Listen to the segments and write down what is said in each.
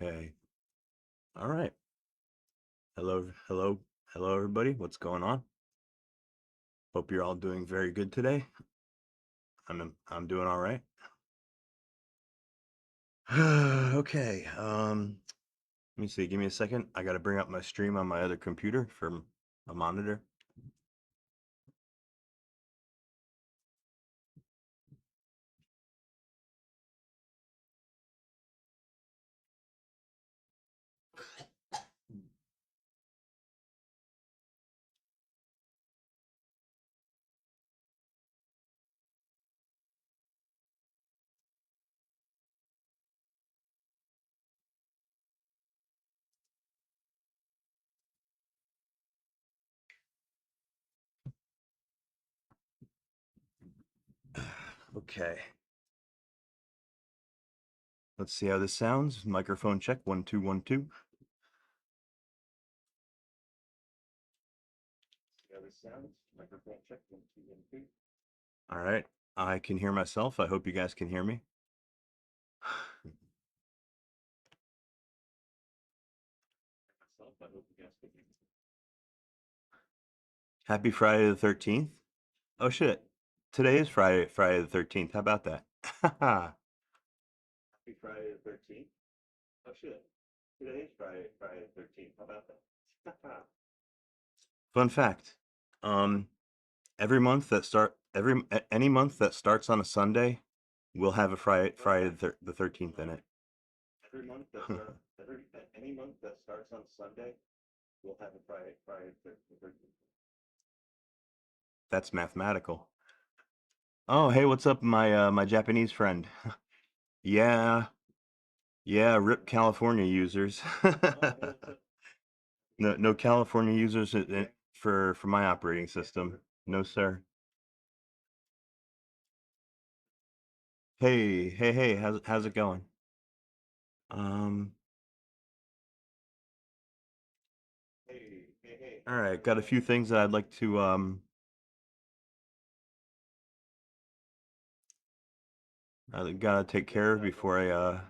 Okay. All right. Hello, everybody. What's going on? Hope you're all doing very good today. I'm doing all right. Okay. Let me see. Give me a second. I got to bring up my stream on my other computer from a monitor. Okay. Let's see how this sounds. Microphone check. 1 2 1 2. See how this sounds. Microphone check. 1 2 1 2. All right. I can hear myself. I hope you guys can hear me. Happy Friday the 13th. Oh shit. Today is Friday the 13th. How about that? Happy Friday the 13th. Oh shit. Today is Friday the 13th. How about that? Fun fact. Um any month that starts on a Sunday will have a Friday the 13th in it. Every month that any month that starts on Sunday will have a Friday the 13th. That's mathematical. Oh, hey, what's up, my Japanese friend? Yeah, yeah, rip California users. No California users for my operating system. No, sir. Hey, how's it going? Um, all right, got a few things that I'd like to I gotta take care of before I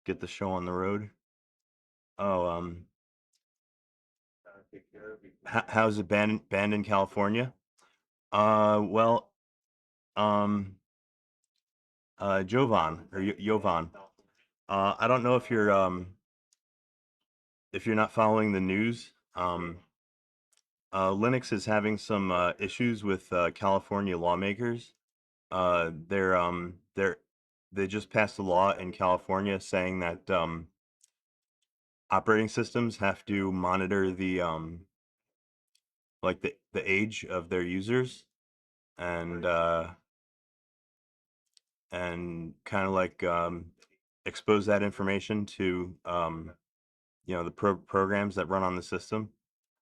get the show on the road. Oh, how's it banned in California? Well, um, Jovan or Jovan. I don't know if you're not following the news. Linux is having some issues with California lawmakers. They just passed a law in California saying that operating systems have to monitor the like the age of their users and kind of like expose that information to the programs that run on the system,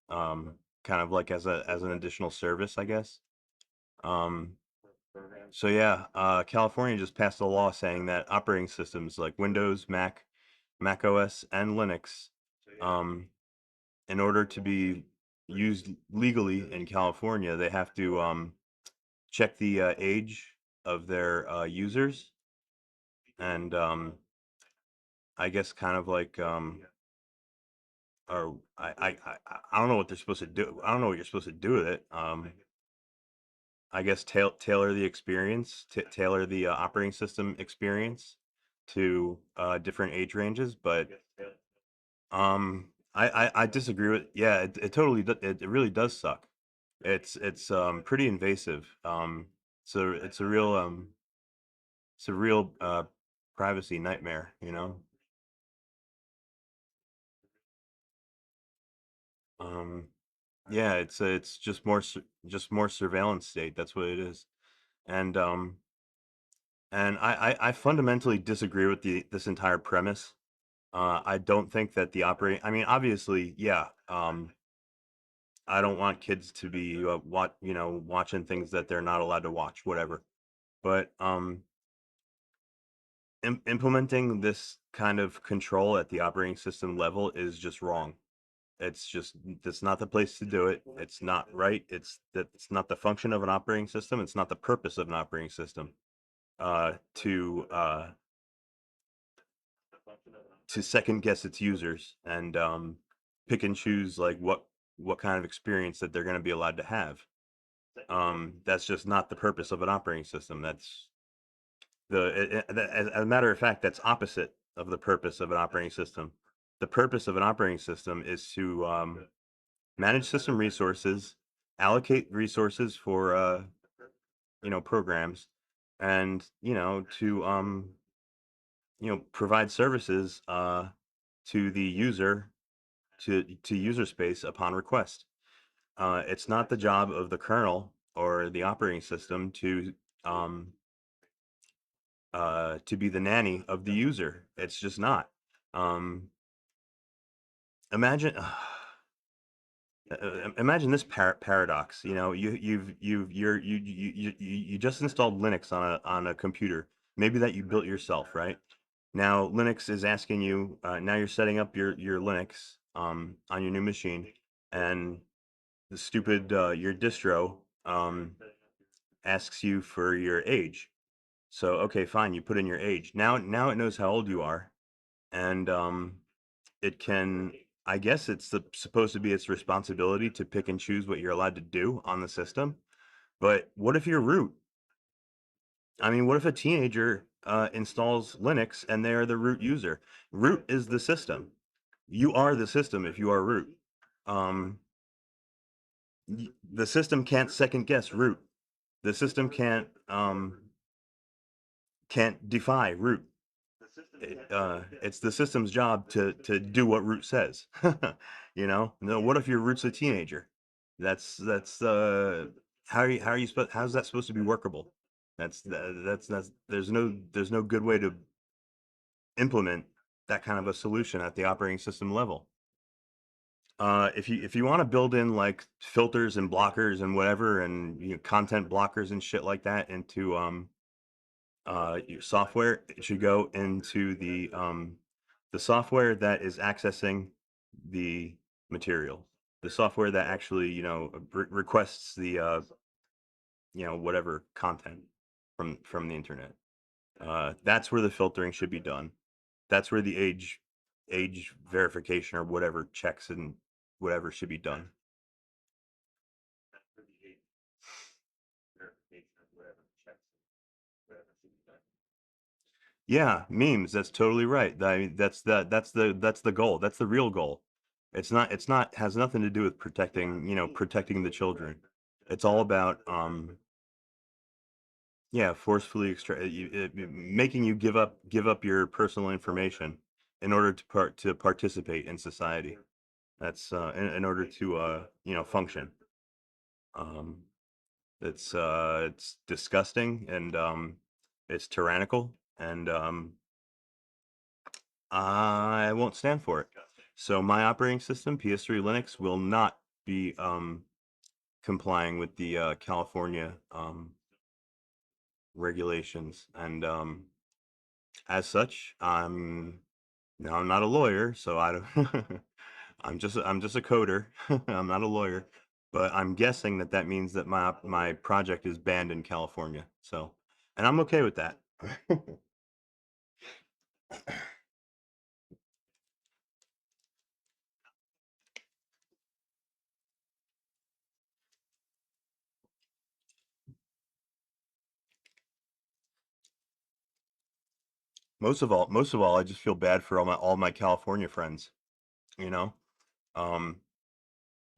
kind of like as an additional service, I guess. Um, so yeah, California just passed a law saying that operating systems like Windows, Mac OS, and Linux, um, in order to be used legally in California, they have to check the age of their users, and I guess kind of like or I don't know what they're supposed to do. I don't know what you're supposed to do with it. I guess tailor the experience, tailor the operating system experience to different age ranges, but I disagree with. Yeah, it totally it really does suck. It's pretty invasive. So it's a real privacy nightmare, you know. Um, yeah, it's just just more surveillance state. That's what it is. And I fundamentally disagree with this entire premise. I don't think that the operating. I mean, obviously, yeah. I don't want kids to be watching things that they're not allowed to watch, whatever. But implementing this kind of control at the operating system level is just wrong. That's not the place to do it. It's not right. It's not the function of an operating system. It's not the purpose of an operating system. To to second guess its users and pick and choose like what kind of experience that they're going to be allowed to have. That's just not the purpose of an operating system. That's as a matter of fact, that's opposite of the purpose of an operating system. The purpose of an operating system is to manage system resources, allocate resources for programs, and to provide services to the user to user space upon request. It's not the job of the kernel or the operating system um, to be the nanny of the user. It's just not. Um, imagine imagine this paradox. You just installed Linux on a computer, maybe that you built yourself, right? Now Linux is asking you. Now you're setting up your Linux on your new machine, and the stupid your distro asks you for your age. So okay, fine, you put in your age. Now it knows how old you are, and it can. I guess supposed to be its responsibility to pick and choose what you're allowed to do on the system. But what if you're root? I mean, what if a teenager installs Linux and they're the root user? Root is the system. You are the system if you are root. Um, the system can't second guess root. The system can't defy root. It's the system's job to do what root says. No, what if your root's a teenager? That's how are you supposed how's that supposed to be workable? That's there's no good way to implement that kind of a solution at the operating system level. If you want to build in like filters and blockers and whatever, and content blockers and shit like that into your software, it should go into the software that is accessing the material, the software that actually requests the whatever content from the internet. That's where the filtering should be done. That's where the age verification or whatever checks and whatever should be done. Yeah, memes. That's totally right. I mean, that's the goal. That's the real goal. It's not has nothing to do with protecting the children. It's all about yeah, forcefully making you give up your personal information in order to participate in society. That's in order to function. Um, it's disgusting, and it's tyrannical, and I won't stand for it. So my operating system, PS3 Linux, will not be complying with the California regulations, and as such, I'm not a lawyer, so I don't. I'm just a coder. I'm not a lawyer, but I'm guessing that means that my project is banned in California. So, and I'm okay with that. Most of all, I just feel bad for all my California friends, you know, um,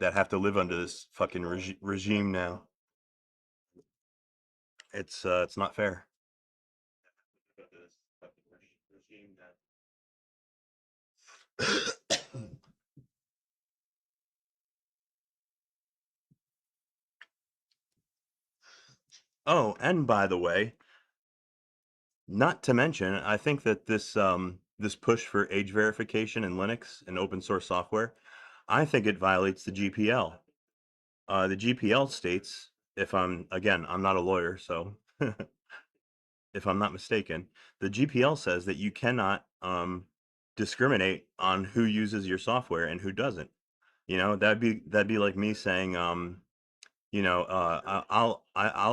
that have to live under this fucking regime now. It's not fair. Oh, and by the way, not to mention, I think that this push for age verification in Linux and open source software, I think it violates the GPL. The GPL states, if I'm not a lawyer, so if I'm not mistaken, the GPL says that you cannot discriminate on who uses your software and who doesn't. That'd be like me saying, I'll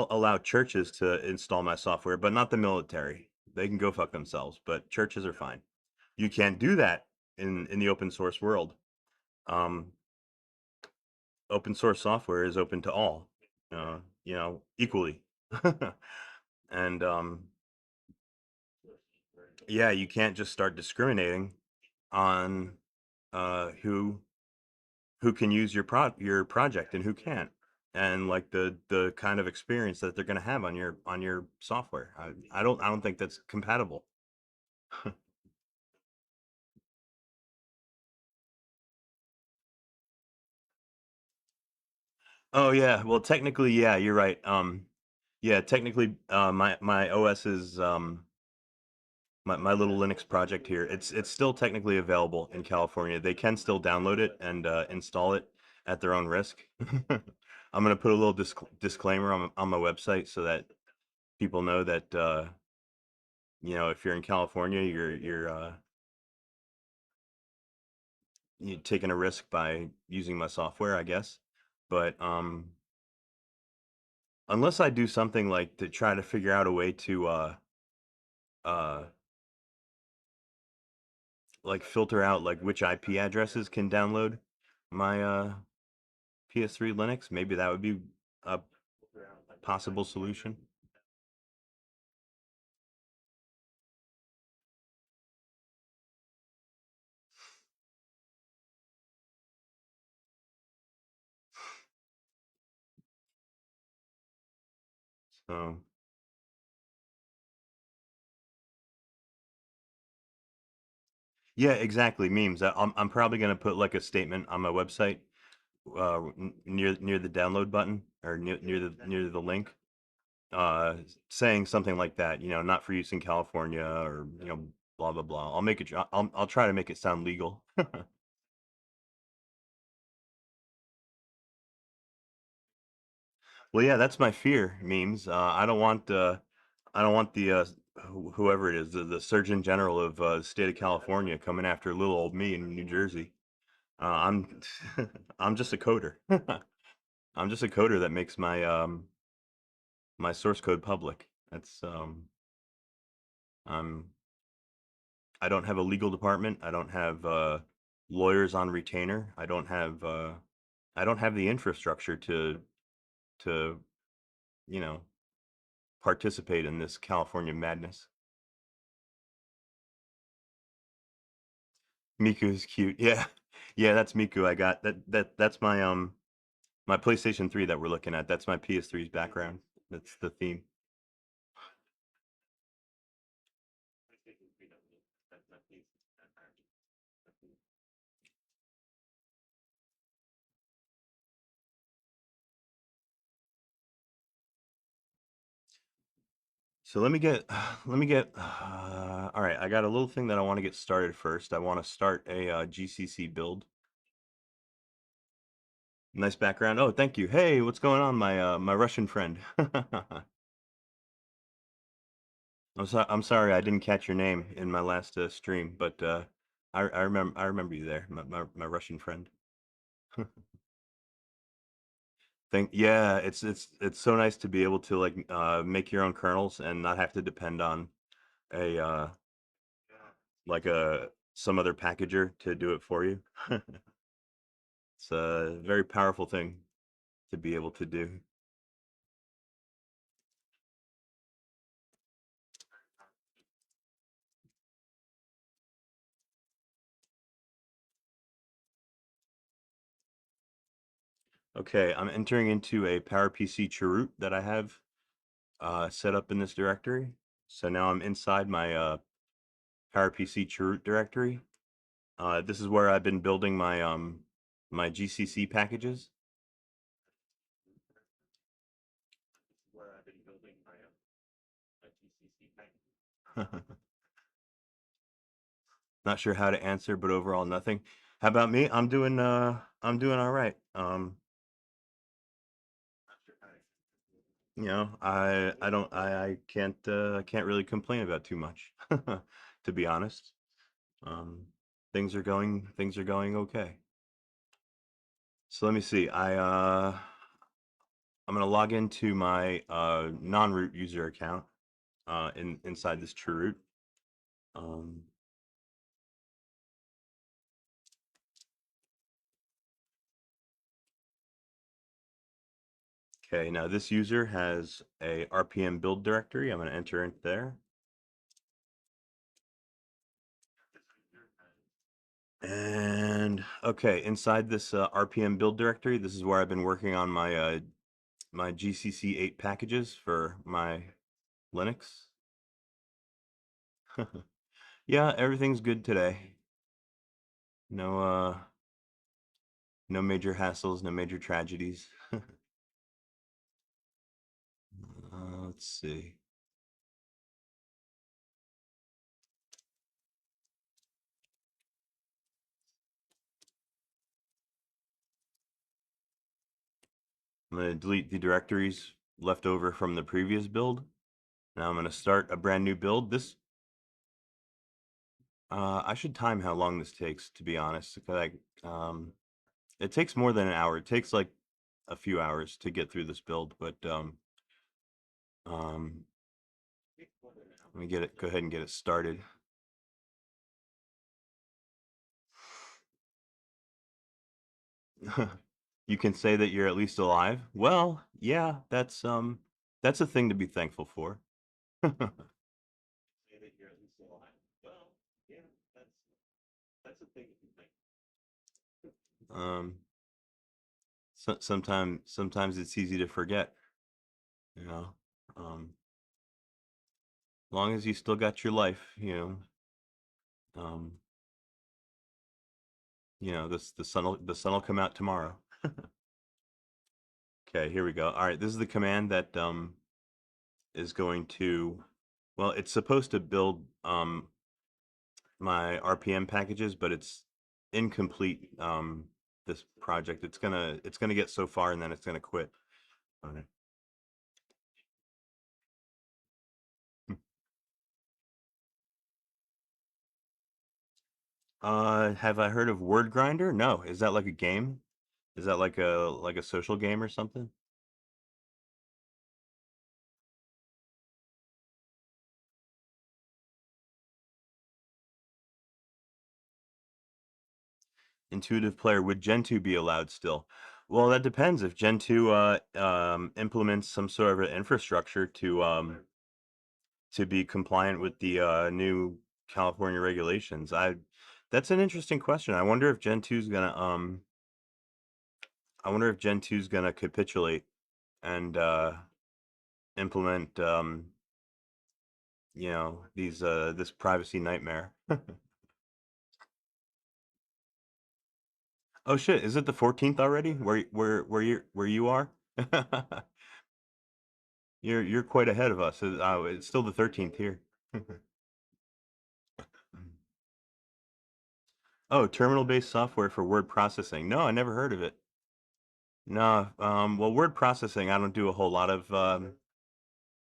allow churches to install my software, but not the military. They can go fuck themselves, but churches are fine. You can't do that in the open source world. Um, Open source software is open to all, equally. And yeah, you can't just start discriminating on who can use your project and who can't, and like the kind of experience that they're going to have on your software. I don't think that's compatible. Oh yeah, well technically, yeah, you're right. Yeah, technically, my OS is my little Linux project here. It's still technically available in California. They can still download it and install it at their own risk. I'm gonna put a little disclaimer on my website so that people know that if you're in California, you're taking a risk by using my software, I guess. But unless I do something like to try to figure out a way to uh like filter out like which IP addresses can download my PS3 Linux, maybe that would be a possible solution. So yeah, exactly. Memes. I'm probably gonna put like a statement on my website near the download button or near the link uh saying something like that, not for use in California or blah blah blah. I'll try to make it sound legal. Well, yeah, that's my fear, memes. I don't want the whoever it is, the Surgeon General of the state of California coming after little old me in New Jersey. I'm I'm just a coder. I'm just a coder that makes my source code public. That's I'm I don't have a legal department. I don't have lawyers on retainer. I don't have the infrastructure to you know participate in this California madness. Miku's cute. Yeah. Yeah, that's Miku. I got that's my PlayStation 3 that we're looking at. That's my PS3's background. That's the theme. So let me get all right, I got a little thing that I want to get started first. I want to start a GCC build. Nice background. Oh, thank you. Hey, what's going on, my Russian friend? I'm sorry I didn't catch your name in my last stream, but I remember you there, my Russian friend. Yeah, it's so nice to be able to like make your own kernels and not have to depend on a like a some other packager to do it for you. It's a very powerful thing to be able to do. Okay, I'm entering into a PowerPC chroot that I have set up in this directory. So now I'm inside my PowerPC chroot directory. This is where I've been building my GCC packages. Not sure how to answer, but overall nothing. How about me? I'm doing all right. I can't really complain about too much, to be honest. Um, things are going okay. So let me see. I'm gonna log into my non-root user account inside this chroot. Um, Okay, now this user has a RPM build directory. I'm going to enter it there. And okay, inside this RPM build directory, this is where I've been working on my GCC 8 packages for my Linux. Yeah, everything's good today. No no major hassles, no major tragedies. Let's see. I'm going to delete the directories left over from the previous build. Now I'm going to start a brand new build. This I should time how long this takes, to be honest. Like, it takes more than an hour. It takes like a few hours to get through this build, but um, let me get it. Go ahead and get it started. You can say that you're at least alive. Well, yeah, that's a thing to be thankful for. Um, sometimes it's easy to forget, you know. As long as you still got your life, um, the sun will come out tomorrow. Okay, here we go. All right, this is the command that is going to, well, it's supposed to build my RPM packages, but it's incomplete. This project, it's gonna get so far and then it's gonna quit. All right. Have I heard of Word Grinder? No. Is that like a game? Is that like a social game or something? Intuitive player, would Gentoo be allowed still? Well, that depends. If Gentoo implements some sort of an infrastructure to be compliant with the new California regulations, that's an interesting question. I wonder if Gentoo's gonna capitulate and implement this privacy nightmare. Oh shit, is it the 14th already? Where you are? You're quite ahead of us. It's still the 13th here. Oh, terminal-based software for word processing. No, I never heard of it. No, well, word processing, I don't do a whole lot of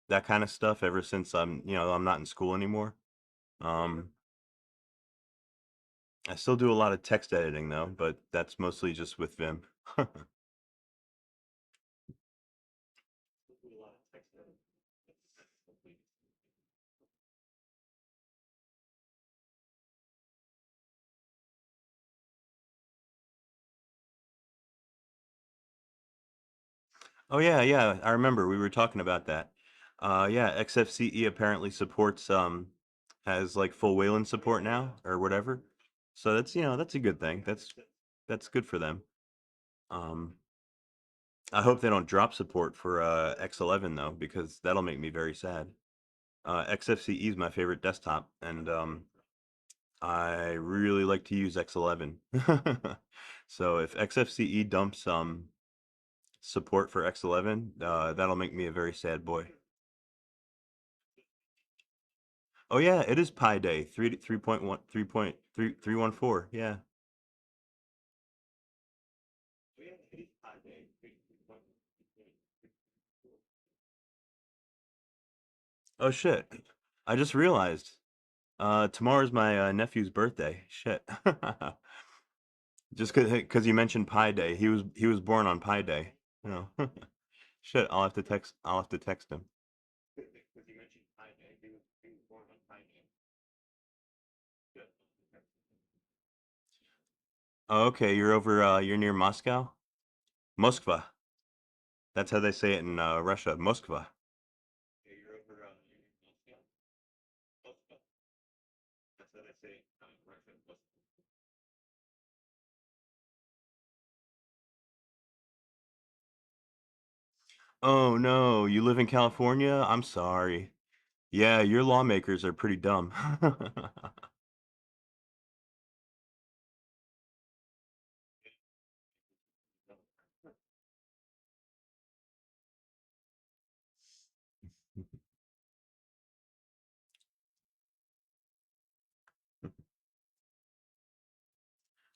that kind of stuff ever since I'm not in school anymore. Um, I still do a lot of text editing though, but that's mostly just with Vim. Oh yeah, yeah, I remember we were talking about that. Yeah, XFCE apparently supports has like full Wayland support now or whatever. So that's a good thing. That's good for them. Um, I hope they don't drop support for X11 though, because that'll make me very sad. XFCE is my favorite desktop, and I really like to use X11. So if XFCE dumps support for X11, that'll make me a very sad boy. Oh yeah, it is Pi Day. 3.1 3.3314. Yeah. Oh shit. I just realized. Tomorrow's my nephew's birthday. Shit. Just cause you mentioned Pi Day. He was born on Pi Day. You know. Shit, I'll have to text him. Oh, okay, you're near Moscow? Moskva. That's how they say it in Russia, Moskva. Oh no, you live in California? I'm sorry. Yeah, your lawmakers are pretty dumb.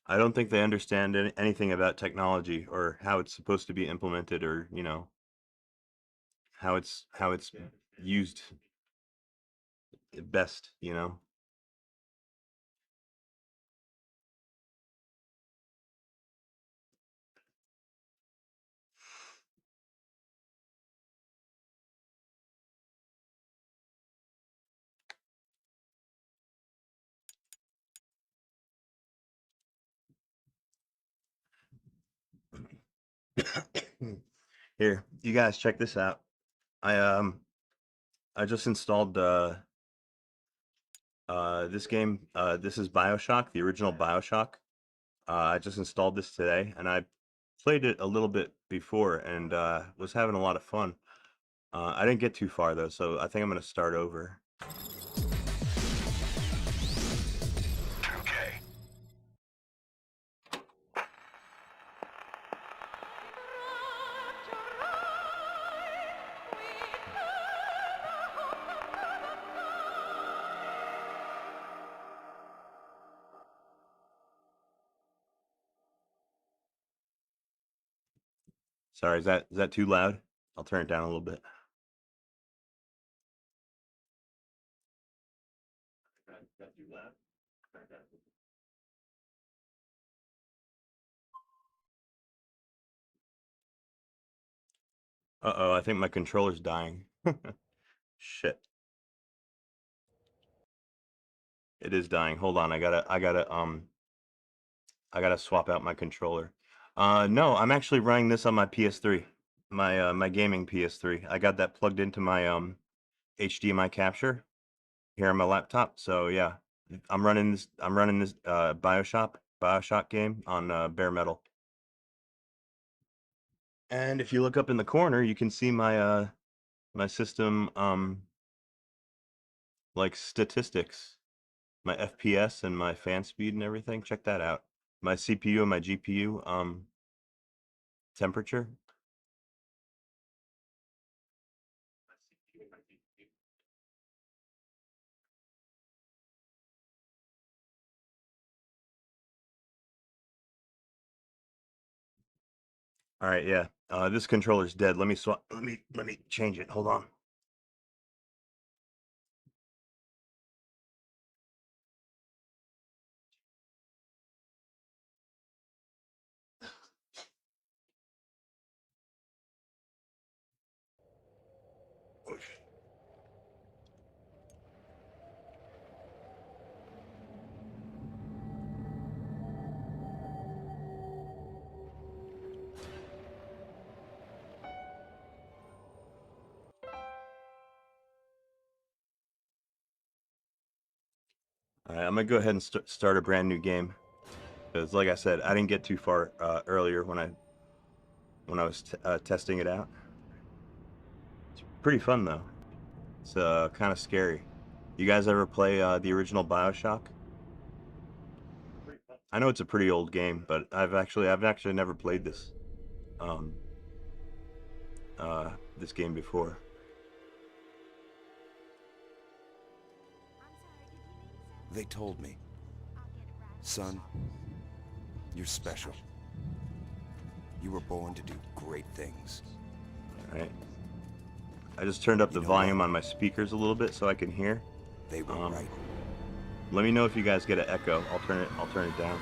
I don't think they understand anything about technology or how it's supposed to be implemented, or how it's used best. Here, you guys check this out. I just installed this game. This is BioShock, the original BioShock. I just installed this today, and I played it a little bit before, and was having a lot of fun. I didn't get too far though, so I think I'm gonna start over. Sorry, is that too loud? I'll turn it down a little bit. Uh-oh, I think my controller's dying. Shit, it is dying. Hold on, I gotta swap out my controller. No, I'm actually running this on my PS3, my gaming PS3. I got that plugged into my HDMI here on my laptop. So yeah, I'm running this BioShock game on bare metal. And if you look up in the corner, you can see my system like statistics, my FPS and my fan speed and everything. Check that out. My CPU and my GPU temperature. All right, yeah. This controller's dead. Let me swap. Let me change it. Hold on. All right, I'm gonna go ahead and start a brand new game because, like I said, I didn't get too far earlier when I was testing it out. It's pretty fun though. It's kind of scary. You guys ever play the original BioShock? I know it's a pretty old game, but I've actually never played um this game before. They told me, son, you're special. You were born to do great things. All right. I just turned up the You know volume what? on my speakers a little bit so I can hear. They were Um, right. Let me know if you guys get an echo. I'll turn it down.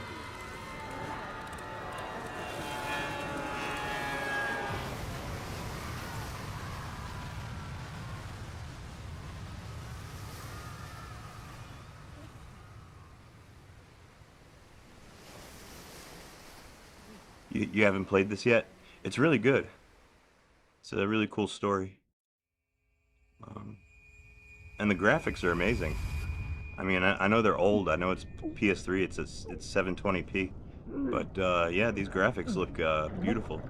You haven't played this yet? It's really good. It's a really cool story. Um, and the graphics are amazing. I mean, I know they're old. I know it's PS3. It's 720p, but yeah, these graphics look beautiful.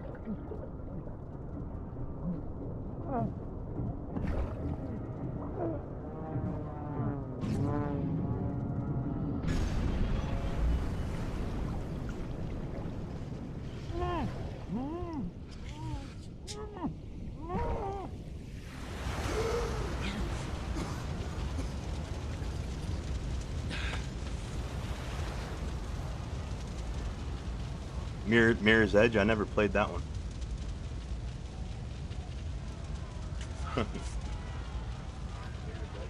Mirror's Edge. I never played that one.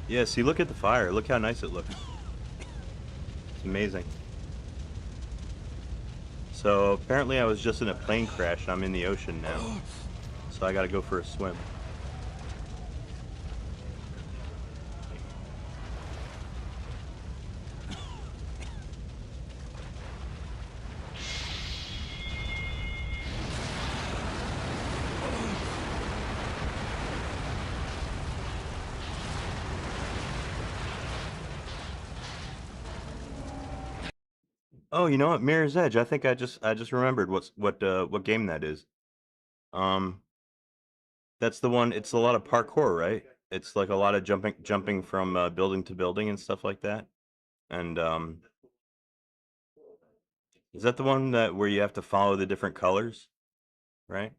Yeah, see, look at the fire. Look how nice it looks. It's amazing. So apparently I was just in a plane crash and I'm in the ocean now. So I gotta go for a swim. Oh, you know what? Mirror's Edge. I think I just remembered what game that is. Um, that's the one. It's a lot of parkour, right? It's like a lot of jumping from building to building and stuff like that. And is that the one that where you have to follow the different colors, right?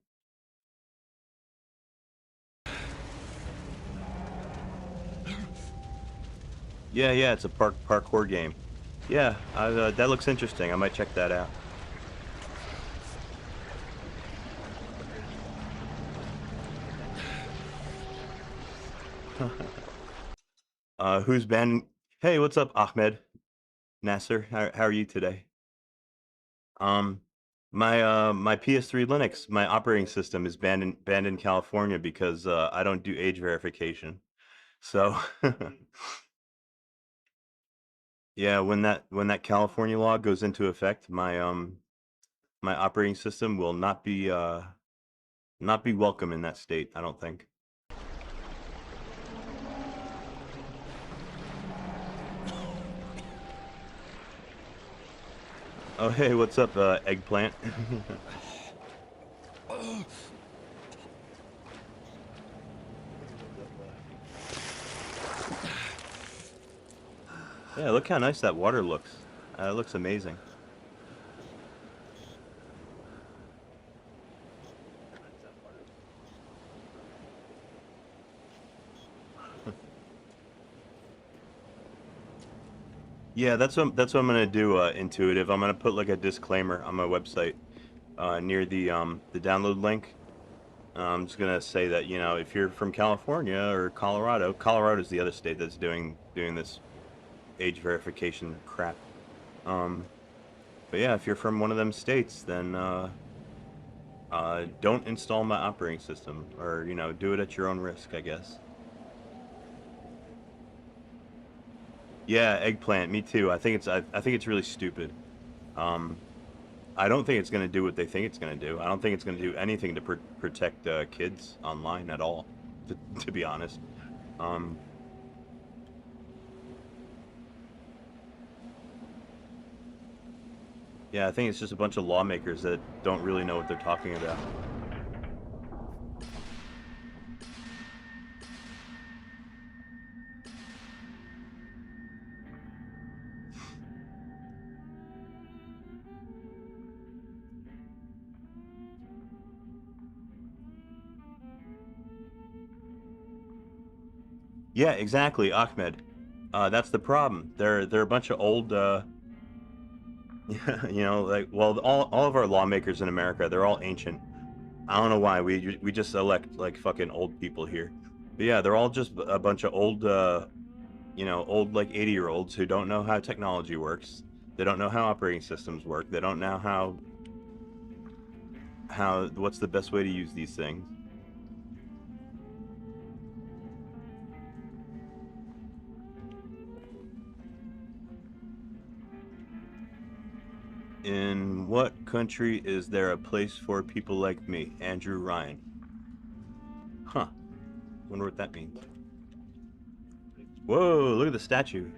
Yeah, yeah. It's a parkour game. Yeah, that looks interesting. I might check that out. Who's banned? Hey, what's up, Ahmed Nasser? How are you today? Um, my PS3 Linux, my operating system is banned in California because I don't do age verification. So yeah, when that California law goes into effect, my operating system will not be welcome in that state, I don't think. Oh, hey, what's up, eggplant? Yeah, look how nice that water looks. It looks amazing. Yeah, that's what I'm gonna do, Intuitive. I'm gonna put like a disclaimer on my website, near the download link. I'm just gonna say that, if you're from California or Colorado, Colorado's the other state that's doing this age verification crap. Um, but yeah, if you're from one of them states, then don't install my operating system, or do it at your own risk, I guess. Yeah, eggplant. Me too. I think it's really stupid. Um, I don't think it's gonna do what they think it's gonna do. I don't think it's gonna do anything to protect kids online at all. To be honest. Um, Yeah, I think it's just a bunch of lawmakers that don't really know what they're talking about. Yeah, exactly, Ahmed. That's the problem. They're a bunch of old, like, well, all of our lawmakers in America, they're all ancient. I don't know why we just elect like fucking old people here. But yeah, they're all just a bunch of old, old like 80-year-olds who don't know how technology works. They don't know how operating systems work. They don't know how what's the best way to use these things. In what country is there a place for people like me, Andrew Ryan? Huh. Wonder what that means. Whoa, look at the statue.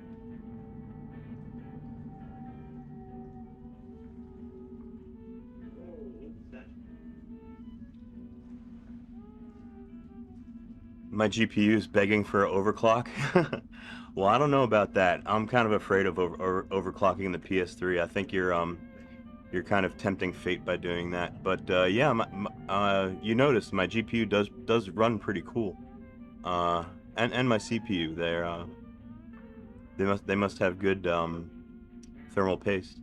My GPU's begging for an overclock. Well, I don't know about that. I'm kind of afraid of overclocking the PS3. I think you're kind of tempting fate by doing that. But yeah, you notice my GPU does run pretty cool. Uh, and my CPU, they must have good thermal paste.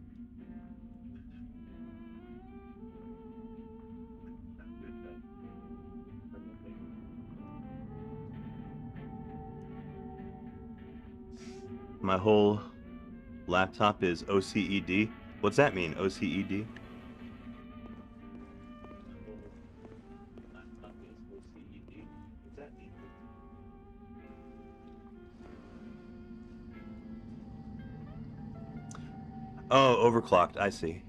My whole laptop is OCED. What's that mean? OCED? Oh, overclocked. I see.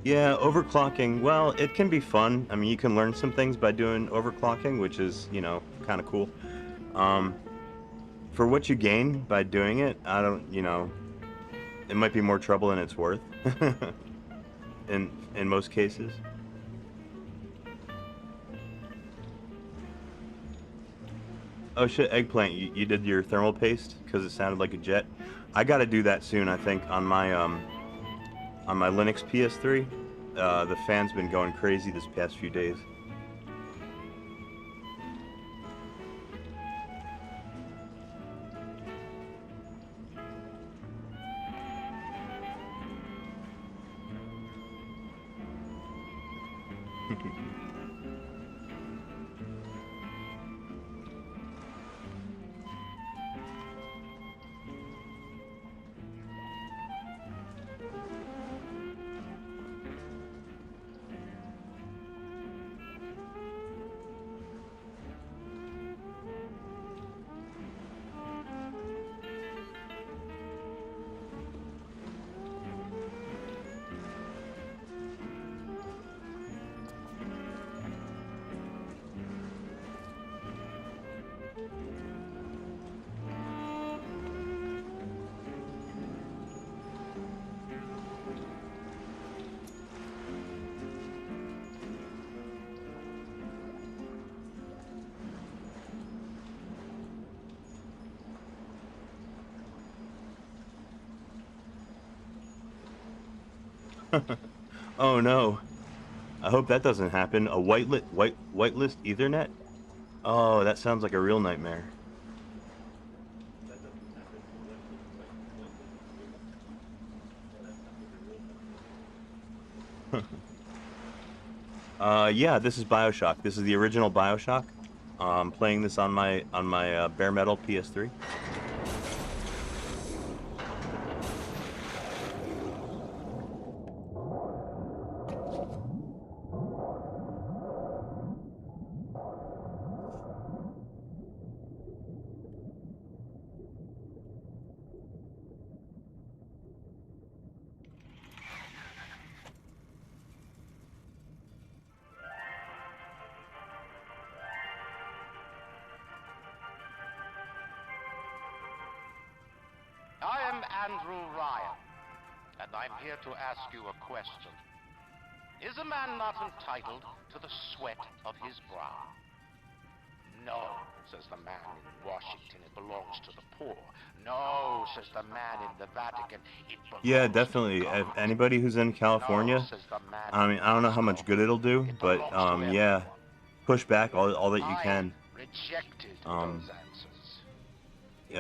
Yeah, overclocking, well, it can be fun. I mean, you can learn some things by doing overclocking, which is, kind of cool. Um, for what you gain by doing it, I don't, it might be more trouble than it's worth in most cases. Oh shit, eggplant, you did your thermal paste because it sounded like a jet. I got to do that soon, I think, on my Linux PS3. The fan's been going crazy this past few days. Oh no. I hope that doesn't happen. A whitelist Ethernet? Oh, that sounds like a real nightmare. Yeah, this is BioShock. This is the original BioShock. Playing this on my bare metal PS3. I am Andrew Ryan, and I'm here to ask you a question. Is a man not entitled to the sweat of his brow? No, says the man in Washington, it belongs to the poor. No, says the man in the Vatican, it Yeah, belongs to definitely. If God. anybody who's in No, California, says the man I in mean, I don't know how much Moscow, good it'll do, it but belongs to yeah, everyone. push back all that you I can, rejected um, those answers.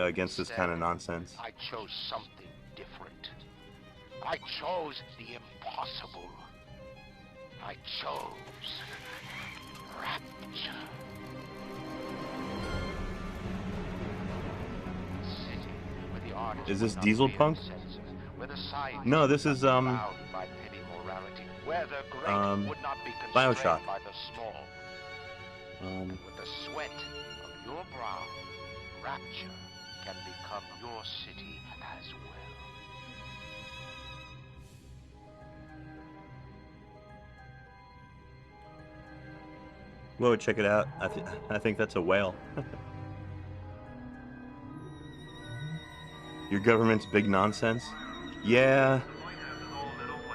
against this Instead, kind of nonsense. I chose something different. I chose the impossible. I chose rapture. Is this were not Diesel mere Punk? censors, where the scientists No, this would is not be bound by petty morality, where the great would not be BioShock. constrained by the small. With the sweat of your brow, Rapture can become your city as well. Whoa, check it out. I think that's a whale. Your government's big nonsense. Yeah,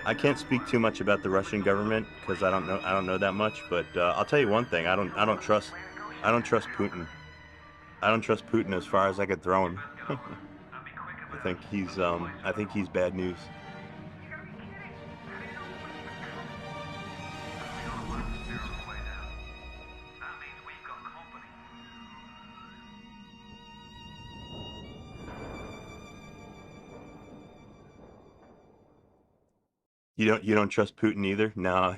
I can't speak too much about the Russian government because I don't know that much. But I'll tell you one thing: I don't trust Putin. I don't trust Putin as far as I could throw him. I think he's bad news. You don't trust Putin either? No.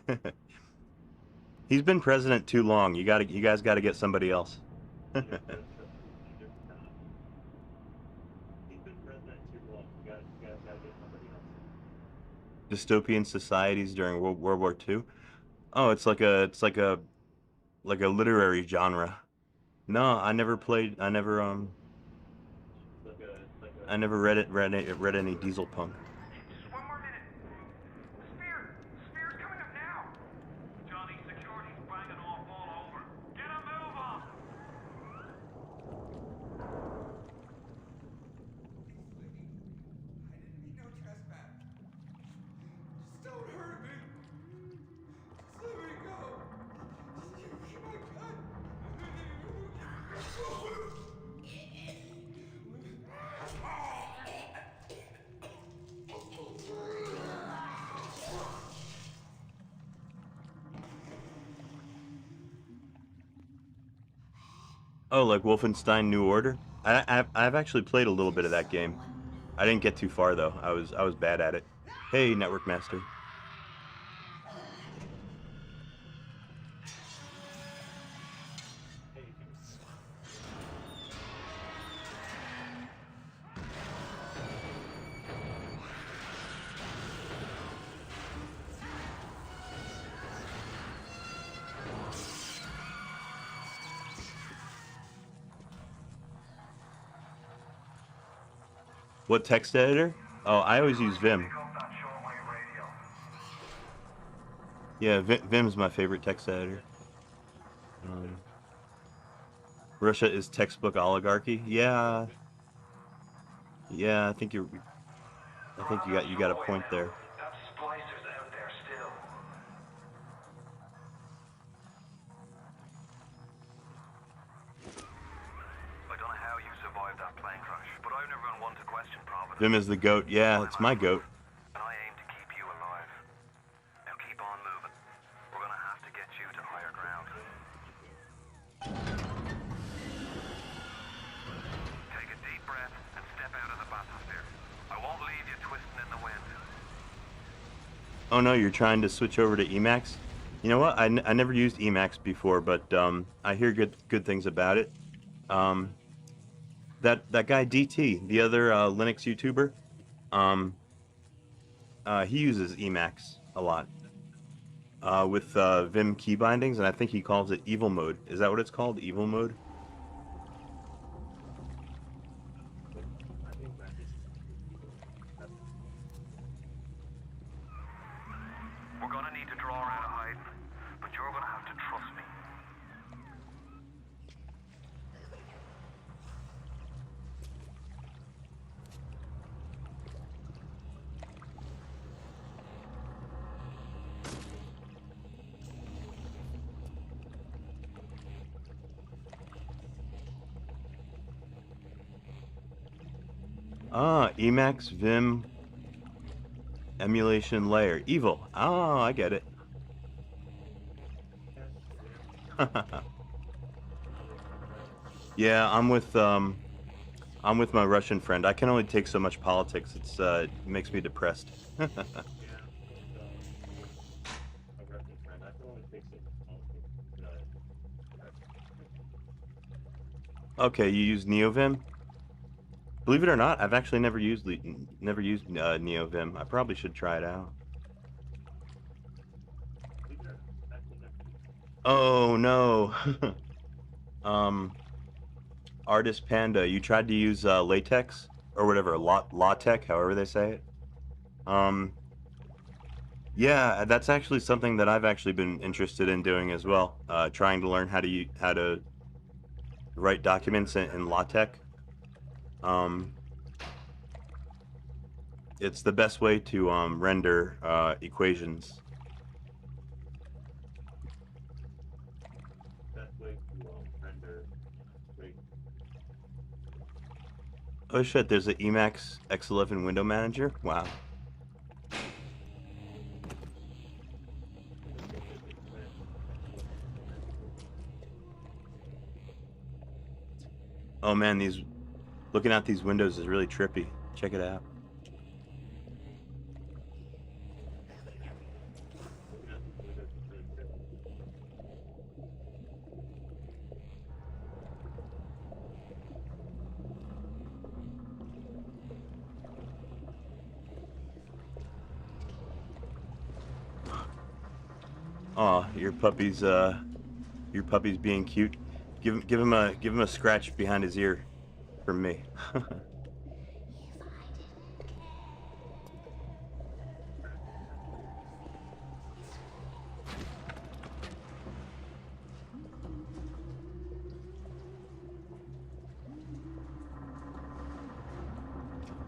He's been president too long. You guys gotta get somebody else. Dystopian societies during World War II. Oh, it's like a literary genre. No, I never read any Diesel Punk. Just one more minute. The spear! The spear's coming up now! Johnny, security's banging off all over. Get a move on! I didn't mean no trespass. Just don't hurt me. Just let me go. Just give me my gun. Oh, like Wolfenstein New Order? I've actually played a little bit of that game. I didn't get too far though. I was bad at it. Hey, Network Master. What text editor? Oh, I always use Vim. Yeah, Vim's my favorite text editor. Russia is textbook oligarchy. Yeah, yeah. I think you got a point there. That splicer's out there still. I don't know how you survived that plane crash, but I've never been one to question Providence. Vim is the goat. Yeah, it's my goat. And I aim to keep you alive. Now keep on moving. We're gonna have to get you to higher ground. Take a deep breath and step out of the bathysphere. I won't leave you twisting in the wind. Oh no, you're trying to switch over to Emacs? You know what? I never used Emacs before, but I hear good things about it. That guy DT, the other Linux YouTuber, he uses Emacs a lot with Vim key bindings, and I think he calls it Evil Mode. Is that what it's called? Evil Mode? We're gonna need to draw out of hiding, but you're gonna have to trust me. Ah, Emacs Vim emulation layer. Evil. Oh, I get it. Yeah, I'm with my Russian friend. I can only take so much politics. It makes me depressed. Okay, you use NeoVim? Believe it or not, I've actually never used NeoVim. I probably should try it out. Oh no. um, Artist Panda, you tried to use latex or whatever, LaTeX, however they say it. Um, yeah, that's actually something that I've actually been interested in doing as well. Trying to learn how to write documents in LaTeX. Um, it's the best way to render equations. Oh shit, there's an Emacs X11 window manager? Wow. Oh man, looking at these windows is really trippy. Check it out. Oh, your puppy's being cute. Give him a scratch behind his ear from me.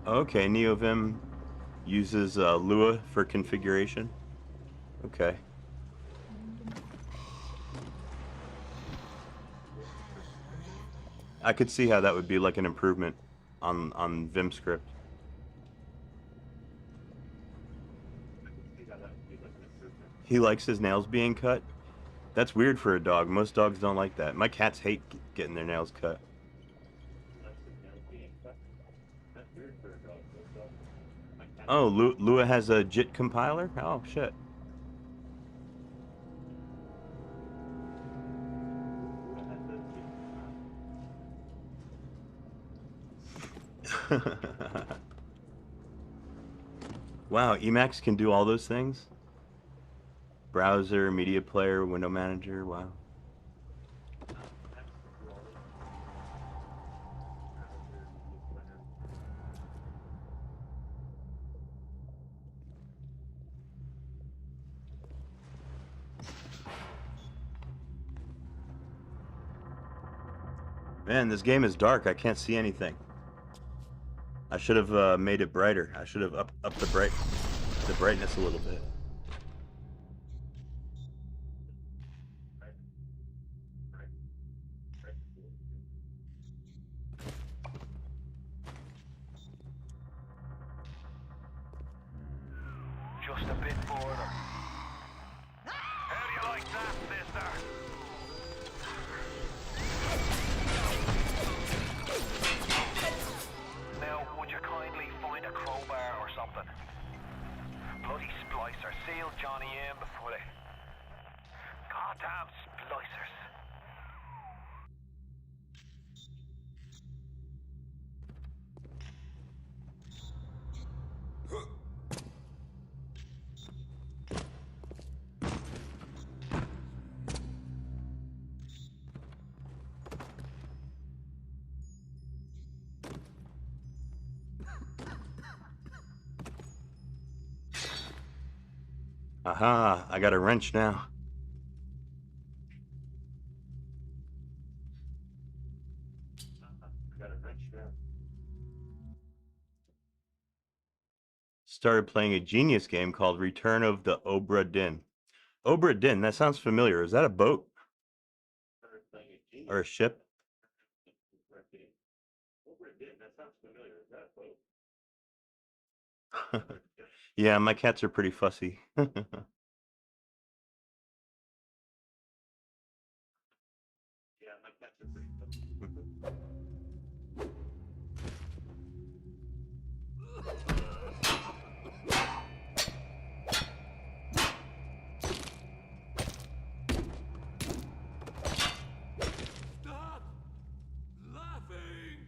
Okay, NeoVim uses Lua for configuration. Okay. I could see how that would be like an improvement on Vim script. He likes his nails being cut. That's weird for a dog. Most dogs don't like that. My cats hate getting their nails cut. Oh, Lua has a JIT compiler? Oh, shit. Wow, Emacs can do all those things? Browser, media player, window manager, wow. Man, this game is dark. I can't see anything. I should have made it brighter. I should have upped the brightness a little bit. Just a bit further. How do you like that, mister? Now, would you kindly find a crowbar or something? Bloody splicer. Seal Johnny in before they... Goddamn splicers. Aha, I got a wrench now. Started playing a genius game called Return of the Obra Dinn. Obra Dinn, that sounds familiar. Is that a boat? Or a ship? Yeah, my cats are pretty fussy. Stop laughing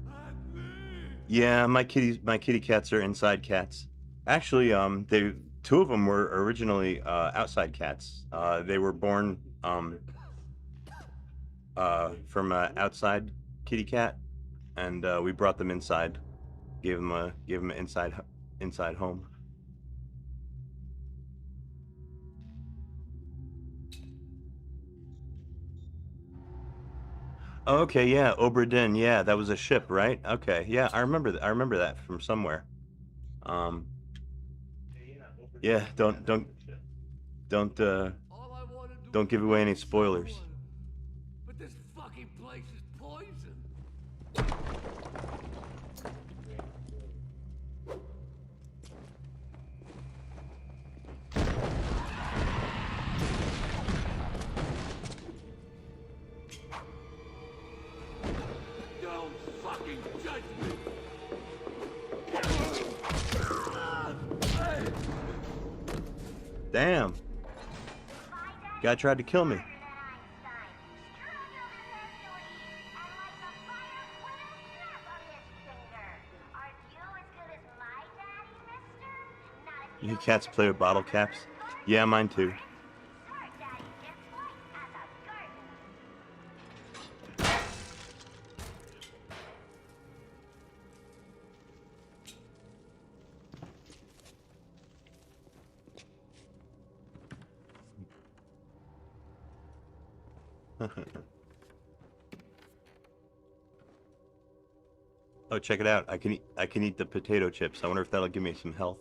at me! Yeah, my kitty cats are inside cats. Actually, they two of them were originally outside cats. They were born from an outside kitty cat, and we brought them inside. Gave them an inside home. Oh, okay, yeah, Obra Dinn, yeah, that was a ship, right? Okay, yeah, I remember that from somewhere. Um, yeah, don't All I want to do don't is give away any visit spoilers. someone. But this fucking place is poison. Don't fucking judge me. Damn, guy tried to kill me. You cats play with bottle caps? Yeah, mine too. Oh, check it out. I can eat the potato chips. I wonder if that'll give me some health.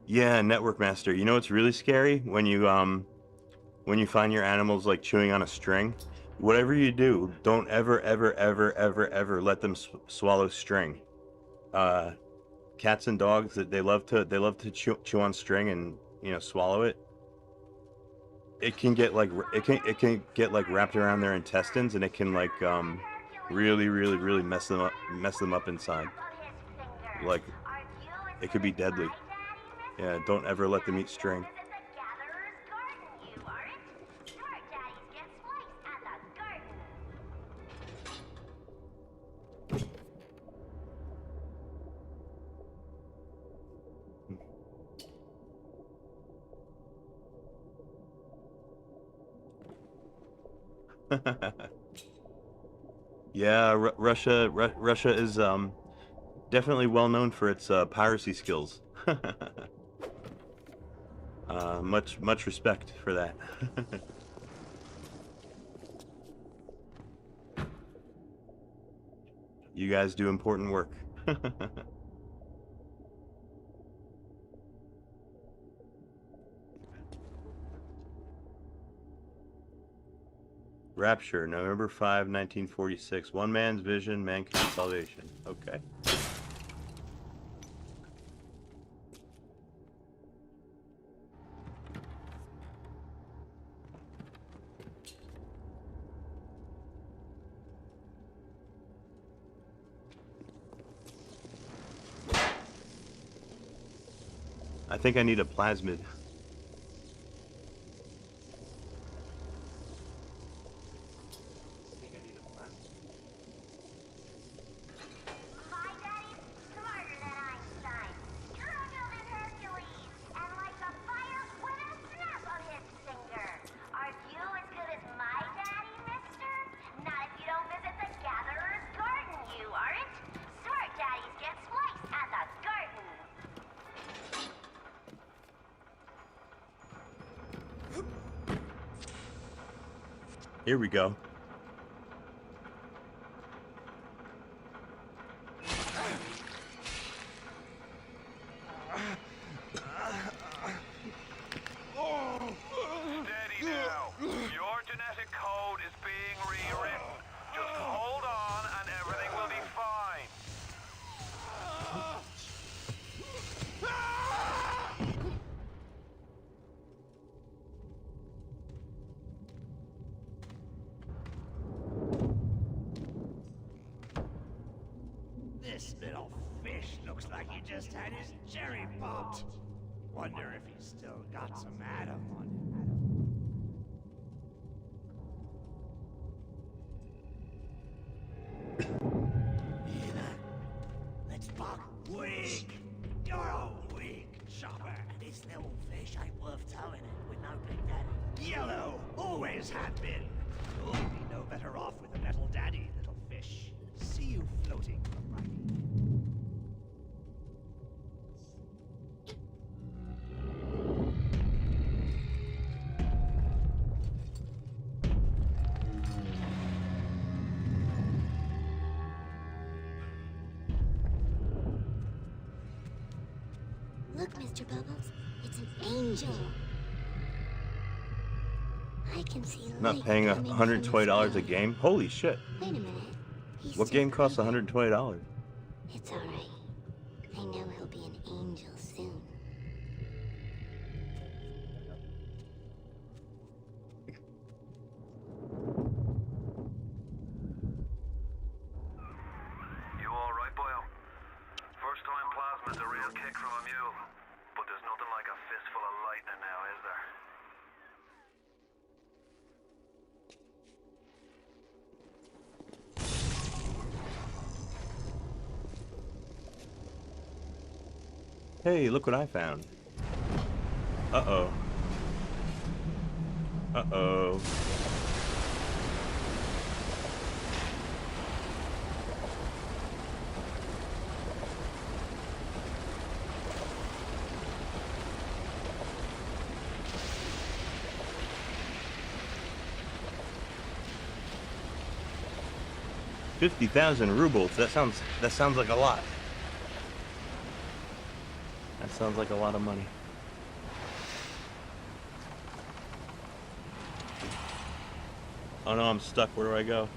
Yeah, Network Master. You know what's really scary? When you find your animals like chewing on a string. Whatever you do, don't ever let them swallow string. Uh, Cats and dogs that they love to chew on string and swallow it. It can get like it can get like wrapped around their intestines and it can like really mess them up inside. Like it could be deadly. Yeah, don't ever let them eat string. Yeah, Russia is definitely well known for its piracy skills. Much respect for that. You guys do important work. Rapture, November 5, 1946. One man's vision, mankind's salvation. Okay. I think I need a plasmid. Here we go. Steady now. Your genetic code is being rewritten. Just hold on and everything will be fine. like he just had his cherry popped. Wonder if he's still got some Adam on him. Let's buck wig. You're a wig shopper. This little fish ain't worth towing it with no big daddy. Yellow, always have been. You'll be no better off with a metal daddy, little fish. See you floating from right. Look, Mr. Bubbles, it's an angel. I can see Not light paying coming from $120 the a sky. game? Holy shit. Wait a minute. He's What still game costs coming. $120? It's all right. I know he'll be an angel soon. You alright, boyo? First time plasma's a real kick from a mule. But there's nothing like a fistful of lightning now, is there? Hey, look what I found. Uh-oh. Uh-oh. $50,000 rubles. That sounds like a lot. That sounds like a lot of money. Oh no, I'm stuck. Where do I go?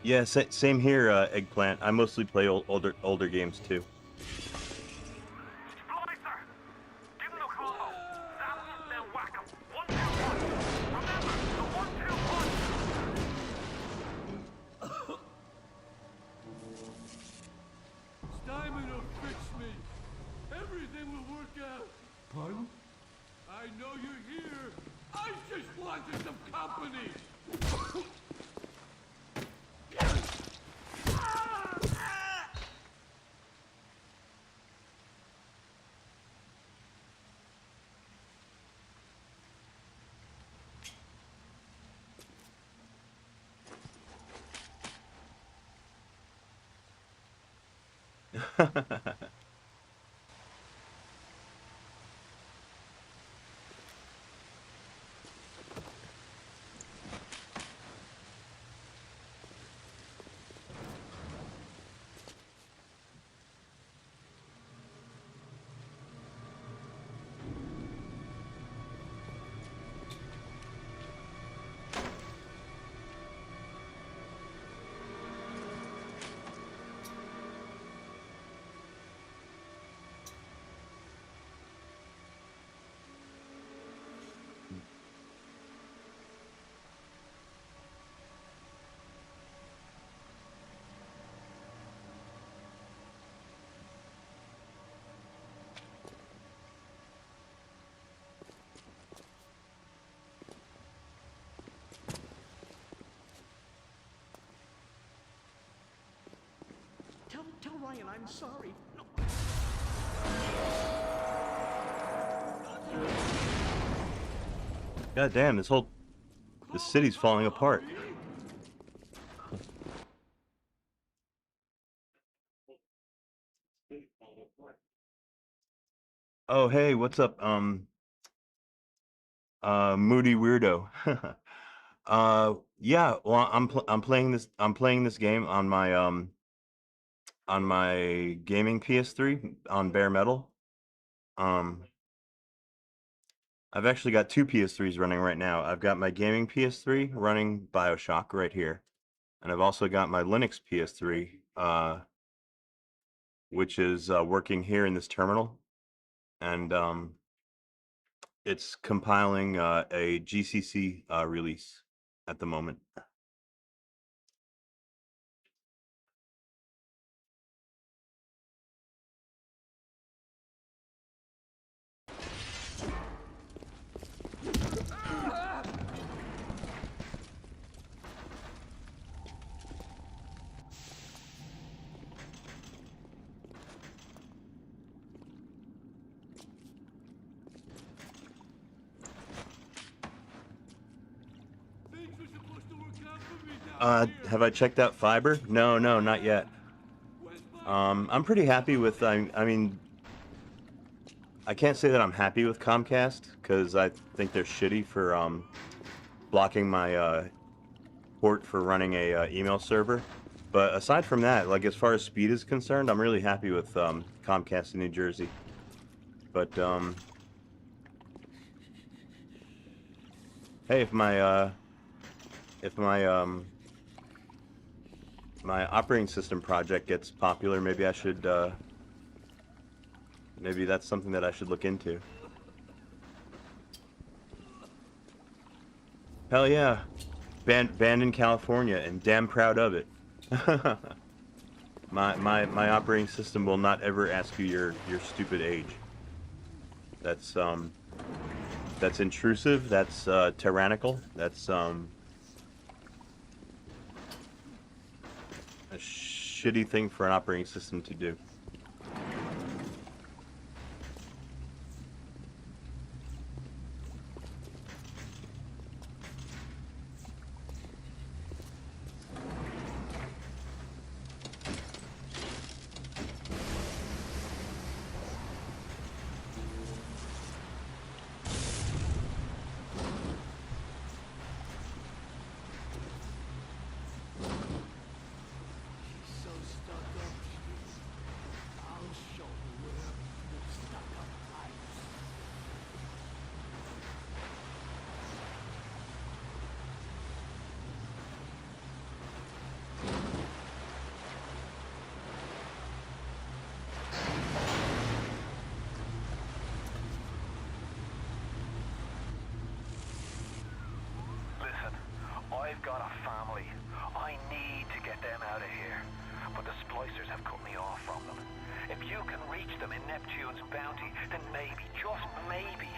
Yeah, same here, Eggplant. I mostly play older games too. Splicer! Give him the combo! Zap him, then whack him! 1, 2, 1! Remember, the 1, 2, 1! Steinman will fix me. Everything will work out. Pardon? I know you're here. I just wanted some company. Tell Ryan I'm sorry. No. God damn, this city's falling apart. Oh, hey, what's up? Moody weirdo. Yeah, well, I'm playing this game on my gaming PS3 on bare metal. Um, I've actually got two PS3s running right now. I've got my gaming PS3 running BioShock right here, and I've also got my Linux PS3, which is working here in this terminal, and it's compiling a GCC release at the moment. Things were supposed to work out for me down here. Have I checked out fiber? No, not yet. Where's my I'm pretty happy with. I mean, I can't say that I'm happy with Comcast because I think they're shitty for blocking my port for running a email server. But aside from that, like as far as speed is concerned, I'm really happy with Comcast in New Jersey. But hey, if my operating system project gets popular, maybe I should maybe that's something that I should look into. Hell yeah, banned in California, and damn proud of it. My operating system will not ever ask you your stupid age. That's intrusive. That's tyrannical. That's a shitty thing for an operating system to do. so stuck up? I'll show you where you stuck up pipes. Listen, I've got a family. I need to get them out of here. But the splicers have cut me off from them. If you can reach them in Neptune's bounty, then maybe, just maybe.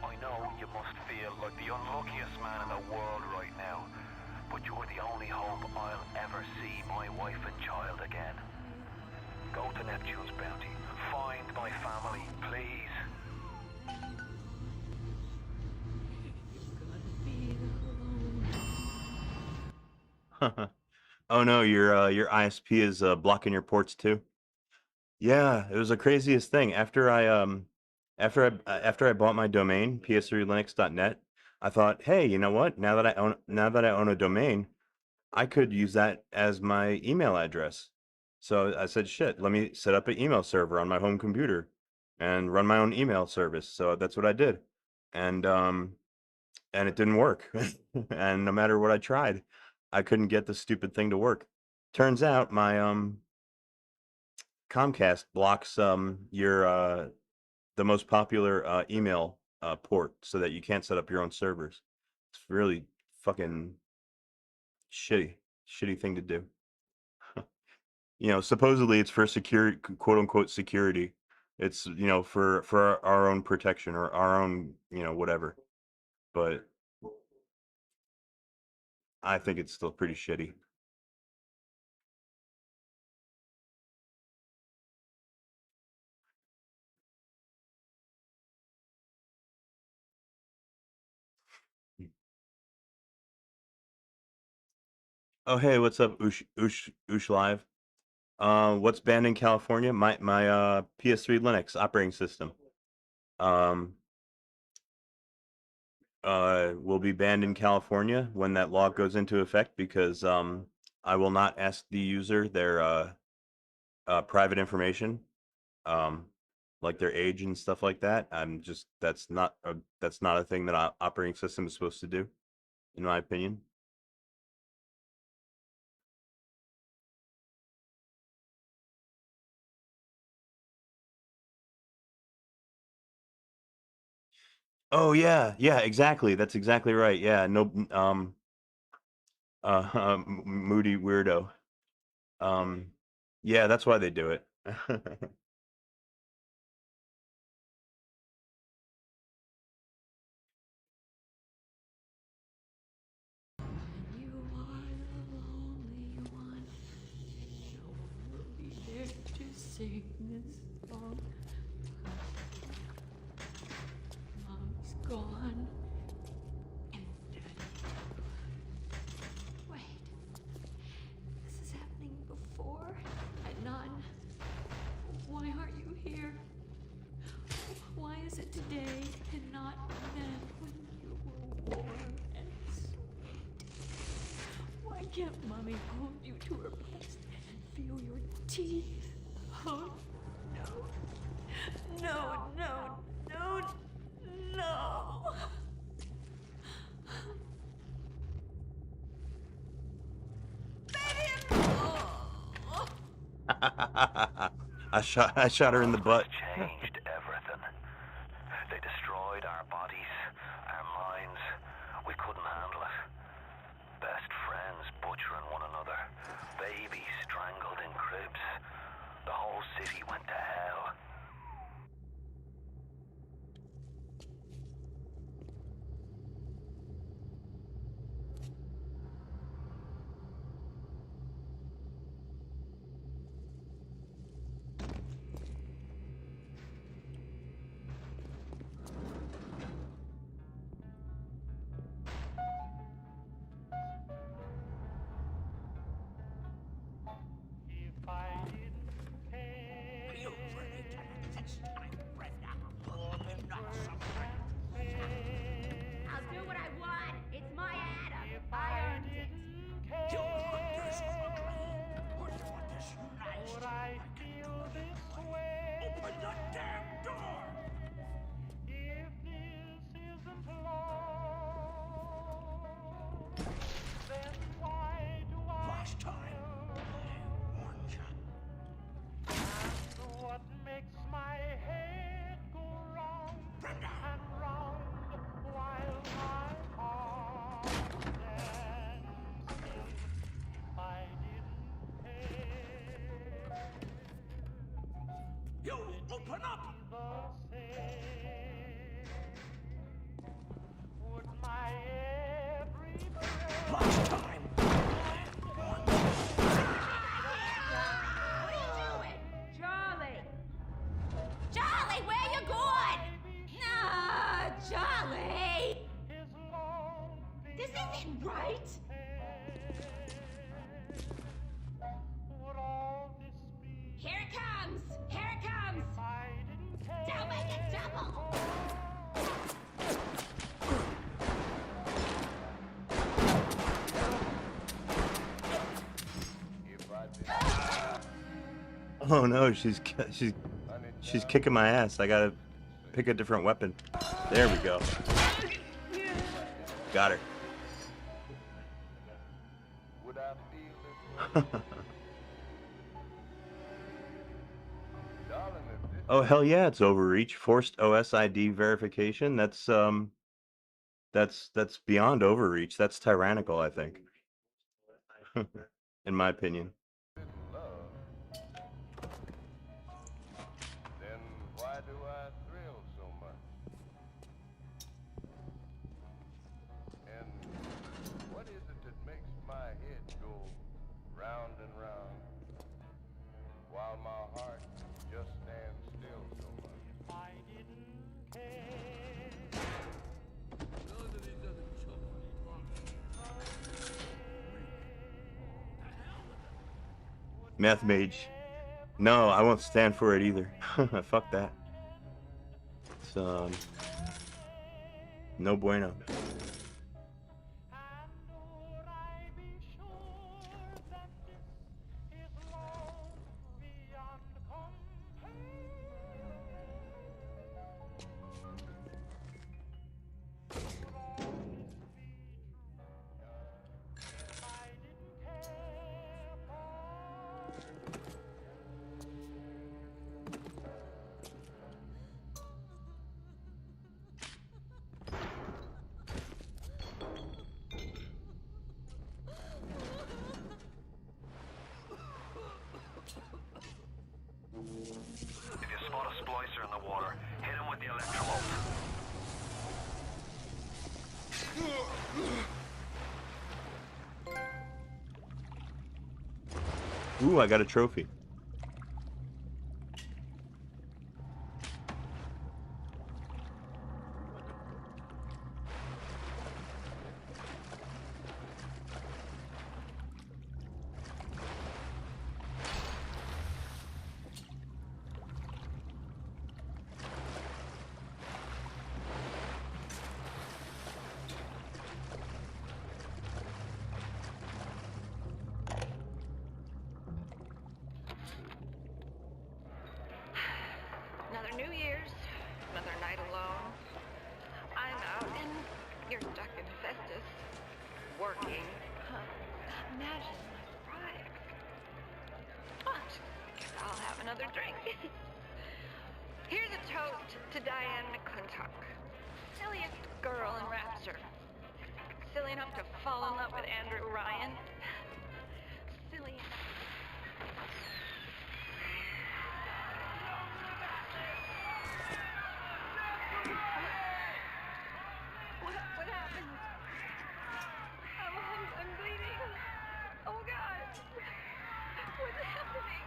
I know you must feel like the unluckiest man in the world right now. But you're the only hope I'll ever see my wife and child again. Go to Neptune's bounty. Find my family, please. Oh no, your ISP is blocking your ports too. Yeah, it was the craziest thing. After I bought my domain, ps3linux.net, I thought, hey, you know what? Now that I own a domain, I could use that as my email address. So I said, shit, let me set up an email server on my home computer and run my own email service. So that's what I did. And it didn't work. And no matter what I tried, I couldn't get the stupid thing to work. Turns out my Comcast blocks your the most popular email port so that you can't set up your own servers. It's really fucking shitty thing to do. You know, supposedly it's for security, quote unquote security. It's, you know, for our own protection or our own, you know, whatever. But I think it's still pretty shitty. Oh, hey, what's up, Oosh Live? What's banned in California? My PS3 Linux operating system. Um, will be banned in California when that law goes into effect because I will not ask the user their private information, um, like their age and stuff like that. I'm just that's not a thing that operating system is supposed to do, in my opinion. Oh yeah, yeah, exactly. That's exactly right. Yeah, no, moody weirdo. Um, yeah, that's why they do it. You are the lonely one. No one will be there to sing this song. Mom's gone. And Daddy. Wait. This is happening before. Adnan. Why aren't you here? Why is it today and not then when you were warm and sweet? Why can't Mommy hold you to her breast and feel your teeth? Oh, no. No, no, no, no. Baby, oh. I shot her in the butt. Changed everything. They destroyed our bodies, our minds. We couldn't handle it. Best friends butchering one another. Babies strangled in cribs. The whole city went to hell. If I didn't pay, You really cannot fix my Brenda. I'm not suffering. I'll do what I want. It's my Adam. if I I earned it. didn't You want this care, ugly? Or you want this nice? would I feel this way? Open the damn door! If this isn't love, then why do I Last time, I warned you. And what makes my head go round Brenda! and round while my heart stands still? If I didn't pay, You open up! the same. Would my every breath Last time, I warned you. What are you doing? Charlie! Charlie, where you going? Nah, Charlie! is long This isn't right! would all this be Here it comes! Here it comes! if I didn't care? Don't make it double! Oh no, she's kicking my ass. I gotta pick a different weapon. There we go. Got her. Would I feel this way? Darling, if this Oh hell yeah, it's overreach. Forced OSID verification. That's beyond overreach. That's tyrannical, I think. In my opinion. isn't love, then why do I thrill so much? And what is it that makes my head go round and round while my heart just stands still so much? If I didn't care, None of these other chumps need Meth mage. No, I won't stand for it either. Fuck that. It's, no bueno. If you spot a splicer in the water, hit him with the electrobolt. Ooh, I got a trophy. Another New Year's, another night alone. I'm out and you're stuck in Festus, working. Huh. Imagine my surprise. But guess I'll have another drink. Here's a toast to Diane McClintock, silliest girl in Rapture. Silly enough to fall in love with Andrew Ryan. Silly enough. What happened? I'm bleeding. Oh God. What's happening?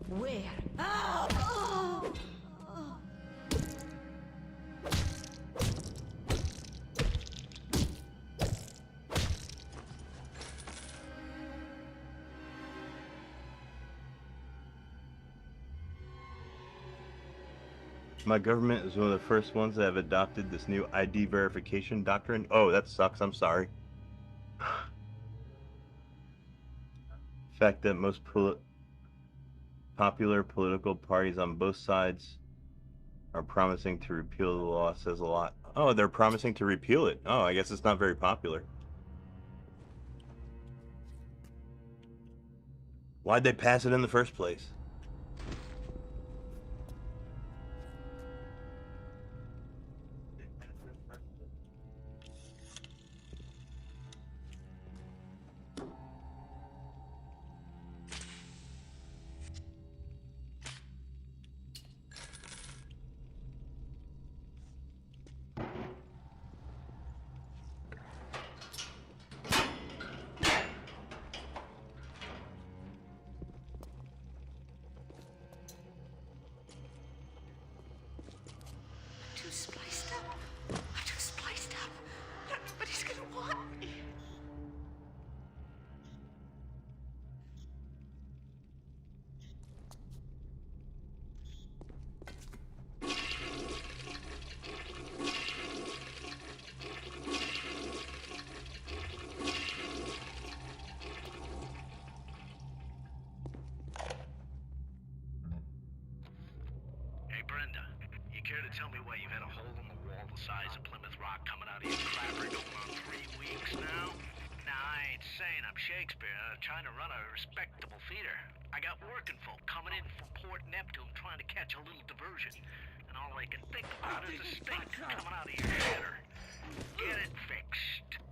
Where? Oh! Oh! Oh! My government is one of the first ones that have adopted this new ID verification doctrine. Oh, that sucks. I'm sorry. The fact that most popular political parties on both sides are promising to repeal the law says a lot. Oh, they're promising to repeal it. Oh, I guess it's not very popular. Why'd they pass it in the first place? Too spliced up. I'm too spliced up. Nobody's gonna want me. Hey, Brenda, you care to tell me why you've had a hole in the wall the size of Plymouth Rock coming out of your crapper going on 3 weeks now? Now, I ain't saying I'm Shakespeare, trying to run a respectable theater. I got working folk coming in from Port Neptune trying to catch a little diversion. And all they can think about is the stink coming out of your shitter. Get it fixed.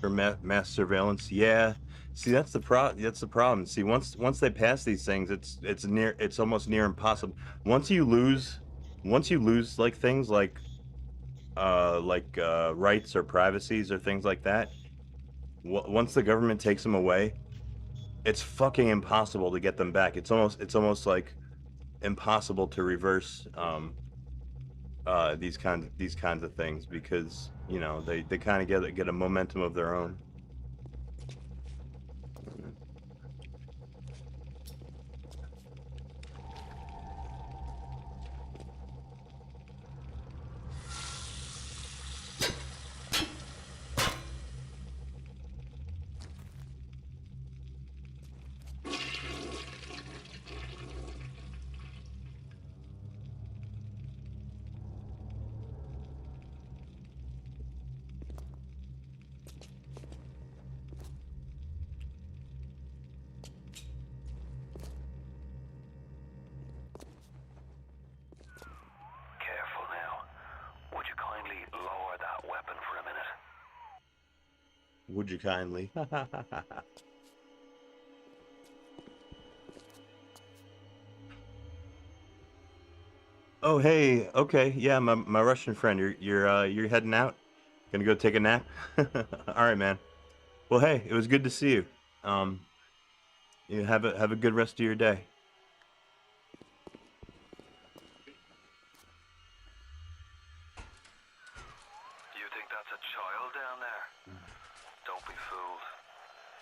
For mass surveillance, yeah. See, that's the problem. See, once they pass these things, it's almost near impossible. Once you lose like things rights or privacies or things like that, once the government takes them away, it's fucking impossible to get them back. It's almost like impossible to reverse these kinds of things, because they kind of get a momentum of their own. Careful now. Would you kindly lower that weapon for a minute? Would you kindly? Oh, hey. Okay. Yeah, my Russian friend. You're heading out? Gonna go take a nap? All right, man. Well, hey, it was good to see you. Um, you have a good rest of your day. You think that's a child down there? Don't be fooled.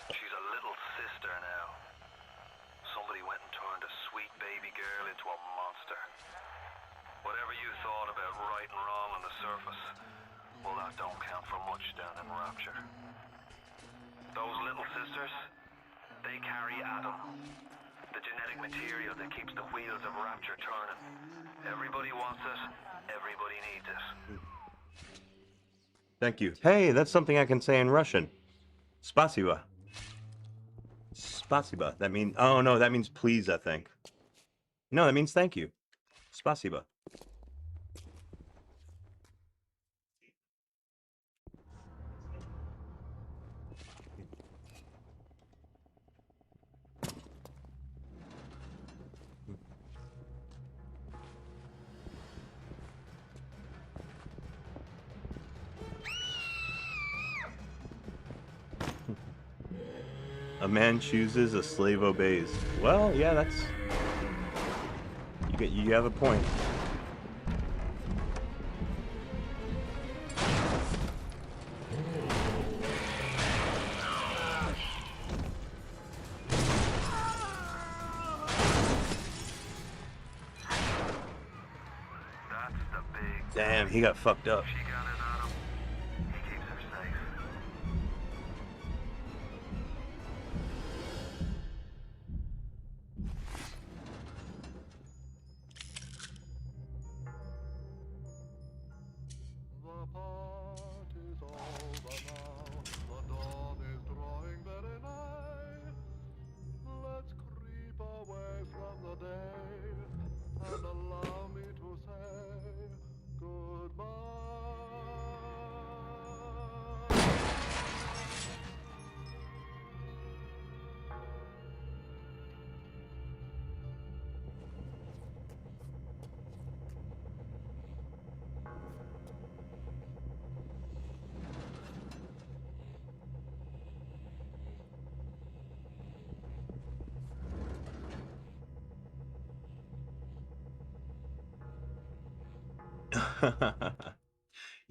She's a little sister now. Somebody went and turned a sweet baby girl into a monster. Whatever you thought about right and wrong on the surface, well, that don't count for much down in Rapture. Those little sisters, they carry Adam, the genetic material that keeps the wheels of Rapture turning. Everybody wants it, everybody needs it. Thank you. Hey, that's something I can say in Russian. Spasiba. Spasiba. Oh no, that means please, I think. No, that means thank you. Spasiba. A man chooses, a slave obeys. Well, yeah, you have a point. That's the big... Damn, he got fucked up. She got his Adam. He keeps her safe. The party's over now. The dawn is drawing very nigh. Let's creep away from the day and allow me to say goodbye.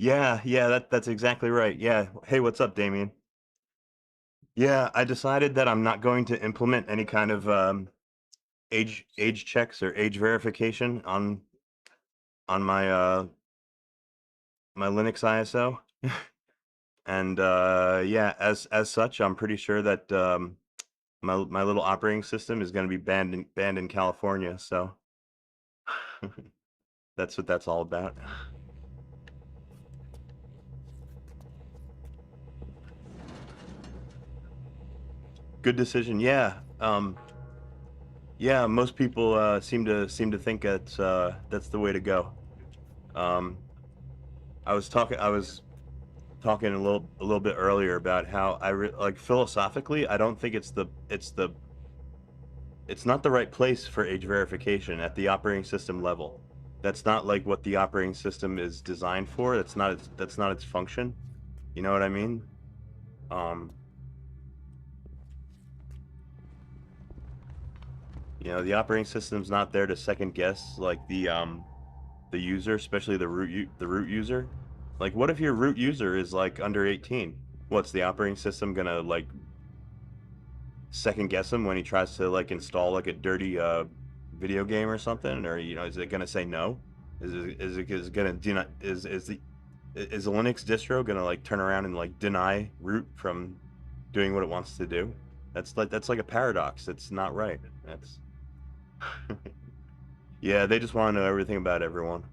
Yeah, that's exactly right. Yeah. Hey, what's up, Damien? Yeah, I decided that I'm not going to implement any kind of age checks or age verification on my Linux ISO. And yeah, as such, I'm pretty sure that my little operating system is going to be banned in California. So that's what that's all about. Good decision. Yeah. Yeah, most people seem to think that's the way to go. Um, I was talking a little bit earlier about how like philosophically, I don't think it's not the right place for age verification at the operating system level. That's not like what the operating system is designed for. That's not its function. You know what I mean? Um, you know, the operating system's not there to second guess like the user, especially the root user. Like, what if your root user is like under 18? What's the operating system gonna like second guess him when he tries to like install like a dirty video game or something? Or you know, is it gonna say no? Is it gonna deny? Is the Linux distro gonna like turn around and like deny root from doing what it wants to do? That's like a paradox. It's not right. That's yeah. They just want to know everything about everyone.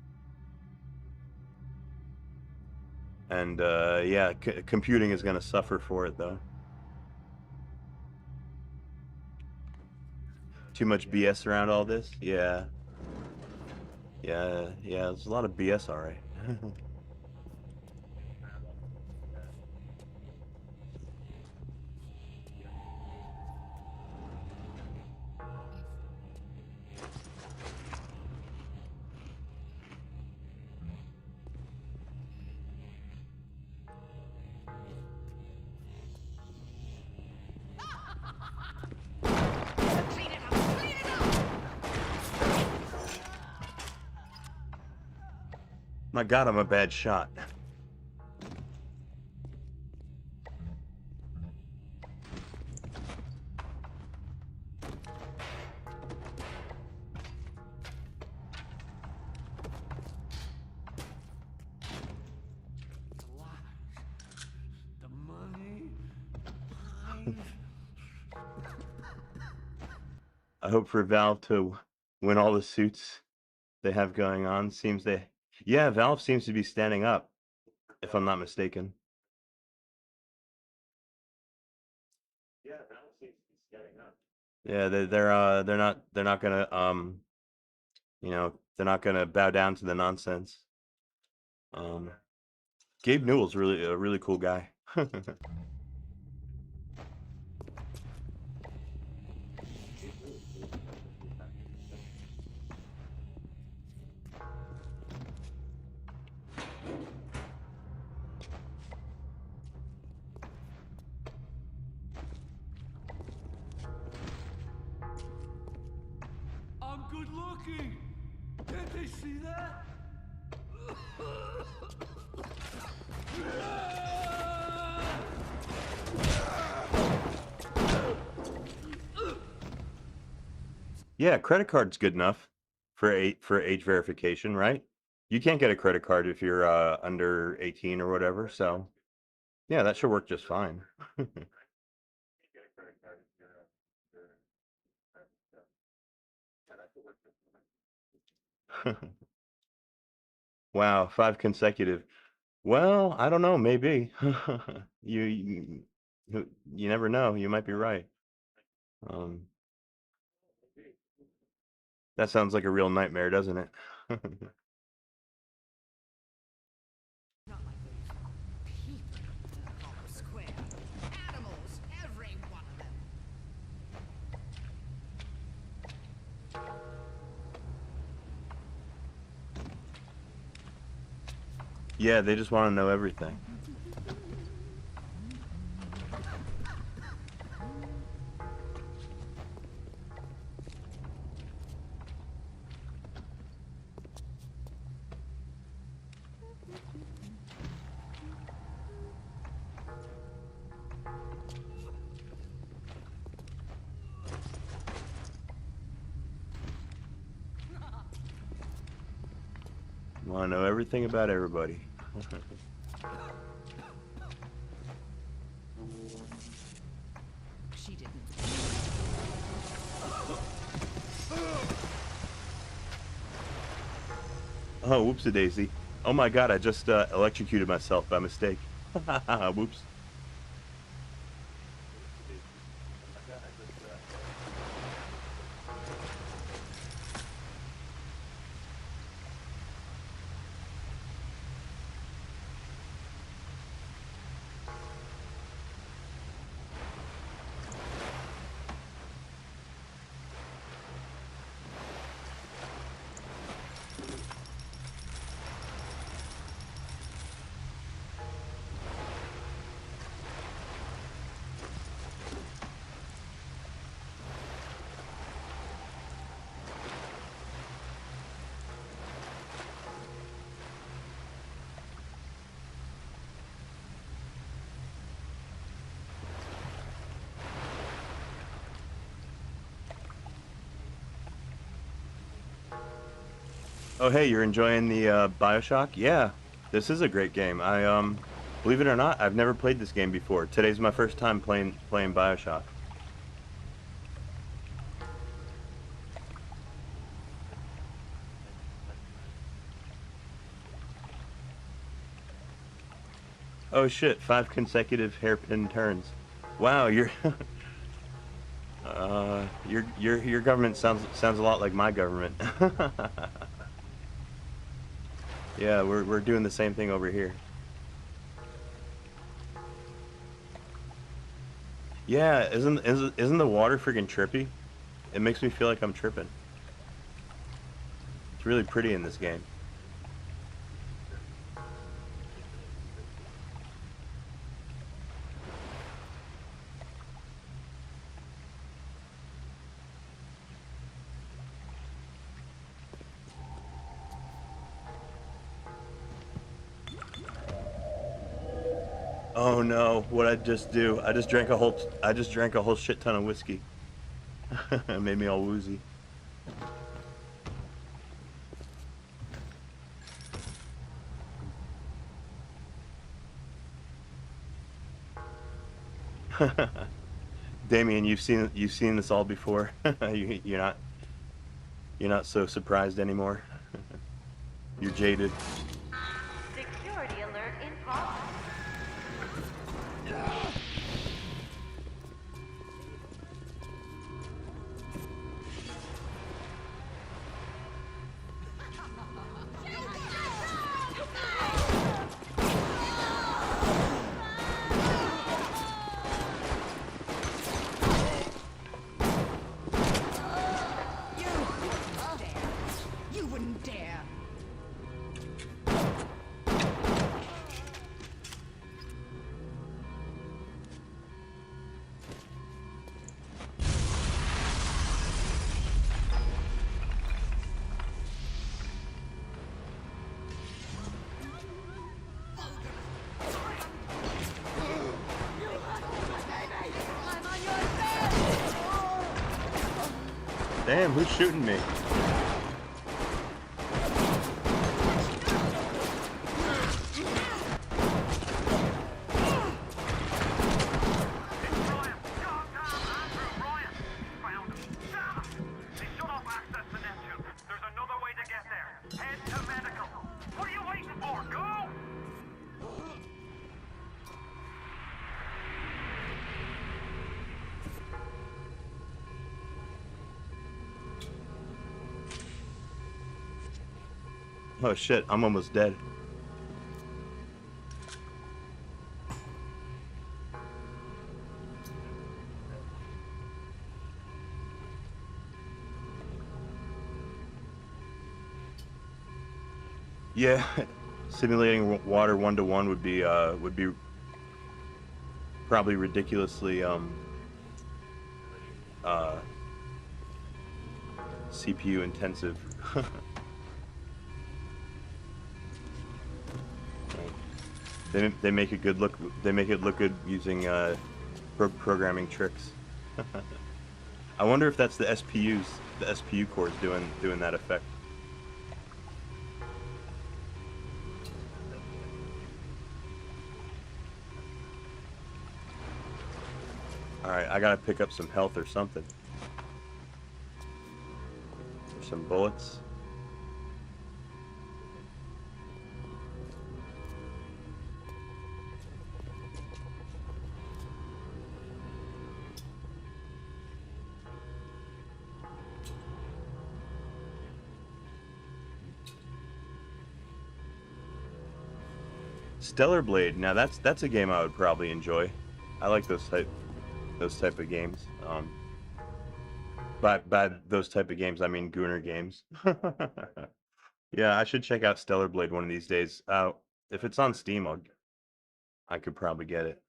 And yeah, computing is gonna suffer for it though. Too much BS around all this. Yeah, yeah. There's a lot of BS, all right. My God, I'm a bad shot. The money. I hope for Valve to win all the suits they have going on. Yeah, Valve seems to be standing up, if I'm not mistaken. Yeah, they're not gonna you know, they're not gonna bow down to the nonsense. Gabe Newell's really a really cool guy. I'm good looking. Can't they see that? Yeah, credit card's good enough for age verification, right? You can't get a credit card if you're under 18 or whatever, so yeah, that should work just fine. Wow, 5 consecutive. Well, I don't know, maybe. You you never know. You might be right. Um, that sounds like a real nightmare, doesn't it? Not like those people on the square. Animals, every one of them. Yeah, they just want to know everything. Want to know everything about everybody. She didn't. Oh, whoopsie daisy. Oh my God, I just electrocuted myself by mistake. Whoops. Oh, hey, you're enjoying the BioShock? Yeah, this is a great game. Believe it or not, I've never played this game before. Today's my first time playing BioShock. Oh shit, 5 consecutive hairpin turns. Wow, your government sounds a lot like my government. Yeah, we're doing the same thing over here. Yeah, isn't the water freaking trippy? It makes me feel like I'm tripping. It's really pretty in this game. Oh no, what I just do? I just drank a whole shit ton of whiskey. It made me all woozy. Damien, you've seen this all before. You're not so surprised anymore. You're jaded. Security alert in progress. You wouldn't dare. Damn, who's shooting me? Oh shit, I'm almost dead. Yeah, simulating water 1-to-1 would be probably ridiculously uh CPU intensive. They make it good look they make it look good using programming tricks. I wonder if that's the SPU cores doing that effect. All right, I gotta pick up some health or something. Or some bullets. Stellar Blade. Now that's a game I would probably enjoy. I like those type of games. By those type of games, I mean Gooner games. Yeah, I should check out Stellar Blade one of these days. If it's on Steam, I could probably get it.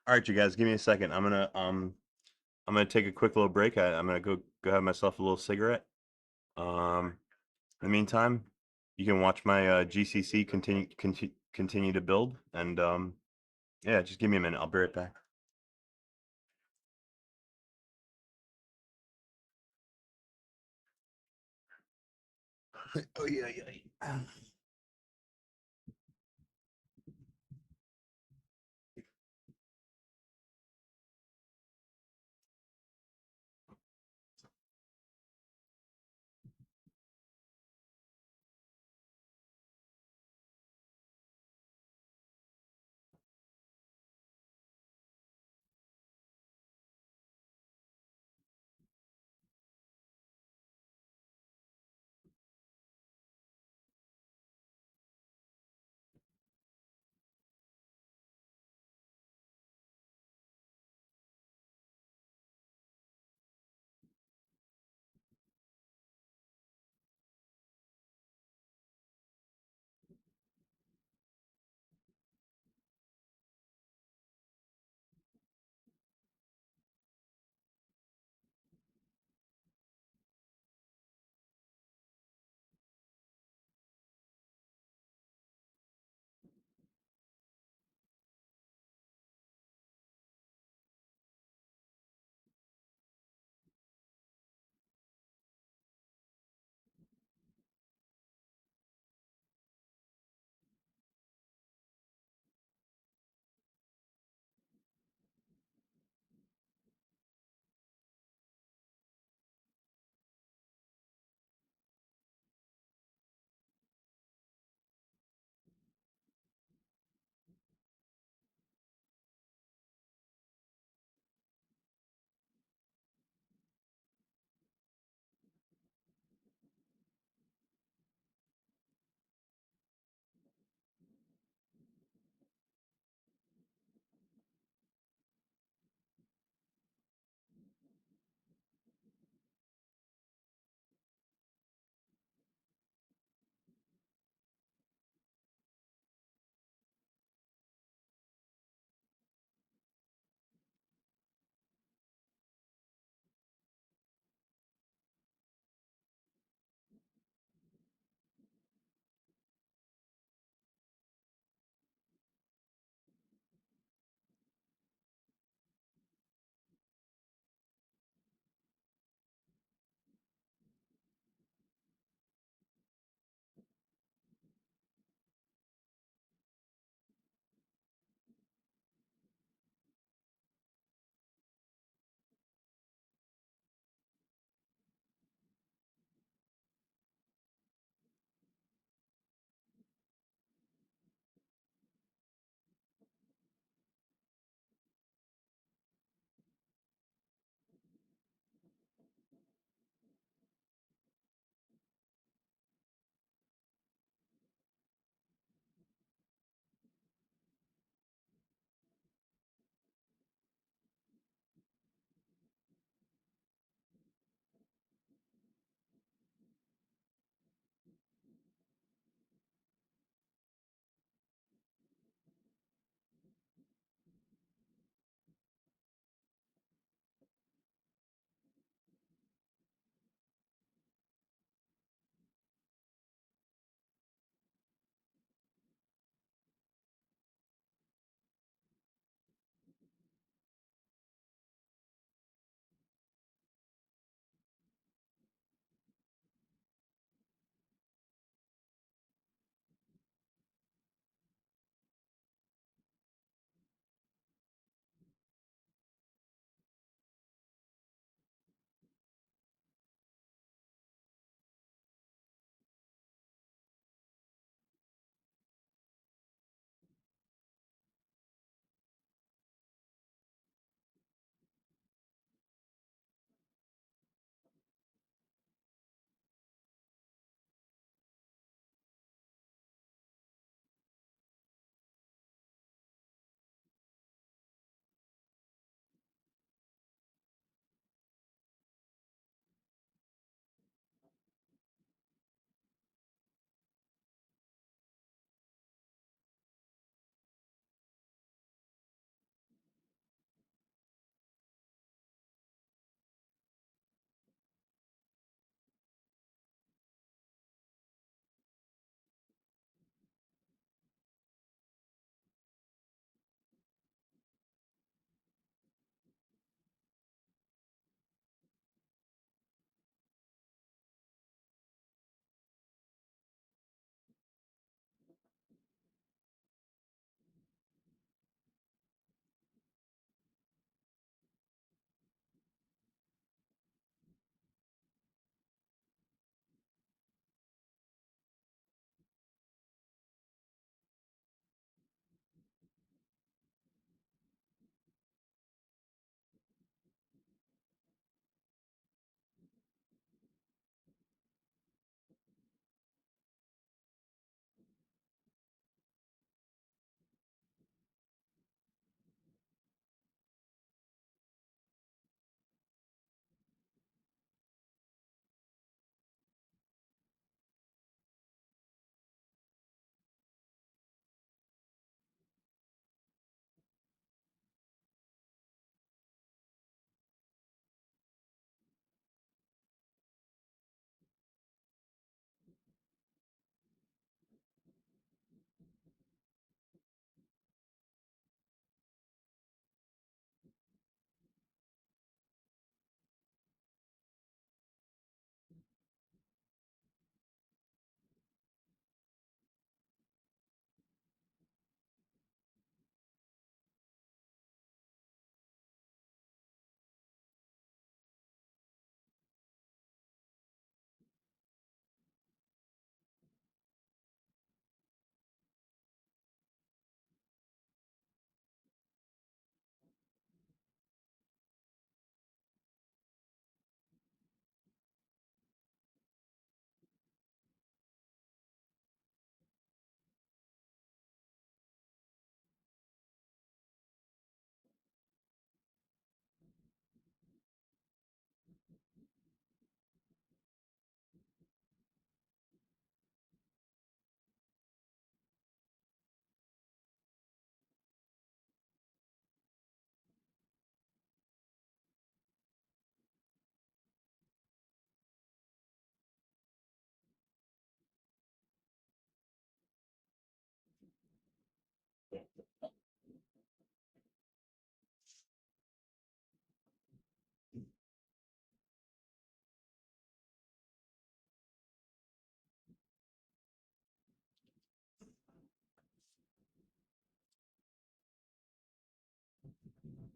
All right, you guys, give me a second. I'm gonna take a quick little break. I'm gonna go have myself a little cigarette. In the meantime, you can watch my GCC continue to build, and Yeah, just give me a minute. I'll be right back. Oh yeah, yeah.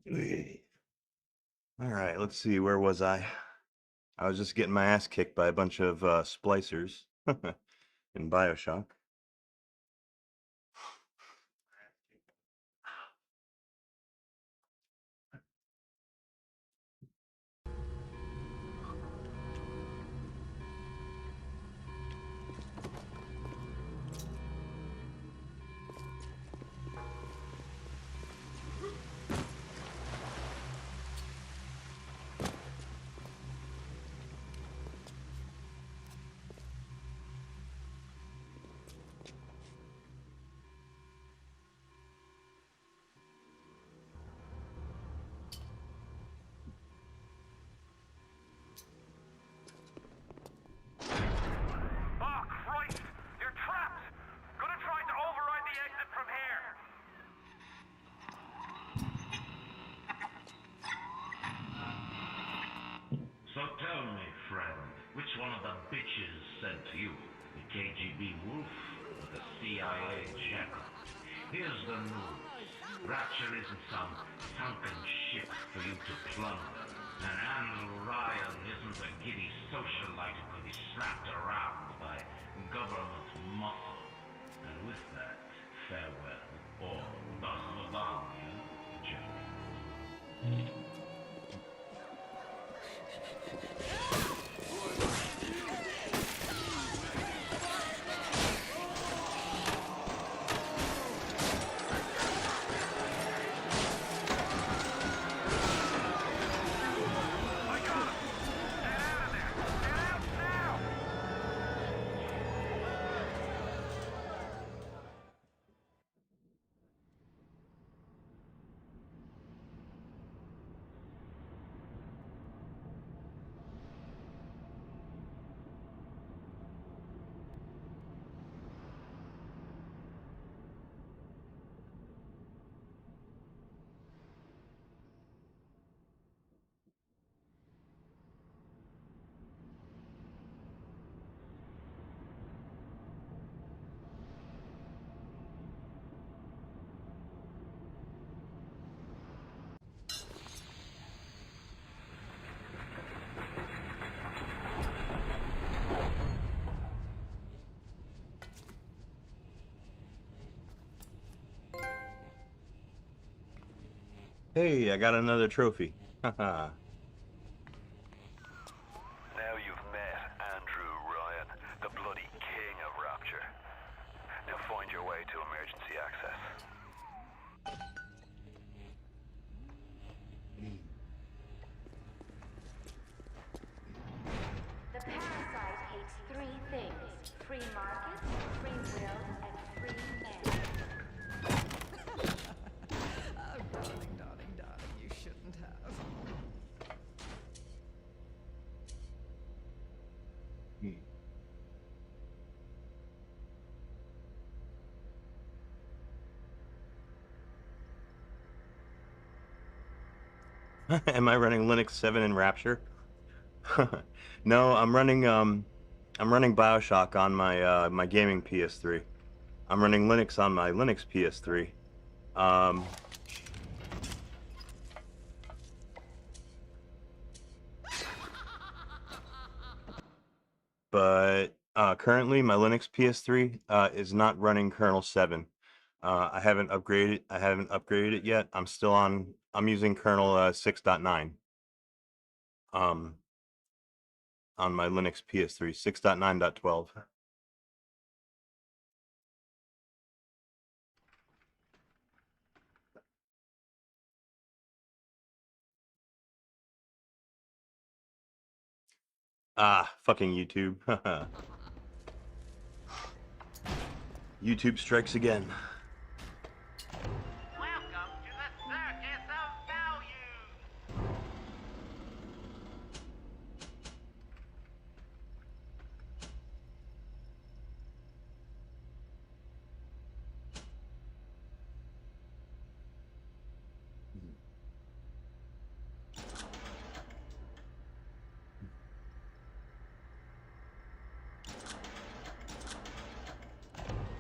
All right, let's see. Where was I? I was just getting my ass kicked by a bunch of splicers in BioShock. Oh, Christ! You're trapped! Gonna try to override the exit from here! So tell me, friend, which one of the bitches sent you? The KGB wolf or the CIA jackal? Here's the news. Rapture isn't some sunken ship for you to plunder. And Andrew Ryan isn't a giddy socialite who can be slapped around by government muscle. And with that, farewell, or до свидания, Jack. Hey, I got another trophy. Haha. Now you've met Andrew Ryan, the bloody king of Rapture. Now find your way to emergency access. The parasite hates three things: free markets, free will, and free men. Oh, darling, darling, darling, you shouldn't have. Am I running Linux 7 in Rapture? No, I'm running BioShock on my my gaming PS3. I'm running Linux on my Linux PS3. Um, but currently my Linux PS3 is not running kernel 7. I haven't upgraded it yet. I'm using kernel 6.9 um on my Linux PS3, 6.9.12. Ah, fucking YouTube. YouTube strikes again. Welcome to the Circus of Value.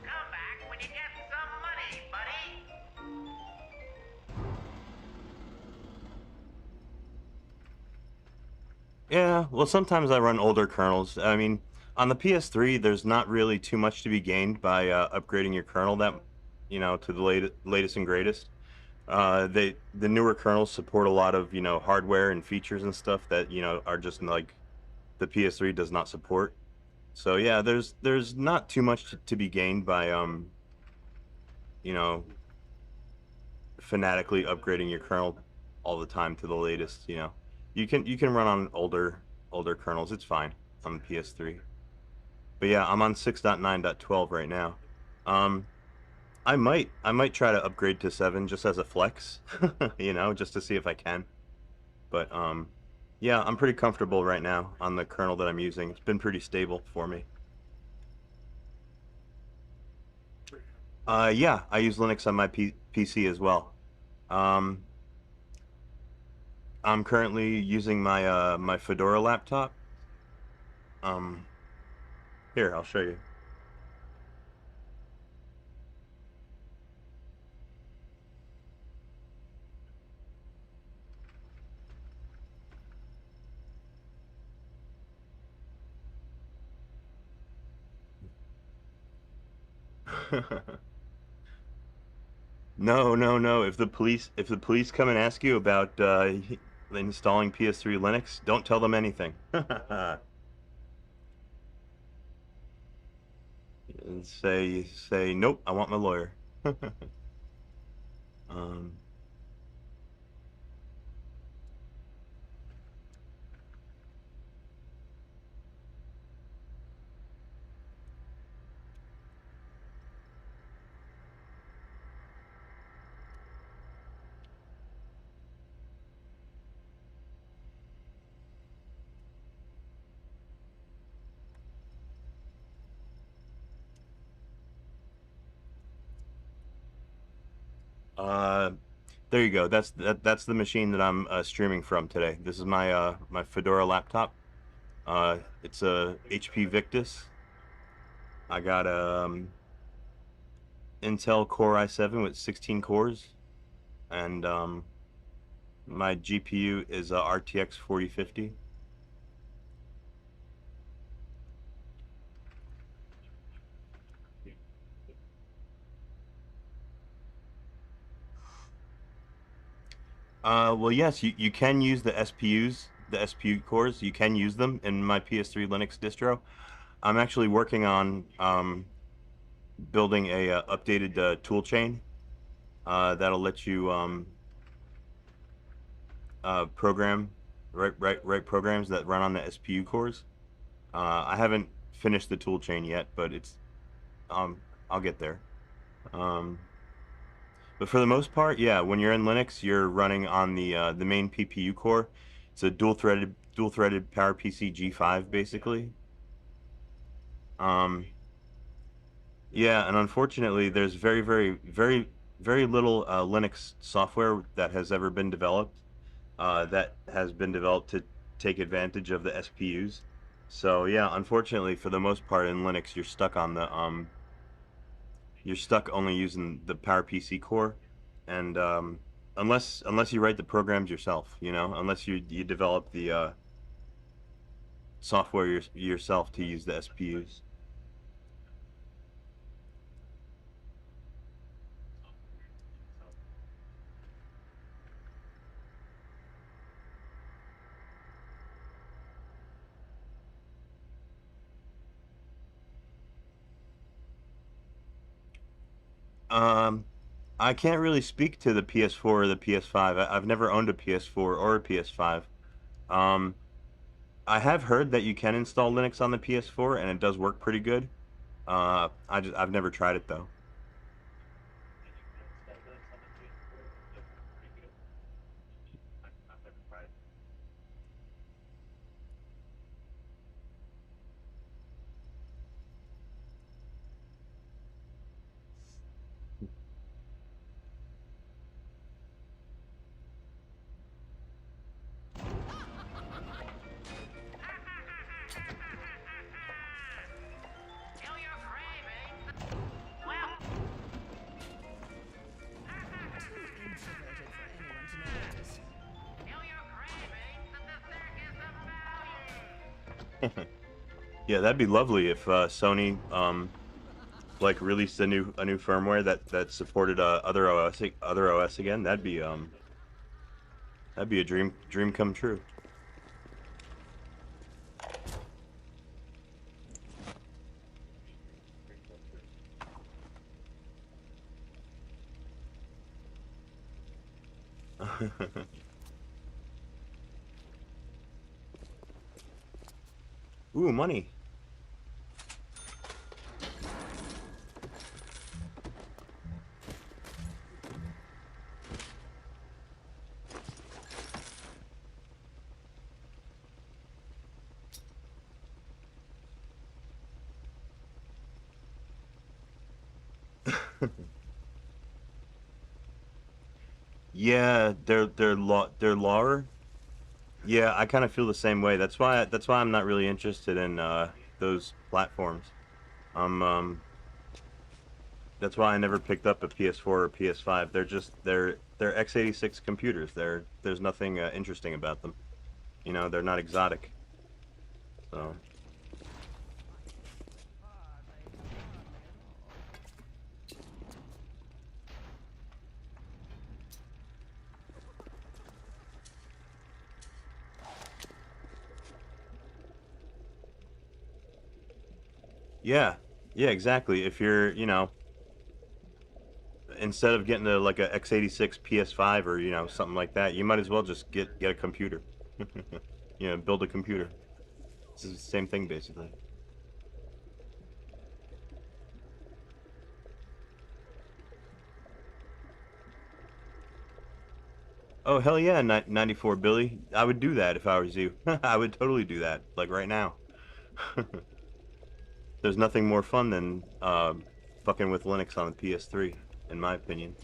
Come back when you get some Yeah, well, sometimes I run older kernels. I mean, on the PS3, there's not really too much to be gained by upgrading your kernel to the latest and greatest. The newer kernels support a lot of hardware and features and stuff that are just like the PS3 does not support. So yeah, there's not too much to be gained by you know fanatically upgrading your kernel all the time to the latest. You can run on older kernels. It's fine on the PS3. But yeah, I'm on 6.9.12 right now. Um, I might try to upgrade to 7 just as a flex, just to see if I can. But yeah, I'm pretty comfortable right now on the kernel that I'm using. It's been pretty stable for me. Yeah, I use Linux on my PC as well. Um, I'm currently using my Fedora laptop. Um, Here, I'll show you. No, no, no. If the police come and ask you about installing PS3 Linux, don't tell them anything. And say nope, I want my lawyer. um uh there you go. That's the machine that I'm streaming from today. This is my Fedora laptop. It's a HP Victus. I got Intel Core i7 with 16 cores, and my GPU is a RTX 4050. Well, yes, you can use the SPU cores. You can use them in my PS3 Linux distro. I'm actually working on building a updated tool chain that'll let you program write programs that run on the SPU cores. I haven't finished the tool chain yet, but um I'll get there. Um, but for the most part, yeah, when you're in Linux, you're running on the main PPU core. It's a dual-threaded PowerPC G5 basically. Um, yeah, and unfortunately, there's very, very, very, very little Linux software that has ever been developed to take advantage of the SPUs. So yeah, unfortunately, for the most part in Linux, you're stuck only using the PowerPC core, and unless you write the programs yourself, unless you develop the software yourself to use the SPUs. Um, I can't really speak to the PS4 or the PS5. I've never owned a PS4 or a PS5. Um, I have heard that you can install Linux on the PS4 and it does work pretty good. I've never tried it though. Yeah, that'd be lovely if Sony like released a new firmware that supported other OS again. That'd be a dream come true. Ooh, money. Yeah, they're lower. Yeah, I kind of feel the same way. That's why I'm not really interested in those platforms. Um, um, that's why I never picked up a PS4 or PS5. They're x86 computers. There's nothing interesting about them. You know, they're not exotic. So yeah, yeah, exactly. If you're, instead of getting like a x86 PS5 or something like that, you might as well just get a computer. Build a computer. It's the same thing basically. Oh hell yeah, 94 Billy. I would do that if I was you. I would totally do that, like right now. There's nothing more fun than fucking with Linux on the PS3, in my opinion.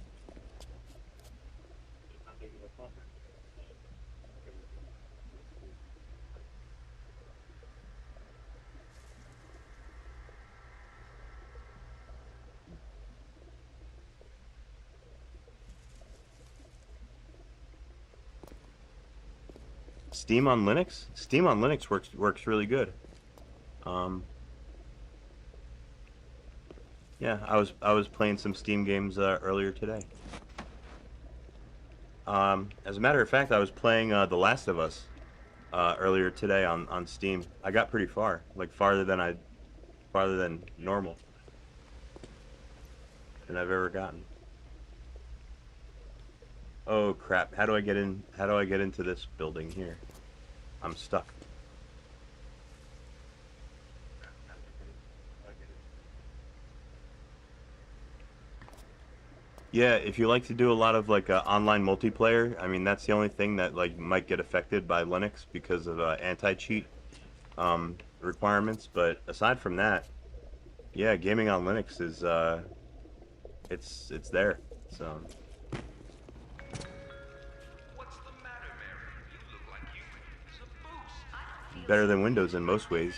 Steam on Linux? Steam on Linux works really good. Um, yeah, I was playing some Steam games earlier today. As a matter of fact, I was playing The Last of Us earlier today on Steam. I got pretty far, like farther than normal than I've ever gotten. Oh crap! How do I get in? How do I get into this building here? I'm stuck. Yeah, if you like to do a lot of like online multiplayer, I mean that's the only thing that like might get affected by Linux because of anti-cheat requirements. But aside from that, yeah, gaming on Linux is it's there. So better than Windows in most ways.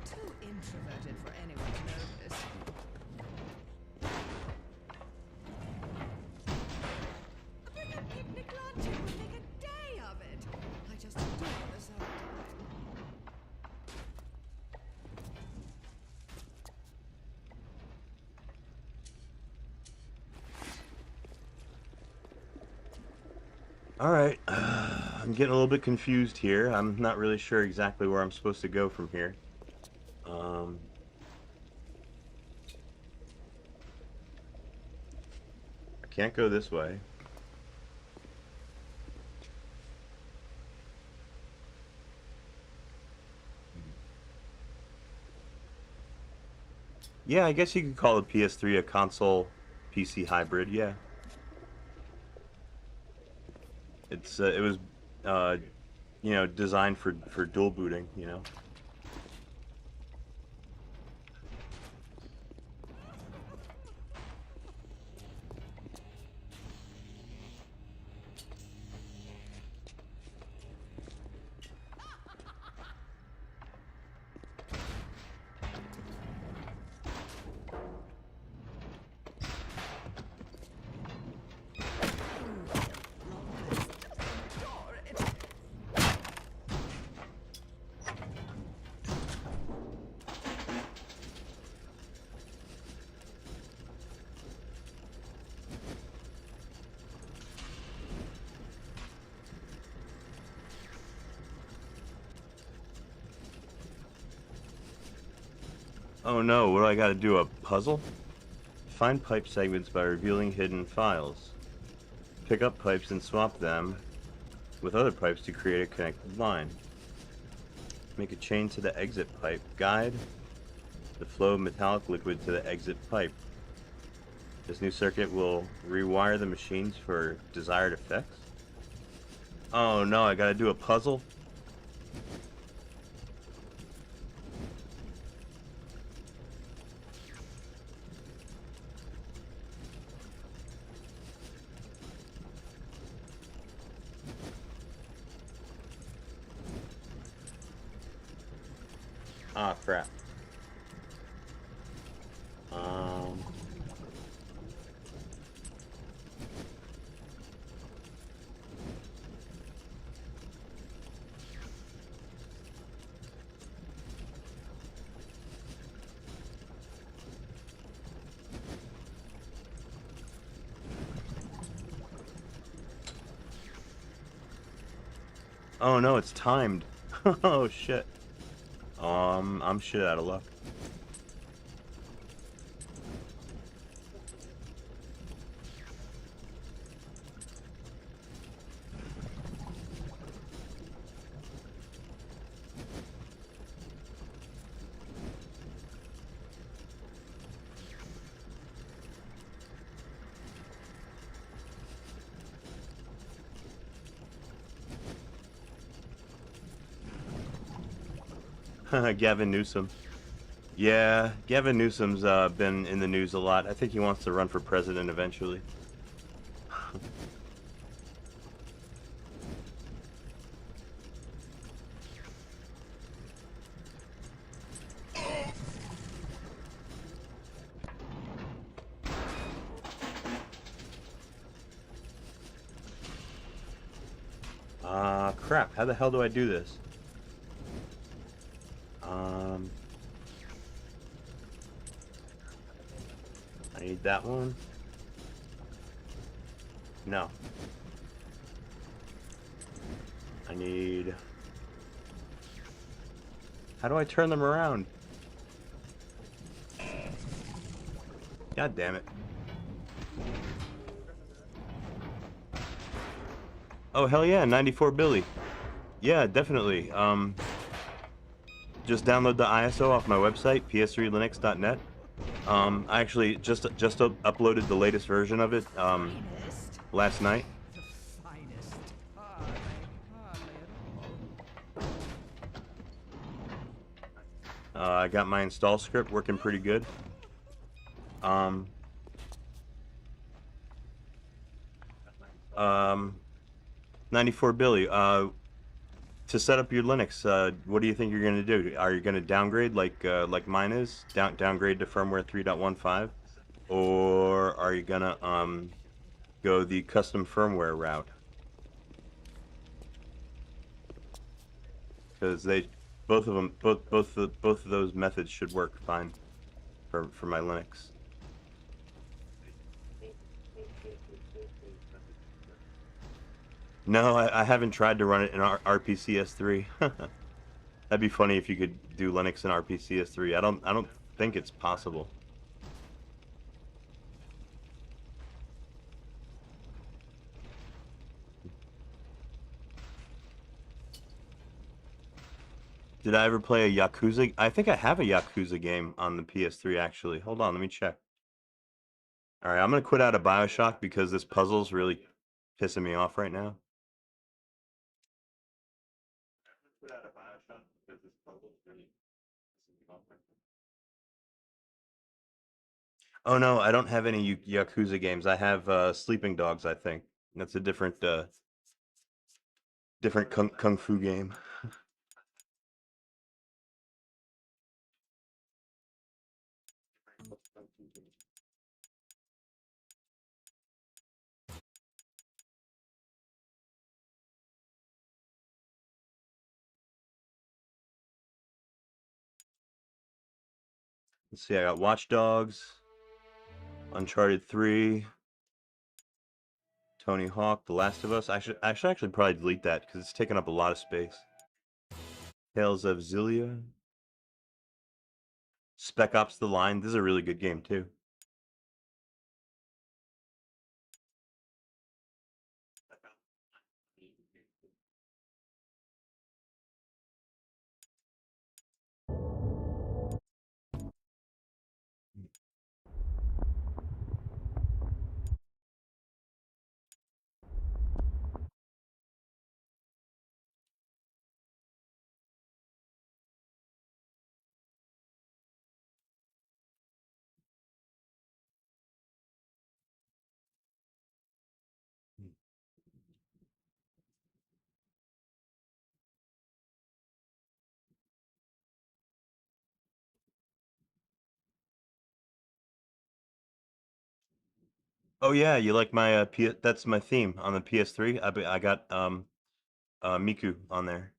Too introverted for anyone to notice. Bring a picnic lunch and we'll make a day of it. I just adore the sound. All right, I'm getting a little bit confused here. I'm not really sure exactly where I'm supposed to go from here. Um, I can't go this way. Yeah, I guess you could call the PS3 a console PC hybrid. Yeah, it was uh, designed for dual booting. Oh no, what do I gotta do? A puzzle? Find pipe segments by revealing hidden files. Pick up pipes and swap them with other pipes to create a connected line. Make a chain to the exit pipe. Guide the flow of metallic liquid to the exit pipe. This new circuit will rewire the machines for desired effects. Oh no, I gotta do a puzzle? Ah, crap. Oh no, it's timed. Oh shit. I'm shit out of luck. Gavin Newsom. Yeah, Gavin Newsom's been in the news a lot. I think he wants to run for president eventually. Crap. How the hell do I do this? I need that one. No. I need... How do I turn them around? God damn it. Oh, hell yeah, 94 Billy. Yeah, definitely. Just download the ISO off my website, ps3linux.net. I actually just uploaded the latest version of it last night. I got my install script working pretty good. 94 Billy, to set up your Linux, what do you think you're going to do? Are you going to downgrade like mine is? Downgrade to firmware 3.15? Or are you going to go the custom firmware route? Because both of those methods should work fine for my Linux. No, I haven't tried to run it in RPCS3. That'd be funny if you could do Linux in RPCS3. I don't think it's possible. Did I ever play a Yakuza? I think I have a Yakuza game on the PS3 actually. Hold on, let me check. All right, I'm gonna quit out of BioShock because this puzzle's really pissing me off right now. Oh no, I don't have any Yakuza games. I have Sleeping Dogs, I think. That's a different different kung fu game. Let's see, I got Watch Dogs, Uncharted 3, Tony Hawk, The Last of Us. I should actually probably delete that because it's taking up a lot of space. Tales of Zillia. Spec Ops: The Line. This is a really good game too. Oh yeah, you like my that's my theme on the PS3. I got Miku on there.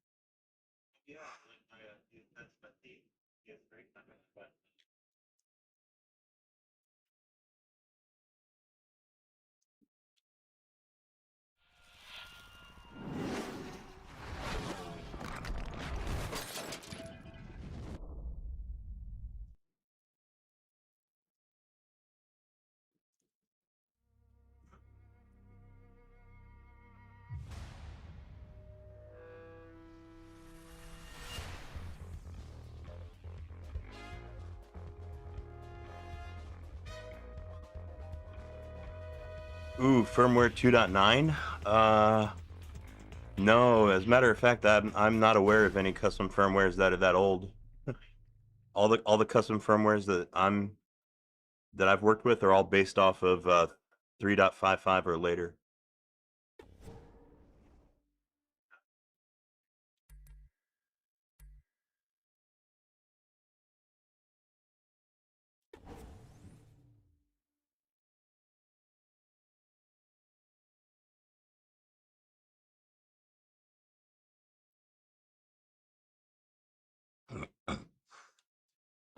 Ooh, firmware 2.9? No, as a matter of fact, I'm not aware of any custom firmwares that are that old. All the custom firmwares that I've worked with are all based off of 3.55 or later.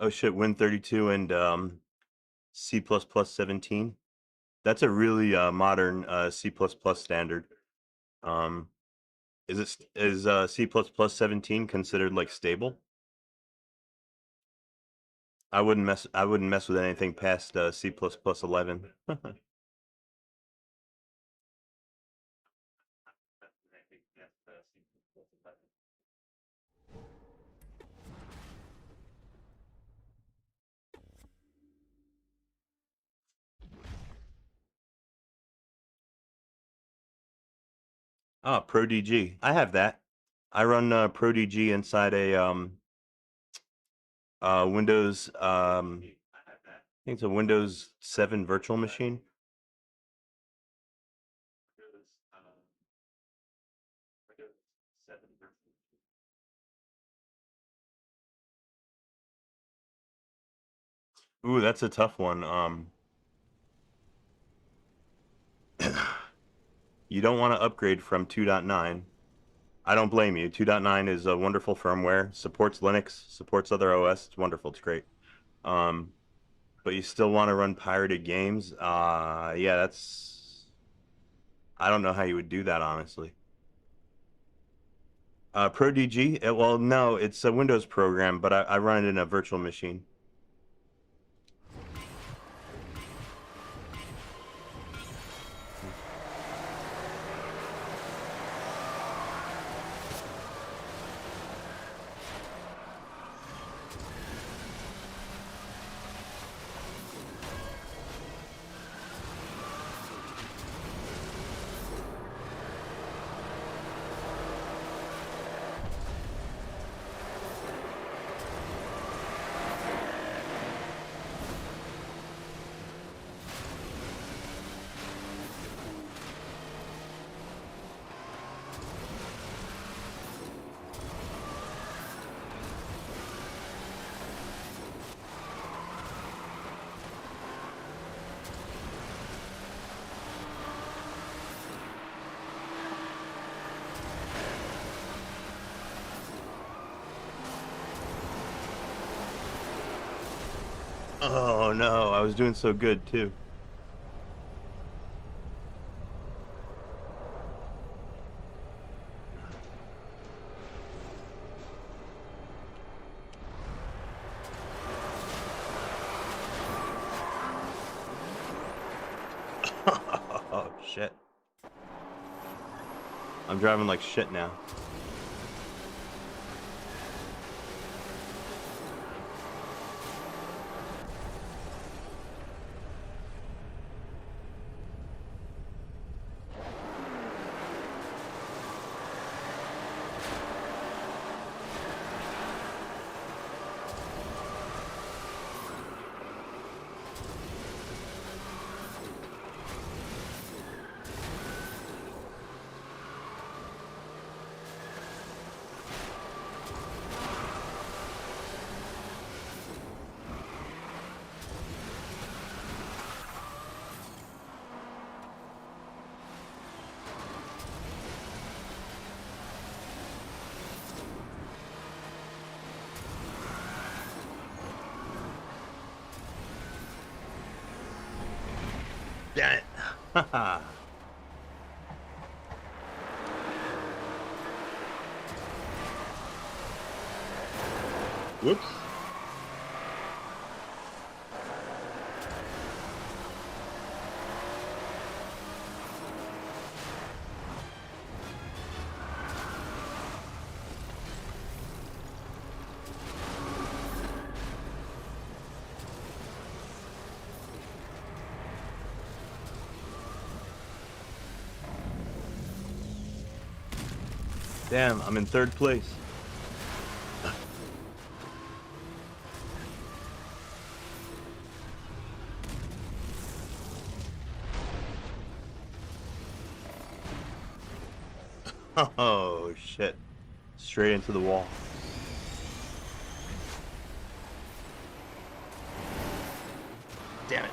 Oh shit, Win32 and C++17. That's a really modern C++ standard. Um, is C++17 considered like stable? I wouldn't mess with anything past C++11. Ah, ProDG. I have that. I run ProDG inside a Windows I think it's a Windows 7 virtual machine. Ooh, that's a tough one. You don't want to upgrade from 2.9. I don't blame you. 2.9 is a wonderful firmware, supports Linux, supports other OS. It's wonderful. It's great. Um, but you still want to run pirated games. Yeah, that's. I don't know how you would do that, honestly. ProDG? Well, no, it's a Windows program, but I run it in a virtual machine. Oh no, I was doing so good too. shit. I'm driving like shit now. Damn it. Haha. Whoops. Damn, I'm in third place. Oh, shit. Straight into the wall. Damn it.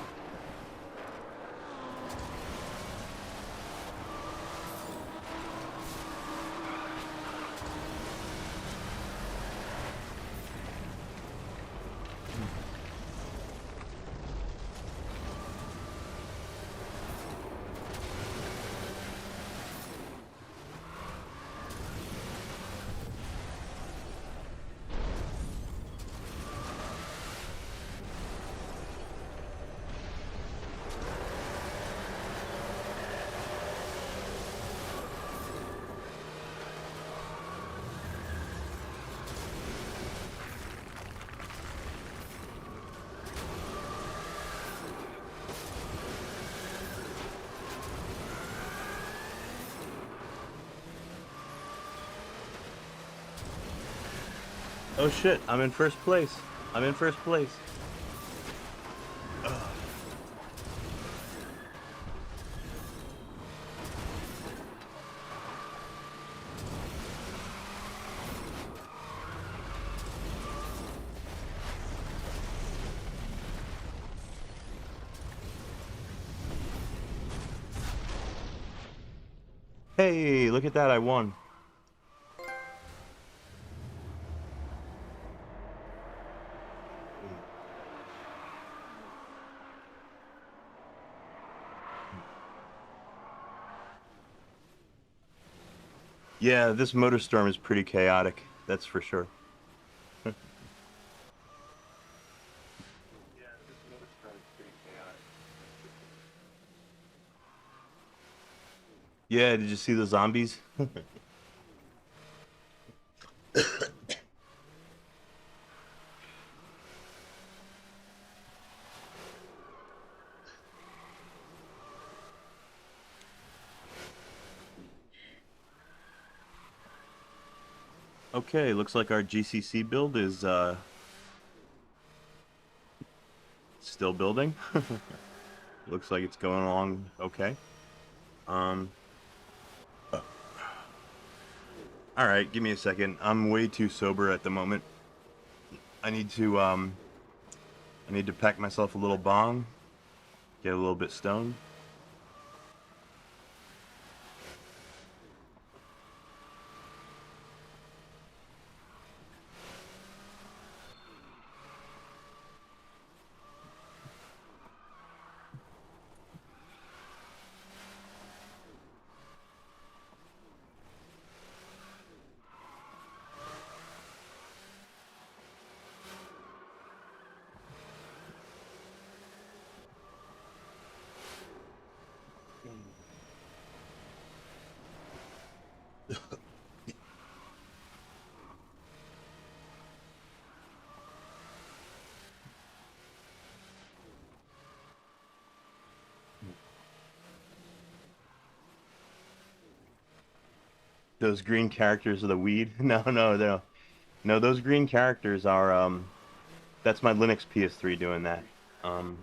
Oh shit, I'm in first place. I'm in first place. Ugh. Hey, look at that, I won. Yeah, this motor storm is pretty chaotic, that's for sure. Yeah, did you see the zombies? Okay, looks like our GCC build is still building. Looks like it's going along okay. Um All right, give me a second. I'm way too sober at the moment. I need to pack myself a little bong, get a little bit stoned. Those green characters are the weed. No, no, no, no. Those green characters are That's my Linux PS3 doing that. Um,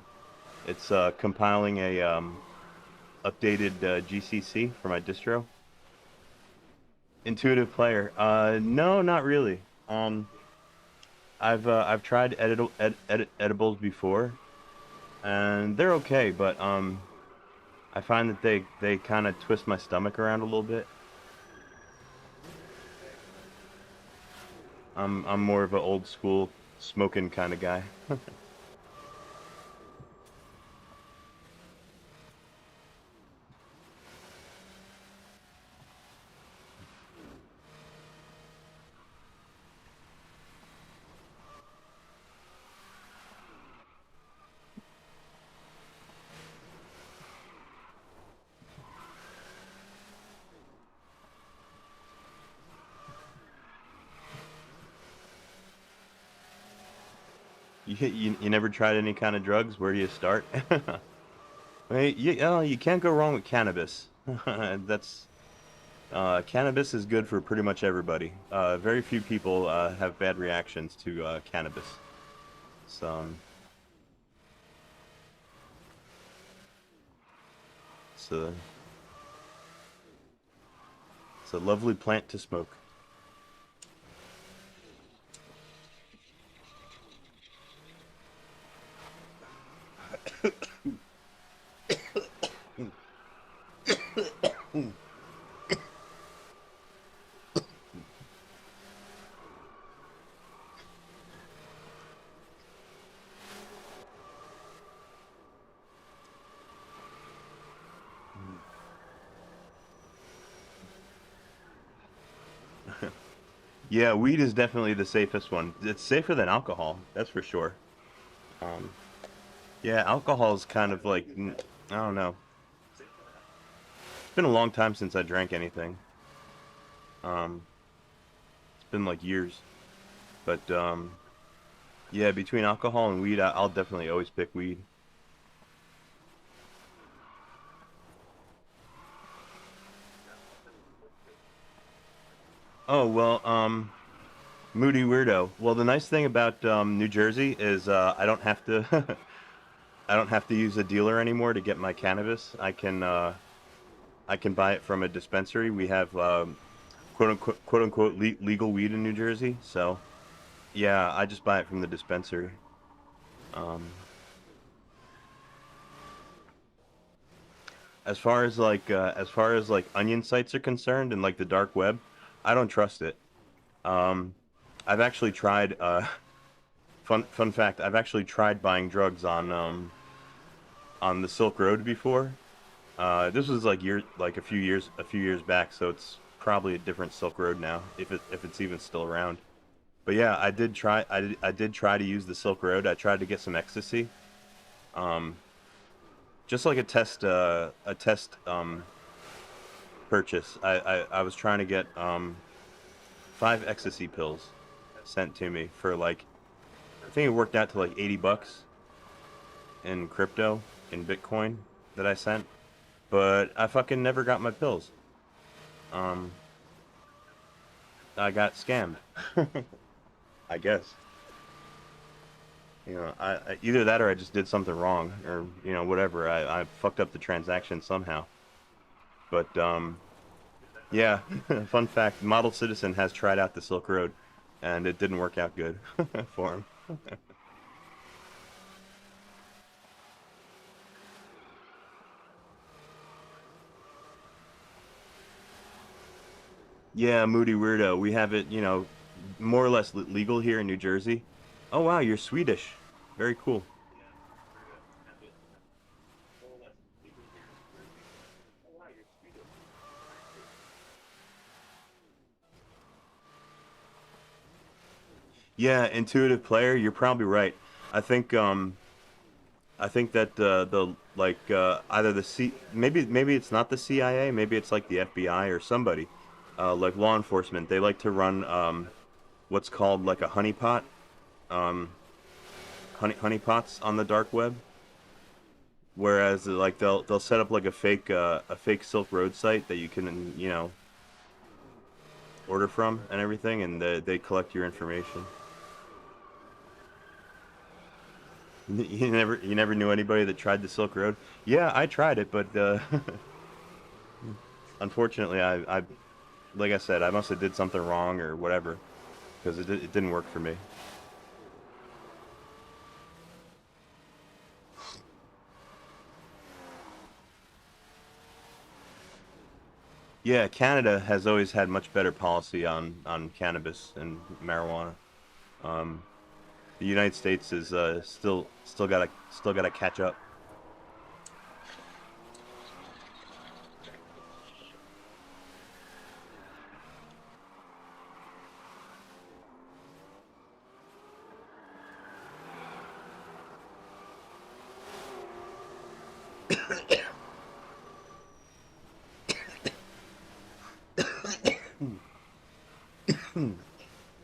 it's compiling a updated GCC for my distro. Intuitive player. No, not really. I've tried edibles before, and they're okay, but I find that they kind of twist my stomach around a little bit. I'm more of an old school smoking kind of guy. You never tried any kind of drugs? Where do you start? Well, you can't go wrong with cannabis. That's Cannabis is good for pretty much everybody. Very few people have bad reactions to cannabis. So, it's a, it's a lovely plant to smoke. Yeah, weed is definitely the safest one. It's safer than alcohol, that's for sure. Um, yeah, alcohol is kind of like, I don't know. It's been a long time since I drank anything. Um, it's been like years. But yeah, between alcohol and weed, I'll definitely always pick weed. Oh, well, Moody Weirdo. Well, the nice thing about New Jersey is I don't have to I don't have to use a dealer anymore to get my cannabis. I can buy it from a dispensary. We have quote unquote legal weed in New Jersey. So yeah, I just buy it from the dispensary. Um, as far as like onion sites are concerned and like the dark web, I don't trust it. Um, I've actually tried. Fun fact: I've actually tried buying drugs on the Silk Road before. This was like a few years back, so it's probably a different Silk Road now, if it's even still around. But yeah, I did try to use the Silk Road. I tried to get some ecstasy, um, just like a test purchase. I was trying to get 5 ecstasy pills sent to me for like, I think it worked out to like $80 in crypto, in Bitcoin that I sent, but I fucking never got my pills. Um, I got scammed. I guess. Either that or I just did something wrong, or whatever. I fucked up the transaction somehow. But yeah. Fun fact: Model Citizen has tried out the Silk Road, and it didn't work out good for him. Yeah, Moody Weirdo. We have it, more or less legal here in New Jersey. Oh wow, you're Swedish. Very cool. Yeah, intuitive player. You're probably right. I think I think that the like either the maybe it's not the CIA, maybe it's like the FBI or somebody, like law enforcement. They like to run what's called like a honeypot, um, honeypots on the dark web. Whereas like they'll set up like a fake Silk Road site that you can order from and everything, and they collect your information. You never knew anybody that tried the Silk Road? Yeah, I tried it, but unfortunately, I like I said, I must have did something wrong or whatever, because it didn't work for me. Yeah, Canada has always had much better policy on cannabis and marijuana. Um, the United States is still gotta catch up.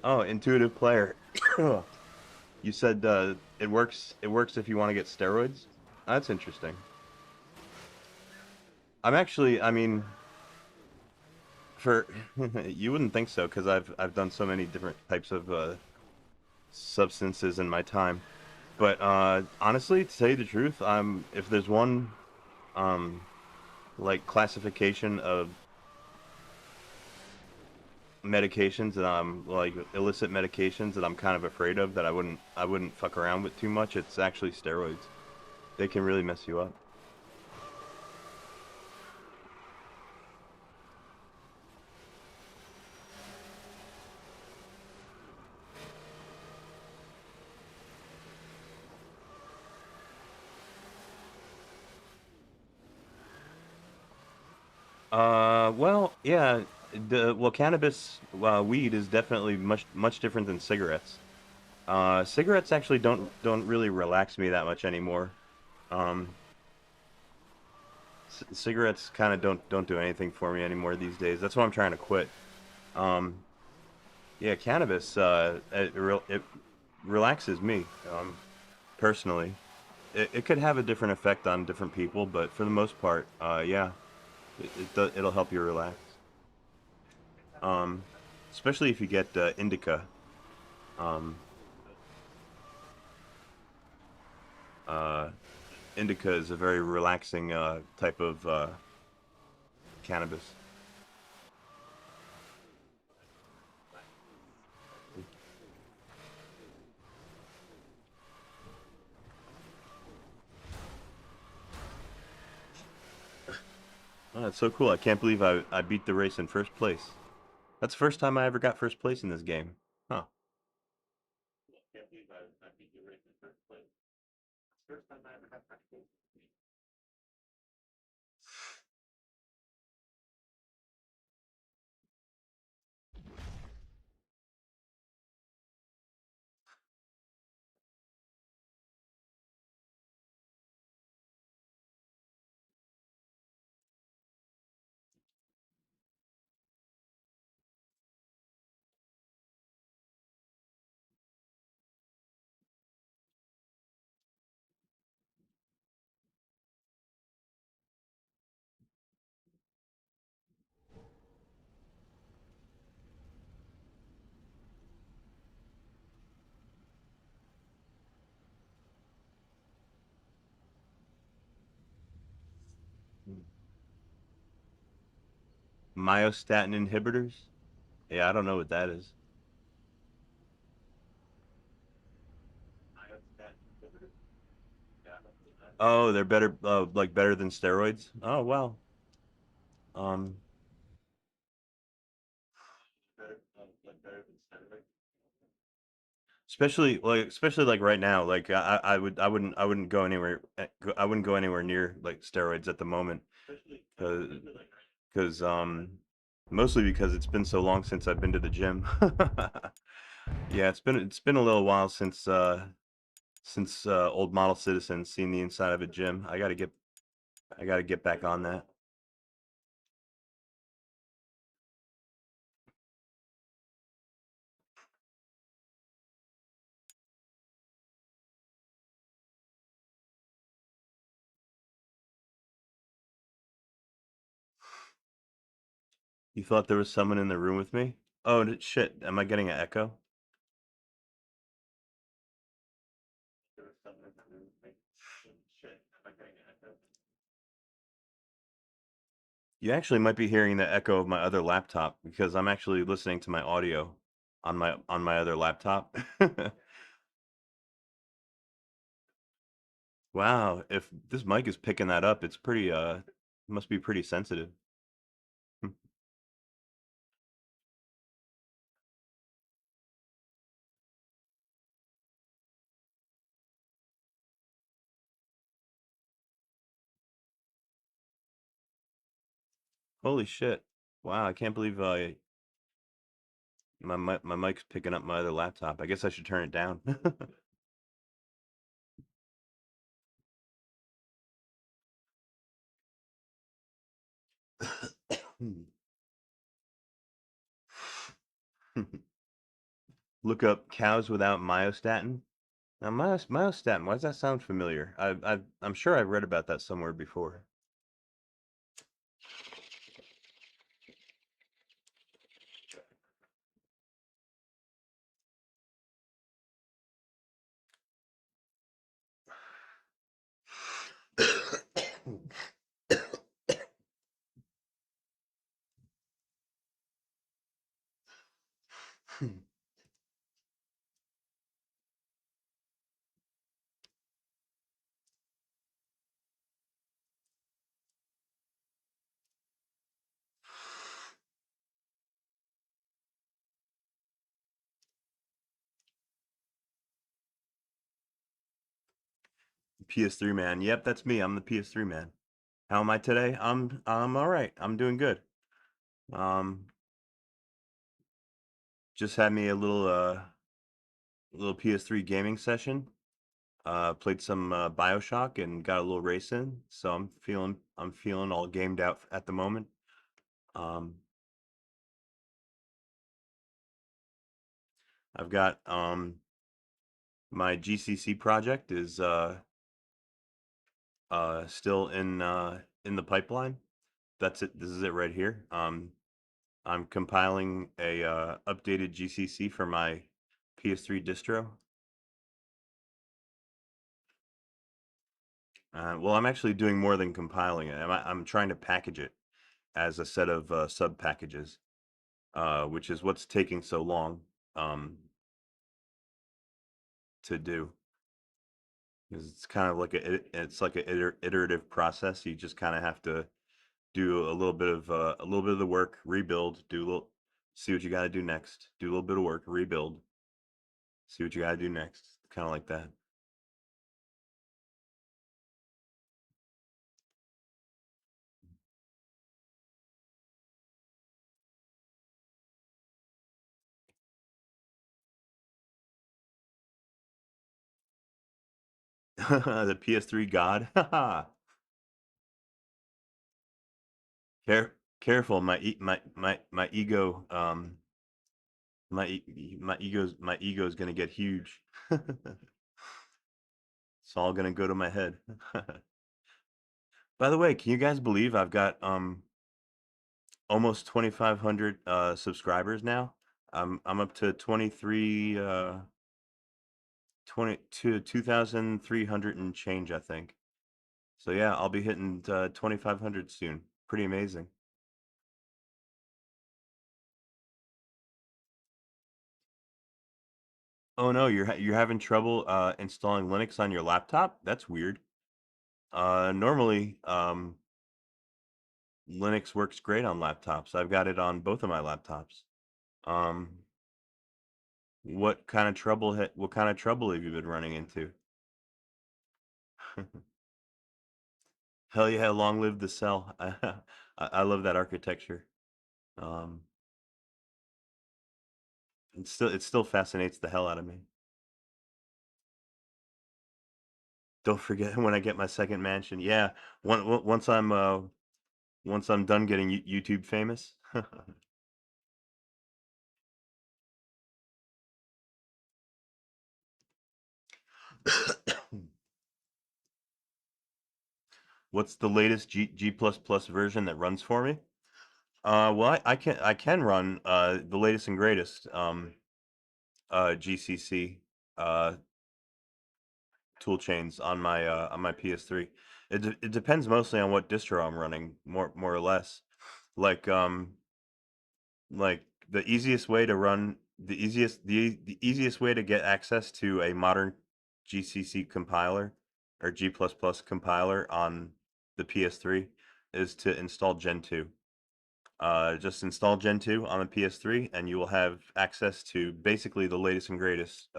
Oh, intuitive player. You said it works. It works if you want to get steroids. That's interesting. I'm actually. I mean, for you wouldn't think so because I've done so many different types of substances in my time. But honestly, to tell you the truth, if there's one um like classification of medications that I'm like illicit medications that I'm kind of afraid of that I wouldn't fuck around with too much, it's actually steroids. They can really mess you up. Well, yeah, cannabis, weed is definitely much different than cigarettes. Cigarettes actually don't really relax me that much anymore. Um, Cigarettes kind of don't do anything for me anymore these days. That's why I'm trying to quit. Um, yeah, cannabis, it relaxes me, personally. It could have a different effect on different people, but for the most part, yeah, it'll help you relax. Um, Especially if you get indica. Um, uh, Indica is a very relaxing type of cannabis. Oh, that's so cool. I can't believe I beat the race in first place. That's the first time I ever got first place in this game. Huh. Can't believe I beat the race in first place. It's the first time I ever got first place. Myostatin inhibitors? Yeah, I don't know what that is. Oh, they're better, like better than steroids. Oh, wow. Um, especially like right now. Like I wouldn't go anywhere. I wouldn't go anywhere near like steroids at the moment, because mostly because it's been so long since I've been to the gym. Yeah, it's been a little while since old model citizens seen the inside of a gym. I gotta get back on that. You thought there was someone in the room with me? Oh, shit. Am I getting an echo? You actually might be hearing the echo of my other laptop because I'm actually listening to my audio on my other laptop. Wow, if this mic is picking that up, it's pretty must be pretty sensitive. Holy shit. Wow, I can't believe my mic's picking up my other laptop. I guess I should turn it down. Look up cows without myostatin. Now, myostatin, why does that sound familiar? I'm sure I've read about that somewhere before. PS3 man. Yep, that's me. I'm the PS3 man. How am I today? I'm all right. I'm doing good. Um, just had me a little PS3 gaming session. Played some BioShock and got a little race in. So I'm feeling all gamed out at the moment. Um, I've got my GCC project is still in the pipeline. That's it. This is it right here. I'm compiling a updated GCC for my PS3 distro. Well, I'm actually doing more than compiling it. I'm trying to package it as a set of sub packages, which is what's taking so long um, to do. Because it's kind of like it's like an iterative process. You just kind of have to do a little bit of the work, rebuild, see what you got to do next, do a little bit of work, rebuild, see what you got to do next, kind of like that. The PS3 God. Careful, my ego my ego's gonna get huge. It's all gonna go to my head. By the way, can you guys believe I've got almost 2,500 subscribers now? I'm up to 2,300 and change, I think. So yeah, I'll be hitting 2,500 soon. Pretty amazing. Oh no, you're having trouble installing Linux on your laptop? That's weird. Normally, Linux works great on laptops. I've got it on both of my laptops. Um, what kind of trouble have you been running into? Hell yeah, long live the cell. I love that architecture. Um, it still fascinates the hell out of me. Don't forget when I get my second mansion. Yeah, once I'm done getting YouTube famous. What's the latest G++ version that runs for me? Well, I can run the latest and greatest GCC uh tool chains on my PS3. It depends mostly on what distro I'm running, more or less. Like like the easiest way to get access to a modern GCC compiler or G++ compiler on the PS3 is to install Gen 2. Just install Gen 2 on the PS3 and you will have access to basically the latest and greatest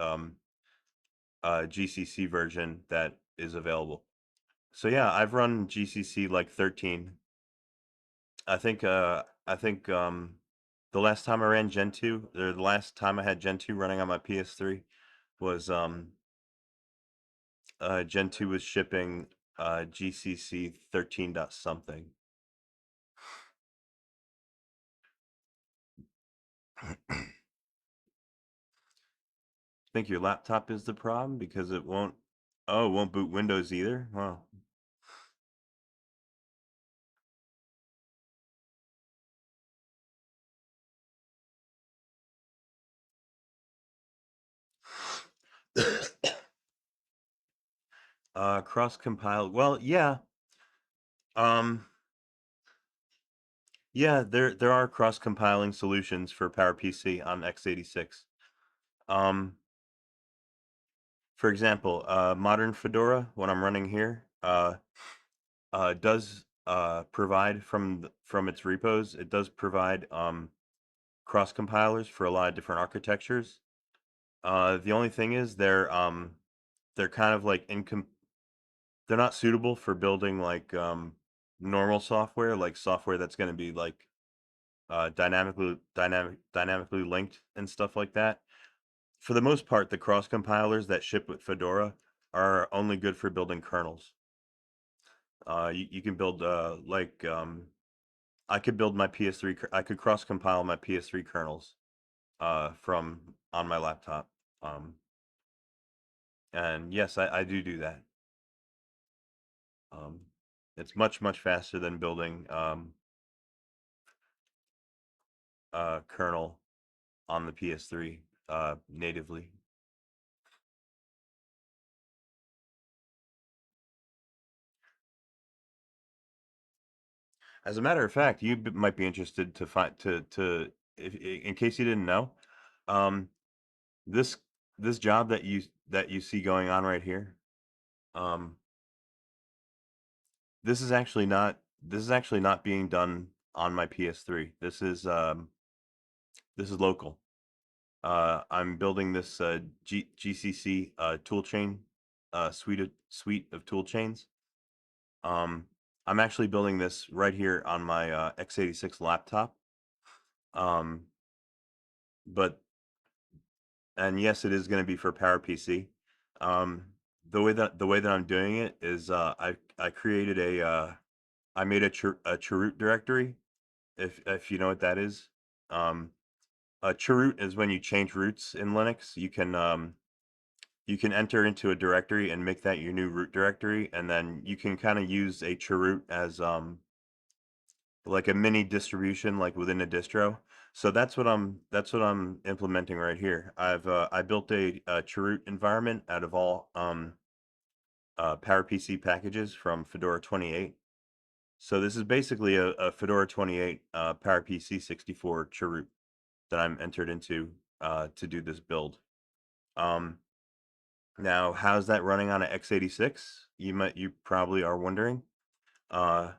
GCC version that is available. So yeah, I've run GCC like 13. I think the last time I ran Gen 2, or the last time I had Gen 2 running on my PS3 was Gen 2 was shipping GCC 13 dot something. Think your laptop is the problem because it won't boot Windows either? Well, cross compiled. Well, yeah. Um yeah, there are cross compiling solutions for PowerPC on x86. Um for example, modern Fedora, what I'm running here, does provide from its repos. It does provide cross compilers for a lot of different architectures. The only thing is they're kind of like they're not suitable for building like normal software, like software that's going to be like dynamically linked and stuff like that. For the most part, the cross compilers that ship with Fedora are only good for building kernels. You can build I could build my PS3. I could cross compile my PS3 kernels from on my laptop. Um, and yes, I do that. Um, it's much faster than building kernel on the PS3 natively. As a matter of fact, you might be interested to find to if in case you didn't know, um, this this job that you see going on right here, um, this is actually not being done on my PS3. This is local. I'm building this GCC toolchain suite of tool chains. Um, I'm actually building this right here on my x86 laptop. Um, but and yes, it is going to be for PowerPC. Um, the way that I'm doing it is I created I made a chroot directory, if you know what that is. Um, a chroot is when you change roots in Linux. You can enter into a directory and make that your new root directory, and then you can kind of use a chroot as like a mini distribution, like within a distro. So that's what I'm implementing right here. I built a chroot environment out of all PowerPC packages from Fedora 28. So this is basically a Fedora 28 PowerPC 64 chroot that I'm entered into to do this build. Um, Now, how's that running on a x86? You probably are wondering. Uh,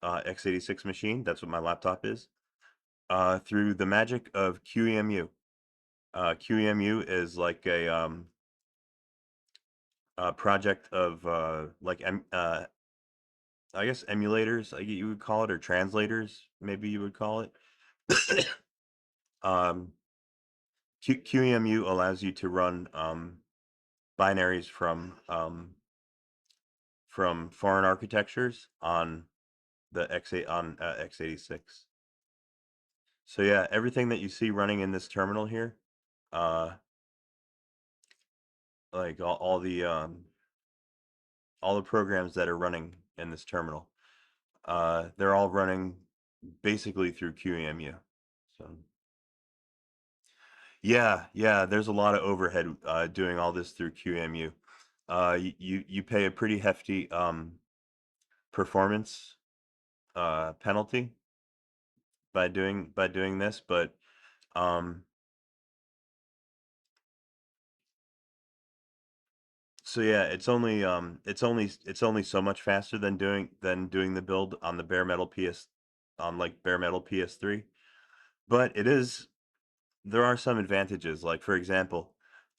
x86 machine. That's what my laptop is. Through the magic of QEMU. QEMU is like a project of I guess emulators, you would call it, or translators, maybe you would call it. um, QEMU allows you to run binaries from foreign architectures on the x86. So yeah, everything that you see running in this terminal here, uh, like all the programs that are running in this terminal, they're all running basically through QEMU. So yeah, there's a lot of overhead doing all this through QEMU. You pay a pretty hefty performance penalty by doing this, but um, so yeah, it's only so much faster than doing the build on the bare metal PS on like bare metal PS3. But there are some advantages. Like for example,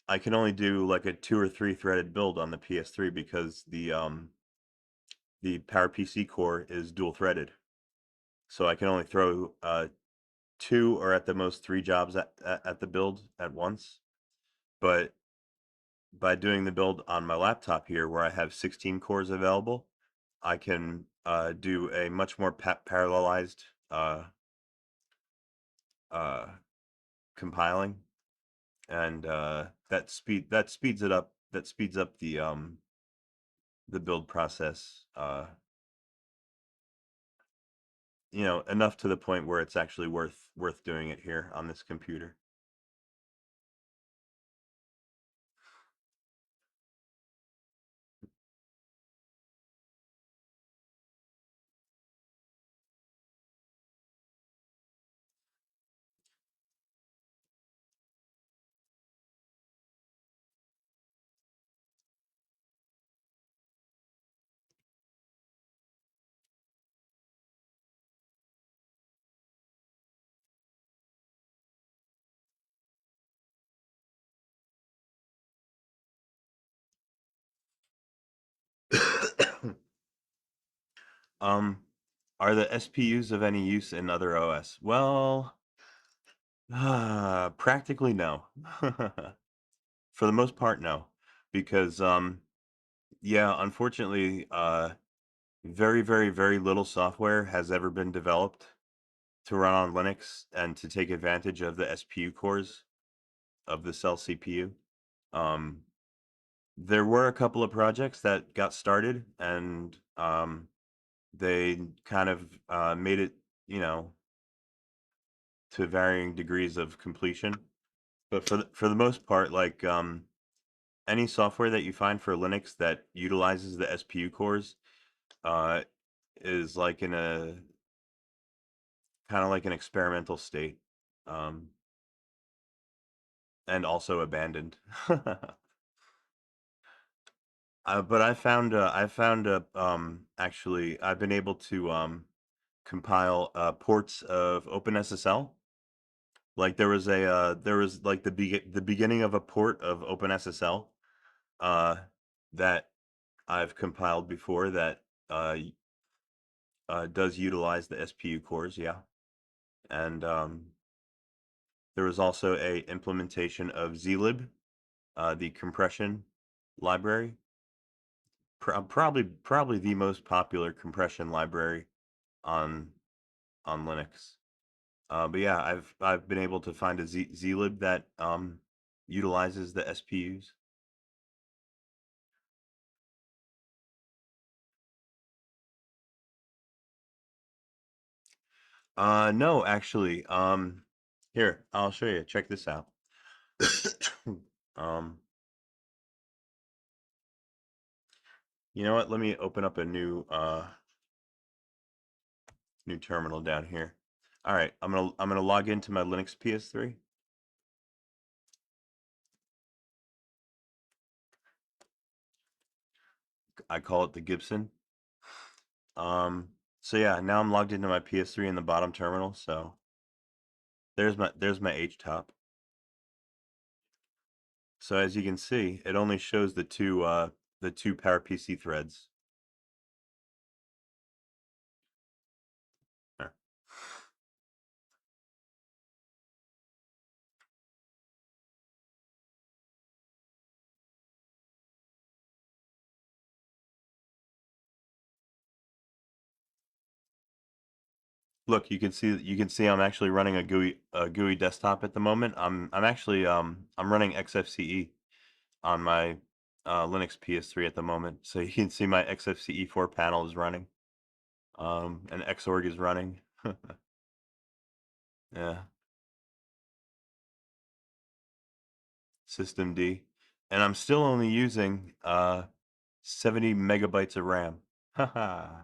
I can only do like a 2 or 3 threaded build on the PS3 because the PowerPC core is dual threaded. So I can only throw 2 or at the most 3 jobs at the build at once. But by doing the build on my laptop here, where I have 16 cores available, I can do a much more parallelized uh, compiling, and that speeds it up. That speeds up the build process. Enough to the point where it's actually worth doing it here on this computer. Um, are the SPUs of any use in other OS? Well, practically no. For the most part, no, because yeah, unfortunately, very, very, very little software has ever been developed to run on Linux and to take advantage of the SPU cores of the cell CPU. Um, there were a couple of projects that got started, and they kind of made it, you know, to varying degrees of completion. But for the most part, like any software that you find for Linux that utilizes the SPU cores uh, is like in a kind of like an experimental state, um, and also abandoned. But I found actually I've been able to compile ports of OpenSSL. Like there was like the beginning of a port of OpenSSL uh, that I've compiled before that does utilize the SPU cores, yeah. And there was also a implementation of zlib, the compression library, probably the most popular compression library on Linux. But yeah, I've been able to find a zlib that utilizes the SPUs. No, actually. Here, I'll show you. Check this out. um, you know what? Let me open up a new terminal down here. All right, I'm gonna log into my Linux PS3. I call it the Gibson. So yeah, now I'm logged into my PS3 in the bottom terminal. So there's my H top. So as you can see, it only shows the two PowerPC threads. There. Look, you can see I'm actually running a GUI desktop at the moment. I'm actually I'm running XFCE on my Linux PS3 at the moment. So you can see my XFCE4 panel is running. And Xorg is running. Yeah, System D, and I'm still only using 70 megabytes of RAM. Haha,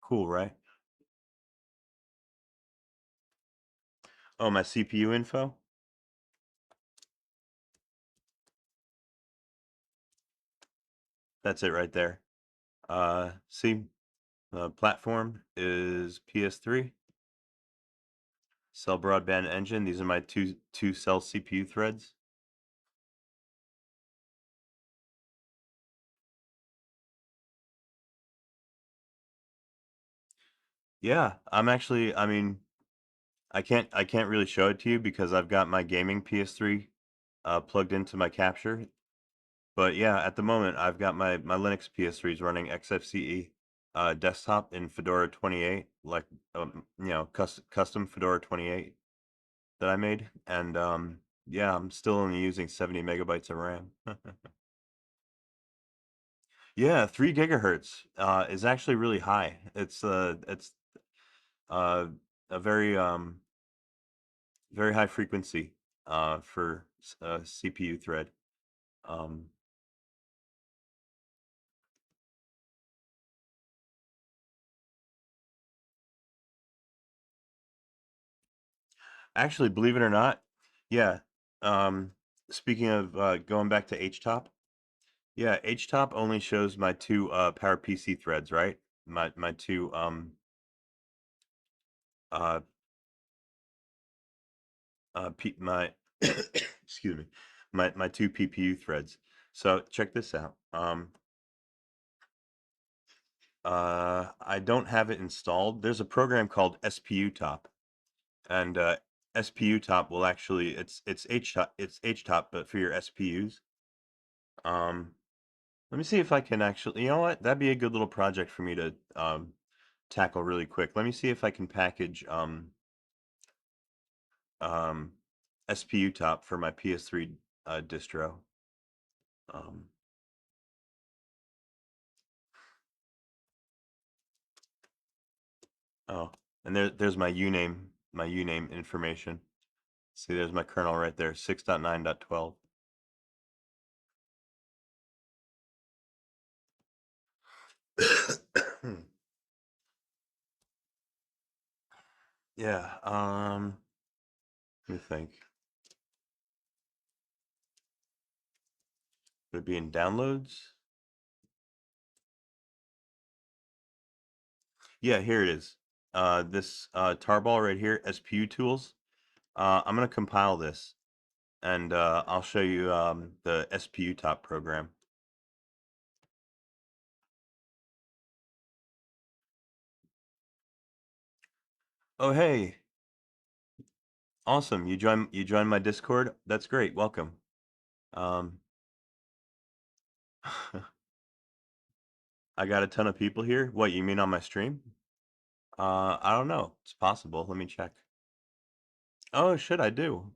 cool, right? Oh, my CPU info. That's it right there. See, the platform is PS3. Cell broadband engine. These are my two cell CPU threads. Yeah, I mean, I can't really show it to you because I've got my gaming PS3 plugged into my capture. But yeah, at the moment I've got my Linux PS3s running XFCE desktop in Fedora 28, like custom Fedora 28 that I made, and yeah, I'm still only using 70 megabytes of RAM. Yeah, 3 gigahertz is actually really high. It's uh a very high frequency for a CPU thread. Um, Actually, believe it or not, yeah. Um, Speaking of going back to HTOP, yeah, HTOP only shows my two PowerPC threads, right? My two uh my excuse me, my two PPU threads. So check this out. I don't have it installed. There's a program called SPU Top, and SPU Top will actually it's HTOP, but for your SPUs. Um, Let me see if I can actually, you know what? That'd be a good little project for me to tackle really quick. Let me see if I can package um, SPU Top for my PS3 distro. Um, oh, and there's my uname information. See, there's my kernel right there, 6.9.12. Yeah, let me think. Would it be in downloads? Yeah, here it is. This tarball right here, SPU tools. I'm gonna compile this, and I'll show you the SPU top program. Oh, hey, awesome! You joined my Discord. That's great. Welcome. Um, I got a ton of people here. What, you mean on my stream? I don't know. It's possible. Let me check. Oh, shit, I do.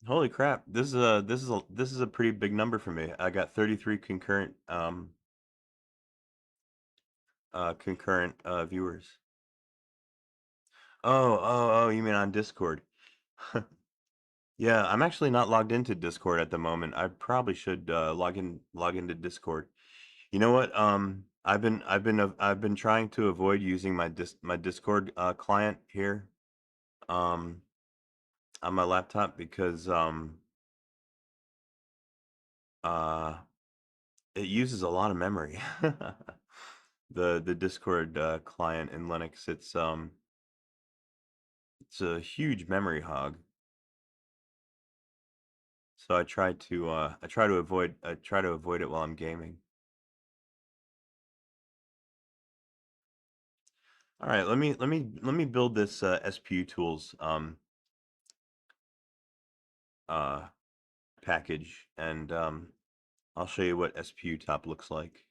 Holy crap! This is a pretty big number for me. I got 33 concurrent viewers. Oh, you mean on Discord? Yeah, I'm actually not logged into Discord at the moment. I probably should log into Discord. You know what? I've been trying to avoid using my Discord client here um on my laptop because uh it uses a lot of memory. The Discord client in Linux, it's a huge memory hog. So I try to avoid it while I'm gaming. All right, let me build this SPU tools uh package, and I'll show you what SPU top looks like.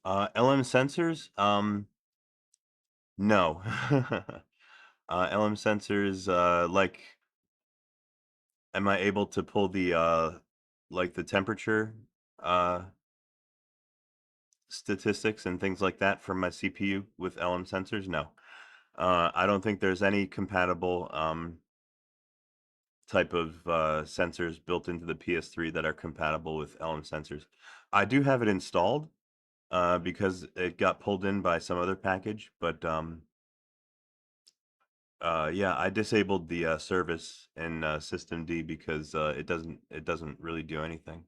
LM sensors? No. LM sensors, like, am I able to pull the, like the temperature, uh, statistics and things like that from my CPU with LM sensors? No. I don't think there's any compatible, type of, sensors built into the PS3 that are compatible with LM sensors. I do have it installed, because it got pulled in by some other package, but, yeah, I disabled the service in System D because it doesn't really do anything.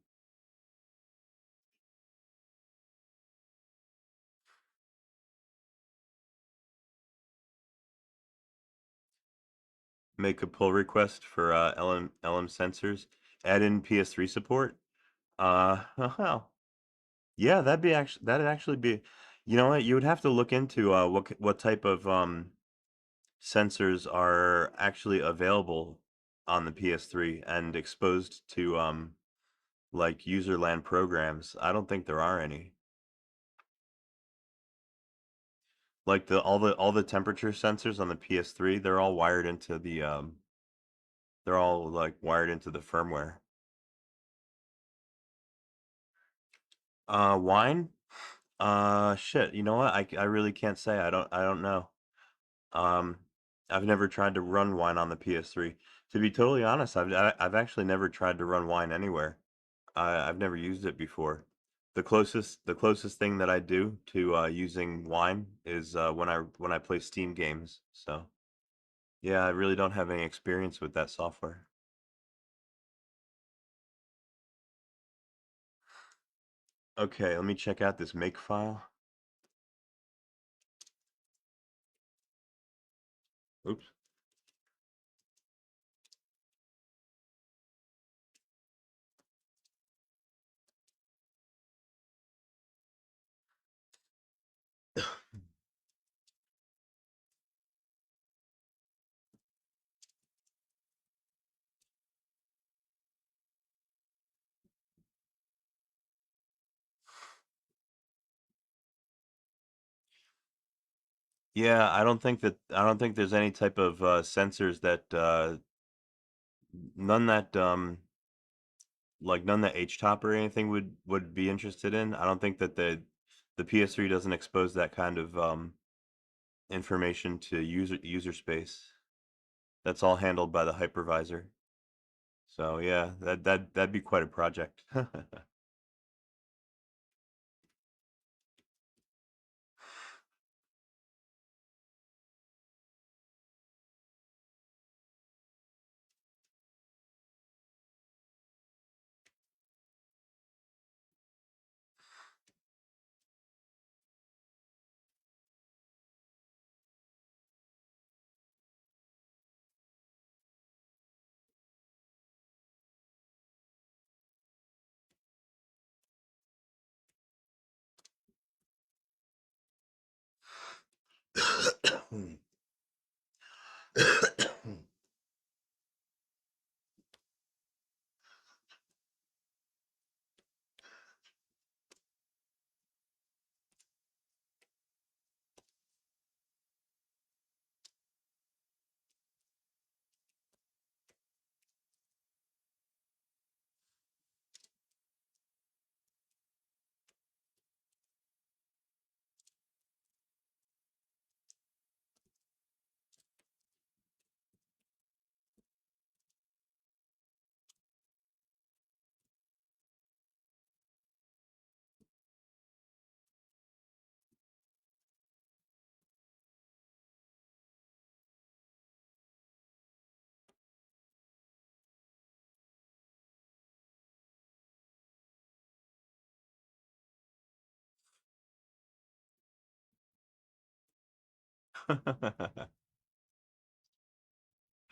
Make a pull request for LM sensors. Add in PS3 support. Well, yeah, that'd actually be. You know what? You would have to look into what type of sensors are actually available on the PS3 and exposed to like user land programs. I don't think there are any. Like all the temperature sensors on the PS3, they're all like wired into the firmware. Wine? Shit, you know what? I really can't say. I don't know. Um, I've never tried to run wine on the PS3. To be totally honest, I've actually never tried to run wine anywhere. I've never used it before. The closest thing that I do to using wine is when I play Steam games. So yeah, I really don't have any experience with that software. Okay, let me check out this make file. Oops. Yeah, I don't think there's any type of sensors that none that none that HTOP or anything would be interested in. I don't think that the PS3 doesn't expose that kind of information to user space. That's all handled by the hypervisor. So yeah, that'd be quite a project.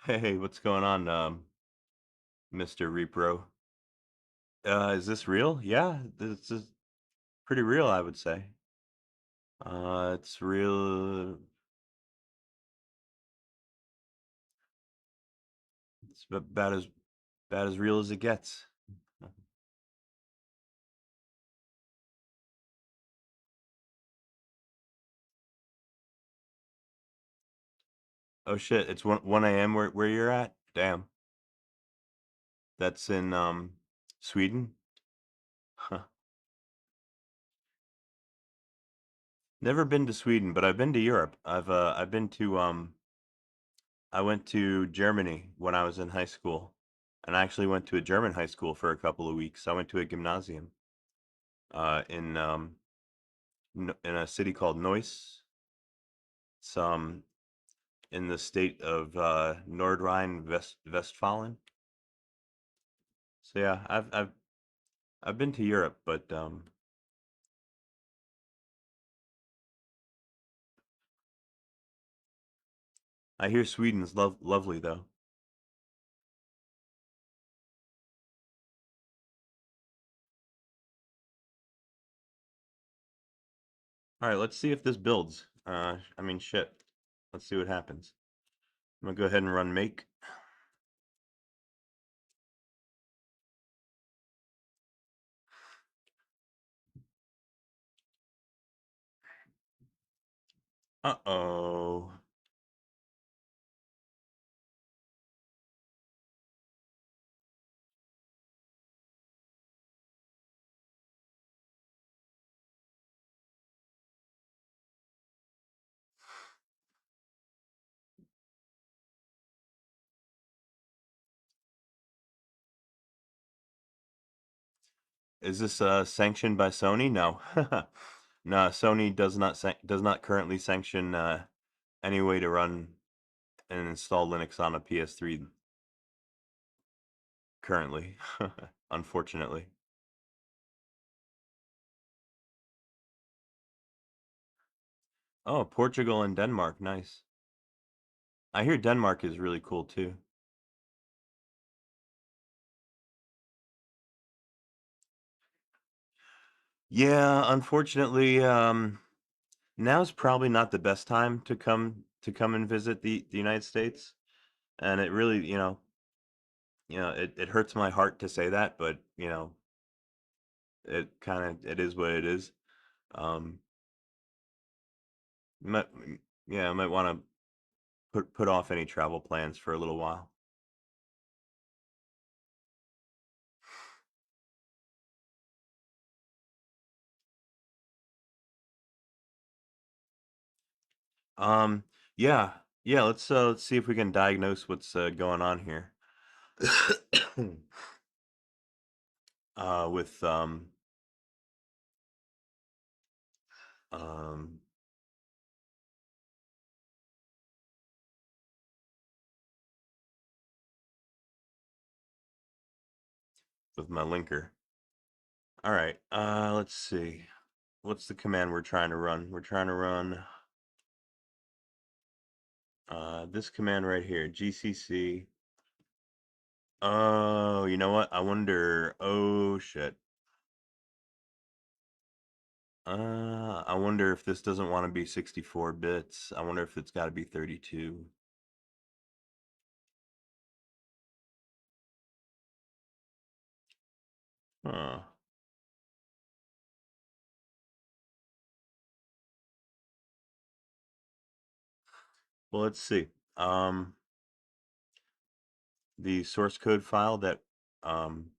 Hey, what's going on, Mr. Repro? Is this real? Yeah, this is pretty real, I would say. It's real. It's about as real as it gets. Oh shit, it's 1 a.m. where you're at? Damn. That's in Sweden? Huh. Never been to Sweden, but I've been to Europe. I've been to I went to Germany when I was in high school. And I actually went to a German high school for a couple of weeks. I went to a gymnasium in in a city called Neuss. It's in the state of Nordrhein-Westfalen. So yeah, I've been to Europe, but I hear Sweden's lovely though. All right, let's see if this builds. I mean, shit. Let's see what happens. I'm gonna go ahead and run make. Uh-oh. Is this sanctioned by Sony? No. No, Sony does not currently sanction any way to run and install Linux on a PS3 currently, unfortunately. Oh, Portugal and Denmark, nice. I hear Denmark is really cool too. Yeah, unfortunately, now's probably not the best time to come and visit the United States, and it really, it hurts my heart to say that, but it is what it is. Um, might, yeah, I might want to put off any travel plans for a little while. Um, yeah, yeah. Let's see if we can diagnose what's going on here. With um with my linker. All right. Let's see. What's the command we're trying to run? We're trying to run this command right here, gcc. Oh, you know what? I wonder. Oh shit. I wonder if this doesn't want to be 64 bits. I wonder if it's got to be 32. Huh. Well, let's see. The source code file that um,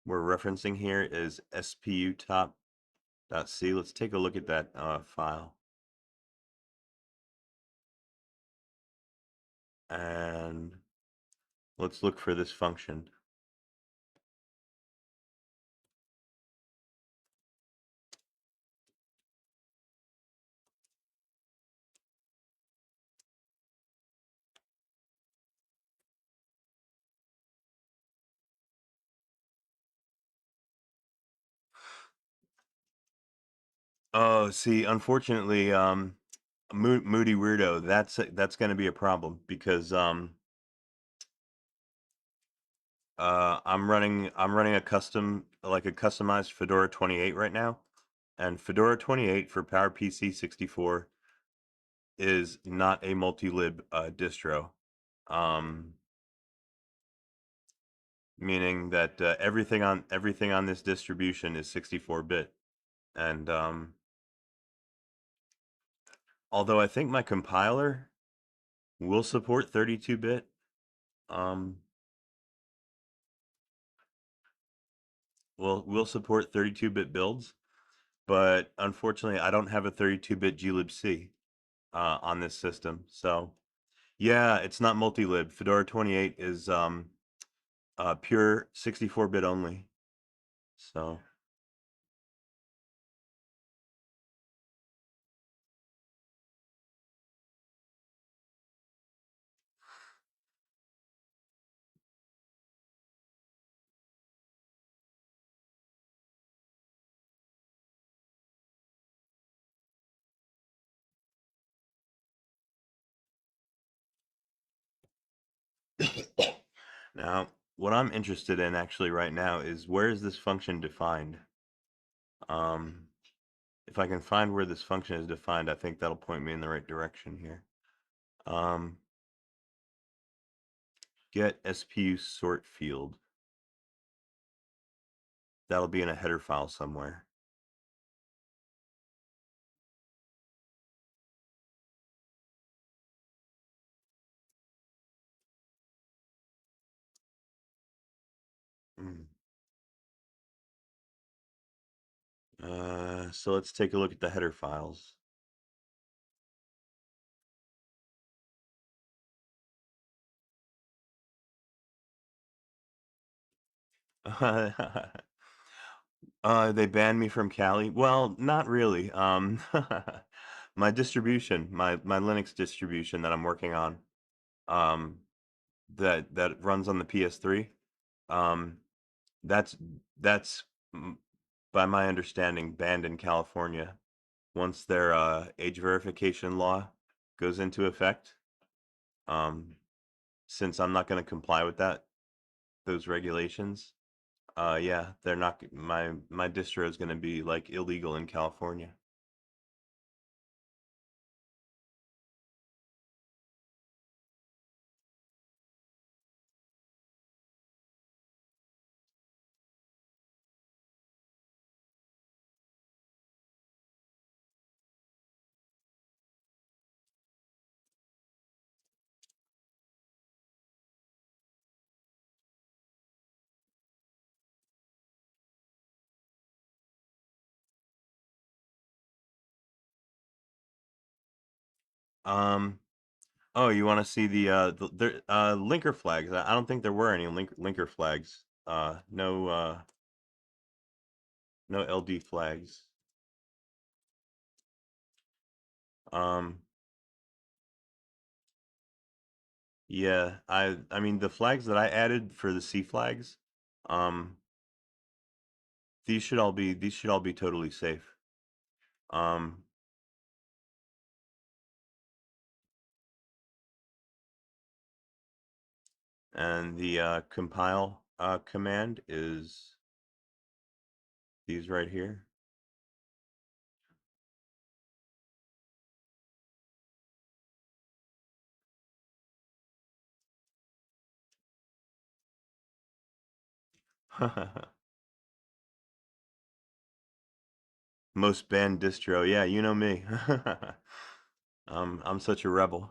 we're referencing here is sputop.c. Let's take a look at that file. And let's look for this function. Oh, see, unfortunately, Moody Weirdo, that's going to be a problem because I'm running a customized Fedora 28 right now, and Fedora 28 for PowerPC 64 is not a multi-lib distro, um, meaning that everything on this distribution is 64-bit, and although I think my compiler We'll support 32-bit. Um, we'll support 32-bit builds, but unfortunately, I don't have a 32-bit glibc on this system. So yeah, it's not multi-lib. Fedora 28 is pure 64-bit only. So now, what I'm interested in actually right now is where is this function defined? Um, if I can find where this function is defined, I think that'll point me in the right direction here. Get SPU sort field. That'll be in a header file somewhere. So let's take a look at the header files. They banned me from Kali. Well, not really. My distribution, my Linux distribution that I'm working on, um, that runs on the PS3, um, that's that's by my understanding banned in California once their age verification law goes into effect. Um, since I'm not going to comply with those regulations, yeah, they're not. My distro is going to be like illegal in California. Um, oh, you want to see the linker flags? I don't think there were any linker flags. No LD flags. Um, yeah, I mean the flags that I added for the C flags, um, these should all be totally safe. Um, and the compile command is these right here. Most banned distro. Yeah, you know me. I'm such a rebel.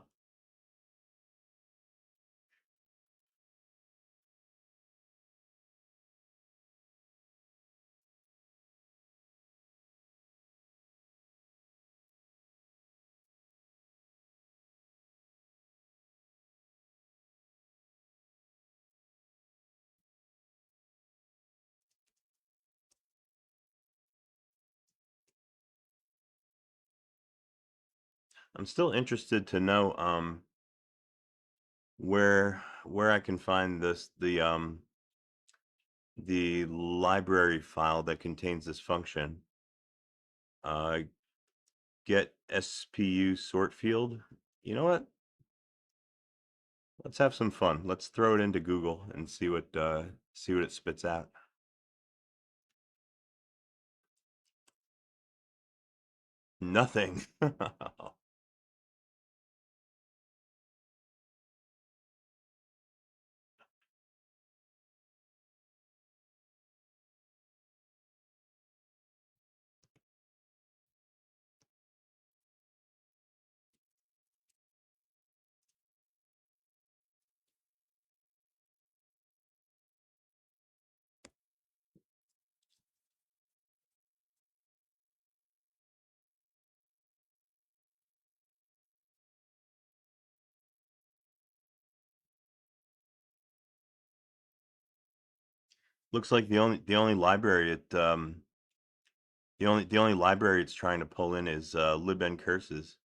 I'm still interested to know where I can find the library file that contains this function. Get SPU sort field. You know what? Let's have some fun. Let's throw it into Google and see what it spits out. Nothing. Looks like the only library the only library it's trying to pull in is lib and curses.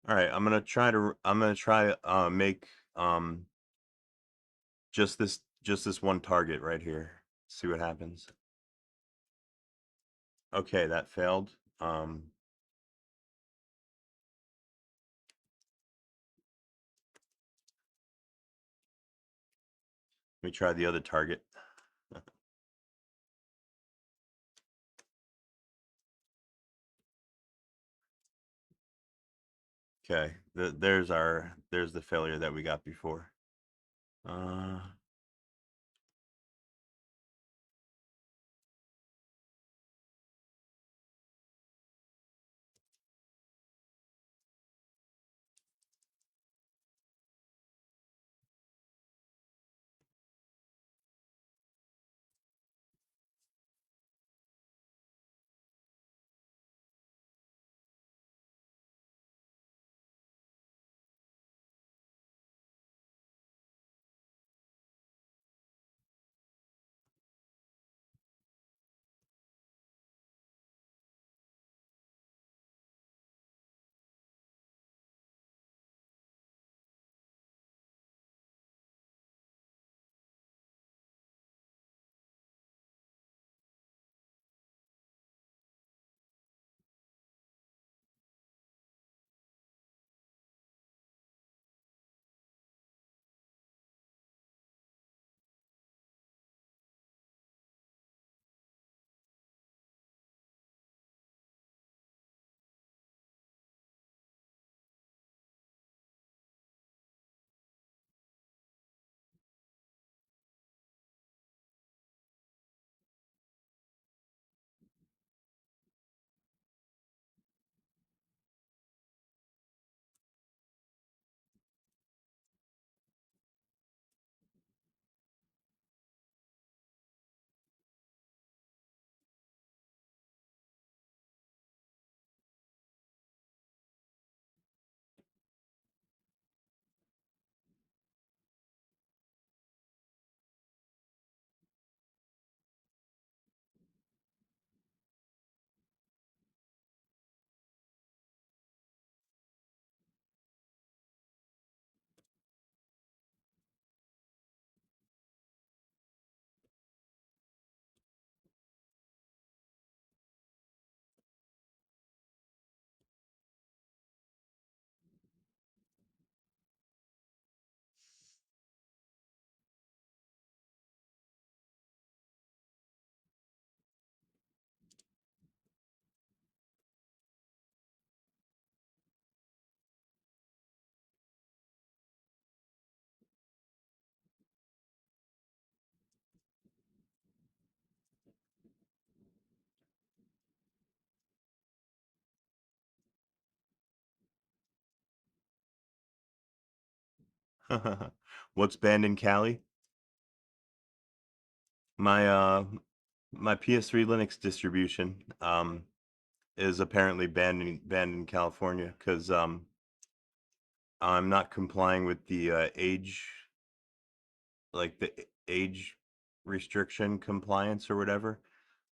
All right, I'm gonna try make just this one target right here. See what happens. Okay, that failed. Let me try the other target. Okay, there's the failure that we got before. Uh, what's banned in Cali? My my PS3 Linux distribution is apparently banned in California because I'm not complying with the age restriction compliance or whatever.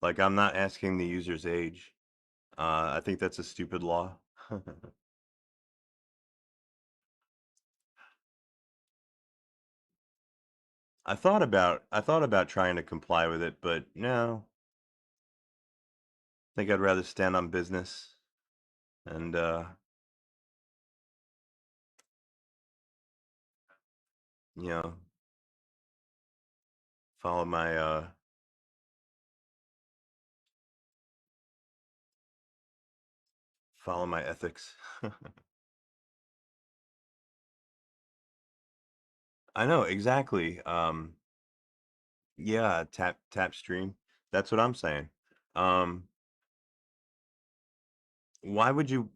Like I'm not asking the user's age. I think that's a stupid law. I thought about trying to comply with it, but no. I think I'd rather stand on business and you know, follow my follow my ethics. I know exactly. Yeah, tap stream. That's what I'm saying. Um, why would you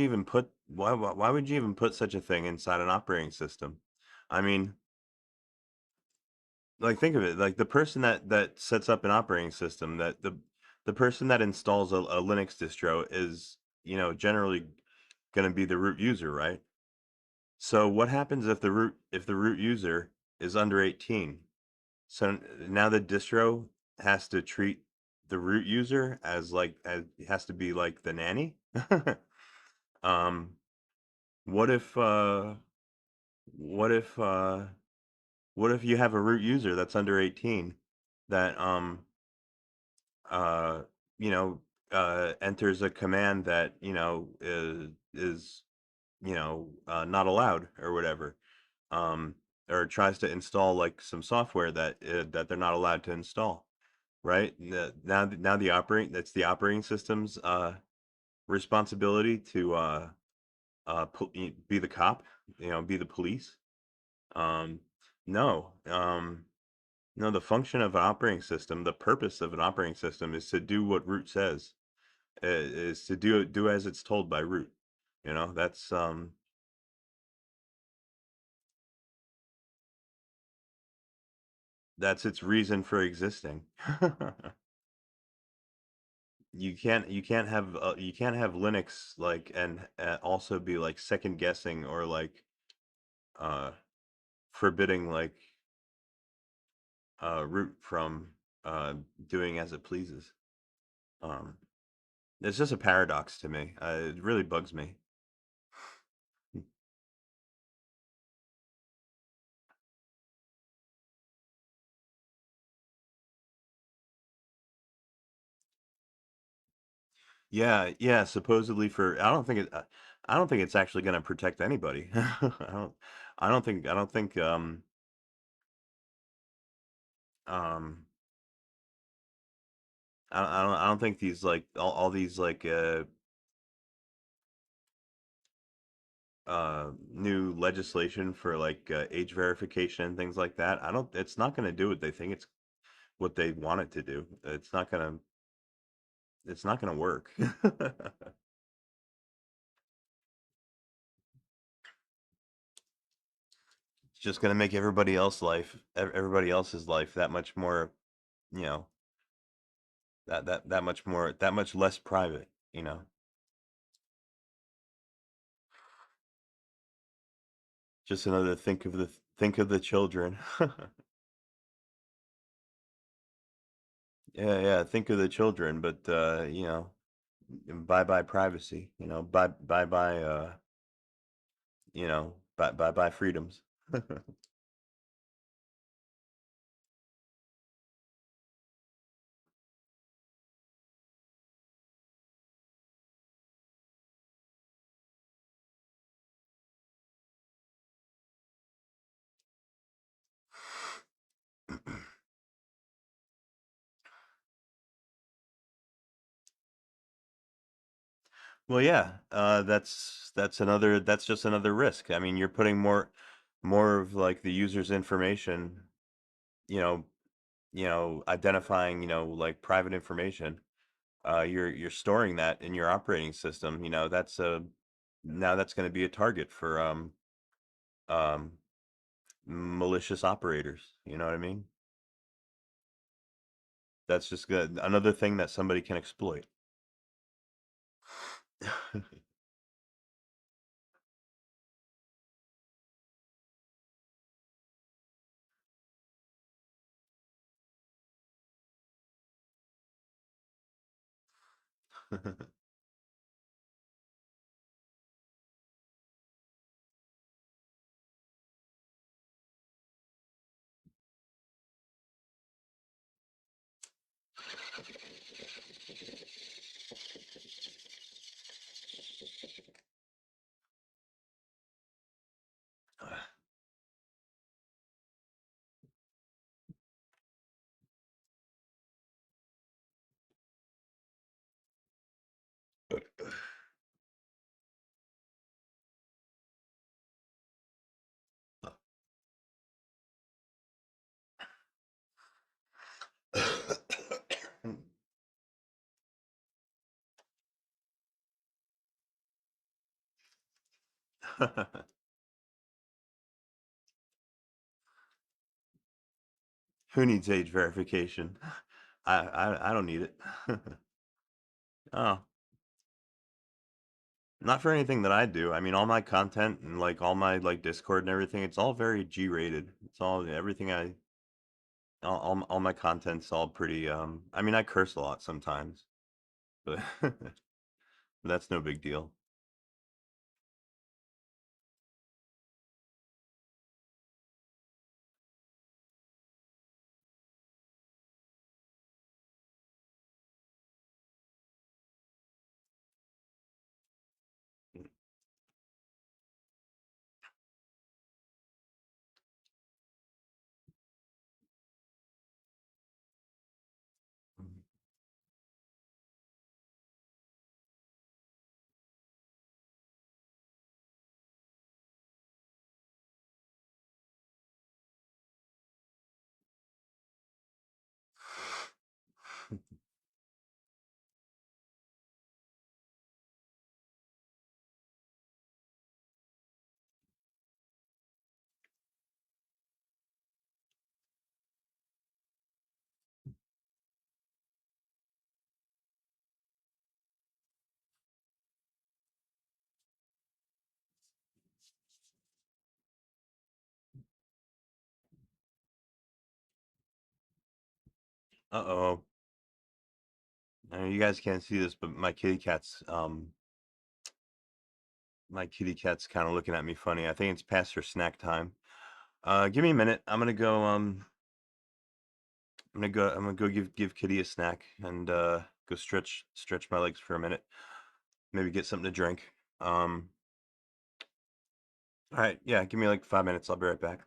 even put why would you even put such a thing inside an operating system? I mean, like think of it, like the person that sets up an operating system, that the person that installs a Linux distro is, generally going to be the root user, right? So what happens if the root user is under 18? So now the distro has to treat the root user as has to be like the nanny. um, what if uh, what if uh, what if you have a root user that's under 18 that uh, you know enters a command that is not allowed or whatever, um, or tries to install like some software that they're not allowed to install, right? Now the operating that's the operating system's responsibility to be the cop, be the police. Um, no, no, the function of an operating system, the purpose of an operating system is to do what root says, is to do as it's told by root. That's its reason for existing. You can't have Linux like and also be like second guessing or like uh forbidding like root from uh doing as it pleases. Um it's just a paradox to me. It really bugs me. Yeah, yeah, supposedly for I don't think it's actually going to protect anybody. I don't think um I don't think these like all these like new legislation for like age verification and things like that. I don't It's not going to do what they think it's what they want it to do. It's not going to work. It's just going to make everybody else's life that much more, you know, that much more, that much less private. Just another think of the children. Yeah, yeah, think of the children, but bye bye privacy, bye bye bye bye freedoms. Well, yeah, that's just another risk. I mean, you're putting more of like the user's information, you know, identifying, like private information. You're storing that in your operating system. Now that's going to be a target for um malicious operators. You know what I mean? That's just good. Another thing that somebody can exploit. Who needs age verification? I don't need it. Oh, not for anything that I do. I mean, all my content and like all my like Discord and everything, it's all very G-rated. It's all everything all my content's all pretty I mean, I curse a lot sometimes, but that's no big deal. Uh-oh. I know you guys can't see this, but my kitty cat's kind of looking at me funny. I think it's past her snack time. Give me a minute. I'm gonna go give Kitty a snack and go stretch my legs for a minute. Maybe get something to drink. All right, yeah, give me like 5 minutes. I'll be right back.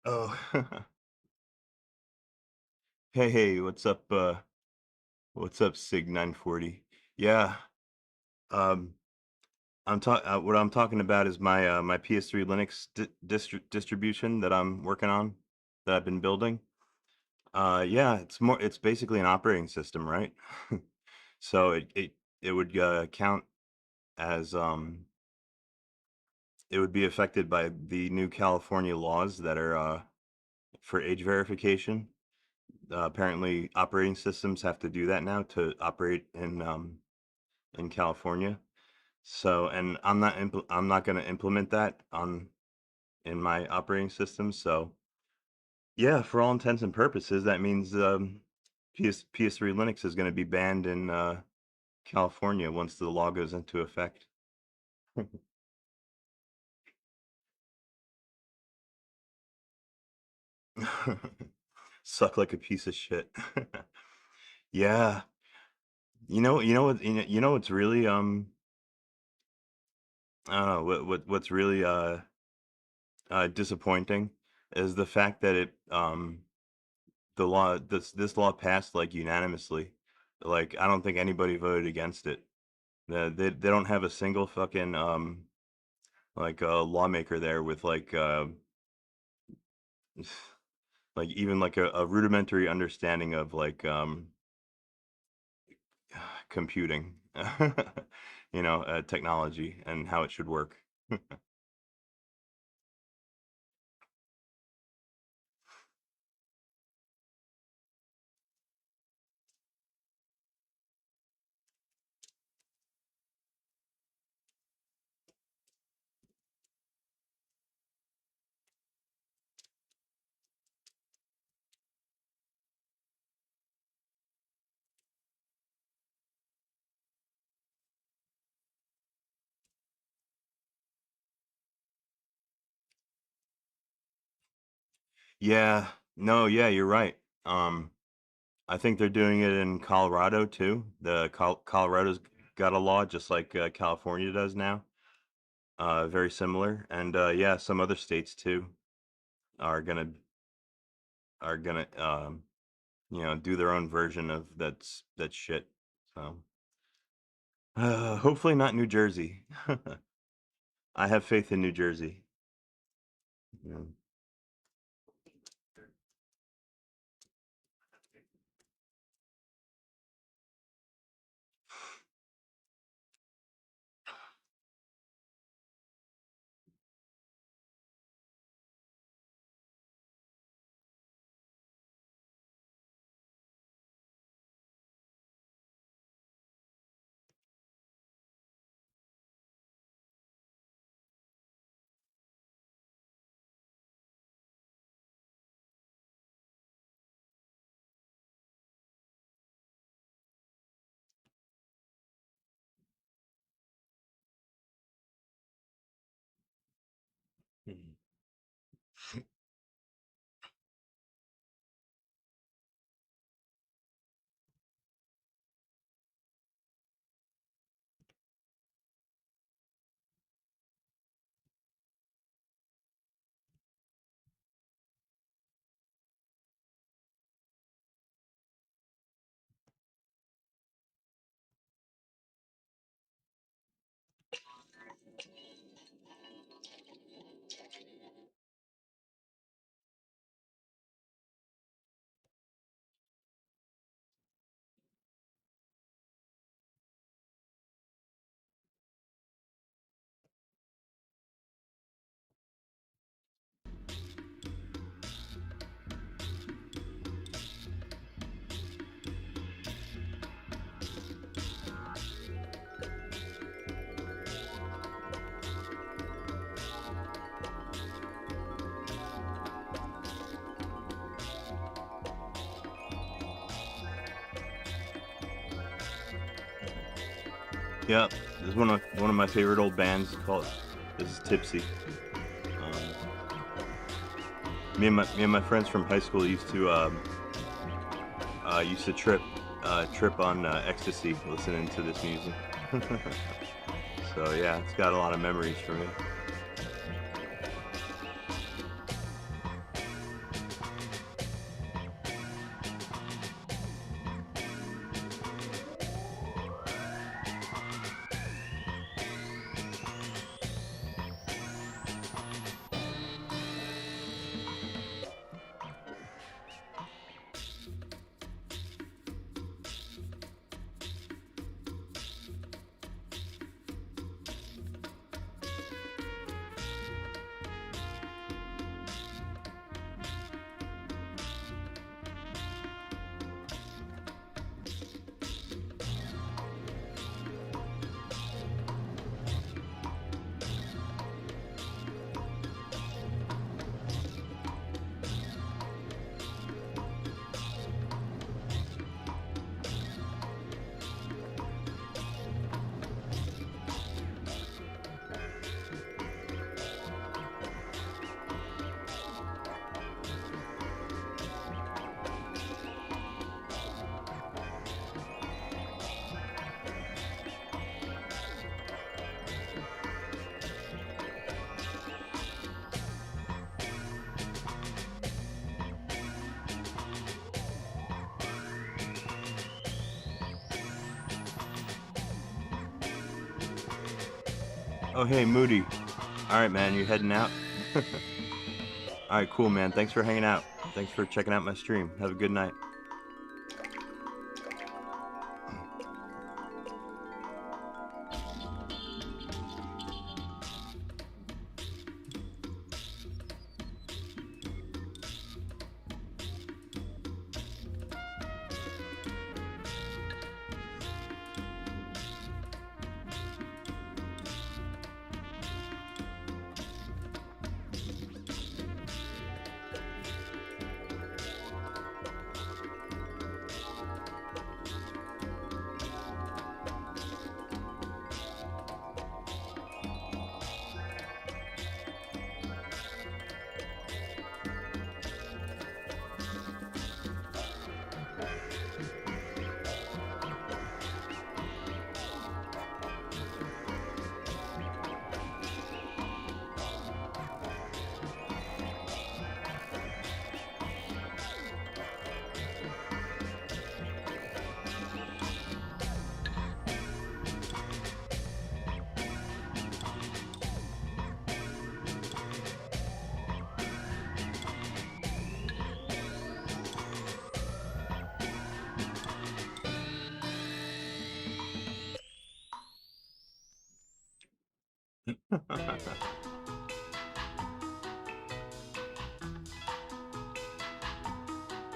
Oh, hey, what's up, Sig 940? Yeah, um, what I'm talking about is my PS3 Linux distribution that I'm working on, that I've been building. Yeah, it's basically an operating system, right? So it would count as it would be affected by the new California laws that are for age verification. Apparently, operating systems have to do that now to operate in California. So, and I'm not going to implement that on in my operating system. So, yeah, for all intents and purposes, that means PS3 Linux is going to be banned in California once the law goes into effect. Suck like a piece of shit. Yeah, you know what's really I don't know what's really disappointing is the fact that this law passed like unanimously. Like I don't think anybody voted against it. They don't have a single fucking like a lawmaker there with like even like a rudimentary understanding of like computing, technology and how it should work. Yeah, no, yeah, you're right. Um, I think they're doing it in Colorado too. Colorado's got a law just like California does now. Very similar, and yeah, some other states too are gonna do their own version of that shit. So hopefully not New Jersey. I have faith in New Jersey. Yeah. Mhm. Yeah, this is one of my favorite old bands. Called This is Tipsy. Um, me and my friends from high school used to trip on ecstasy listening to this music. So yeah, it's got a lot of memories for me. Oh, hey, Moody. All right, man, you heading out? All right, cool, man. Thanks for hanging out. Thanks for checking out my stream. Have a good night.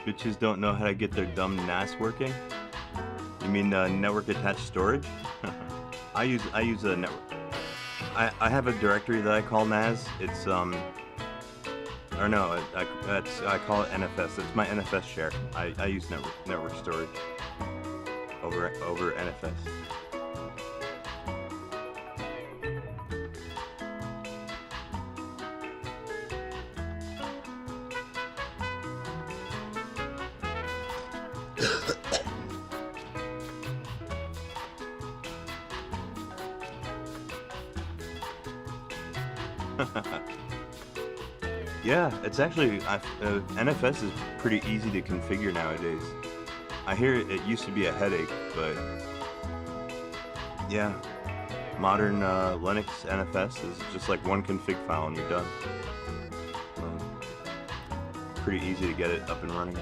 Bitches don't know how to get their dumb NAS working? You mean network attached storage? I use a network. I have a directory that I call NAS. It's or no, I call it NFS. It's my NFS share. I use network storage over NFS. Yeah, it's actually NFS is pretty easy to configure nowadays. I hear it used to be a headache, but yeah, modern Linux NFS is just like one config file and you're done. Pretty easy to get it up and running.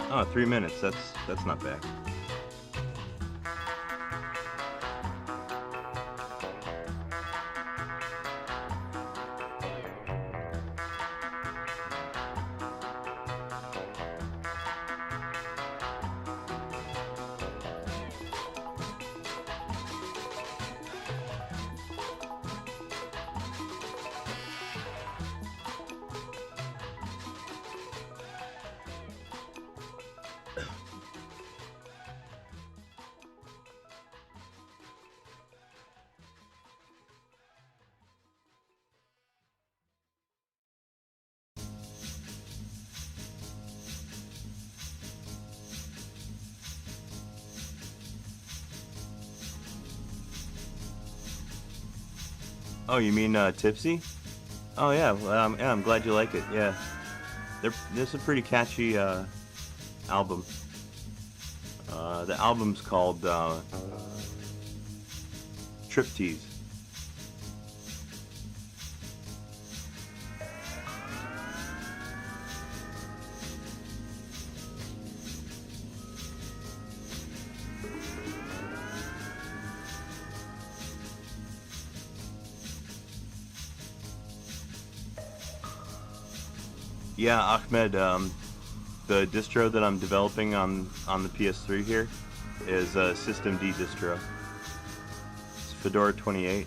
Oh, 3 minutes. That's not bad. Oh, you mean Tipsy? Oh yeah, well, yeah, I'm glad you like it. Yeah, This is a pretty catchy album. The album's called Triptease. Yeah, Ahmed, the distro that I'm developing on the PS3 here is a System D distro. It's Fedora 28.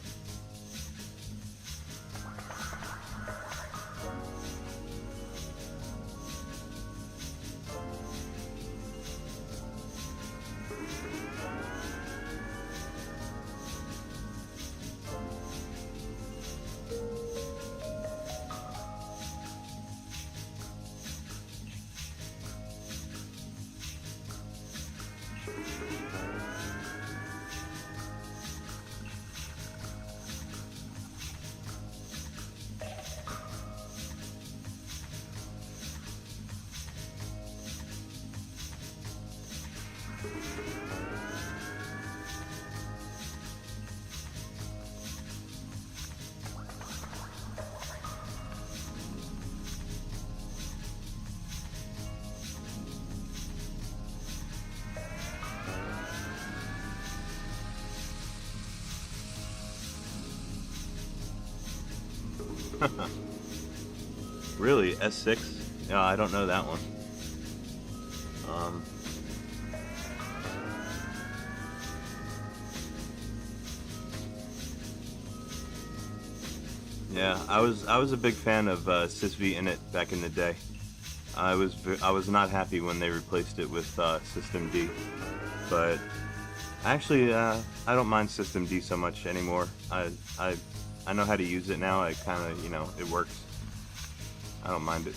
Really? S6? Yeah, I don't know that one. Yeah, I was a big fan of SysV Init back in the day. I was not happy when they replaced it with System D, but actually I don't mind System D so much anymore. I know how to use it now. I kind of, you know, it works. I don't mind it.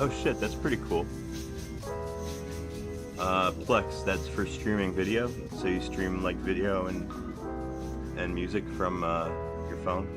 Oh shit, that's pretty cool. Plex, that's for streaming video. So you stream like video and music from your phone.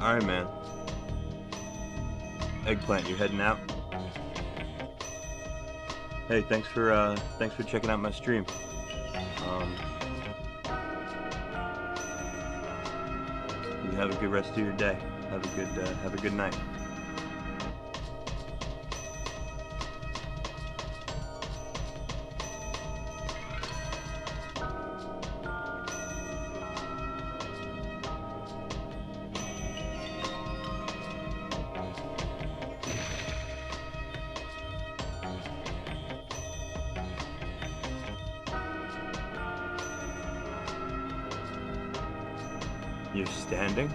All right, man. Eggplant, you heading out? Hey, thanks for checking out my stream. You have a good rest of your day. Have a good night. You're standing?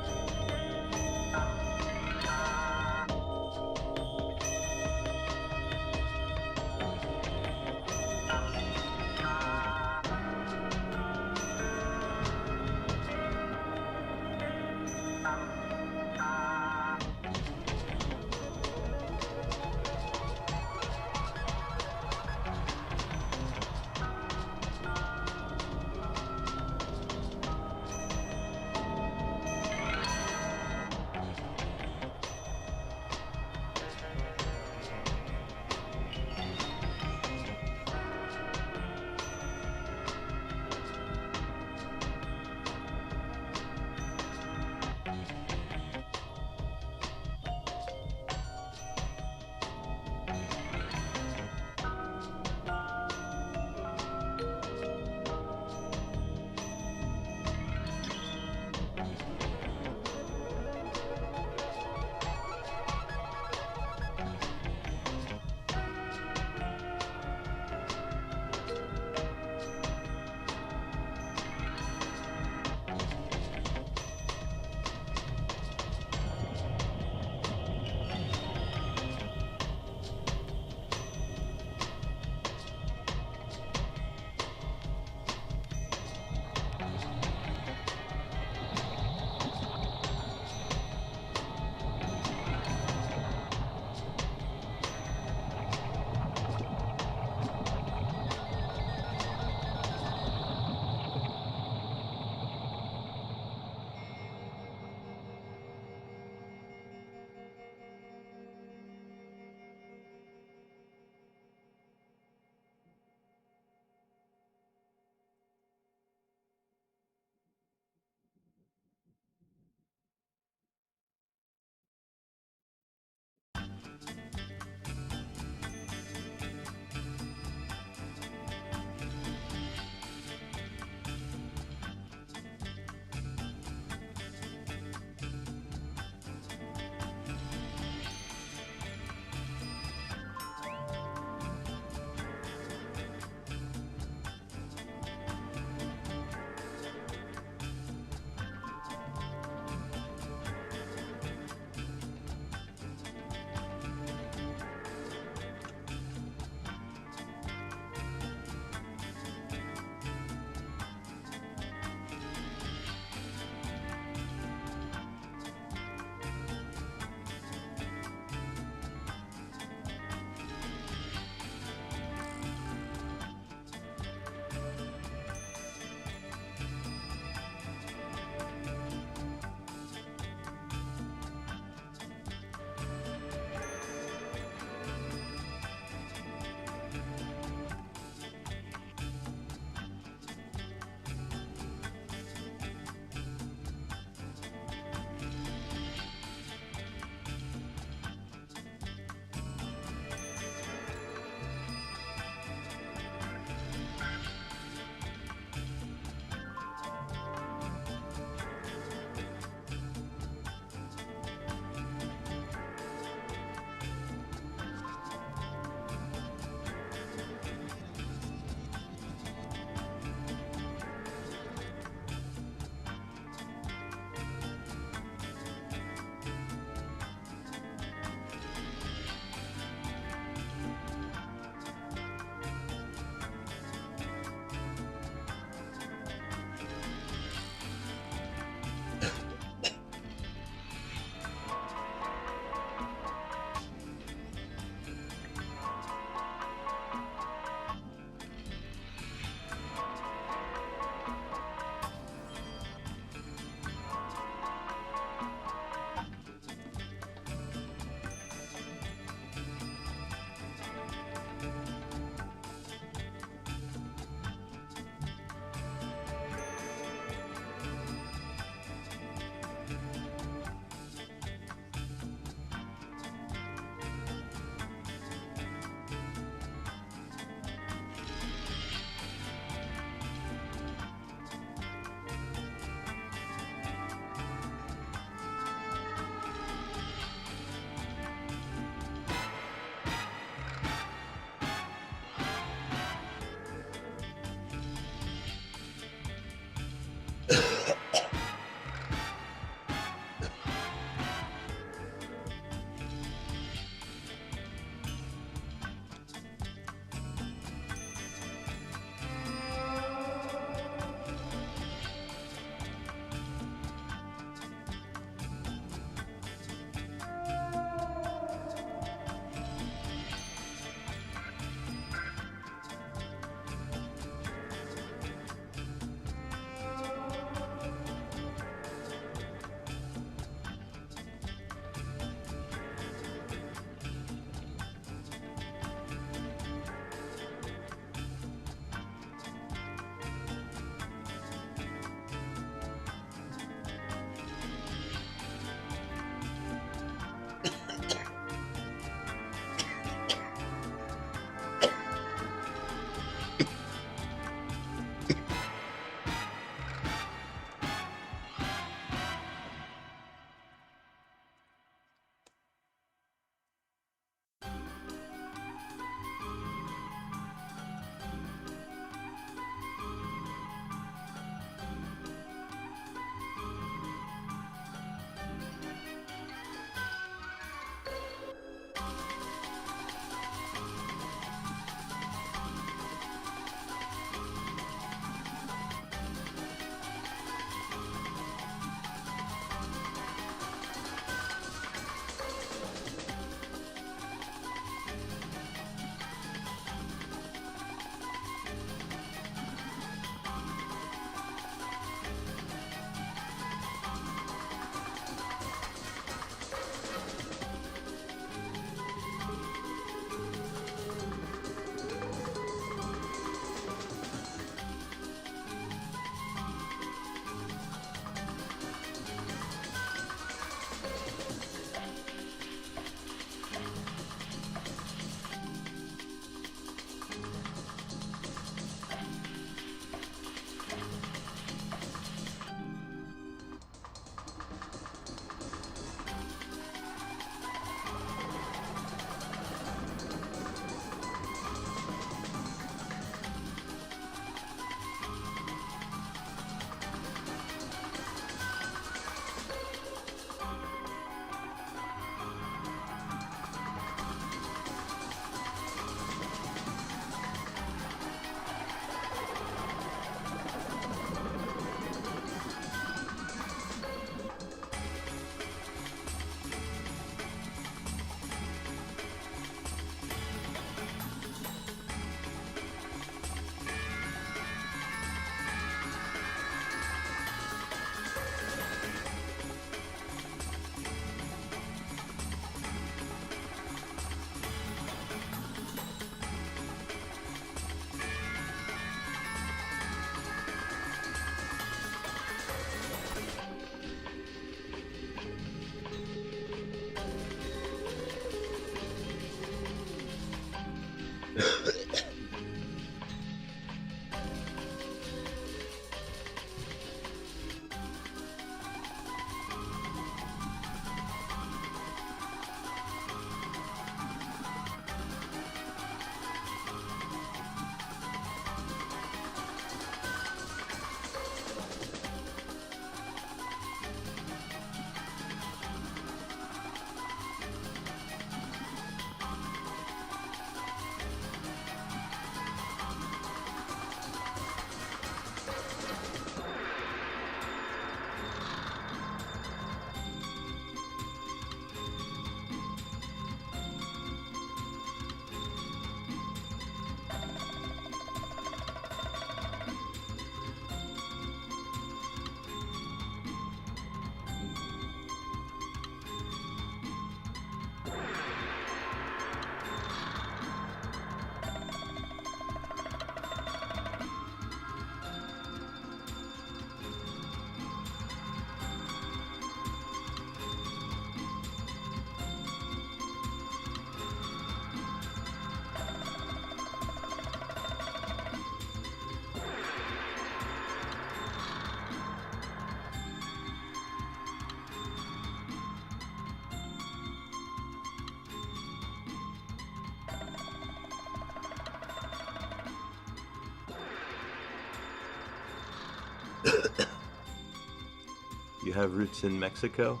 You have roots in Mexico?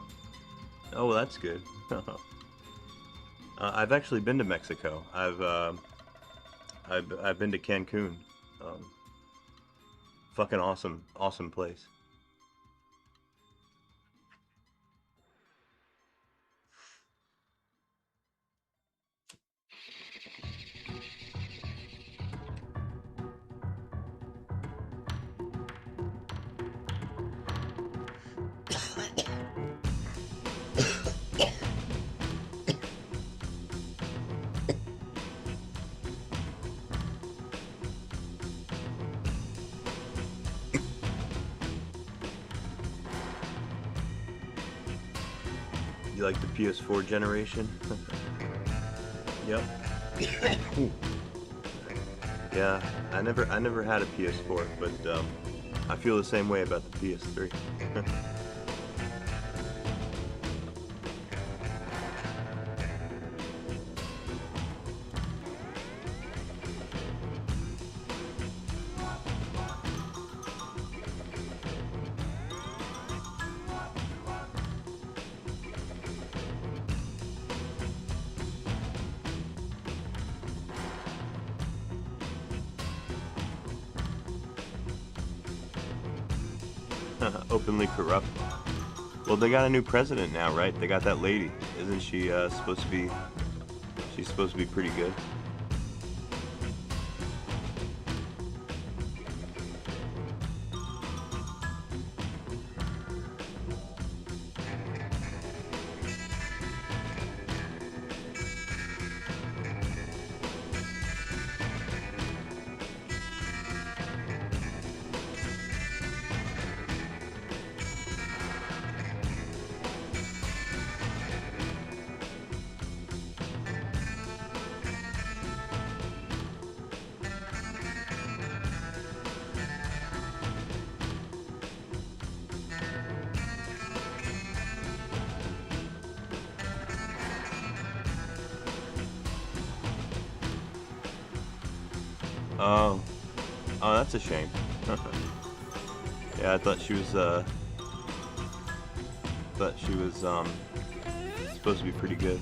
Oh, well, that's good. I've actually been to Mexico. I've been to Cancun. Fucking awesome place. You like the PS4 generation? Yep. Yeah, I never had a PS4, but I feel the same way about the PS3. Openly corrupt. Well, they got a new president now, right? They got that lady. Isn't she supposed to be? She's supposed to be pretty good. Oh, oh, that's a shame. Yeah, I thought she was supposed to be pretty good.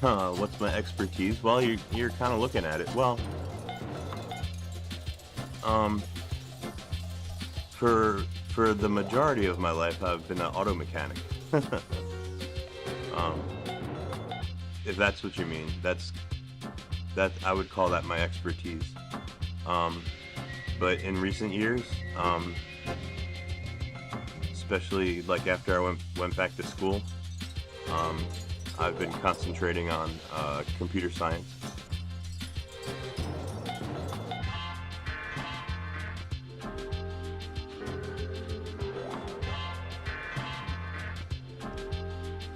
Huh. What's my expertise? Well, you're kind of looking at it. Well, um, for the majority of my life, I've been an auto mechanic. um, if that's what you mean, that I would call that my expertise. But in recent years, especially like after I went back to school, I've been concentrating on computer science.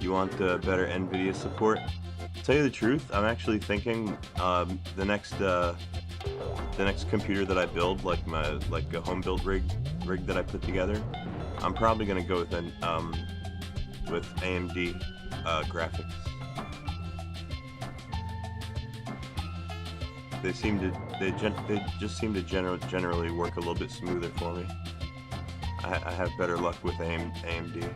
You want better NVIDIA support? To tell you the truth, I'm actually thinking the next computer that I build, like a home build rig that I put together, I'm probably gonna go with AMD graphics. They just seem to generally work a little bit smoother for me. I have better luck with AMD.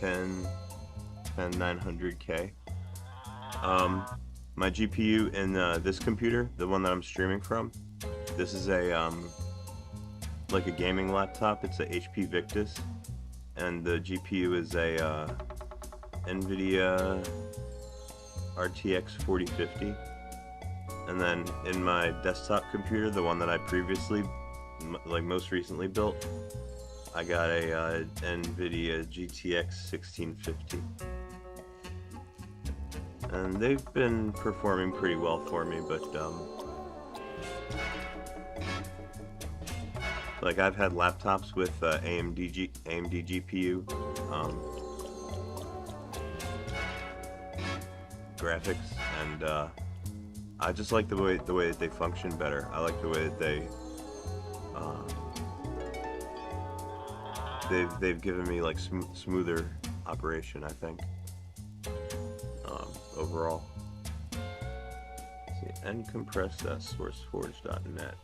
Ten 900K. My GPU in this computer, the one that I'm streaming from, this is a like a gaming laptop. It's a HP Victus, and the GPU is a NVIDIA RTX 4050. And then in my desktop computer, the one that I previously, like most recently built, I got a NVIDIA GTX 1650. And they've been performing pretty well for me, but like I've had laptops with AMD GPU graphics, and I just like the way that they function better. I like the way that they've given me like smoother operation, I think. Overall. Let's see, ncompress.sourceforge.net.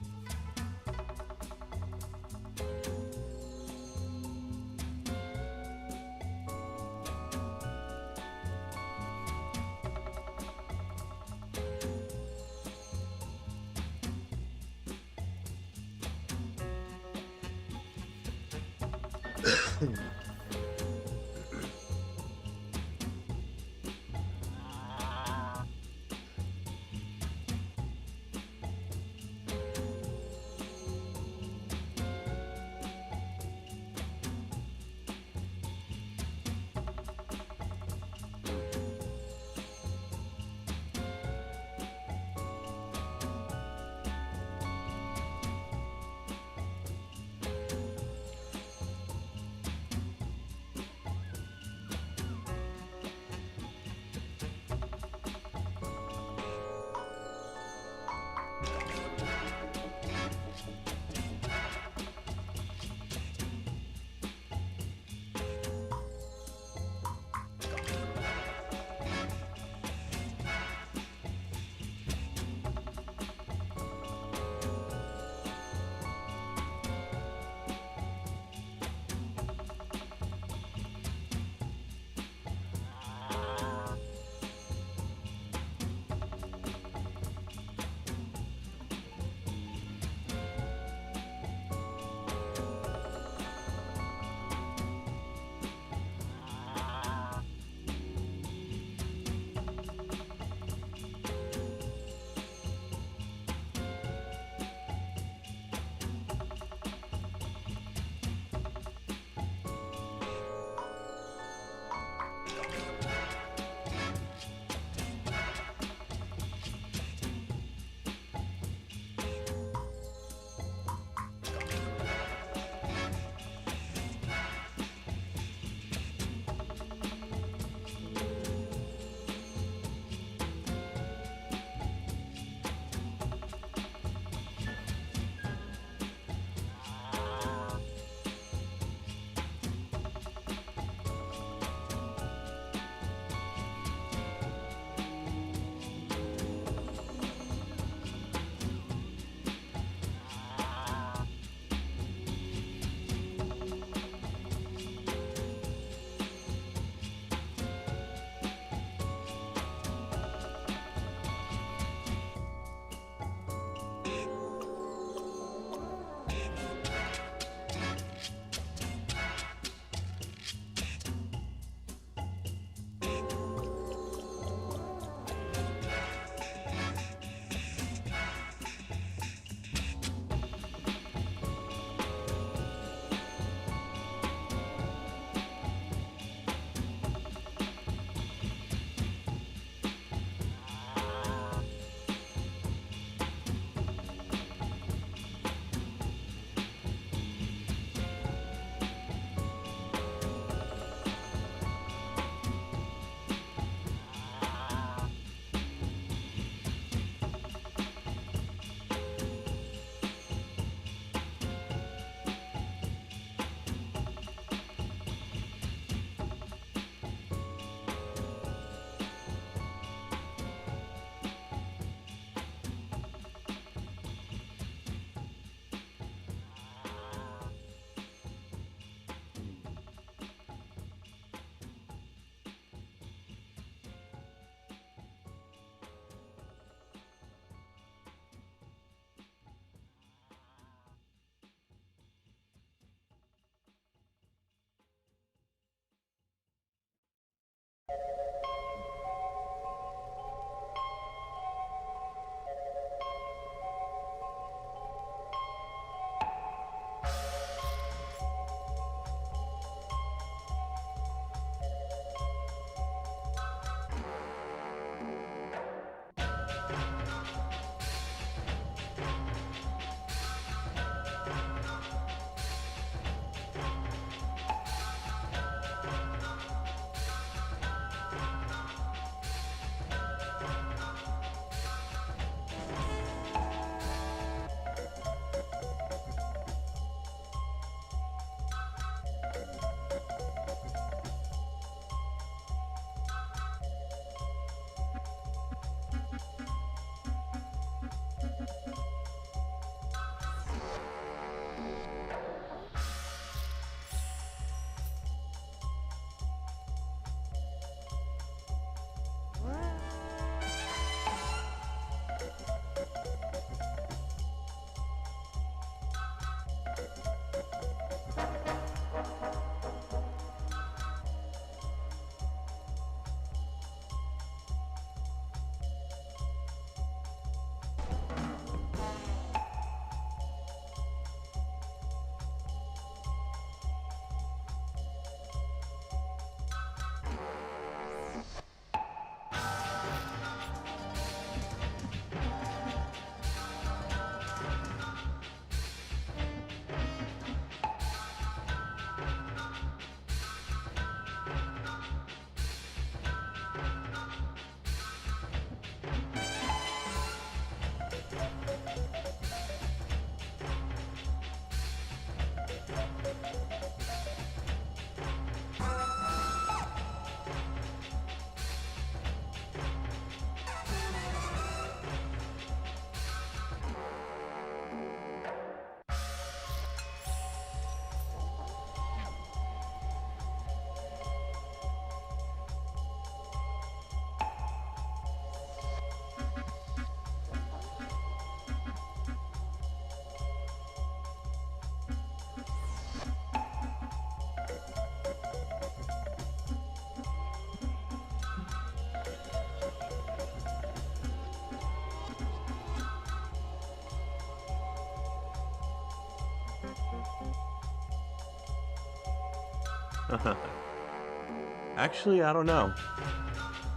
Actually, I don't know.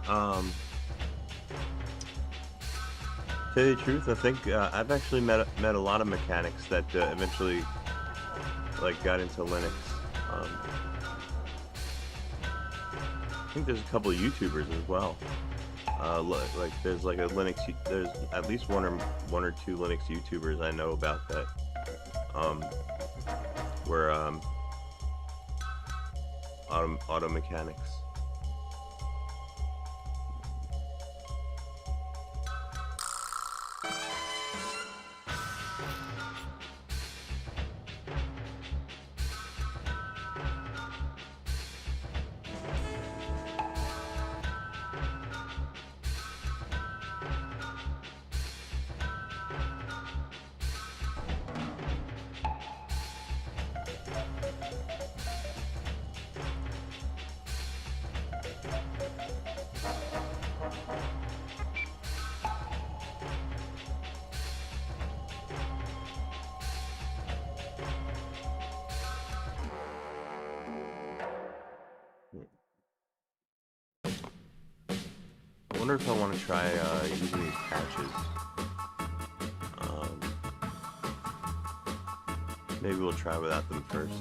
Um, to tell you the truth, I think I've actually met a lot of mechanics that eventually like got into Linux. Um, I think there's a couple of YouTubers as well. Like there's like a Linux. There's at least one or two Linux YouTubers I know about that. Were auto mechanics. I wonder if I want to try using these patches. Um, Maybe we'll try without them first.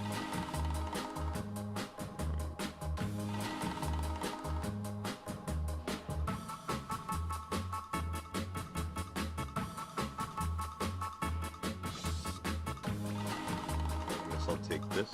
I guess I'll take this.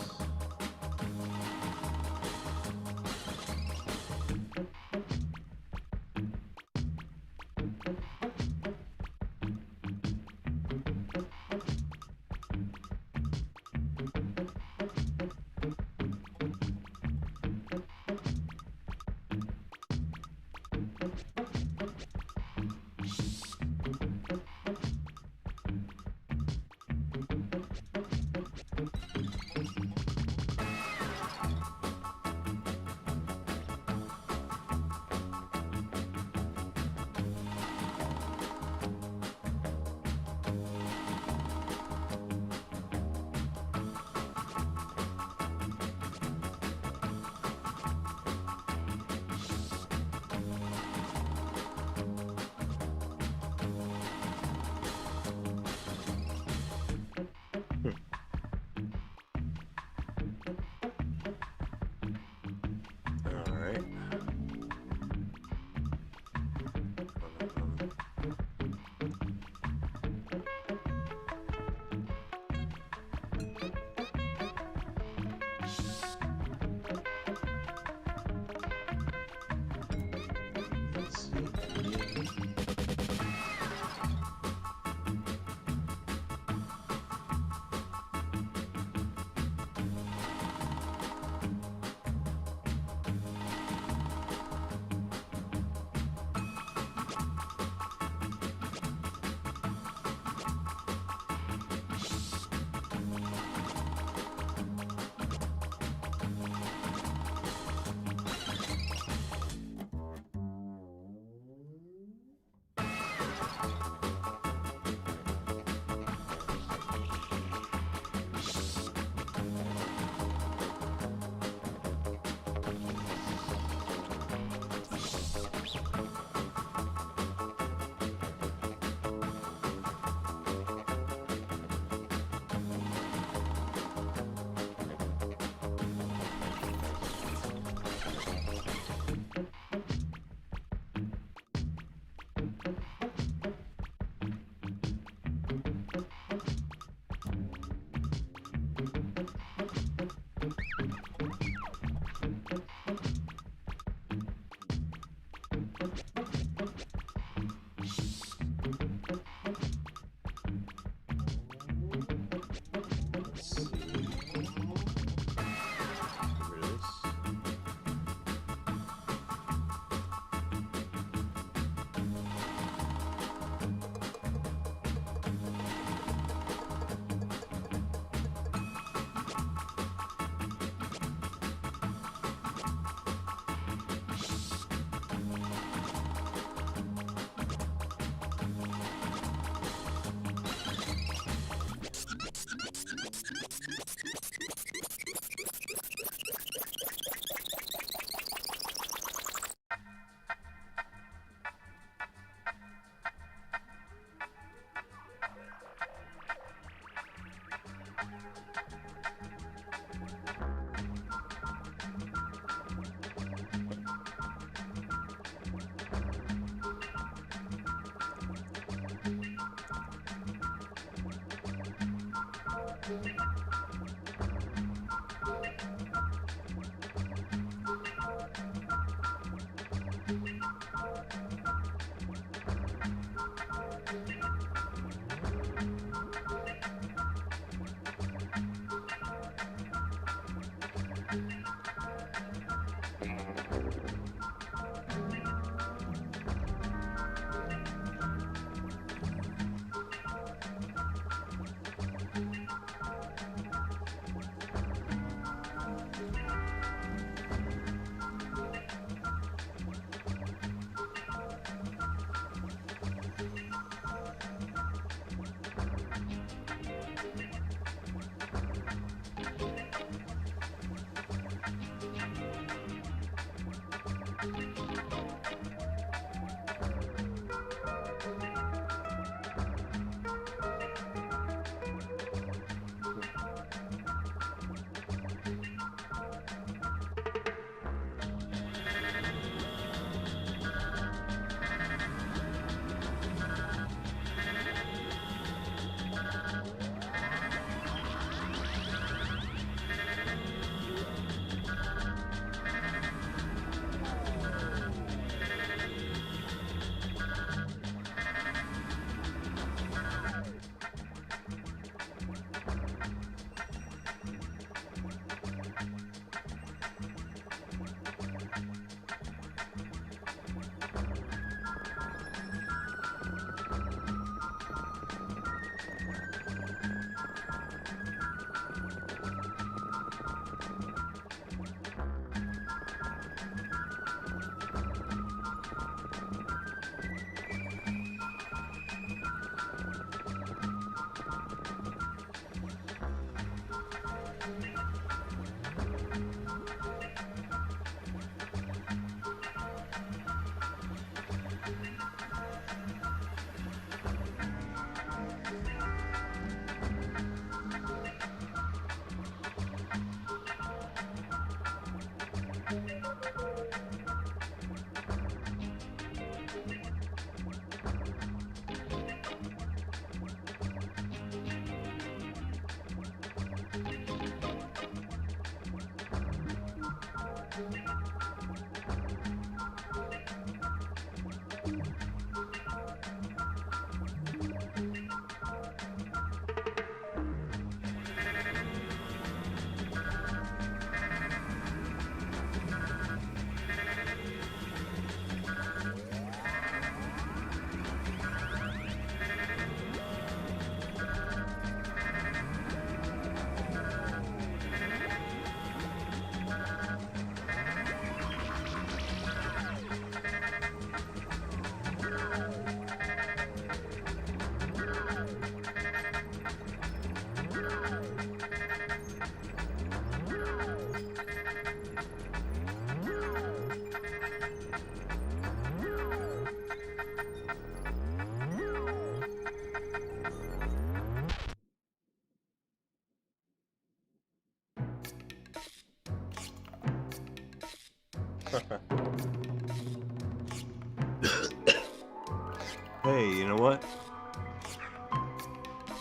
Hey, you know what?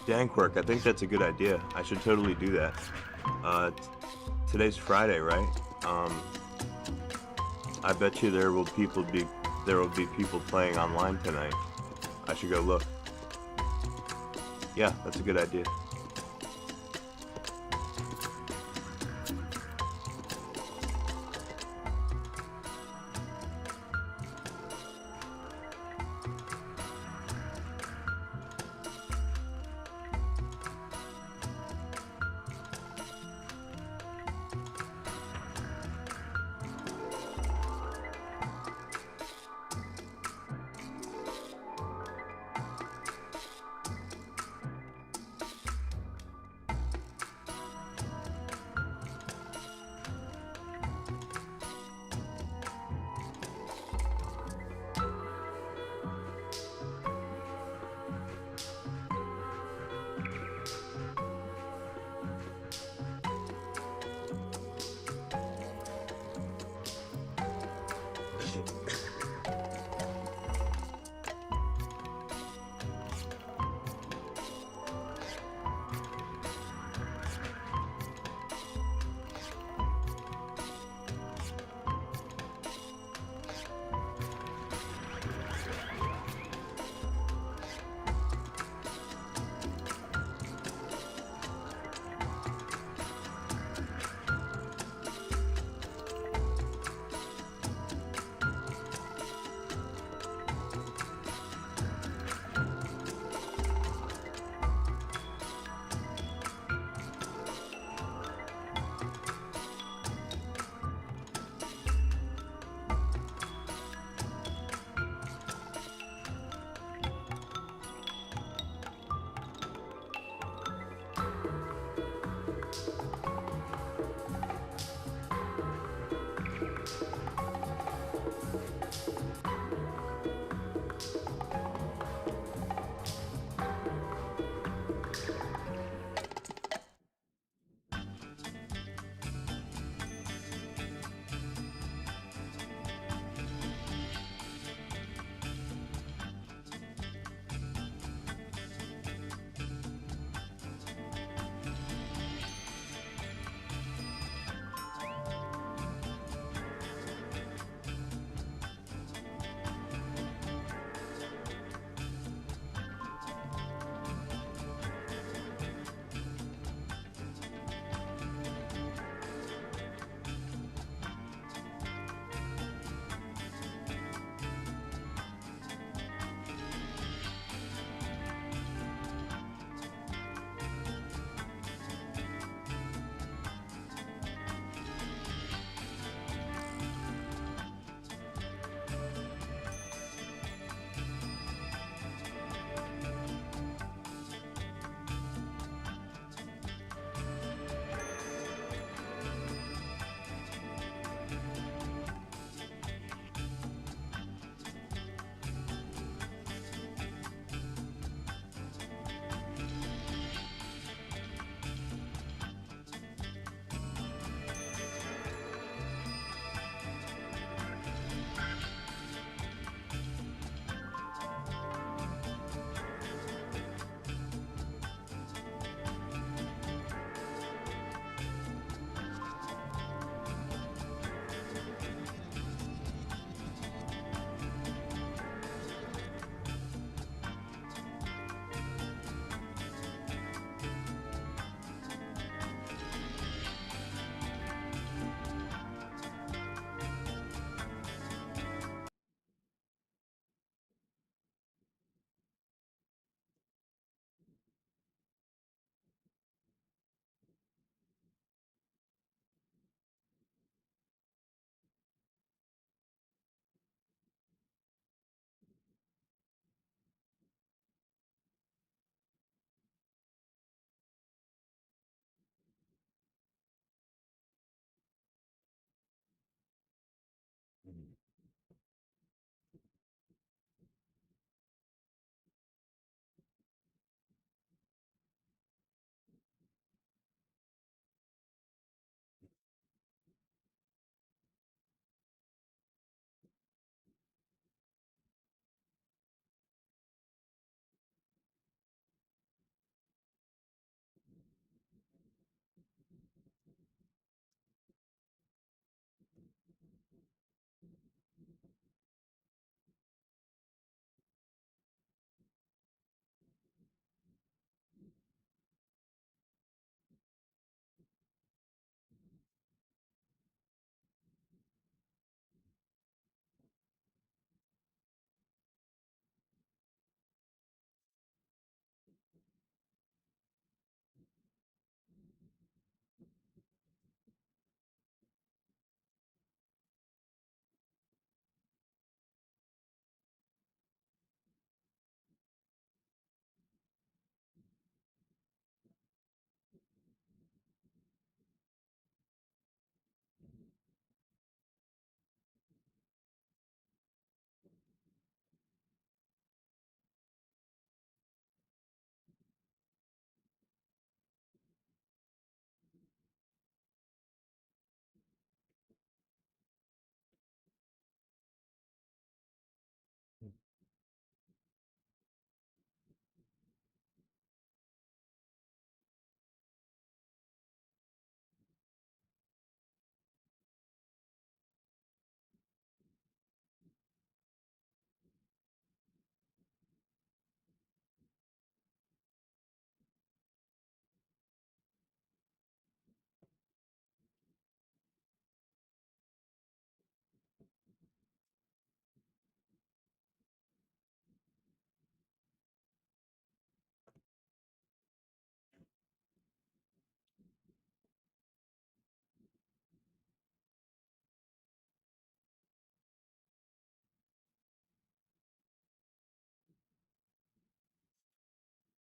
Dankwork, I think that's a good idea. I should totally do that. Today's Friday, right? I bet you there will be people playing online tonight. I should go look. Yeah, that's a good idea.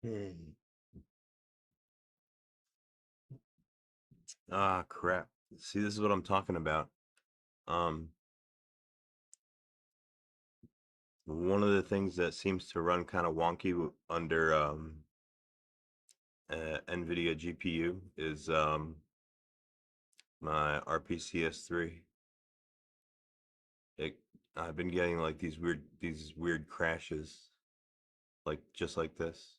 Hmm. Ah, crap. See, this is what I'm talking about. Um, One of the things that seems to run kind of wonky under NVIDIA GPU is my RPCS3. It, I've been getting like these weird crashes, like just like this.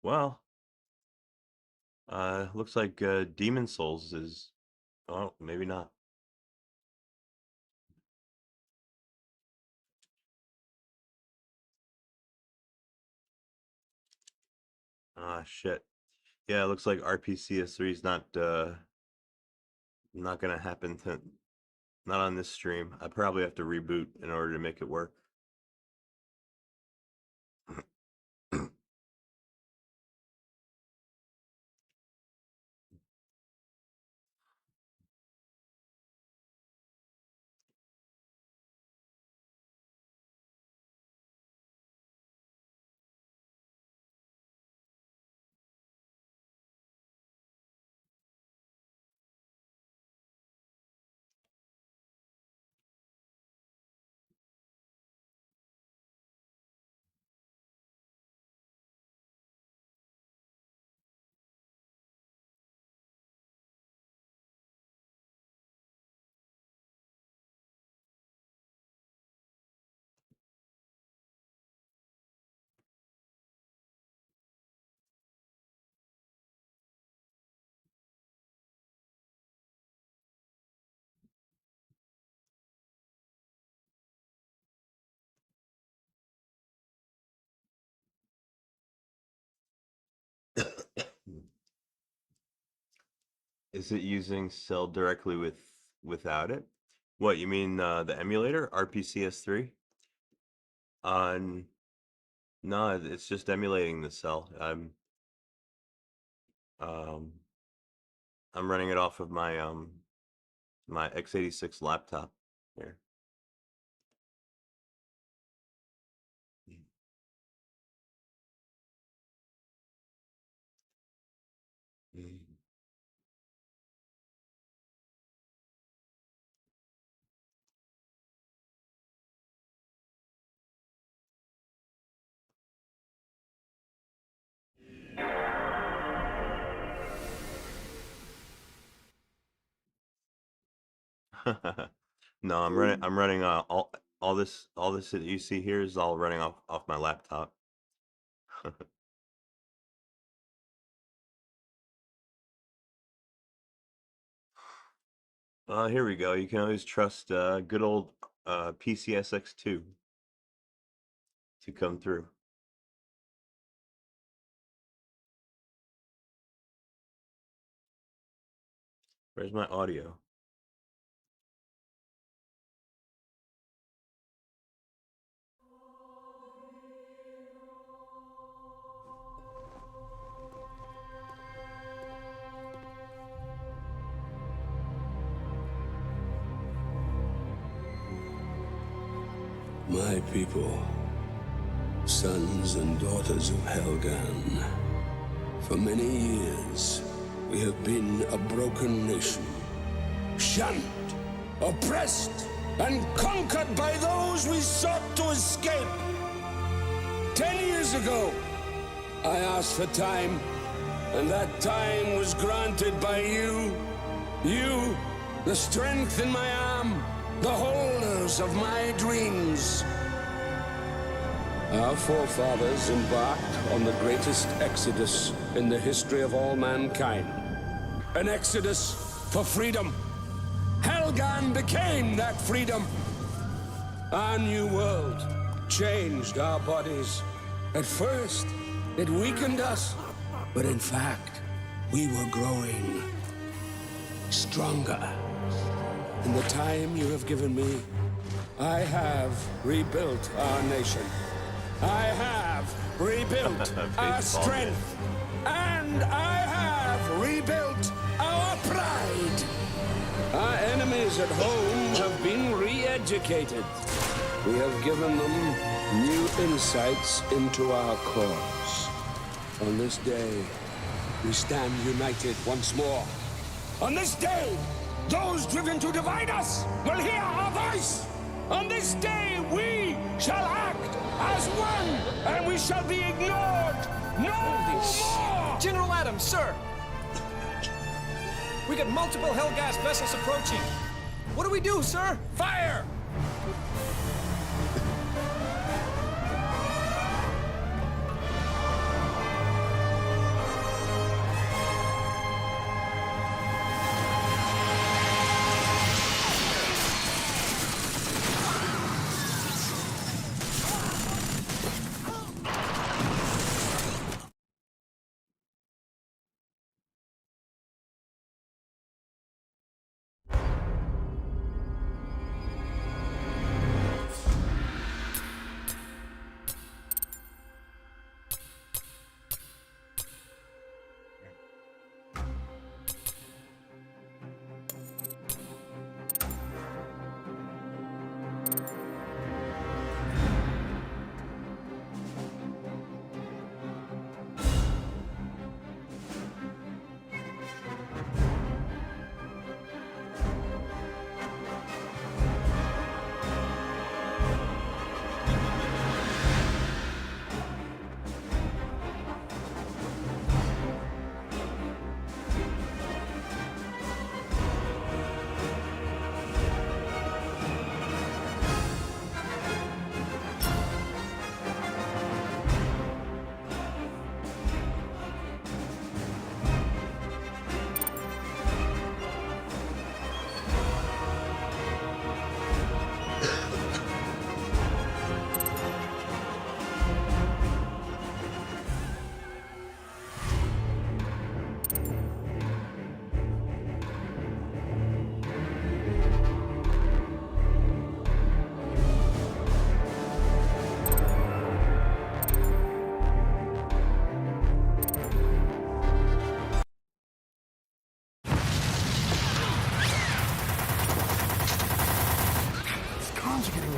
Well, looks like Demon Souls is. Oh, maybe not. Ah, shit. Yeah, it looks like RPCS3 is not gonna happen not on this stream. I probably have to reboot in order to make it work. Is it using Cell directly without it? What you mean the emulator RPCS3? Uh, no, it's just emulating the Cell. Um I'm running it off of my x86 laptop here. No, I'm running all this that you see here is all running off my laptop. Here we go. You can always trust good old PCSX2 to come through. Where's my audio? My My people, sons and daughters of Helgan. For many years, we have been a broken nation. Shunned, oppressed, and conquered by those we sought to escape. 10 years ago, I asked for time, and that time was granted by you. You, the strength in my arm, the holders of my dreams. Our forefathers embarked on the greatest exodus in the history of all mankind. An exodus for freedom. Helgan became that freedom. Our new world changed our bodies. At first, it weakened us, but in fact, we were growing stronger. In the time you have given me, I have rebuilt our nation. I have rebuilt our strength. And I have rebuilt our pride. Our enemies at home have been re-educated. We have given them new insights into our cause. On this day, we stand united once more. On this day, those driven to divide us will hear our voice. On this day, we shall act as one, and we shall be ignored no more! General Adams, sir! We got multiple Hellgas vessels approaching. What do we do, sir? Fire!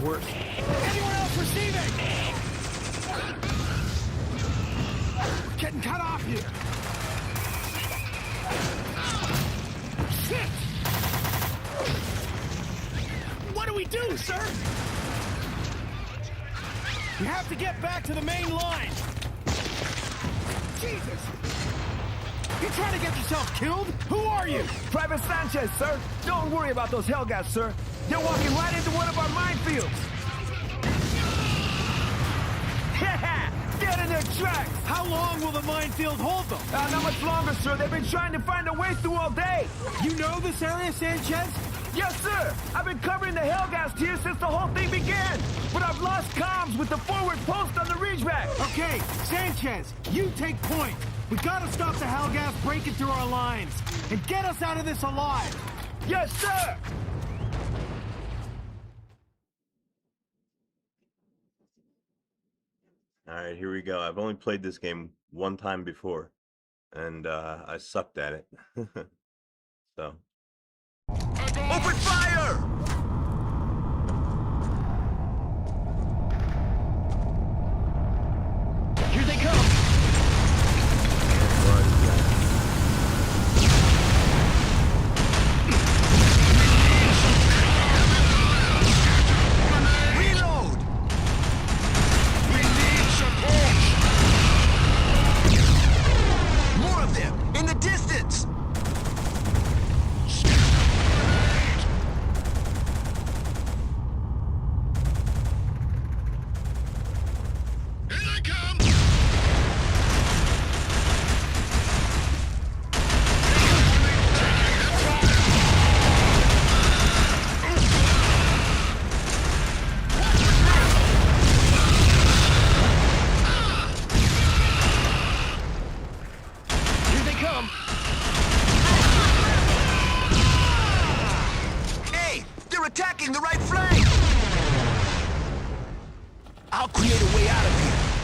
Worse. Anyone else receiving? We're getting cut off here. Shit! What do we do, sir? We have to get back to the main line. Jesus! You trying to get yourself killed? Who are you? Private Sanchez, sir. Don't worry about those Hellgas, sir. They're walking right into one of our minefields. Dead in their tracks. How long will the minefield hold them? Not much longer, sir. They've been trying to find a way through all day. You know this area, Sanchez? Yes, sir. I've been covering the Hellgas here since the whole thing began. But I've lost comms with the forward post on the ridgeback. Okay, Sanchez, you take point. We gotta stop the Hellgas breaking through our lines and get us out of this alive. Yes, sir. All right, here we go. I've only played this game one time before, and I sucked at it. So. Open fire!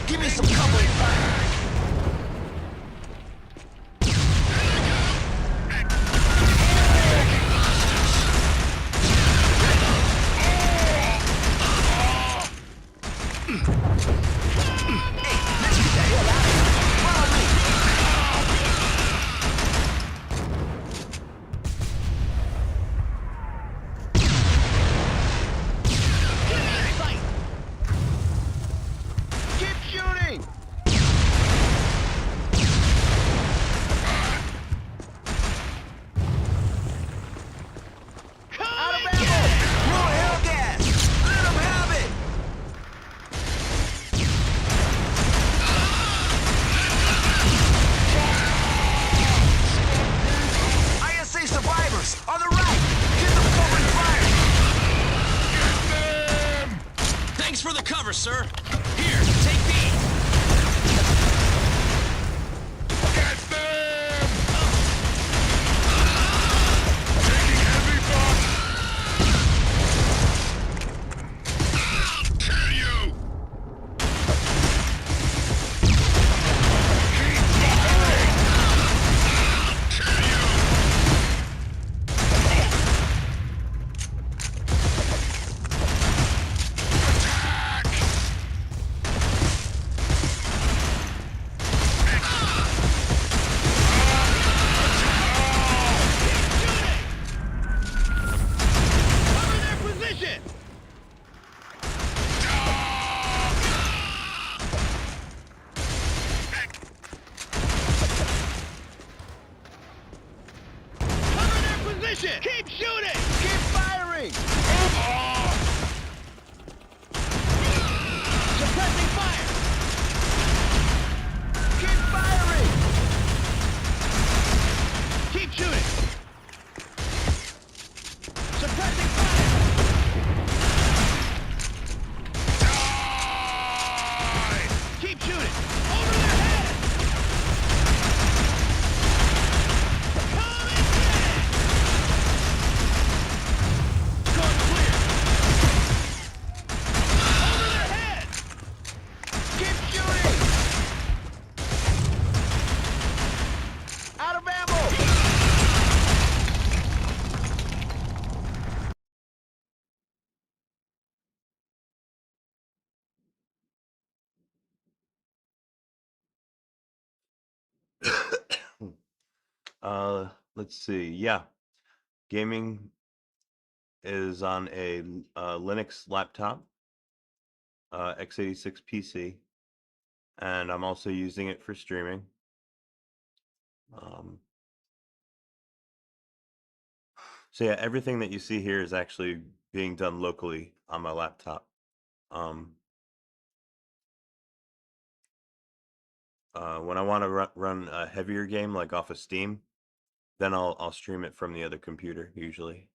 Give me some covering fire! On the right! Get them covering fire! Get them! Thanks for the cover, sir. Here, take these! Get them! Taking heavy fire! I'll kill you! Keep firing! I'll kill you! Keep shooting! Keep firing! Suppressing fire! Keep firing! Keep shooting! Suppressing fire! Die! Keep shooting! Over their heads! Let's see. Yeah, gaming is on a Linux laptop, x86 PC, and I'm also using it for streaming. So yeah, everything that you see here is actually being done locally on my laptop. When I want to run a heavier game like off of Steam, then I'll stream it from the other computer usually.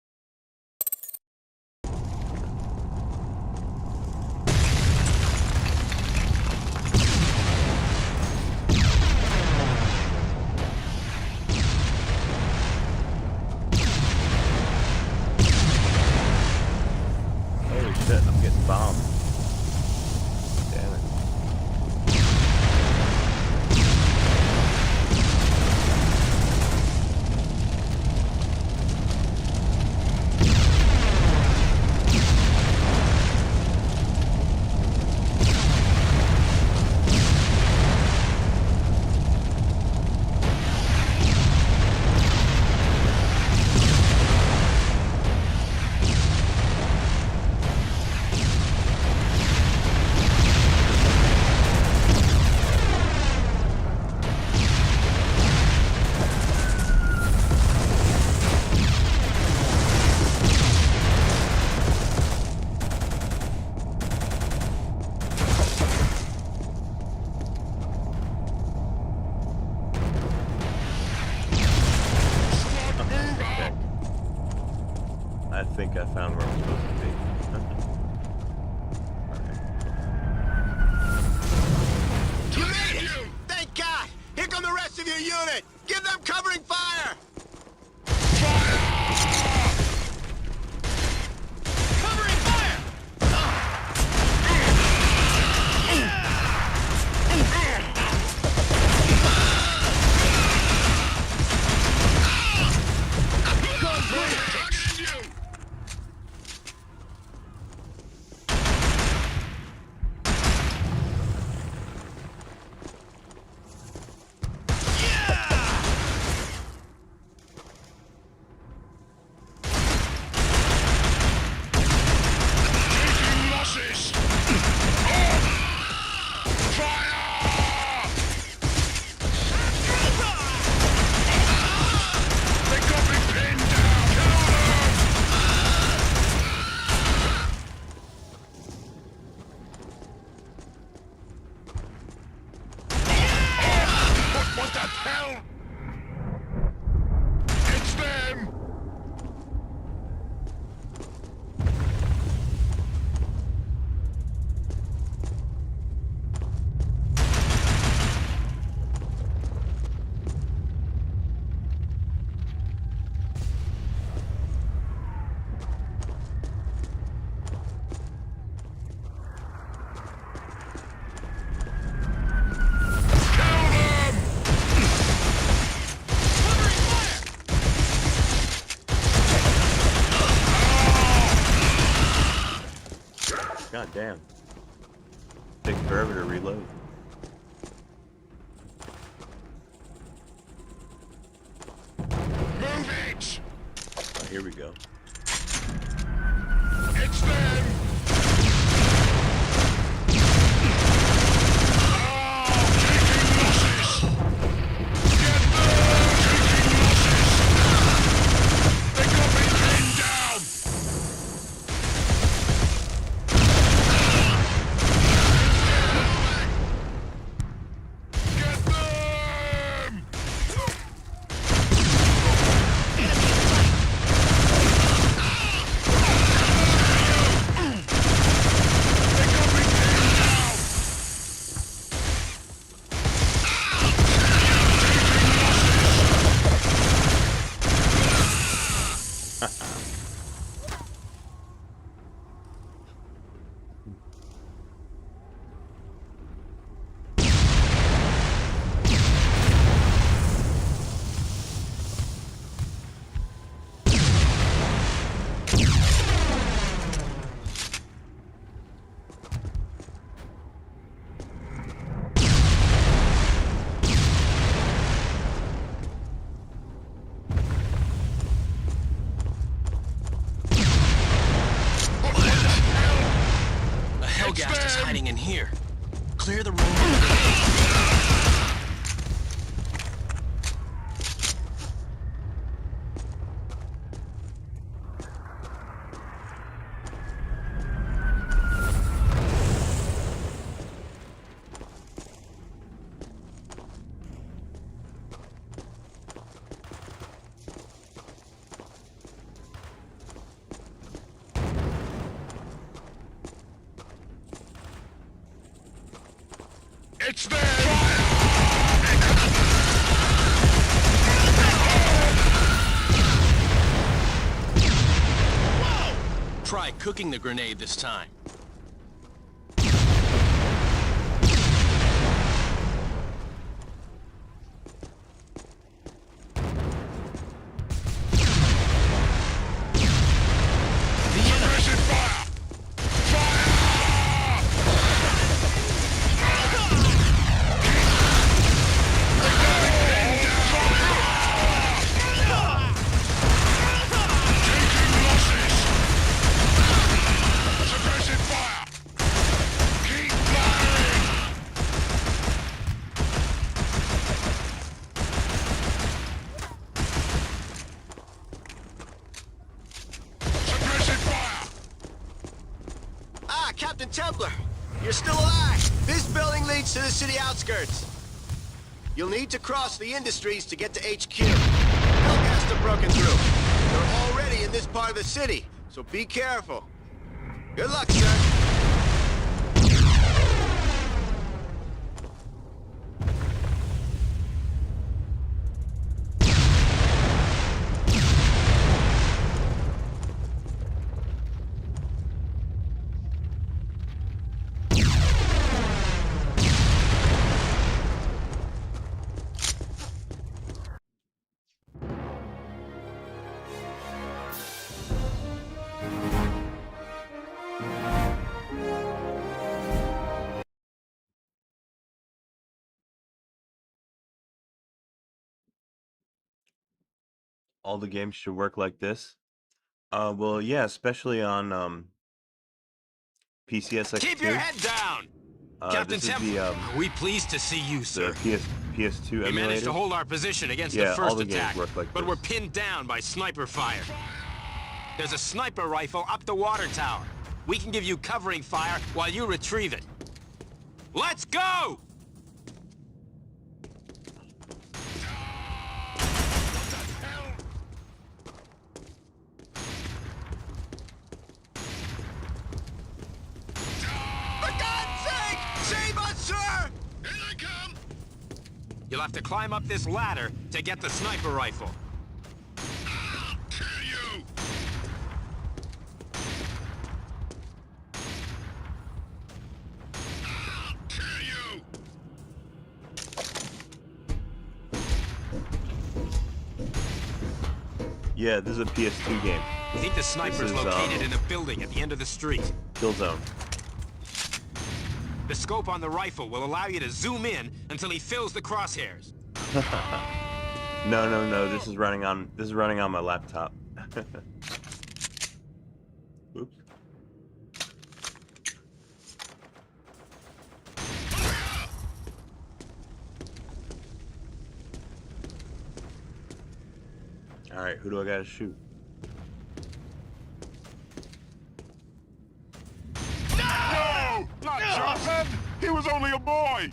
Holy shit, I'm getting bombed. Damn it. I think I found where I'm supposed to be. You made it! Thank God! Here come the rest of your unit! Give them covering fire! Covering fire! Hell! It's them! God damn. Takes forever to reload. Move it! Oh, here we go. It's them! Hellgast is hiding in here. Clear the room. It's there! Try cooking the grenade this time. Captain Templar, you're still alive. This building leads to the city outskirts. You'll need to cross the industries to get to HQ. Hellgast have broken through. They're already in this part of the city, so be careful. Good luck, sir. All the games should work like this. Well, yeah, especially on PCSX2. Keep your head down! Captain This is Templar, the, are we pleased to see you, sir? the PS2 We emulator. managed to hold our position against Yeah, the all first the games attack, work like but this. we're pinned down by sniper fire. There's a sniper rifle up the water tower. We can give you covering fire while you retrieve it. Let's go! You'll have to climb up this ladder to get the sniper rifle. I'll kill you! I'll kill you! Yeah, this is a PS2 game. We think the sniper's This is, located in a building at the end of the street. Killzone. The scope on the rifle will allow you to zoom in until he fills the crosshairs. No. This is running on my laptop. Oops. All right, who do I gotta shoot? No! Not Jonathan! He was only a boy!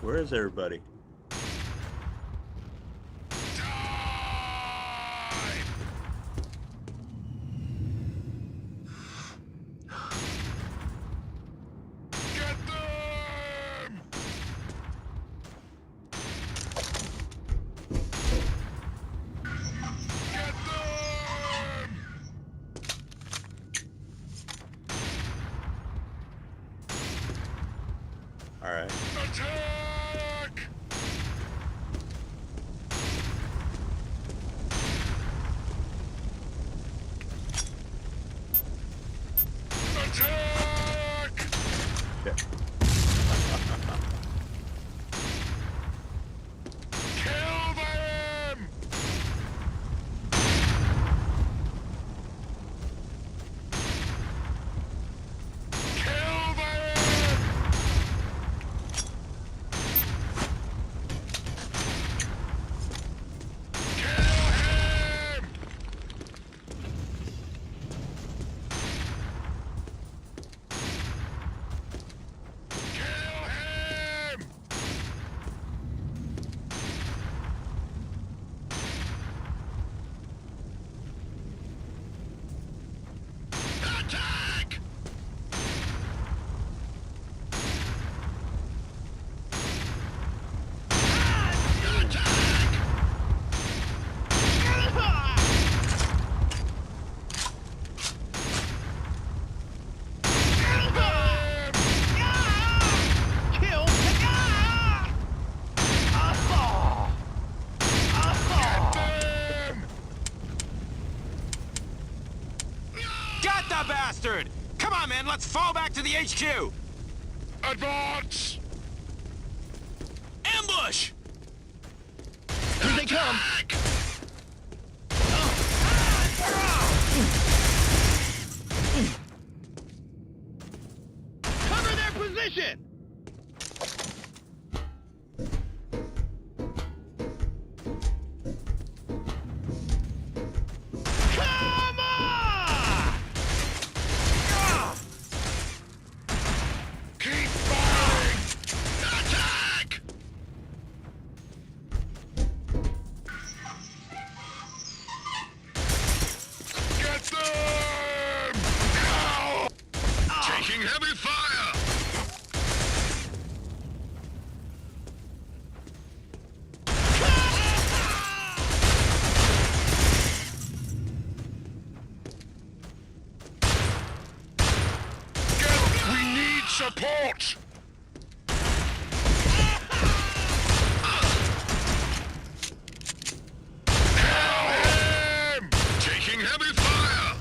Where is everybody? All right. Attack! Attack! Shit. Kill them! Kill them! Attack! Got the bastard! Come on, man, let's fall back to the HQ! Advance! Ambush! Here they come! Cover their position! Come on! Keep firing! Attack! Get them! Now! Taking heavy fire! We need support! Kill him! Taking heavy fire!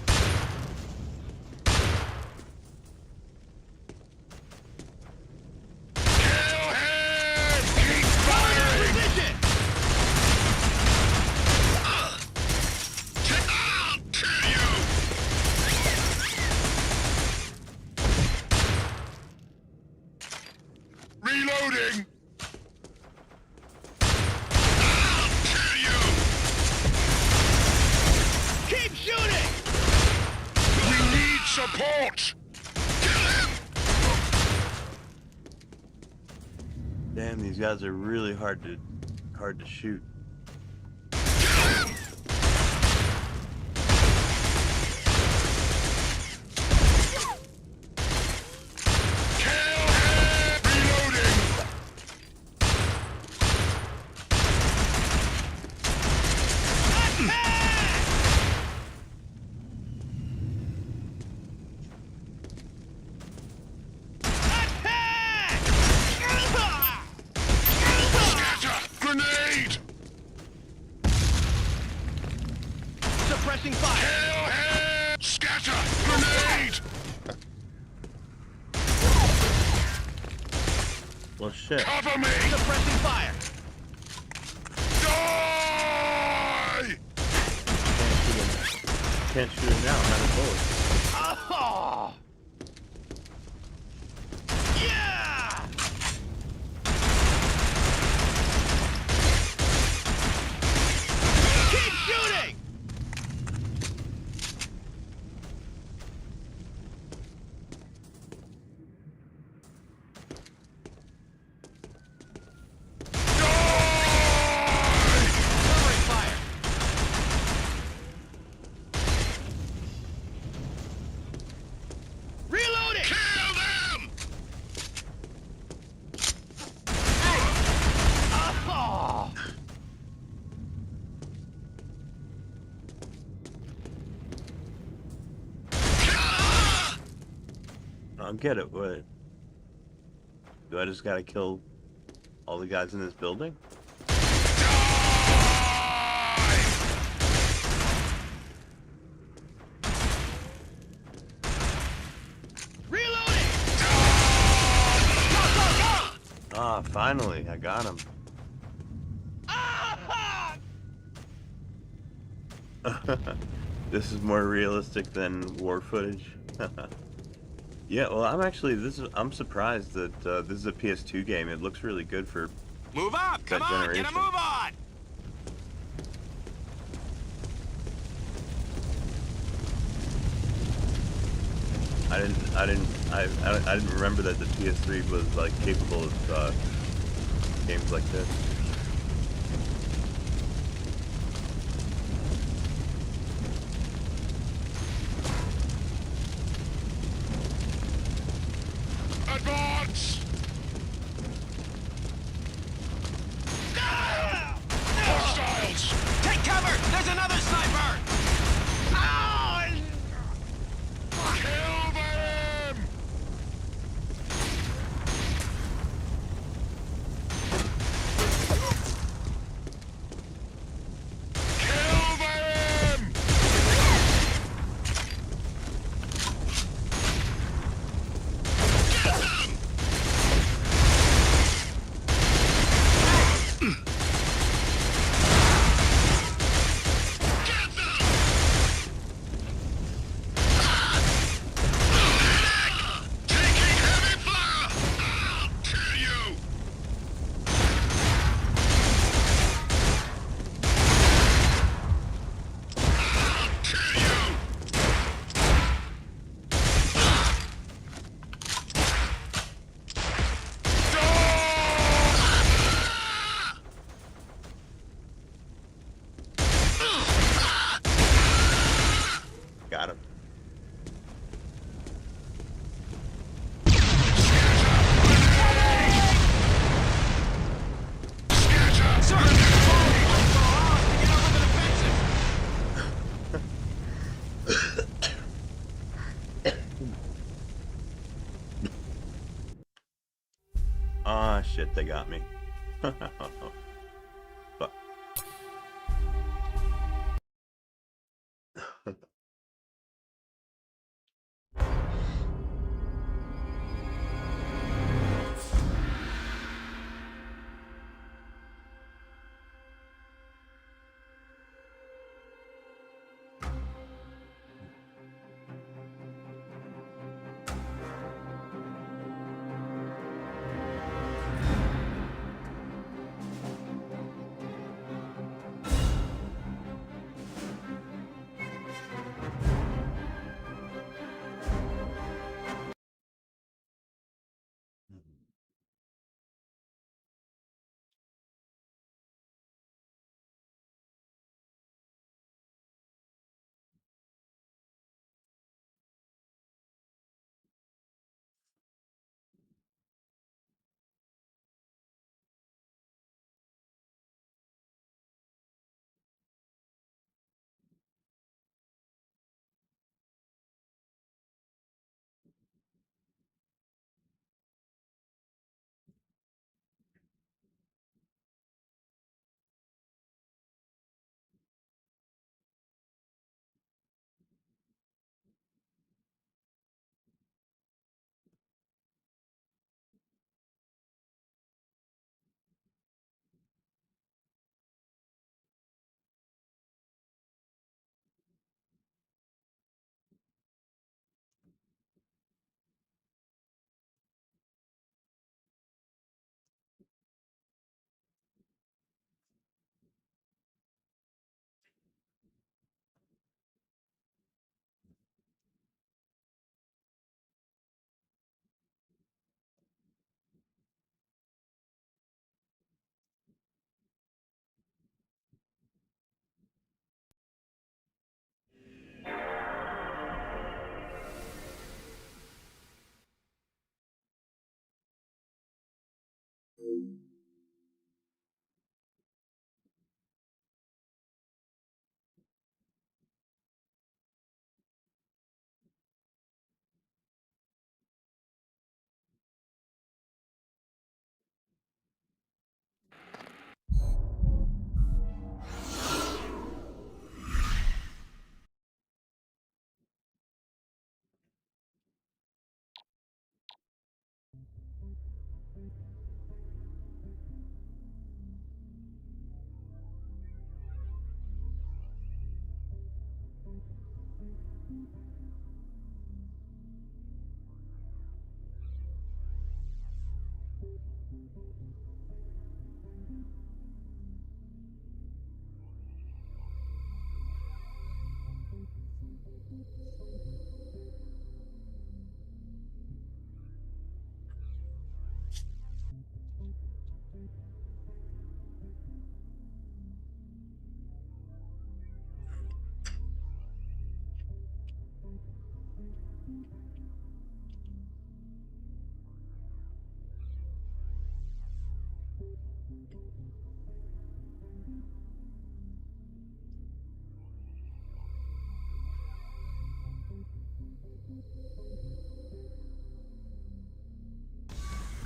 Kill him! Keep firing! I'll kill you! Reloading! I'll kill you! Keep shooting! We need support! Kill him! Damn, these guys are really hard to shoot. Kill him! Suppressing fire! Kill him! Scatter! Grenade! Well, shit. Cover me! Suppressing fire! Die! Can't shoot him now. I'm out of bullets. Oh! Yeah! Keep shooting! Covering fire! Reloading! Kill them! Oh! I'll get it. What? Do I just gotta kill all the guys in this building? Reloading! Ah, finally, I got him. This is more realistic than war footage. Yeah, well, I'm surprised that this is a PS2 game. It looks really good for Move up! Come that on, generation. get a move on! I didn't remember that the PS3 was like capable of games like this. Advance! Hostiles! Take cover! There's another sniper! Kill them! Kill them! Taking heavy fire! I'll kill you! I'll kill you! Got him. Ah, shit, they got me. Fuck.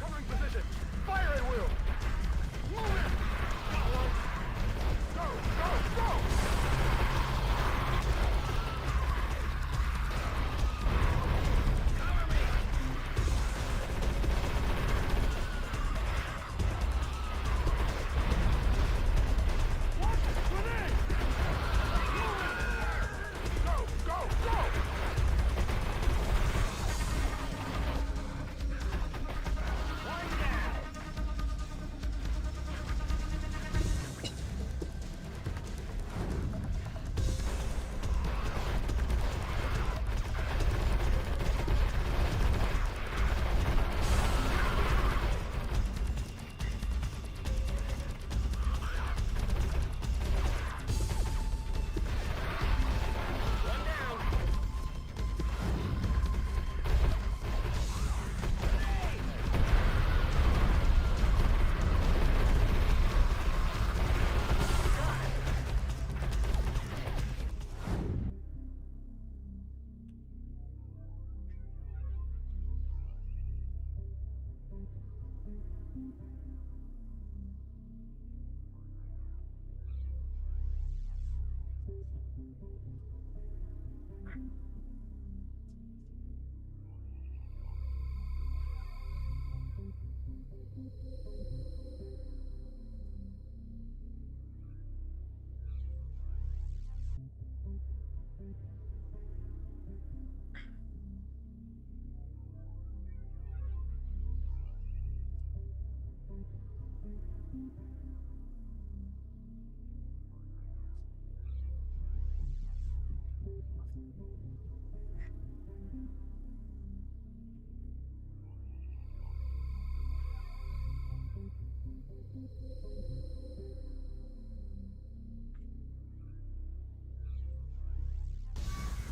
Covering position. Fire at will. Move it. Go, go, go.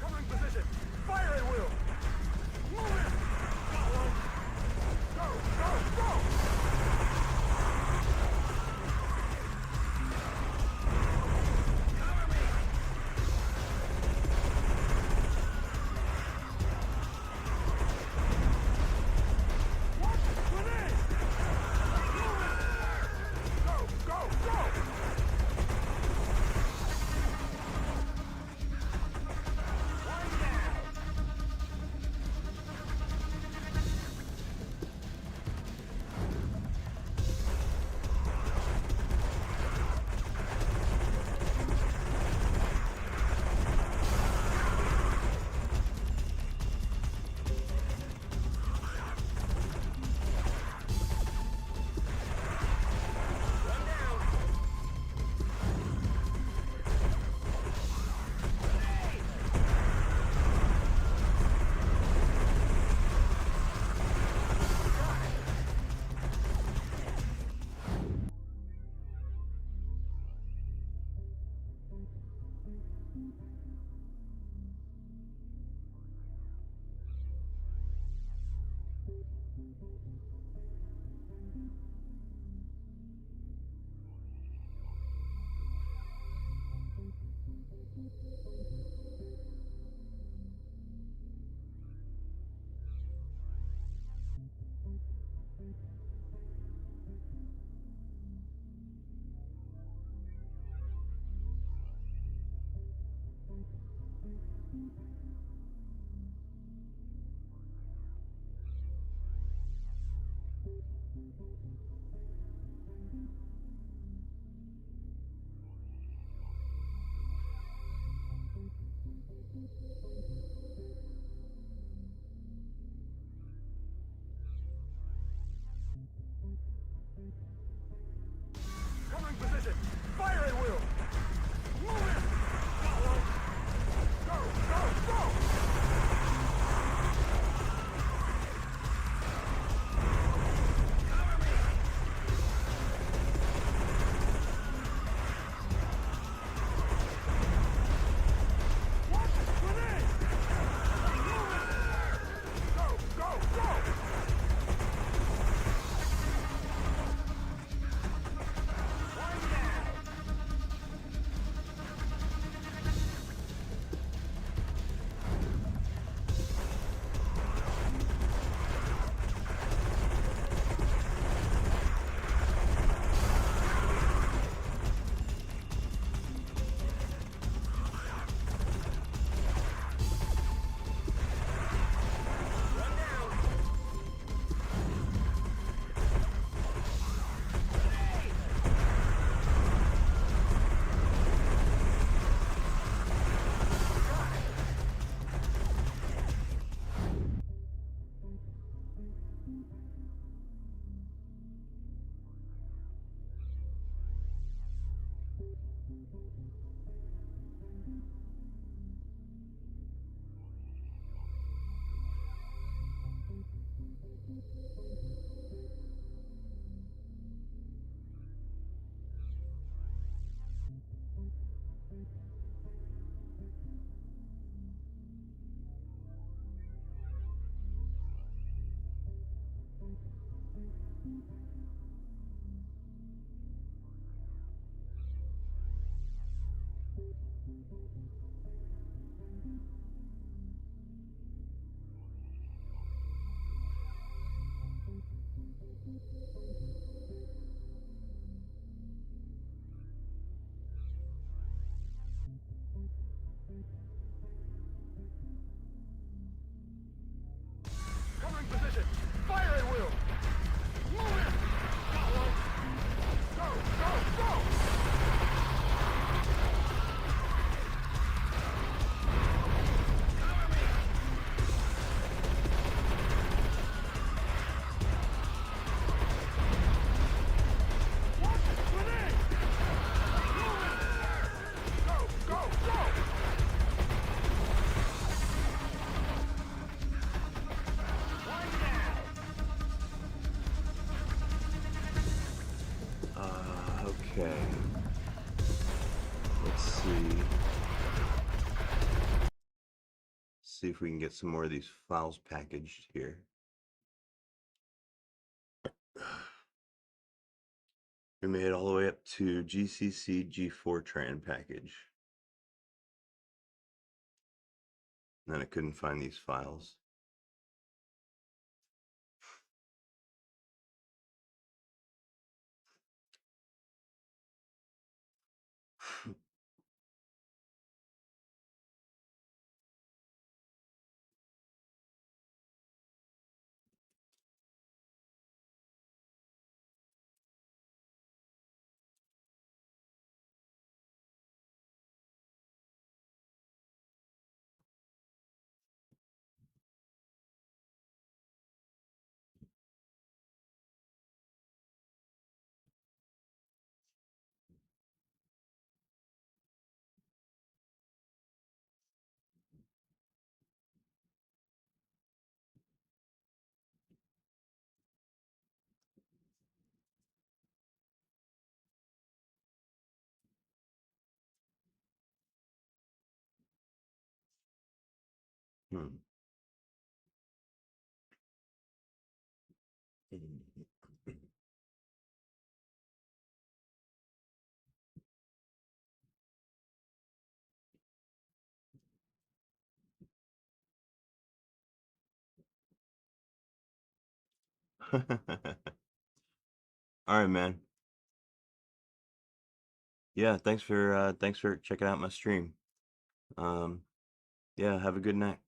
Covering position. Fire at will. Move it. Go, go, go. Covering position. Fire at will. Move in. Got one. Go, go, go. Watch it. Grenade. Move in. Go, go, go. Okay. Let's see. See if we can get some more of these files packaged here. We made it all the way up to GCC G4tran package. And then I couldn't find these files. Hmm. All right, man. Yeah, thanks for checking out my stream. Yeah, have a good night.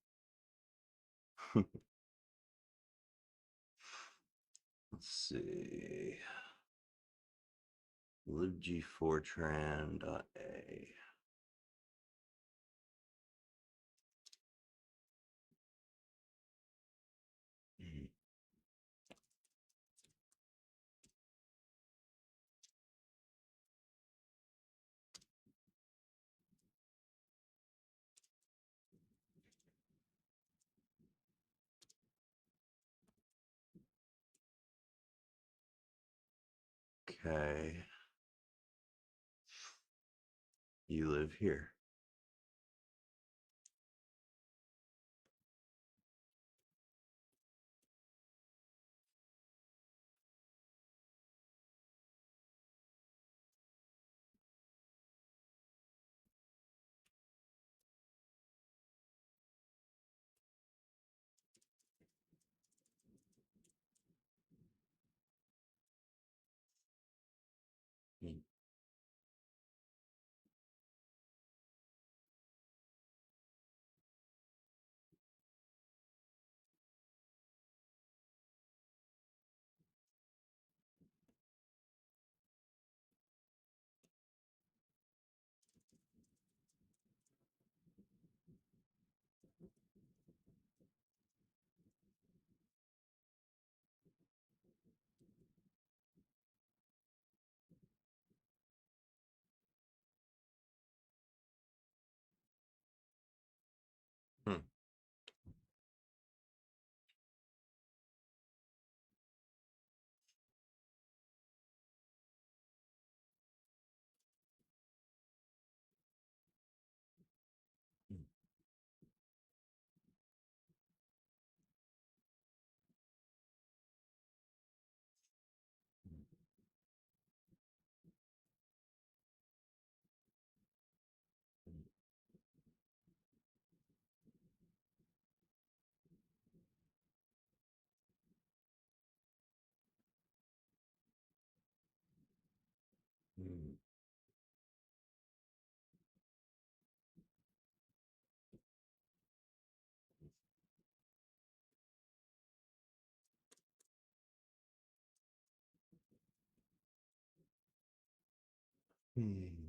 Let's see. libg4tran.a. Okay. You live here. Hmm.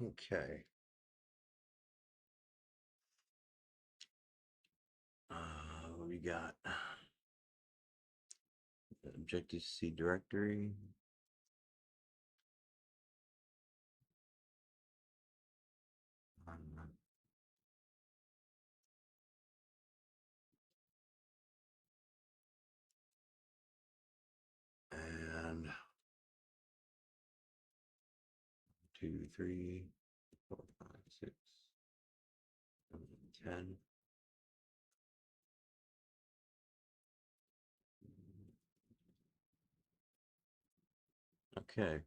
Okay. What we got? Objective C directory. And 2, 3, 4, 5, 6, 7, 10. Okay.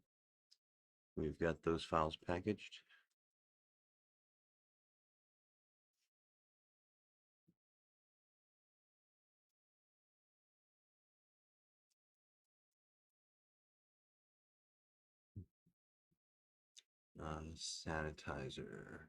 We've got those files packaged. Sanitizer.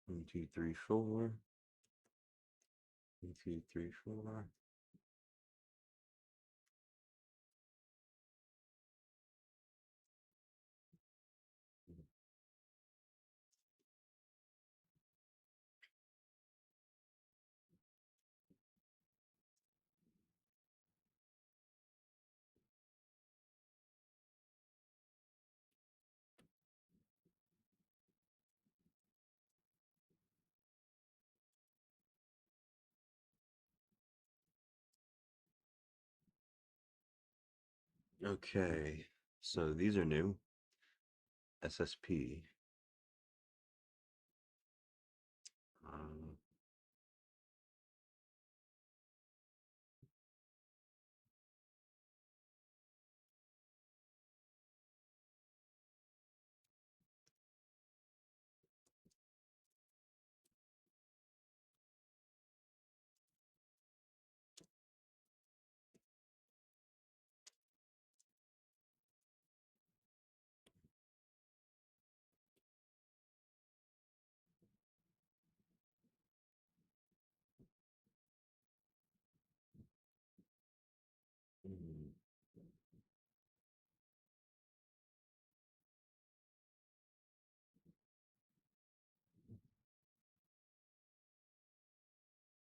One, two, three, four. 1, 2, 3, 4. Okay, so these are new. SSP. Um,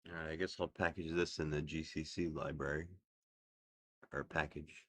'Alright, I guess I'll package this in the GCC library or package.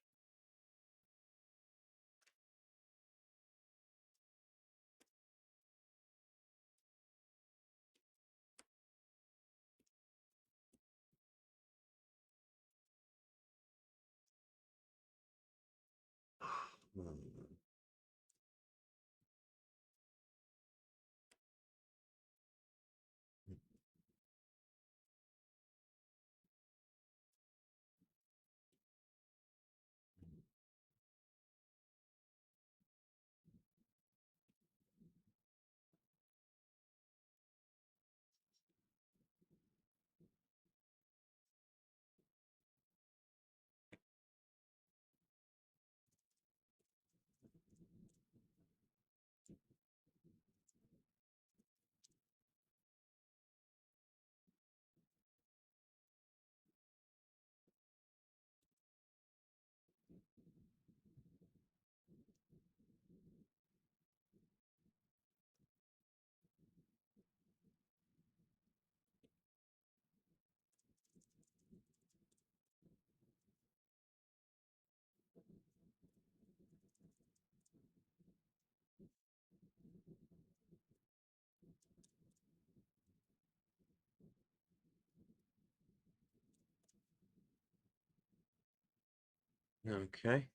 Okay.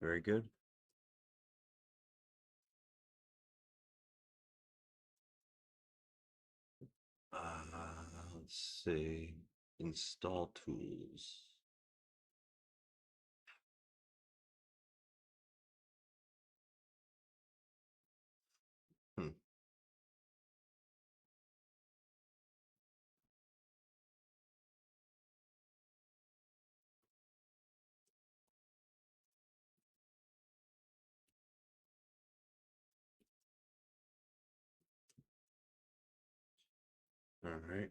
Very good. Let's see. Install tools. Hmm. All right.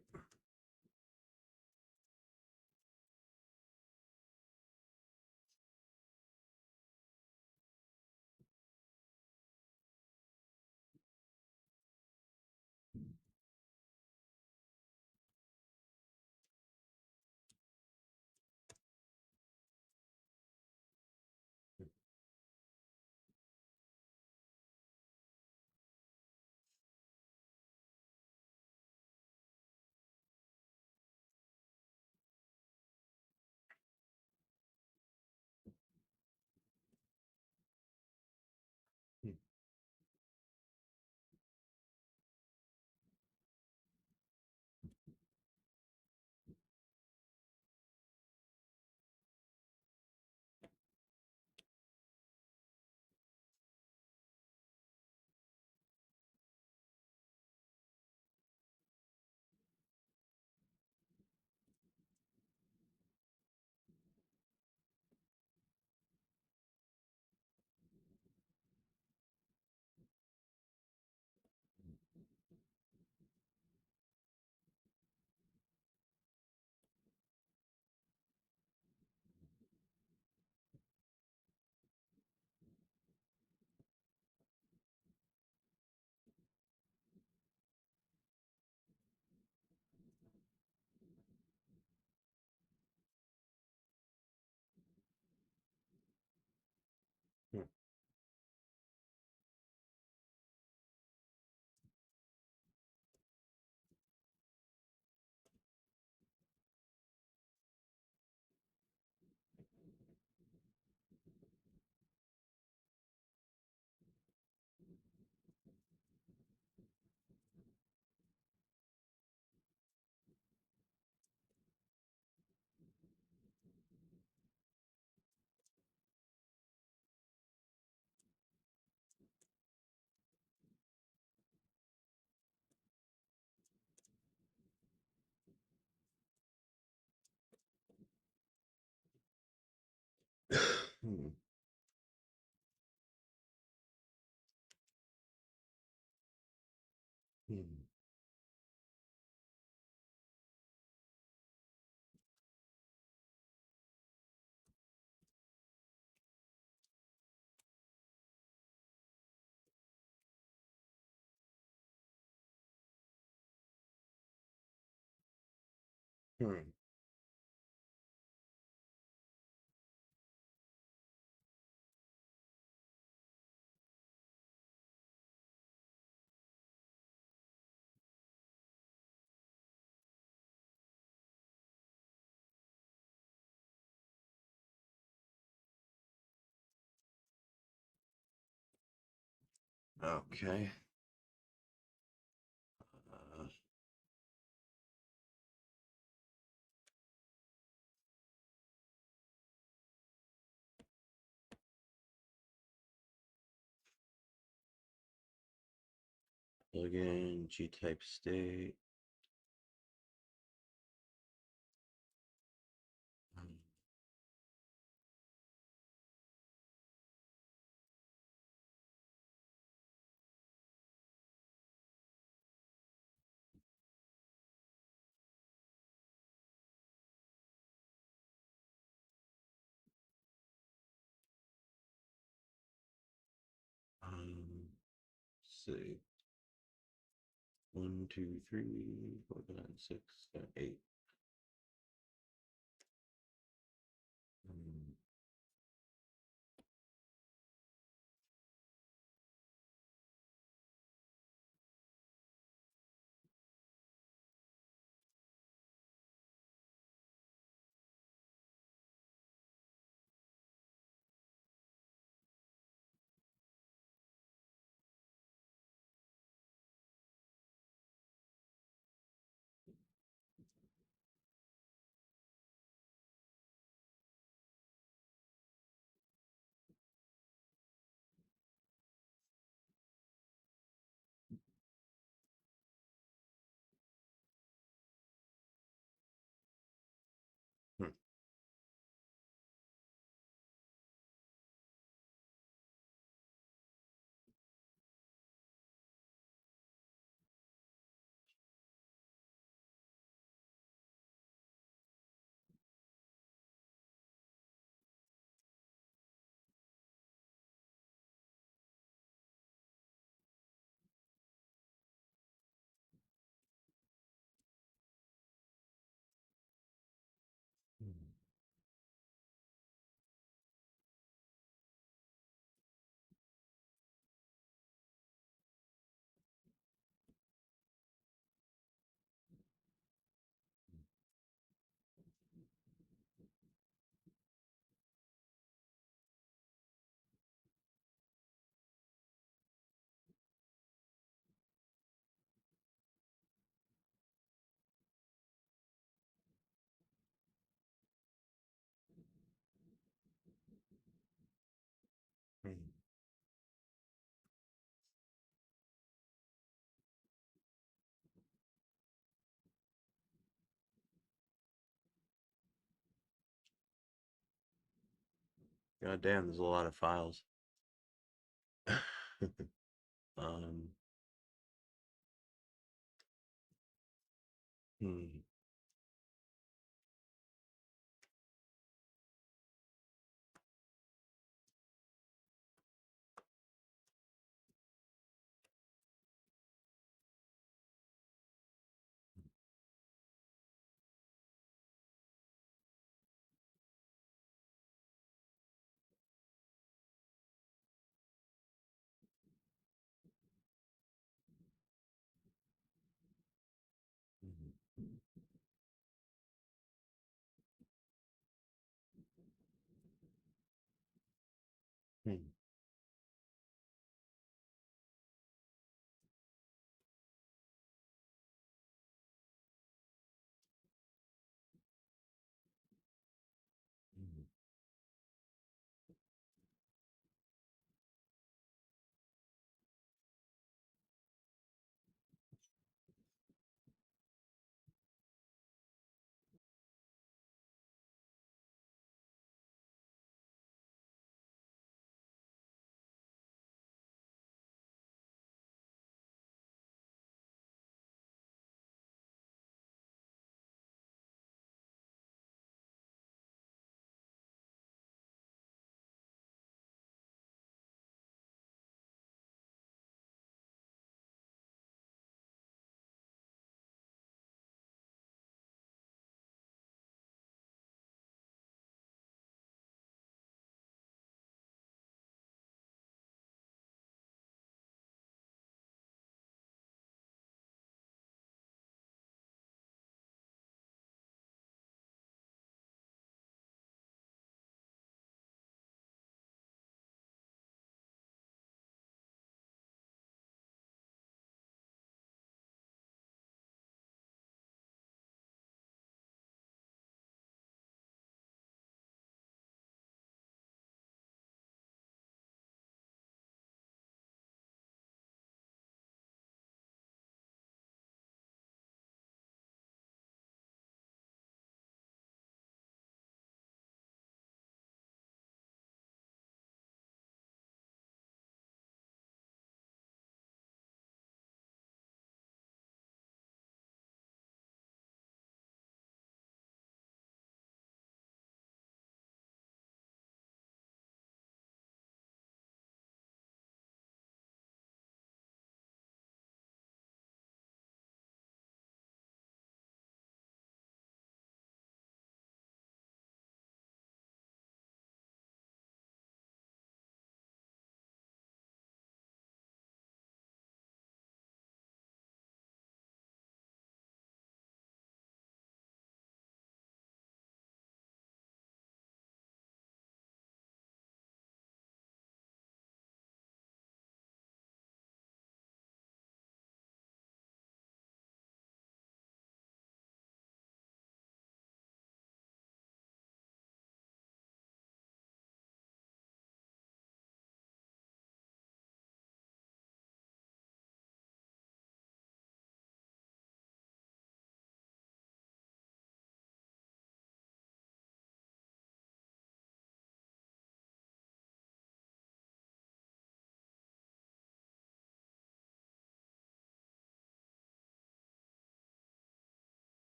Hmm. Hmm. Hmm. Okay. Uh, Plug in G-type state. Let's see. 1, 2, 3, 4, 5, 6, 7, 8. Hmm. God damn, there's a lot of files. um, hmm.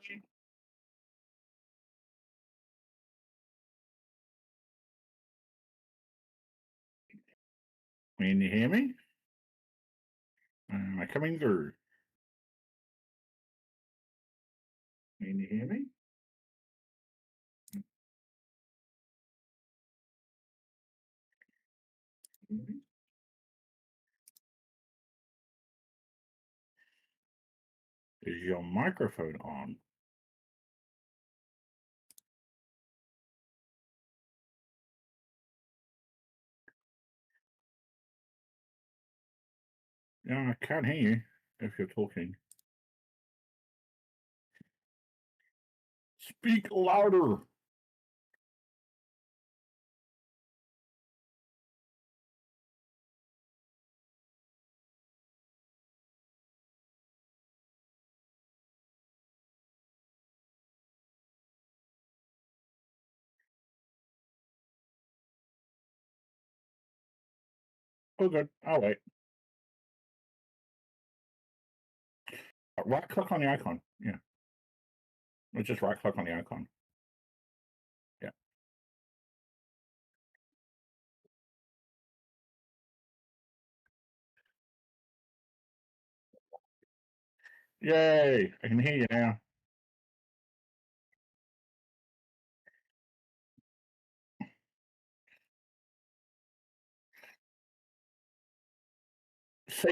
Can you hear me? Am I coming through? Can you hear me? Is your microphone on? Yeah, I can't hear you if you're talking. Speak louder. Oh, good. I'll wait. Right click on the icon. Yeah. Let's just right click on the icon. Yeah. Yay! I can hear you now. See,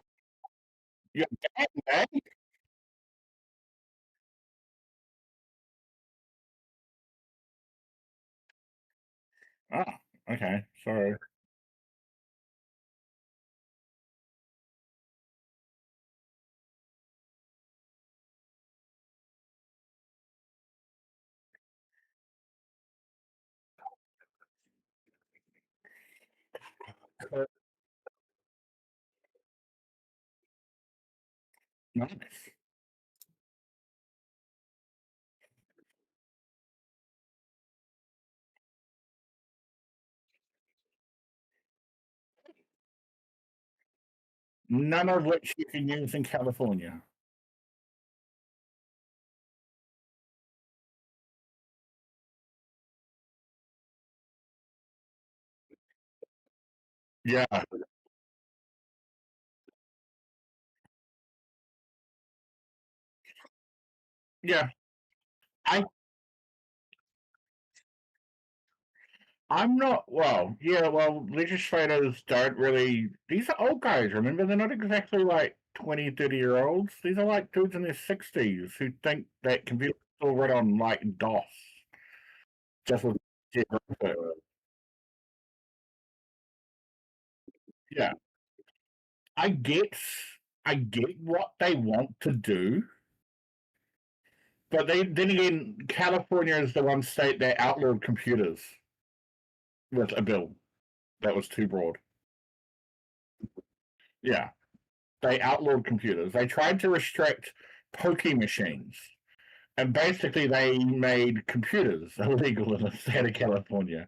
you're back, eh? Ah, okay. Sorry. Nice. None of which you can use in California. Yeah. Yeah. I I'm not well, yeah, well, legislators don't really these are old guys, remember? They're not exactly like 20, 30-year-olds. These are like dudes in their 60s who think that computers still run on like DOS. Just with yeah. I get I get what they want to do, but they then again, California is the one state that outlawed computers with a bill that was too broad. Yeah. They outlawed computers. They tried to restrict pokie machines. And basically, they made computers illegal in the state of California.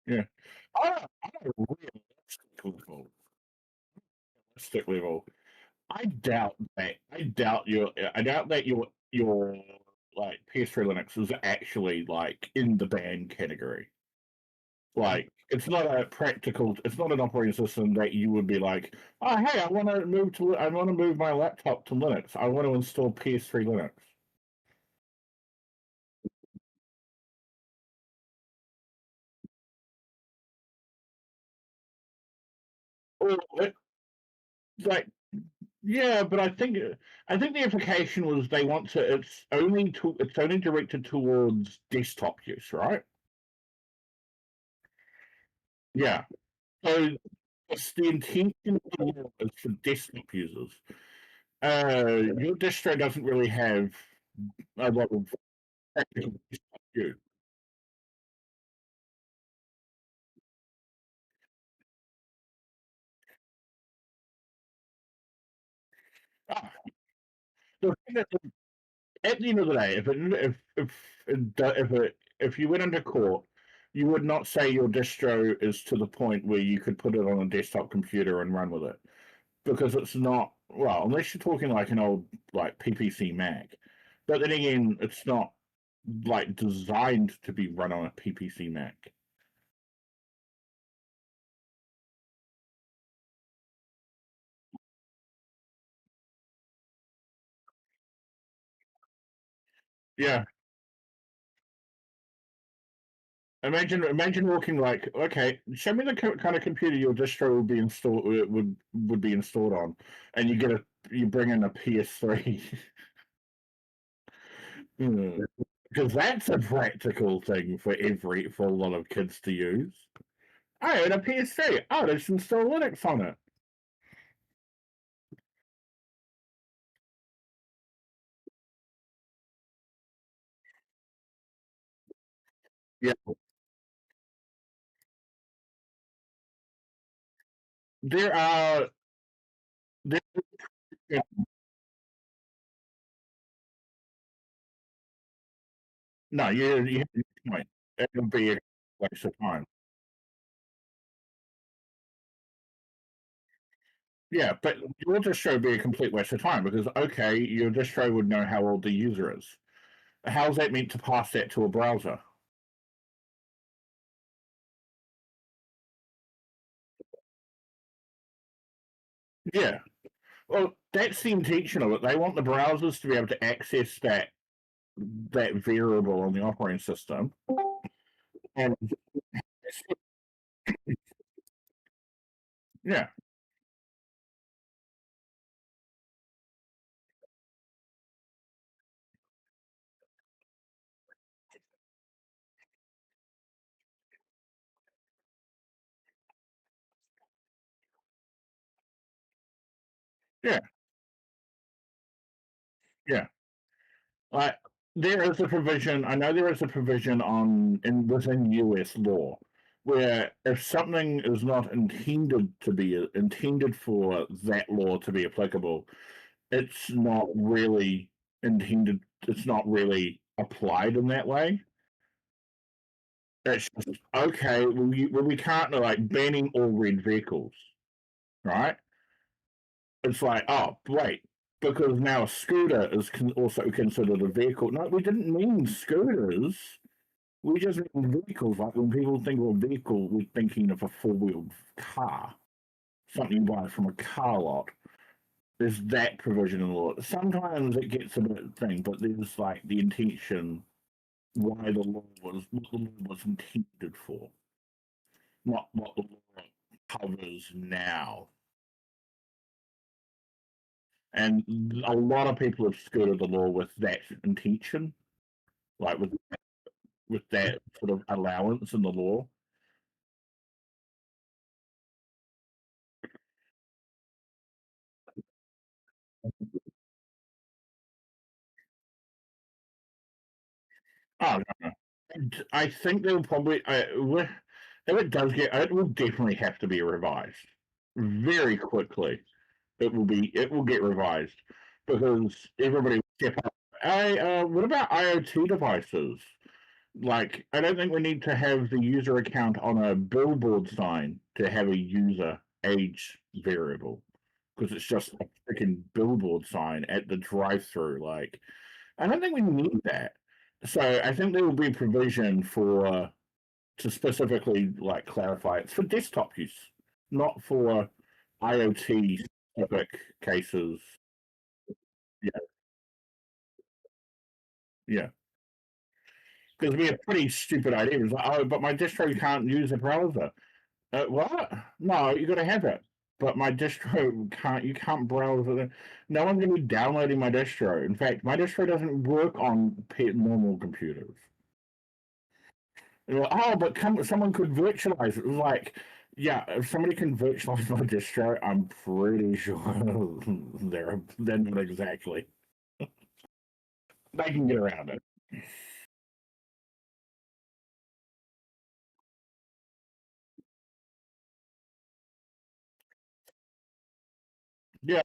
Yeah. On a realistic level, I doubt that your like PS3 Linux is actually like in the ban category. Like it's not a practical, it's not an operating system that you would be like, oh hey, I want to move my laptop to Linux. I want to install PS3 Linux. Or like yeah, but I think the implication was they want to. It's only directed towards desktop use, right? Yeah. So it's the intention of the law is for desktop users. Your distro doesn't really have a lot of practical desktop use. the thing that at the end of the day, if you went into court, you would not say your distro is to the point where you could put it on a desktop computer and run with it, because it's not. Well, unless you're talking like an old like PPC Mac, but then again, it's not like designed to be run on a PPC Mac. Yeah. Imagine walking like, okay, show me the kind of computer your distro would be installed would be installed on, and you bring in a PS3. Because that's a practical thing for a lot of kids to use. Oh, and a PS3. Oh, let's install Linux on it. Yeah. There are there, yeah. No, you have a point. It would be a waste of time. Yeah, but your distro would be a complete waste of time because okay, your distro would know how old the user is. How's that meant to pass that to a browser? Yeah. Well, that's the intention of it. They want the browsers to be able to access that variable on the operating system. And yeah, yeah, yeah. Like there is a provision. I know there is a provision within U.S. law where if something is not intended for that law to be applicable, it's not really intended. It's not really applied in that way. It's just okay. We can't like banning all red vehicles, right? It's like, oh wait, because now a scooter is also considered a vehicle. No, we didn't mean scooters. We just mean vehicles. Like when people think of a vehicle, we're thinking of a four-wheeled car, something you buy from a car lot. There's that provision in the law. Sometimes it gets a bit thing, but there's like the intention why the law was what the law was intended for, not what the law covers now. And a lot of people have skirted the law with that intention, like with that sort of allowance in the law. Oh no, no. And I think they'll probably if it does get it will definitely have to be revised very quickly. It will get revised because everybody will step up. What about IoT devices? Like, I don't think we need to have the user account on a billboard sign to have a user age variable because it's just a freaking billboard sign at the drive-through. Like, I don't think we need that. So I think there will be provision for to specifically like clarify it's for desktop use, not for IoT specific cases. Yeah, yeah. Because it'd be a pretty stupid idea. It's like, oh, but my distro can't use a browser. What? No, you got to have it. But my distro can't. You can't browse it. No one's going to be downloading my distro. In fact, my distro doesn't work on normal computers. Like, oh, but someone could virtualize it. Like, yeah, if somebody can virtualize my distro, I'm pretty sure they're not exactly. They can get around it. Yeah,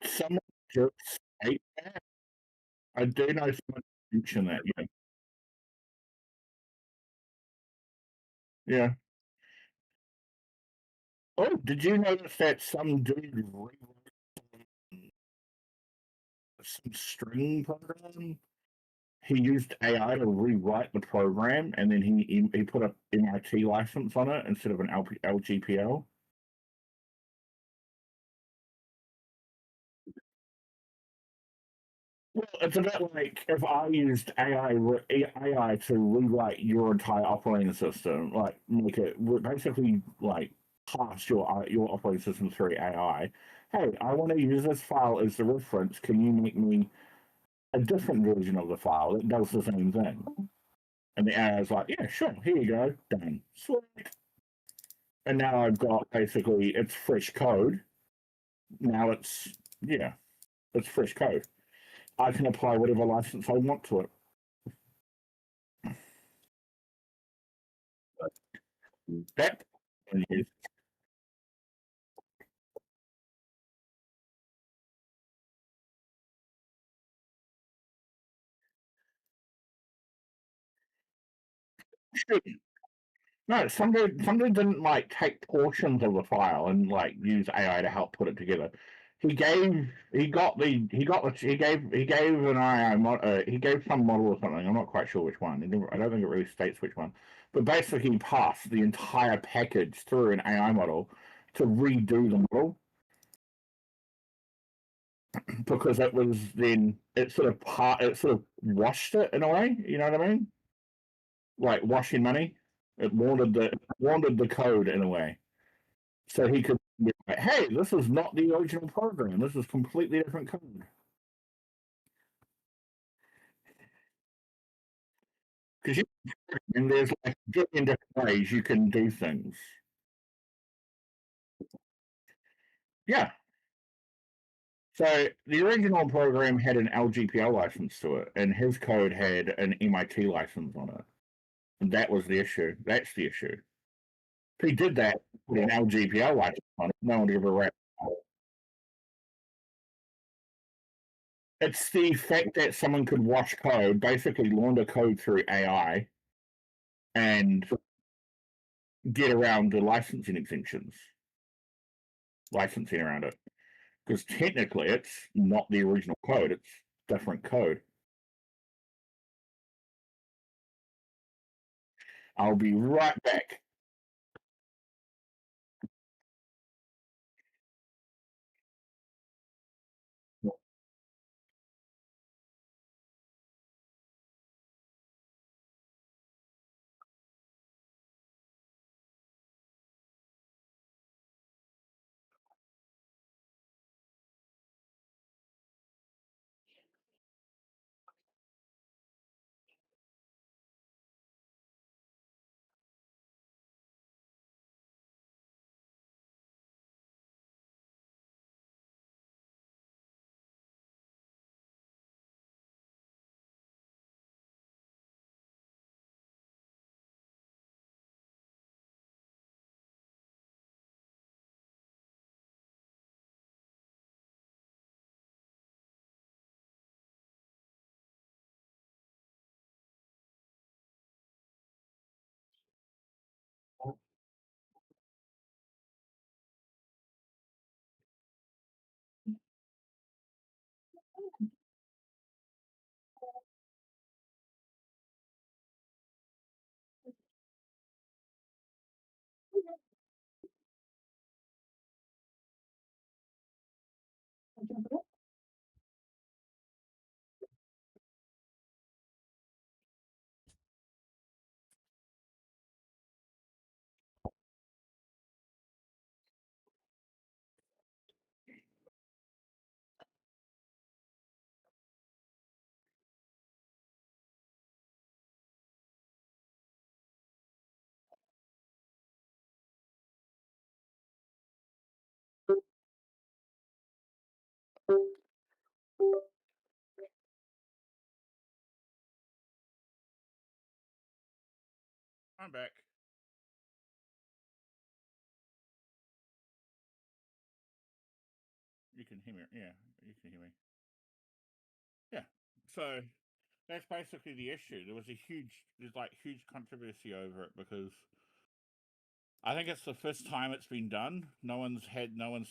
Someone just say that. I do know someone mentioned that. Yeah. Yeah. Oh, did you notice that some dude rewrote some string program? He used AI to rewrite the program, and then he put a MIT license on it instead of an LGPL. Well, it's a bit like if I used AI to rewrite your entire operating system, like make it basically like pass your operating system through AI. Hey, I want to use this file as the reference. Can you make me a different version of the file that does the same thing? And the AI is like, yeah, sure, here you go, done. Sweet. And now I've got basically it's fresh code. Now yeah, it's fresh code. I can apply whatever license I want to it. That is no, somebody didn't like take portions of the file and like use AI to help put it together. He gave an AI he gave some model or something. I'm not quite sure which one. I don't think it really states which one. But basically, he passed the entire package through an AI model to redo the model because it sort of washed it in a way. You know what I mean? Like washing money. It laundered the code in a way. So he could be like, hey, this is not the original program. This is completely different code. Because and there's like a billion different ways you can do things. Yeah. So the original program had an LGPL license to it, and his code had an MIT license on it. And that was the issue. That's the issue. If he did that with an LGPL license on it, no one would ever write. It's the fact that someone could wash code, basically launder code through AI, and get around the licensing exemptions, licensing around it. Because technically, it's not the original code; it's different code. I'll be right back. I'm back. You can can hear me. Yeah, you can hear me. Yeah. So that's basically the issue. There's like huge controversy over it because I think it's the first time it's been done. No one's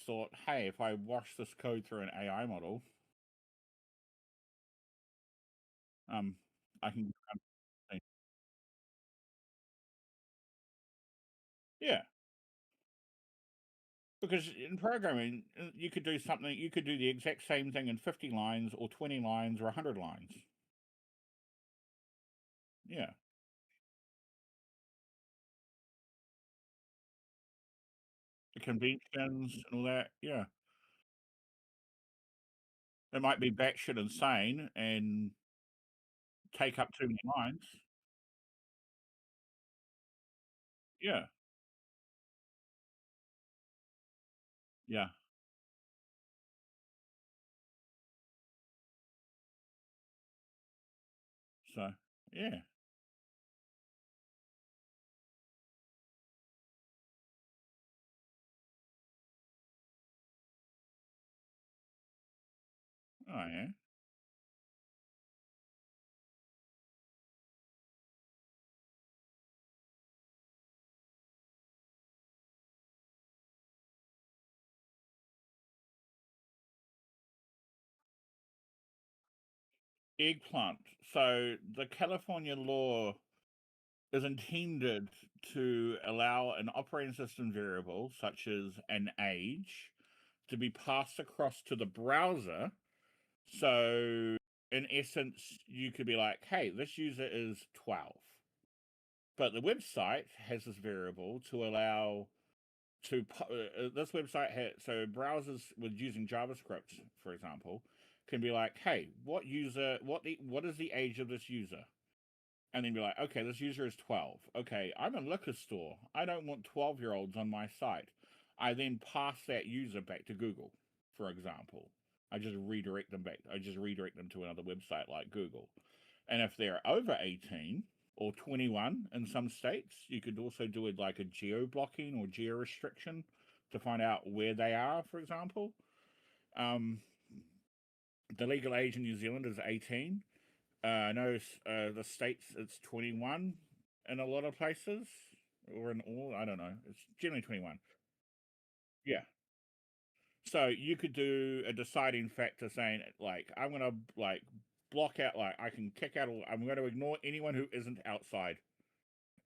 thought, hey, if I wash this code through an AI model, I can. Yeah, because in programming, you could do something. You could do the exact same thing in 50 lines, or 20 lines, or 100 lines. Yeah, the conventions and all that. Yeah, it might be batshit insane and take up too many lines. Yeah, yeah. So, yeah. Oh, yeah. Eggplant. So the California law is intended to allow an operating system variable, such as an age, to be passed across to the browser. So, in essence, you could be like, hey, this user is 12. But the website has this variable to allow this website has so browsers with using JavaScript, for example, can be like, hey, what is the age of this user? And then be like, okay, this user is 12. Okay, I'm a liquor store. I don't want 12-year-olds on my site. I then pass that user back to Google, for example. I just redirect them back. I just redirect them to another website like Google. And if they're over 18 or 21 in some states, you could also do it like a geo blocking or geo restriction to find out where they are, for example. Um, the legal age in New Zealand is 18. I know the states it's 21 in a lot of places, or in all. I don't know. It's generally 21. Yeah. So you could do a deciding factor saying like I'm gonna like block out like I can kick out all. I'm going to ignore anyone who isn't outside.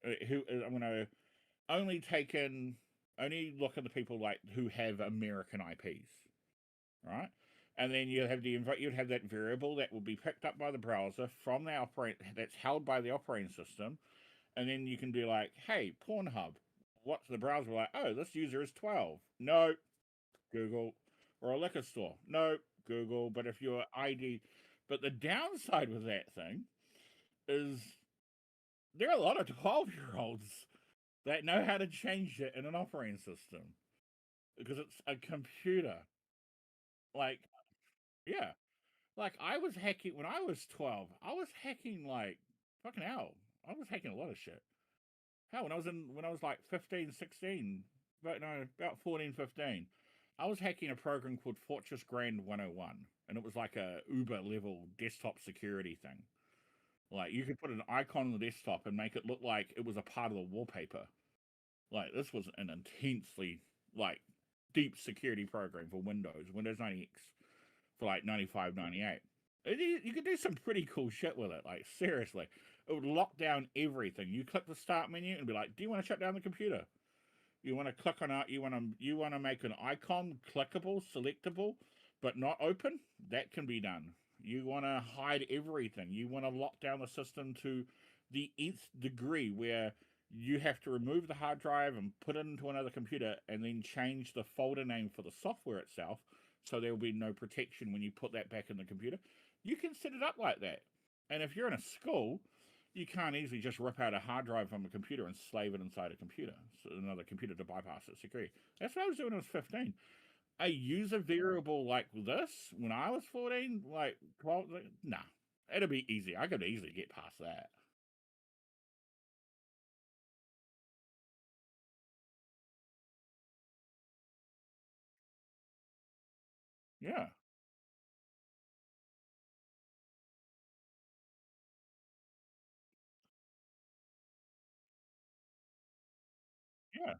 I'm going to only take in only look at the people like who have American IPs, right? And then you'd have that variable that will be picked up by the browser from the that's held by the operating system, and then you can be like, hey, Pornhub, what's the browser like? Oh, this user is 12. No, Google. Or a liquor store. No, Google. But if your ID, but the downside with that thing is there are a lot of 12-year-olds that know how to change it in an operating system because it's a computer. Like, yeah. Like I was hacking when I was 12. I was hacking like fucking hell. I was hacking a lot of shit. Hell, when I was like 15, 16, but no, about 14, 15, I was hacking a program called Fortress Grand 101, and it was like a Uber level desktop security thing. Like you could put an icon on the desktop and make it look like it was a part of the wallpaper. Like this was an intensely like deep security program for Windows 90X for like 95, 98. You could do some pretty cool shit with it. Like seriously, it would lock down everything. You click the start menu and be like, "Do you want to shut down the computer?" You want to click on it. You want to make an icon clickable, selectable, but not open. That can be done. You want to hide everything. You want to lock down the system to the nth degree where you have to remove the hard drive and put it into another computer and then change the folder name for the software itself so there will be no protection when you put that back in the computer. You can set it up like that. And if you're in a school, you can't easily just rip out a hard drive from a computer and slave it inside a computer, so another computer to bypass its security. That's what I was doing when I was 15. A user variable like this when I was 14, like 12, nah, it'd be easy. I could easily get past that. Yeah. Yeah.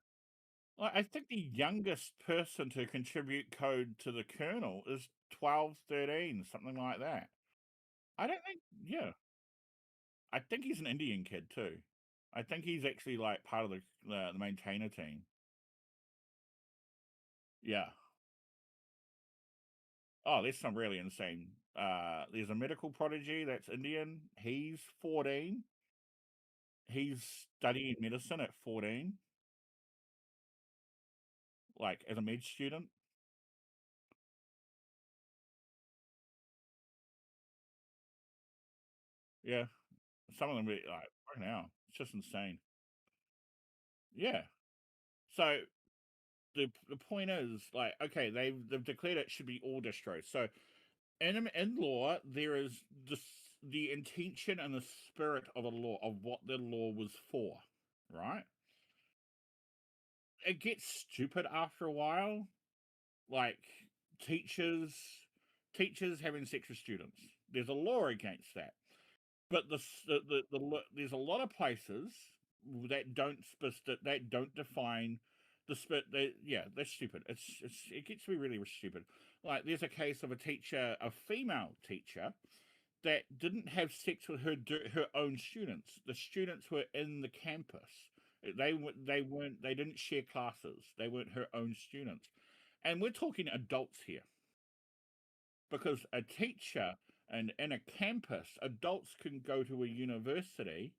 Well, I think the youngest person to contribute code to the kernel is 12, 13, something like that. I don't think, yeah. I think he's an Indian kid too. I think he's actually like part of the maintainer team. Yeah. Oh, there's some really insane. There's a medical prodigy that's Indian. He's 14. He's studying medicine at 14, like as a med student. Yeah. Some of them be like, right now, it's just insane. Yeah. So the point is like, okay, they've declared it should be all distros. So in law, there is the intention and the spirit of a law of what the law was for, right? It gets stupid after a while, like teachers teachers having sex with students. There's a law against that, but there's a lot of places that don't define the spit. Yeah, that's stupid. It gets to be really stupid. Like there's a case of a female teacher that didn't have sex with her own students. The students were in the campus. They didn't share classes. They weren't her own students, and we're talking adults here because a teacher and in a campus, adults can go to a university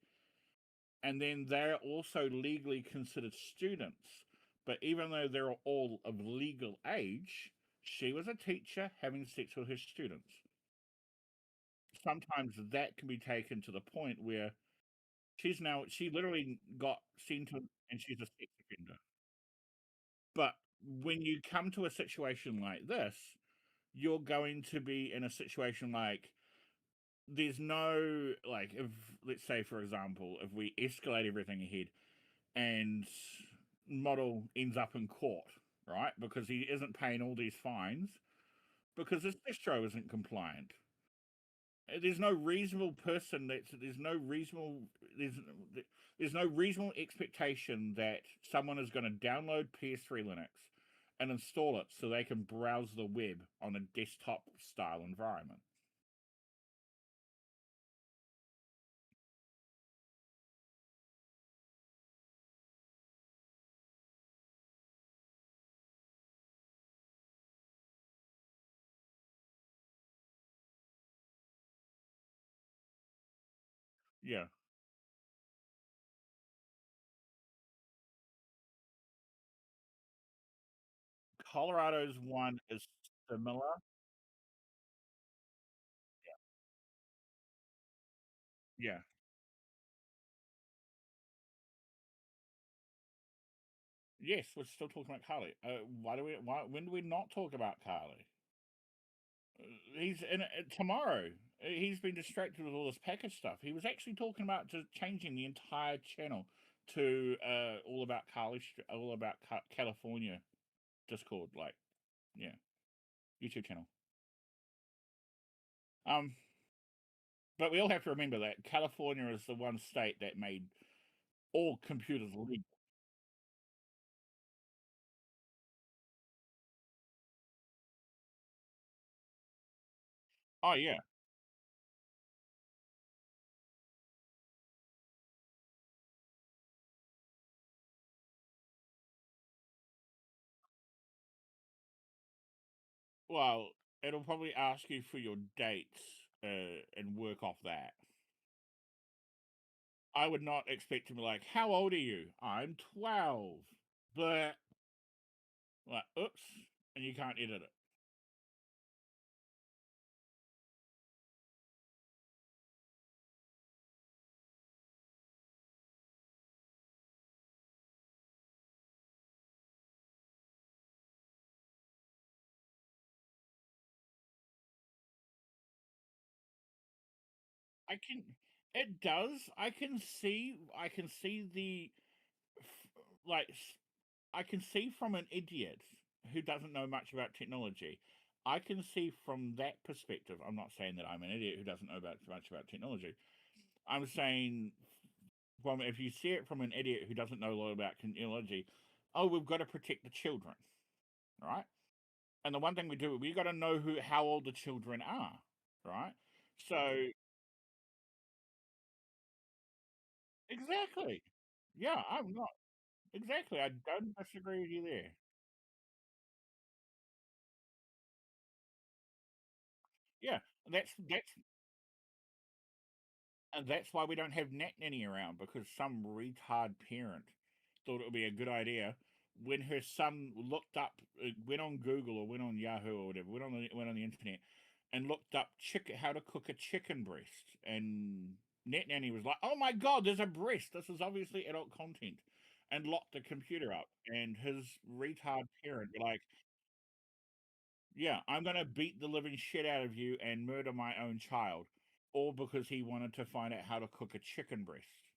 and then they're also legally considered students. But even though they're all of legal age, she was a teacher having sex with her students. Sometimes that can be taken to the point where she literally got sent to and she's a sex offender. But when you come to a situation like this, you're going to be in a situation like there's no like if let's say for example if we escalate everything ahead and model ends up in court, right, because he isn't paying all these fines because his distro isn't compliant. There's no reasonable person there's there's no reasonable expectation that someone is going to download PS3 Linux and install it so they can browse the web on a desktop style environment. Yeah. Colorado's one is similar. Yeah. Yes, we're still talking about Carly. When do we not talk about Carly? He's in it tomorrow. He's been distracted with all this package stuff. He was actually talking about just changing the entire channel to all about California Discord, like yeah, YouTube channel. Um, but we all have to remember that California is the one state that made all computers legal. Oh yeah. Well, it'll probably ask you for your dates and work off that. I would not expect to be like, "How old are you?" "I'm 12." But like, oops, and you can't edit it. I can. It does. I can see like. I can see from an idiot who doesn't know much about technology. I can see from that perspective. I'm not saying that I'm an idiot who doesn't know about much about technology. I'm saying from if you see it from an idiot who doesn't know a lot about technology, oh, we've got to protect the children, right? And the one thing we do, we got to know how old the children are, right? So exactly, yeah, I'm not exactly. I don't disagree with you there. Yeah, that's and that's why we don't have Nat Nanny around because some retard parent thought it would be a good idea when her son looked up, went on Google or went on Yahoo or whatever, went on the internet and looked up how to cook a chicken breast, and Net Nanny was like, "Oh my god, there's a breast! This is obviously adult content," and locked the computer up. And his retard parent were like, "Yeah, I'm gonna beat the living shit out of you and murder my own child," all because he wanted to find out how to cook a chicken breast.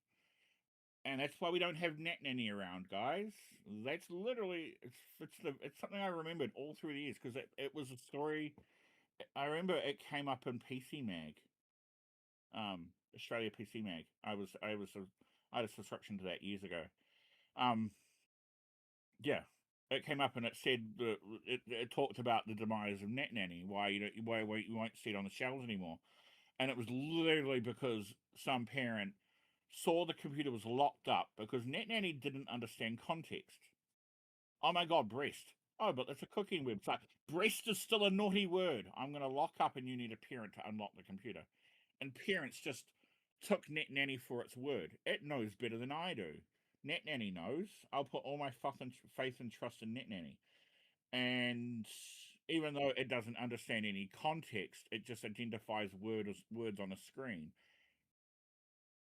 And that's why we don't have Net Nanny around, guys. That's literally it's something I remembered all through the years because it was a story. I remember it came up in PC Mag, Australia PC Mag. I had a subscription to that years ago. Um, yeah, it came up and it said that it talked about the demise of Net Nanny, why you won't see it on the shelves anymore, and it was literally because some parent saw the computer was locked up because Net Nanny didn't understand context. Oh my god, breast. Oh, but it's a cooking website. Breast is still a naughty word. I'm going to lock up, and you need a parent to unlock the computer. And parents just took Net Nanny for its word. It knows better than I do. Net Nanny knows. I'll put all my fucking faith and trust in Net Nanny. And even though it doesn't understand any context, it just identifies words on a screen.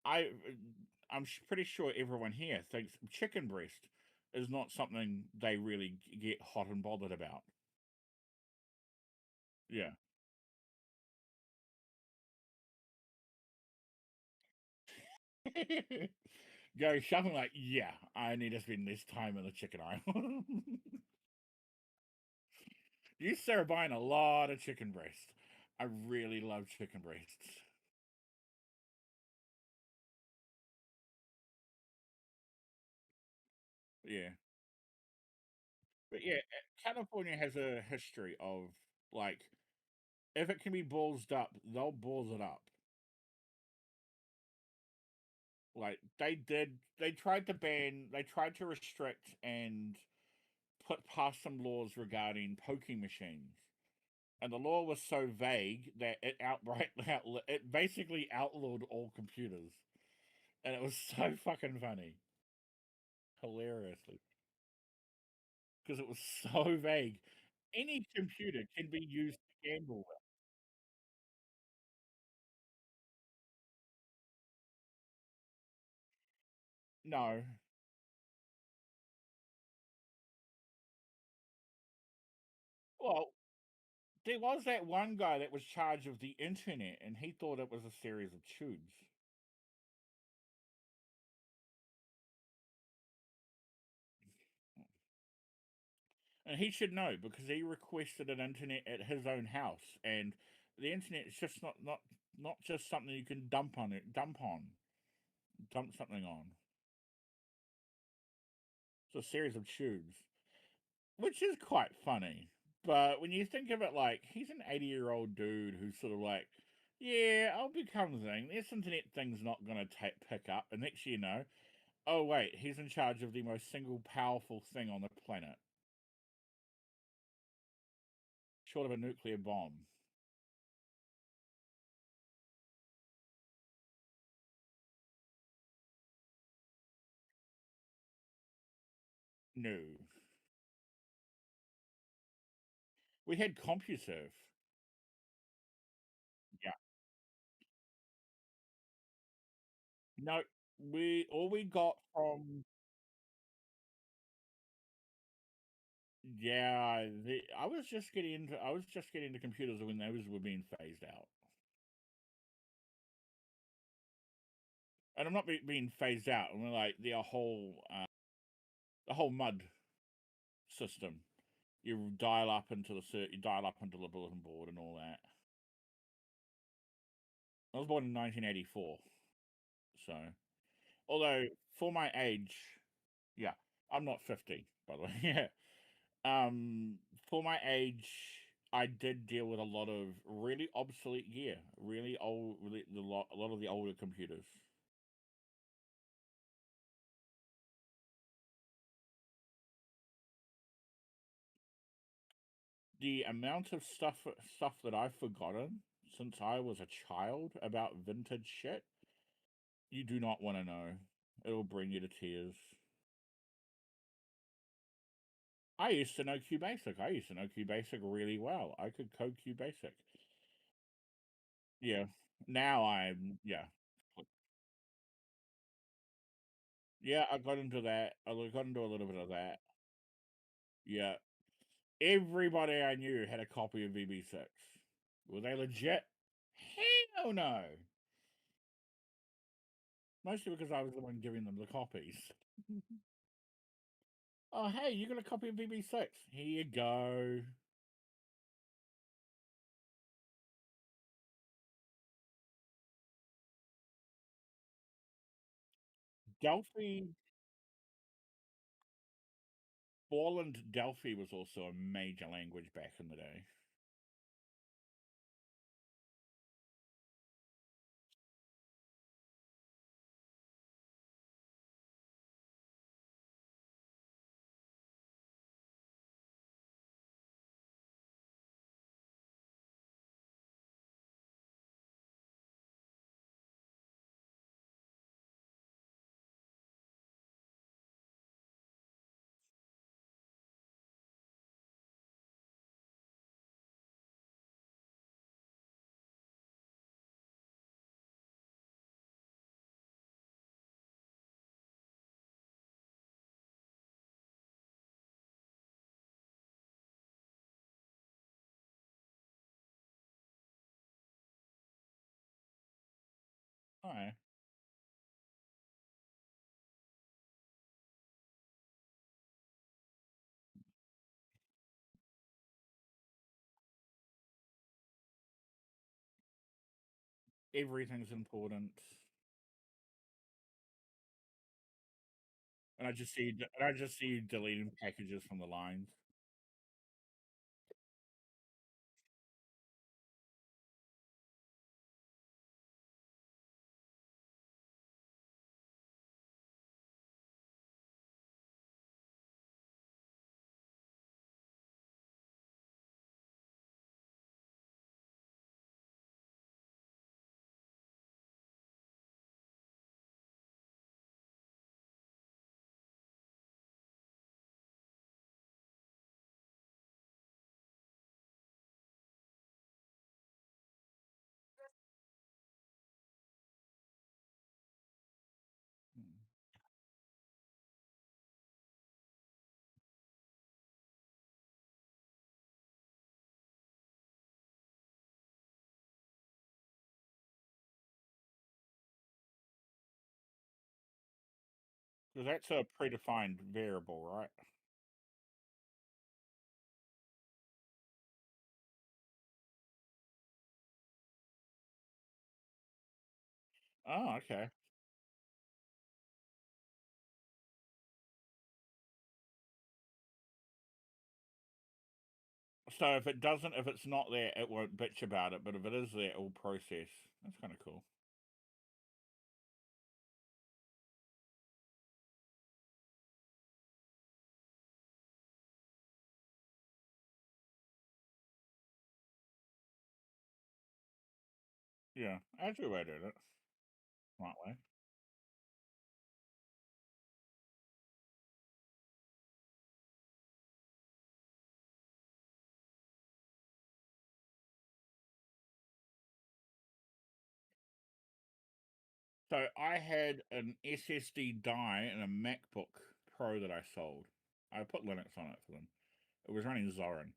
I'm pretty sure everyone here thinks chicken breast is not something they really get hot and bothered about. Yeah. Go shopping like, yeah, I need to spend this time in the chicken aisle. You sir are buying a lot of chicken breast. I really love chicken breasts. Yeah. But yeah, California has a history of like if it can be ballsed up, they'll balls it up. Like they tried to restrict and put past some laws regarding poking machines. And the law was so vague that it basically outlawed all computers. And it was so fucking funny. Hilariously. Because it was so vague. Any computer can be used to gamble with. No. Well, there was that one guy that was charged of the internet and he thought it was a series of tubes. And he should know because he requested an internet at his own house, and the internet is just not just something you can dump something on. It's a series of tubes, which is quite funny. But when you think of it, like he's an 80-year-old dude who's sort of like, yeah, I'll become the thing. This internet thing's not going to pick up, and next you know, oh wait, he's in charge of the most single powerful thing on the planet, short of a nuclear bomb. No. We had CompuServe. Yeah. No, we all we got from yeah, I was just getting into computers when those were being phased out. And I'm not being phased out. I mean, like the whole mud system. You dial up into the bulletin board and all that. I was born in 1984, so although for my age, yeah, I'm not 50 by the way. Yeah, for my age, I did deal with a lot of really obsolete gear, really old, a lot of the older computers. The amount of stuff that I've forgotten since I was a child about vintage shit, you do not want to know. It'll bring you to tears. I used to know QBasic. I used to know QBasic really well. I could code QBasic. Yeah. Now I'm yeah. Yeah, I got into that. I got into a little bit of that. Yeah. Everybody I knew had a copy of VB6. Were they legit? Hell no. Mostly because I was the one giving them the copies. Oh, hey, you got a copy of VB6? Here you go. Delphi, Borland Delphi was also a major language back in the day. Hi. Everything's important. And I just see you deleting packages from the lines. Because that's a predefined variable, right? Oh, okay. So if it's not there, it won't bitch about it. But if it is there, it will process. That's kind of cool. Yeah, that's a way to do it. Smart way. So I had an SSD die in a MacBook Pro that I sold. I put Linux on it for them. It was running Zorin,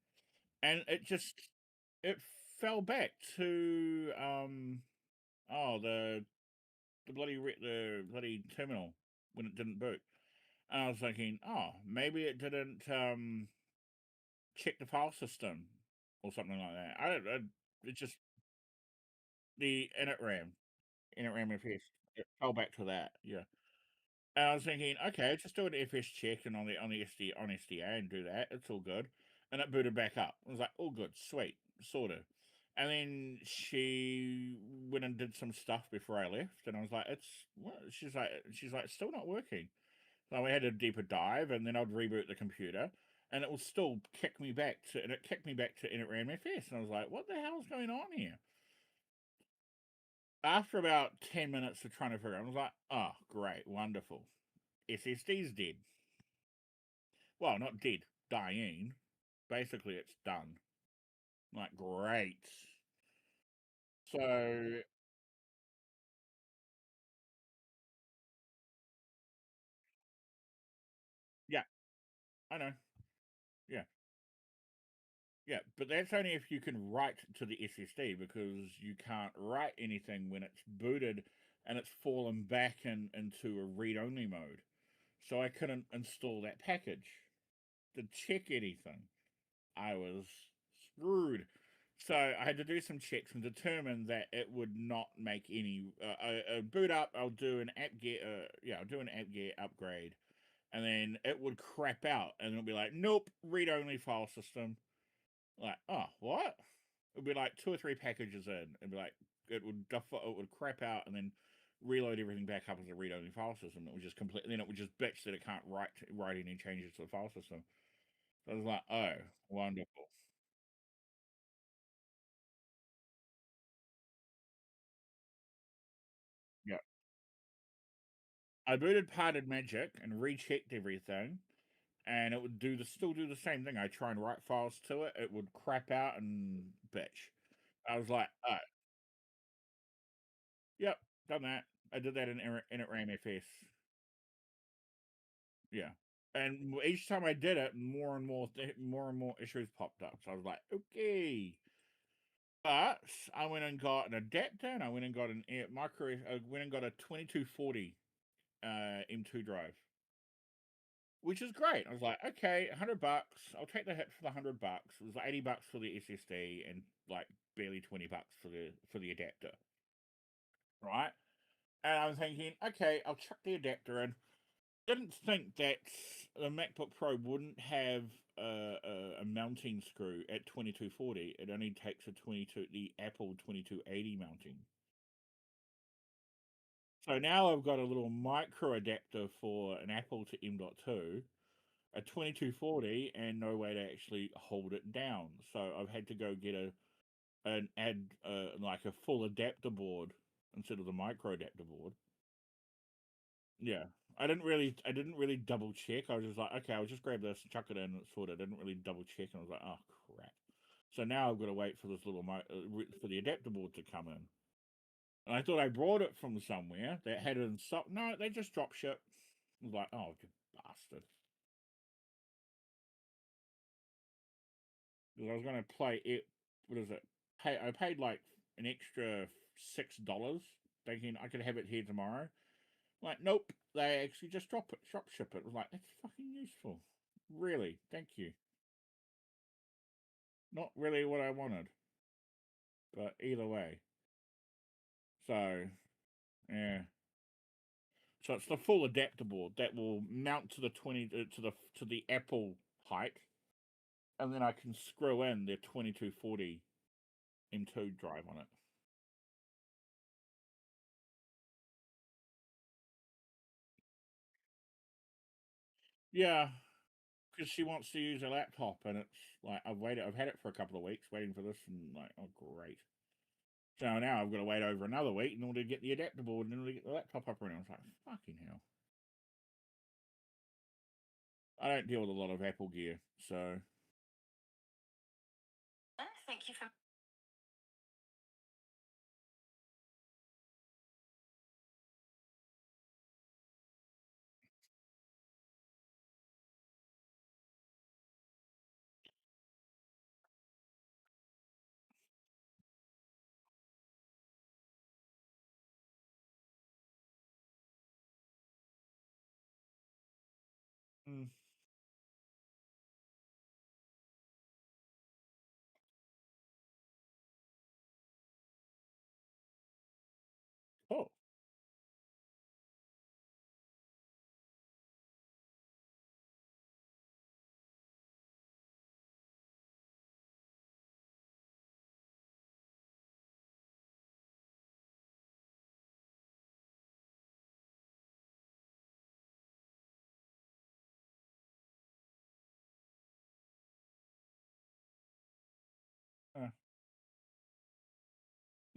and it fell back to the bloody terminal when it didn't boot. And I was thinking, oh, maybe it didn't check the file system or something like that. It just the init RAM, init RAM FS. It fell back to that, yeah. And I was thinking, okay, just do an FS check and on the SDA and do that. It's all good. And it booted back up. I was like, all good, sweet, sorted. And then she went and did some stuff before I left, and I was like, "It's what?" She's like, still not working. So we had a deeper dive, and then I'd reboot the computer, and it will still kick me back to, and it kicked me back to initram FS, and I was like, "What the hell's going on here?" After about 10 minutes of trying to figure it out, I was like, "Oh, great, wonderful. SSD's dead. Well, not dead, dying. Basically, it's done." I'm like, great. So yeah, I know. Yeah. Yeah, but that's only if you can write to the SSD, because you can't write anything when it's booted and it's fallen back into a read-only mode. So I couldn't install that package to check anything. I was screwed. So I had to do some checks and determine that it would not make any boot up. I'll do an app get I'll do an app get upgrade, and then it would crap out, and it'll be like, nope, read only file system. Like, oh, what? It would be like 2 or 3 packages in. It'd be like, it would crap out and then reload everything back up as a read-only file system. It would just complete. Then it would just bitch that it can't write any changes to the file system. So I was like, oh, wonderful. Yeah. I booted Parted Magic and rechecked everything, and it would still do the same thing. I try and write files to it, it would crap out and bitch. I was like, oh, yep, done that. I did that in initram FS. Yeah. And each time I did it, more and more issues popped up. So I was like, okay. But I went and got an adapter, and I went and got an micro. I went and got a 2240 M2 drive, which is great. I was like, okay, $100. I'll take the hit for the $100. It was like $80 for the SSD and like barely $20 for the adapter, right? And I'm thinking, okay, I'll chuck the adapter in. Didn't think that the MacBook Pro wouldn't have a mounting screw at 2240. It only takes the Apple 2280 mounting. So now I've got a little micro adapter for an Apple to M.2, a 2240, and no way to actually hold it down. So I've had to go get like a full adapter board instead of the micro adapter board. Yeah. I didn't really double check. I was just like, okay, I'll just grab this, chuck it in, and it's sorted. I didn't really double check, and I was like, oh crap. So now I've got to wait for this for the adapter board to come in. And I thought I brought it from somewhere that had it in stock. No, they just drop ship. I was like, oh, you bastard. Because I was going to play it. What is it? I paid like an extra $6, thinking I could have it here tomorrow. Like, nope, they actually just drop ship it. I was like, that's fucking useful. Really, thank you. Not really what I wanted, but either way. So, yeah. So it's the full adapter board that will mount to the to the Apple height, and then I can screw in the 2240 M2 drive on it. Yeah, because she wants to use a laptop, and it's like I've had it for a couple of weeks waiting for this, and like, oh great. So now I've got to wait over another week in order to get the adapter board and in order to get the laptop up and running. I was like, fucking hell. I don't deal with a lot of Apple gear, so. Thank you for. Mm.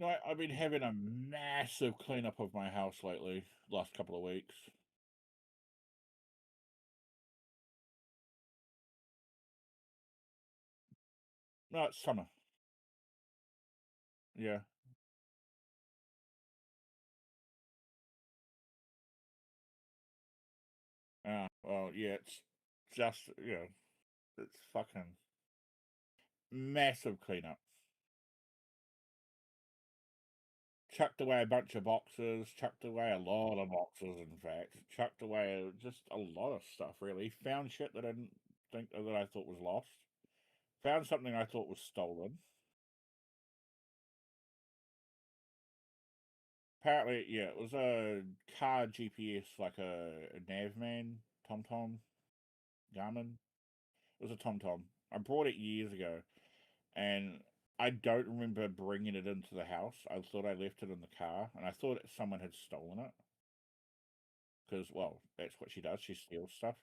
No, I've been having a massive cleanup of my house lately, last couple of weeks. No, it's summer. Yeah. Well, yeah, it's just, it's fucking massive cleanup. Chucked away a bunch of boxes, chucked away a lot of boxes, in fact. Chucked away just a lot of stuff, really. Found shit that I didn't think that I thought was lost. Found something I thought was stolen. Apparently, yeah, it was a car GPS, like a Navman, TomTom, Garmin. It was a TomTom. I brought it years ago, and I don't remember bringing it into the house. I thought I left it in the car, and I thought someone had stolen it. Because, well, that's what she does. She steals stuff.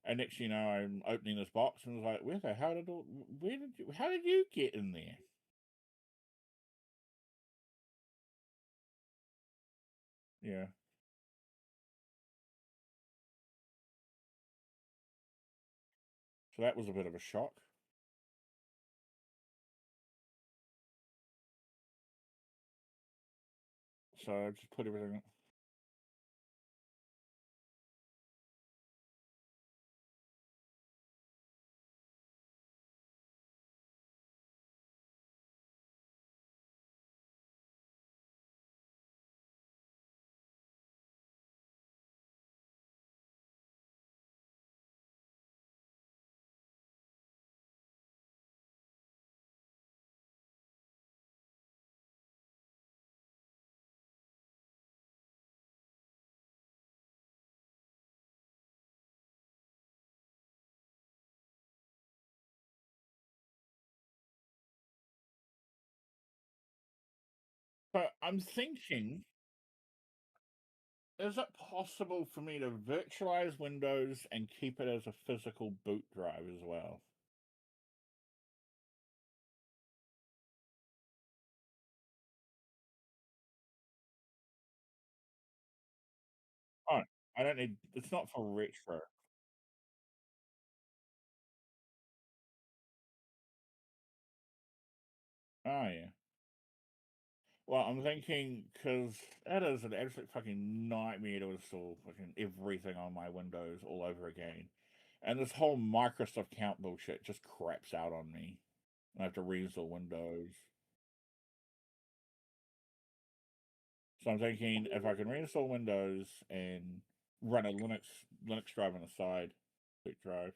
And next, you know, I'm opening this box and was like, how did you get in there? Yeah. So that was a bit of a shock. So I just put everything. But I'm thinking, is it possible for me to virtualize Windows and keep it as a physical boot drive as well? Oh, I don't need. It's not for retro. Oh yeah. Well, I'm thinking because that is an absolute fucking nightmare to install fucking everything on my Windows all over again, and this whole Microsoft account bullshit just craps out on me. I have to reinstall Windows. So I'm thinking if I can reinstall Windows and run a Linux drive on the side, boot drive.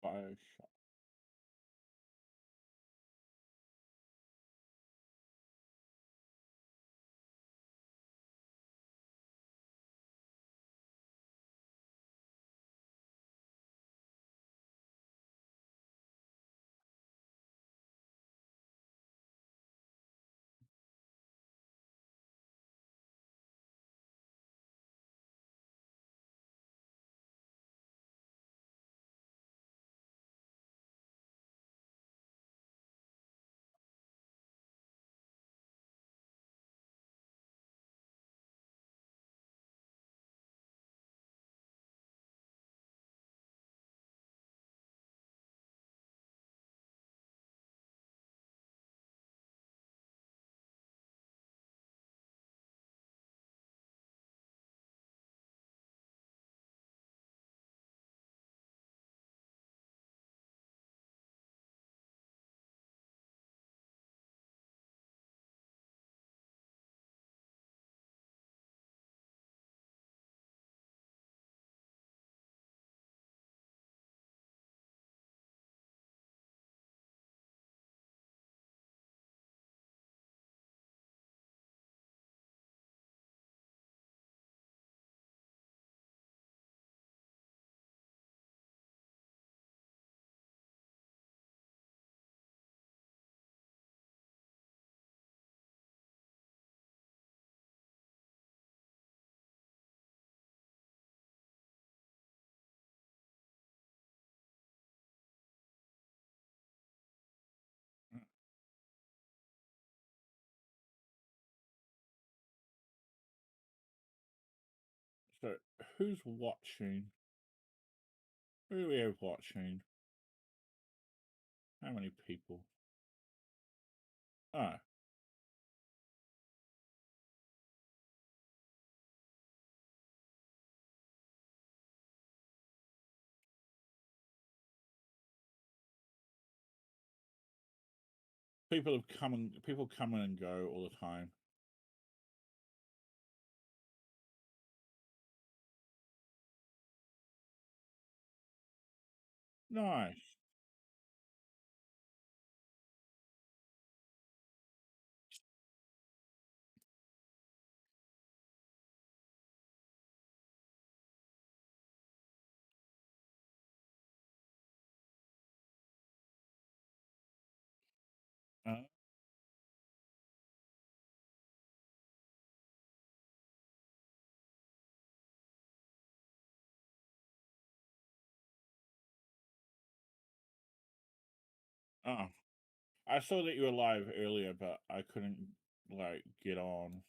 Bioshock. So, who's watching? Who are we watching? How many people? Oh. People come and go all the time. Nice. Uh, oh. I saw that you were live earlier, but I couldn't like get on.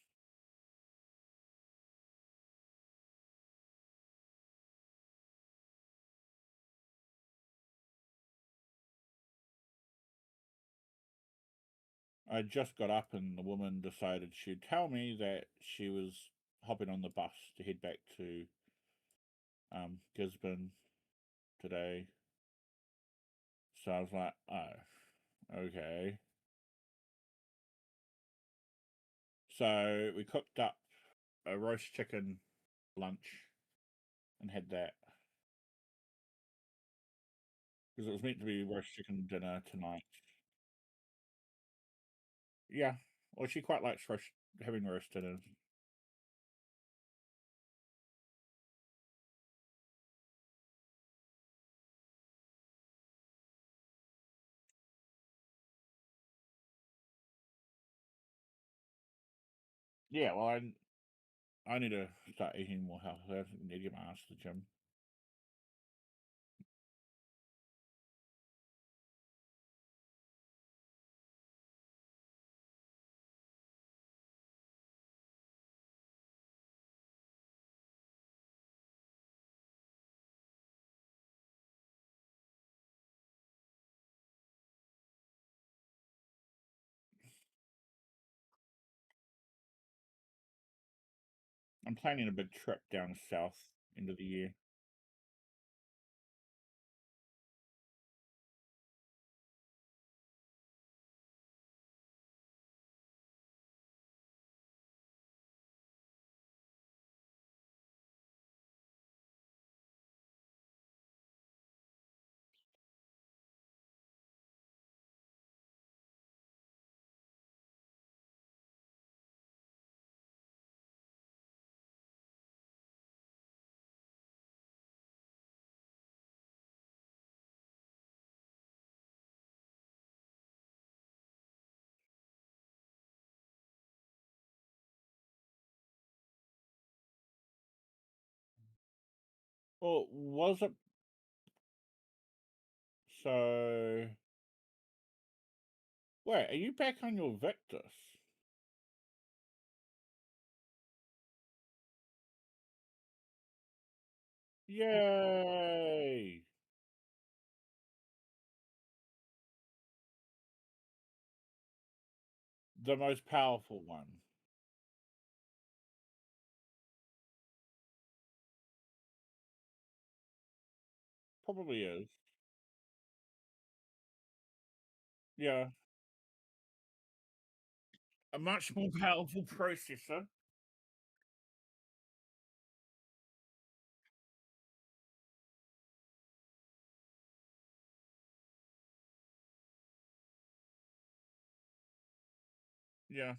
I just got up and the woman decided she'd tell me that she was hopping on the bus to head back to Gisborne today. So I was like, oh, okay. So we cooked up a roast chicken lunch and had that. Because it was meant to be roast chicken dinner tonight. Yeah. Well, she quite likes having roast dinners. Yeah, well, I need to start eating more healthy. I need to get my ass to the gym. I'm planning a big trip down south end of the year. Well, was it so? Wait, are you back on your Victus? Yay! The most powerful one. Probably is. Yeah. A much more powerful processor. Yeah.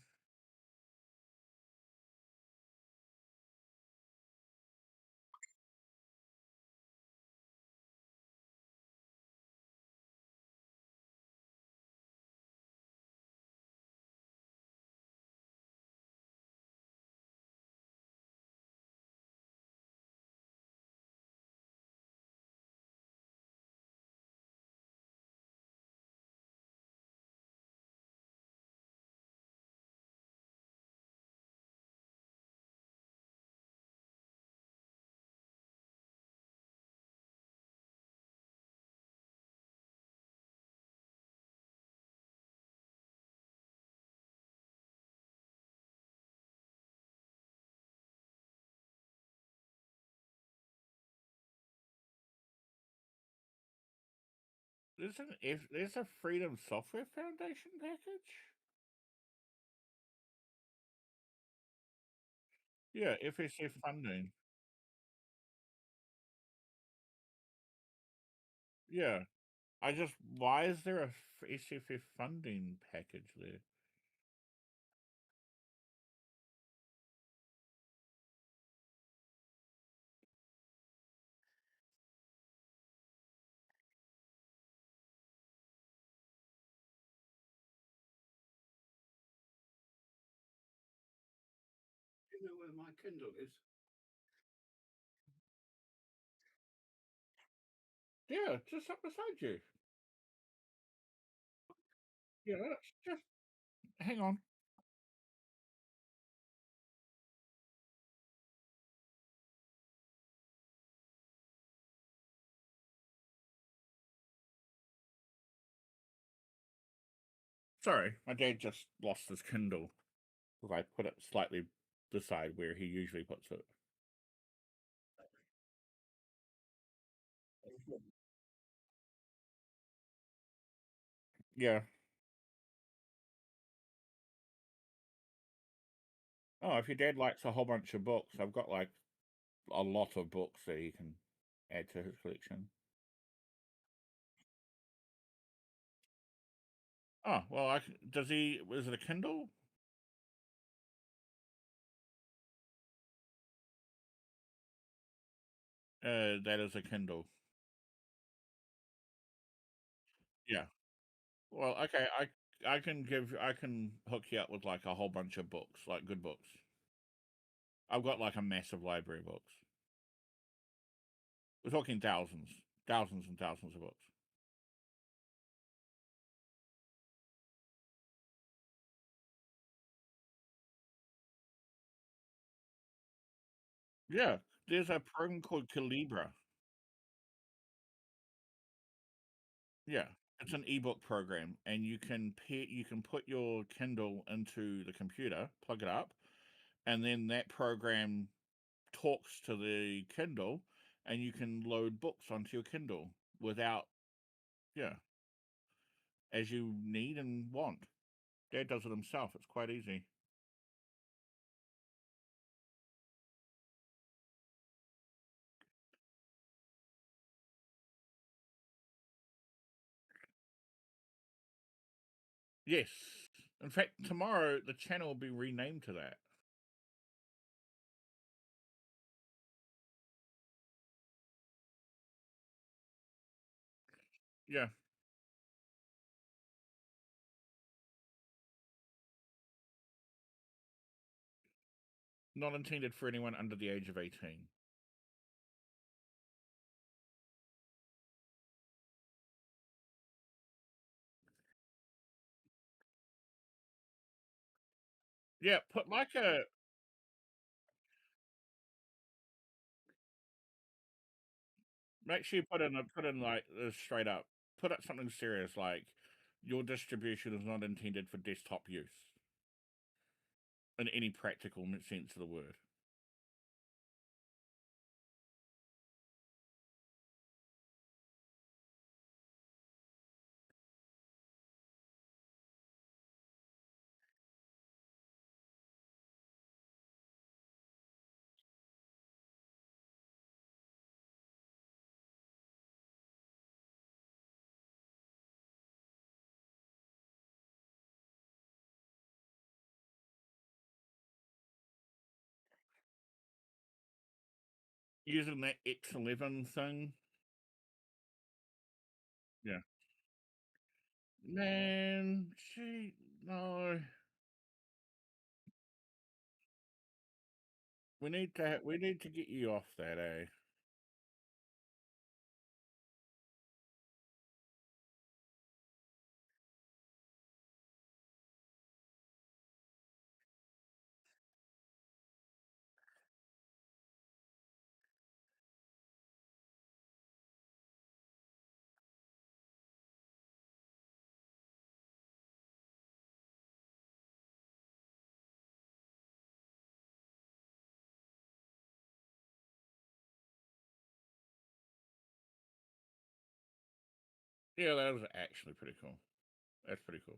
There's a Freedom Software Foundation package? Yeah, FSF funding. Yeah. Why is there a SFF funding package there? Do you know where my Kindle is? Yeah, just up beside you. Yeah, just hang on. Sorry, my dad just lost his Kindle because I put it slightly beside where he usually puts it. Yeah. Oh, if your dad likes a whole bunch of books, I've got like a lot of books that he can add to his collection. Oh, well, does he, is it a Kindle? That is a Kindle. Yeah. Well, okay, I can hook you up with like a whole bunch of books, like good books. I've got like a massive library of books. We're talking thousands, thousands and thousands of books. Yeah, there's a program called Calibra. Yeah, it's an ebook program, and you can put your Kindle into the computer, plug it up, and then that program talks to the Kindle, and you can load books onto your Kindle without, yeah, as you need and want. Dad does it himself. It's quite easy. Yes. In fact, tomorrow the channel will be renamed to that. Yeah. Not intended for anyone under the age of 18. Yeah, put like a make sure you put in like straight up. Put up something serious like your distribution is not intended for desktop use in any practical sense of the word. Using that X11 thing. Yeah. Man, she no. We need to get you off that, eh? Yeah, that was actually pretty cool. That's pretty cool.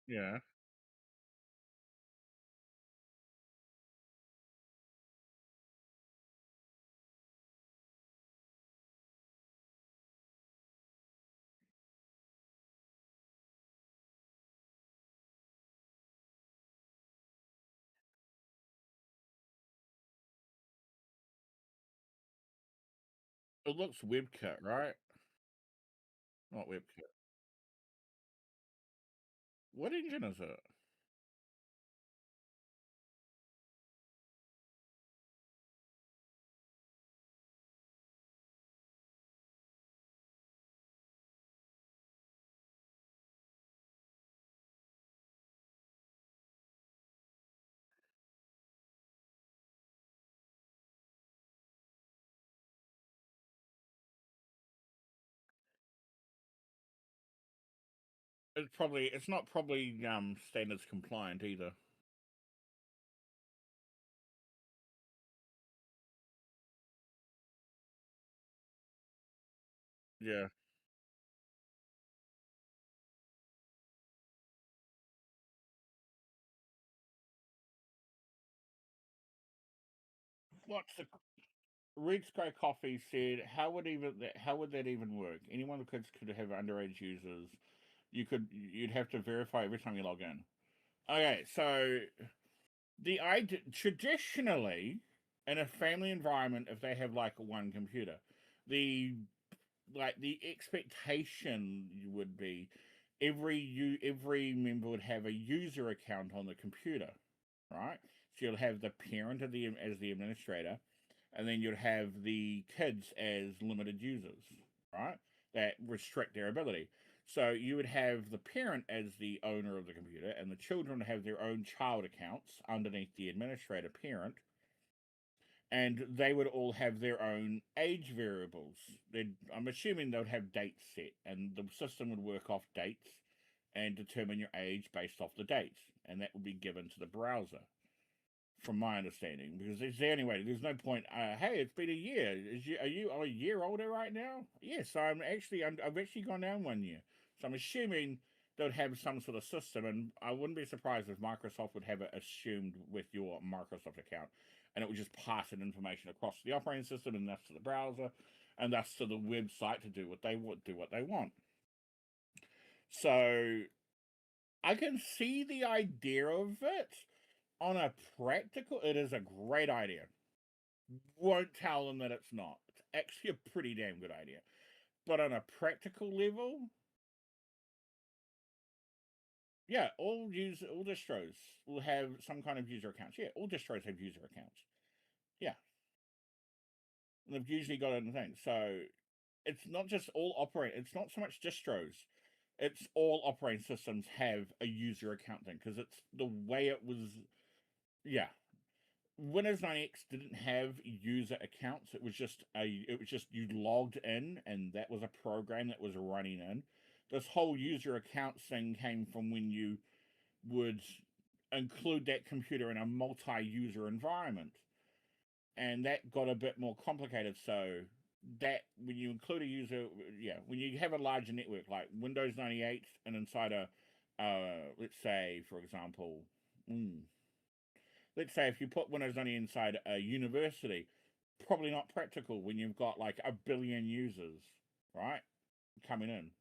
Yeah. It looks WebKit, right? Not WebKit. What engine is it? It's not probably standards compliant either. Yeah. What's the Red Sky Coffee said, how would that even work? Anyone who could have underage users. You'd have to verify every time you log in. Okay, so the idea traditionally in a family environment, if they have like one computer, the the expectation would be every member would have a user account on the computer, right? So you'll have the parent of the as the administrator, and then you'd have the kids as limited users, right? That restrict their ability. So you would have the parent as the owner of the computer, and the children have their own child accounts underneath the administrator parent, and they would all have their own age variables. I'm assuming they would have dates set, and the system would work off dates and determine your age based off the dates, and that would be given to the browser from my understanding, because it's the only way. There's no point. Hey, it's been a year. Are you a year older right now? Yes, I've actually gone down 1 year. So I'm assuming they'd have some sort of system, and I wouldn't be surprised if Microsoft would have it assumed with your Microsoft account, and it would just pass that information across the operating system, and thus to the browser, and thus to the website to do what they want. So I can see the idea of it on a practical. It is a great idea. won't tell them that it's not. It's actually a pretty damn good idea. But on a practical level, yeah, all distros will have some kind of user accounts. Yeah, all distros have user accounts. Yeah. And they've usually got it in the thing. So it's not just it's not so much distros. It's all operating systems have a user account thing because it's the way it was. Yeah, Windows 9X didn't have user accounts. It was just you logged in and that was a program that was running in. This whole user account thing came from when you would include that computer in a multi-user environment. And that got a bit more complicated. So that when you include a user, when you have a larger network like Windows 98 and inside let's say, for example, let's say if you put Windows 98 inside a university, probably not practical when you've got like 1 billion users, right, coming in.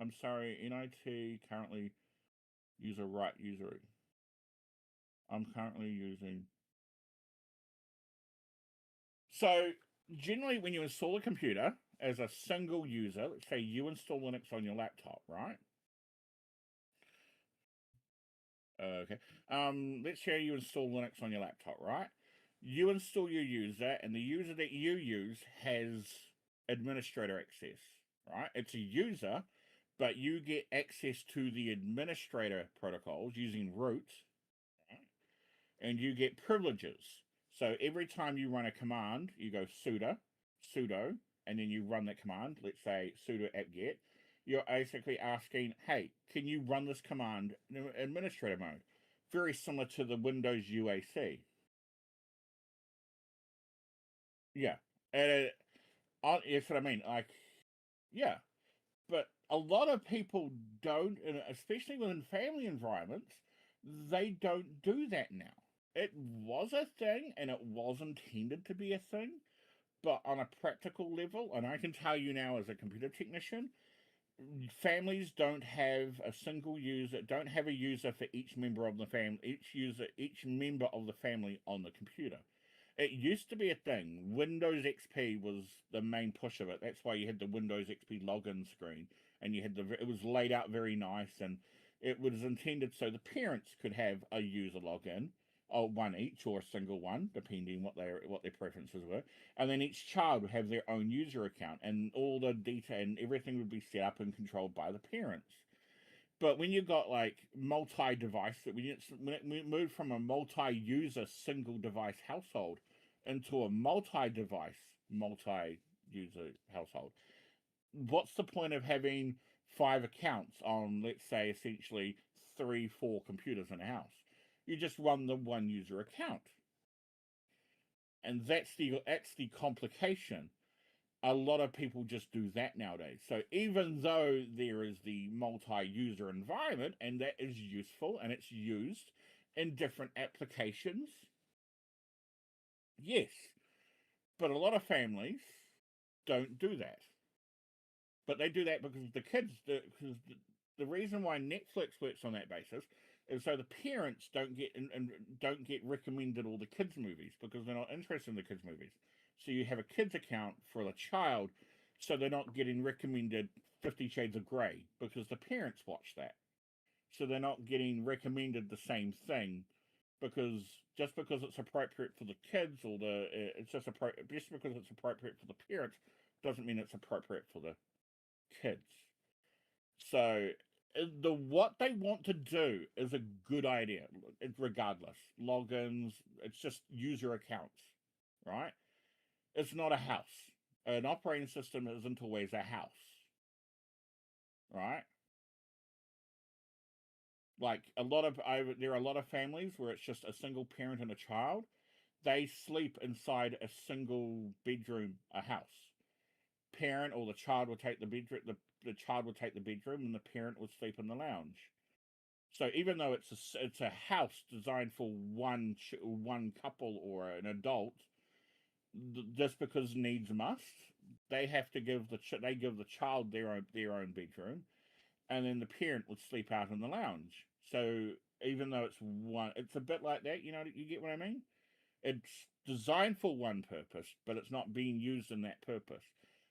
I'm sorry, NIT currently user. I'm currently using. So generally, when you install a computer as a single user, let's say you install Linux on your laptop, right? Okay. Let's say you install Linux on your laptop, right? You install your user, and the user that you use has administrator access, right? It's a user, but you get access to the administrator protocols using root, right? And you get privileges. So every time you run a command, you go sudo, and then you run that command. Let's say sudo apt-get. You're basically asking, hey, can you run this command in administrator mode? Very similar to the Windows UAC. Yeah. And that's what I mean. Like, yeah. But a lot of people don't, and especially within family environments, they don't do that now. It was a thing and it was intended to be a thing, but on a practical level, and I can tell you now as a computer technician, families don't have a single user, don't have a user for each member of the family, each member of the family on the computer. It used to be a thing. Windows XP was the main push of it. That's why you had the Windows XP login screen, and it was laid out very nice, and it was intended so the parents could have a user login, or one each, or a single one, depending what their preferences were, and then each child would have their own user account, and all the data and everything would be set up and controlled by the parents. But when you got like multi-device, when it moved from a multi-user single device household into a multi-device multi-user household, what's the point of having 5 accounts on, let's say, essentially 3-4 computers in a house? You just run the one user account, and that's the complication. A lot of people just do that nowadays. So even though there is the multi-user environment, and that is useful and it's used in different applications, yes, but a lot of families don't do that. But they do that because the reason why Netflix works on that basis is so the parents don't get and don't get recommended all the kids movies because they're not interested in the kids movies. So you have a kids account for the child, so they're not getting recommended 50 Shades of Grey because the parents watch that. So they're not getting recommended the same thing because just because it's appropriate for the kids or just because it's appropriate for the parents doesn't mean it's appropriate for the kids. So what they want to do is a good idea. Regardless, logins. It's just user accounts, right? It's not a house. An operating system isn't always a house, right? Like there are a lot of families where it's just a single parent and a child. They sleep inside a single bedroom, a house. Parent or the child will take the bedroom. The child will take the bedroom, and the parent will sleep in the lounge. So even though it's a house designed for one couple or an adult, just because needs must, they have to give the child their own bedroom, and then the parent would sleep out in the lounge. So even though it's a bit like that, you get what I mean? It's designed for one purpose, but it's not being used in that purpose.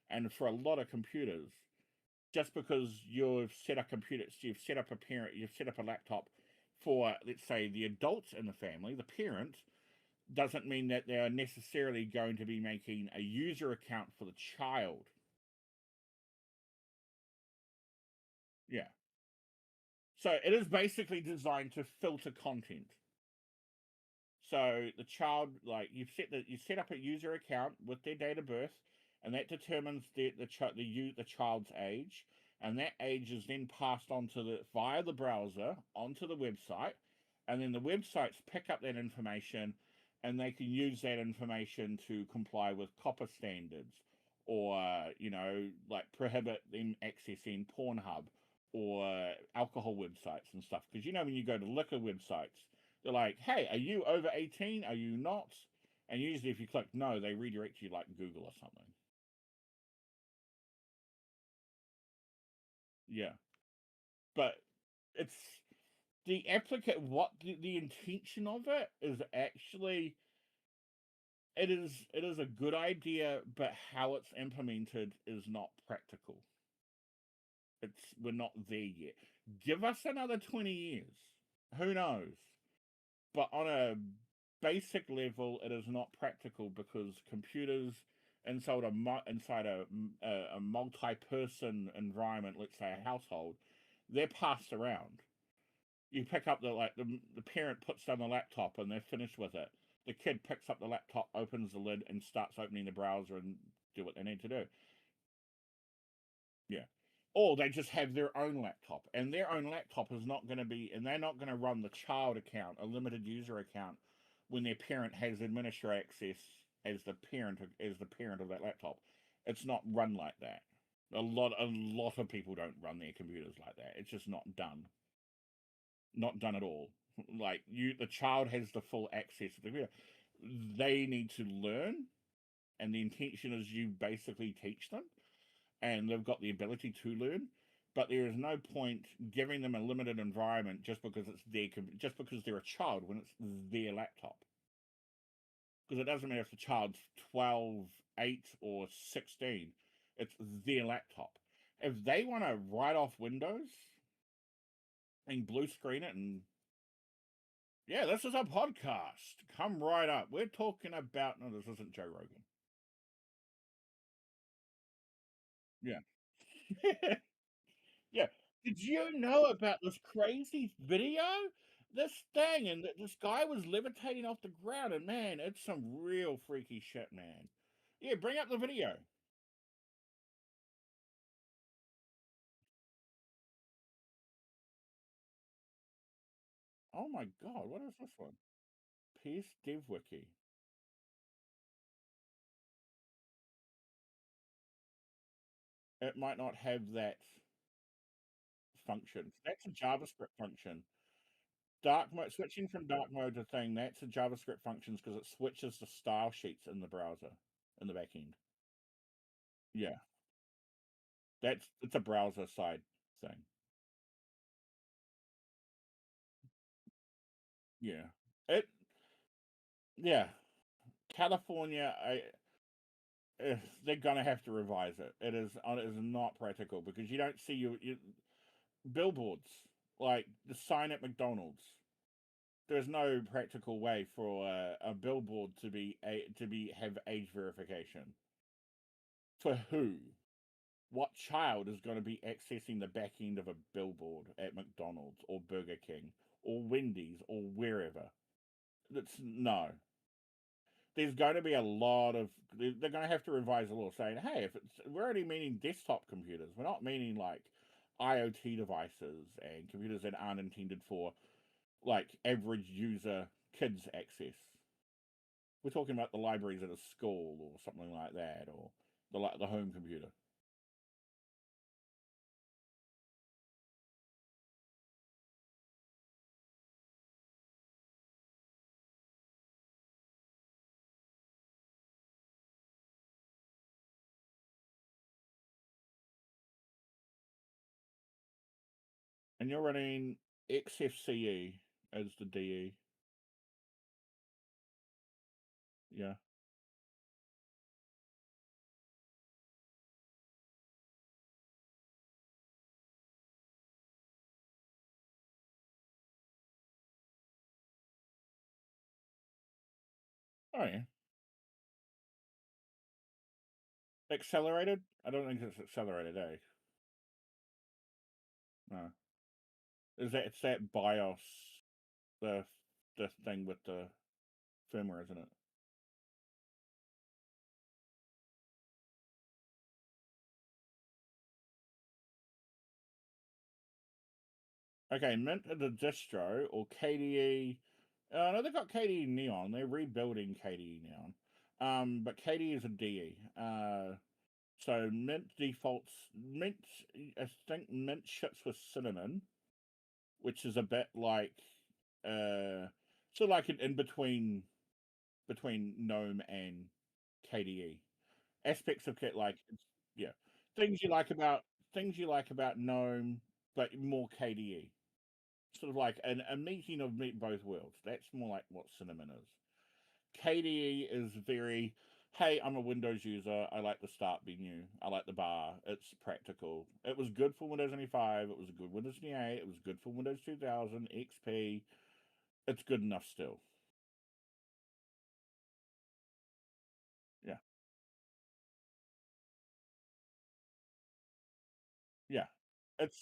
And for a lot of computers, just because you've set a computer, so you've set up a laptop for, let's say, the adults in the family, the parent, doesn't mean that they are necessarily going to be making a user account for the child. Yeah. So it is basically designed to filter content. So the child, like you set up a user account with their date of birth, and that determines the child's age, and that age is then passed on to via the browser onto the website, and then the websites pick up that information, and they can use that information to comply with COPPA standards, or like prohibit them accessing Pornhub or alcohol websites and stuff. Because when you go to liquor websites, they're like, hey, are you over 18? Are you not? And usually if you click no, they redirect you like Google or something. Yeah. But it's the applicant, what the intention of it is actually, it is a good idea, but how it's implemented is not practical. We're not there yet. Give us another 20 years. Who knows? But on a basic level, it is not practical because computers inside a multi-person environment, let's say a household, they're passed around. You pick up the parent puts down the laptop and they're finished with it. The kid picks up the laptop, opens the lid, and starts opening the browser and do what they need to do. Yeah. Or they just have their own laptop, and their own laptop is not going to be, and they're not going to run the child account, a limited user account, when their parent has administrator access as the parent of that laptop. It's not run like that. A lot of people don't run their computers like that. It's just not done. Not done at all. Like the child has the full access to the computer. They need to learn, and the intention is you basically teach them and they've got the ability to learn. But there is no point giving them a limited environment just because just because they're a child when it's their laptop. Because it doesn't matter if the child's 12, 8, or 16. It's their laptop. If they want to write off Windows and blue screen it and yeah, this is a podcast. Come right up. We're talking about no, this isn't Joe Rogan. Yeah. Yeah. Did you know about this crazy video? This thing, and this guy was levitating off the ground, and man, it's some real freaky shit, man. Yeah, bring up the video. Oh my god, what is this one? PS Dev Wiki. It might not have that function. That's a JavaScript function. Dark mode, switching from dark mode to thing, that's a JavaScript functions because it switches the style sheets in the browser, in the back end. Yeah. It's a browser side thing. Yeah. It yeah. California, they're gonna have to revise it. It is not practical because you don't see billboards like the sign at McDonald's. There's no practical way for a billboard to have age verification. For who? What child is going to be accessing the back end of a billboard at McDonald's or Burger King or Wendy's or wherever? That's no. There's going to be a lot of they're going to have to revise the law saying, hey, if we're only meaning desktop computers, we're not meaning like IoT devices and computers that aren't intended for like average user kids access. We're talking about the libraries at a school or something like that, or the home computer. And you're running XFCE as the DE. Yeah. Oh yeah. Accelerated? I don't think it's accelerated, eh? No. Is that it's that BIOS the thing with the firmware, isn't it? Okay, Mint are the distro or KDE. No, they've got KDE Neon. They're rebuilding KDE Neon. But KDE is a DE. So Mint defaults. Mint, I think Mint ships with Cinnamon, which is a bit like, sort of like an in between GNOME and KDE. Aspects of Kit, like, yeah, things you like about GNOME, but more KDE. Sort of like a meeting of both worlds. That's more like what Cinnamon is. KDE is very, hey, I'm a Windows user. I like the start menu. I like the bar. It's practical. It was good for Windows 95. It was a good Windows 98. It was good for Windows 2000, XP. It's good enough still. Yeah. Yeah. It's,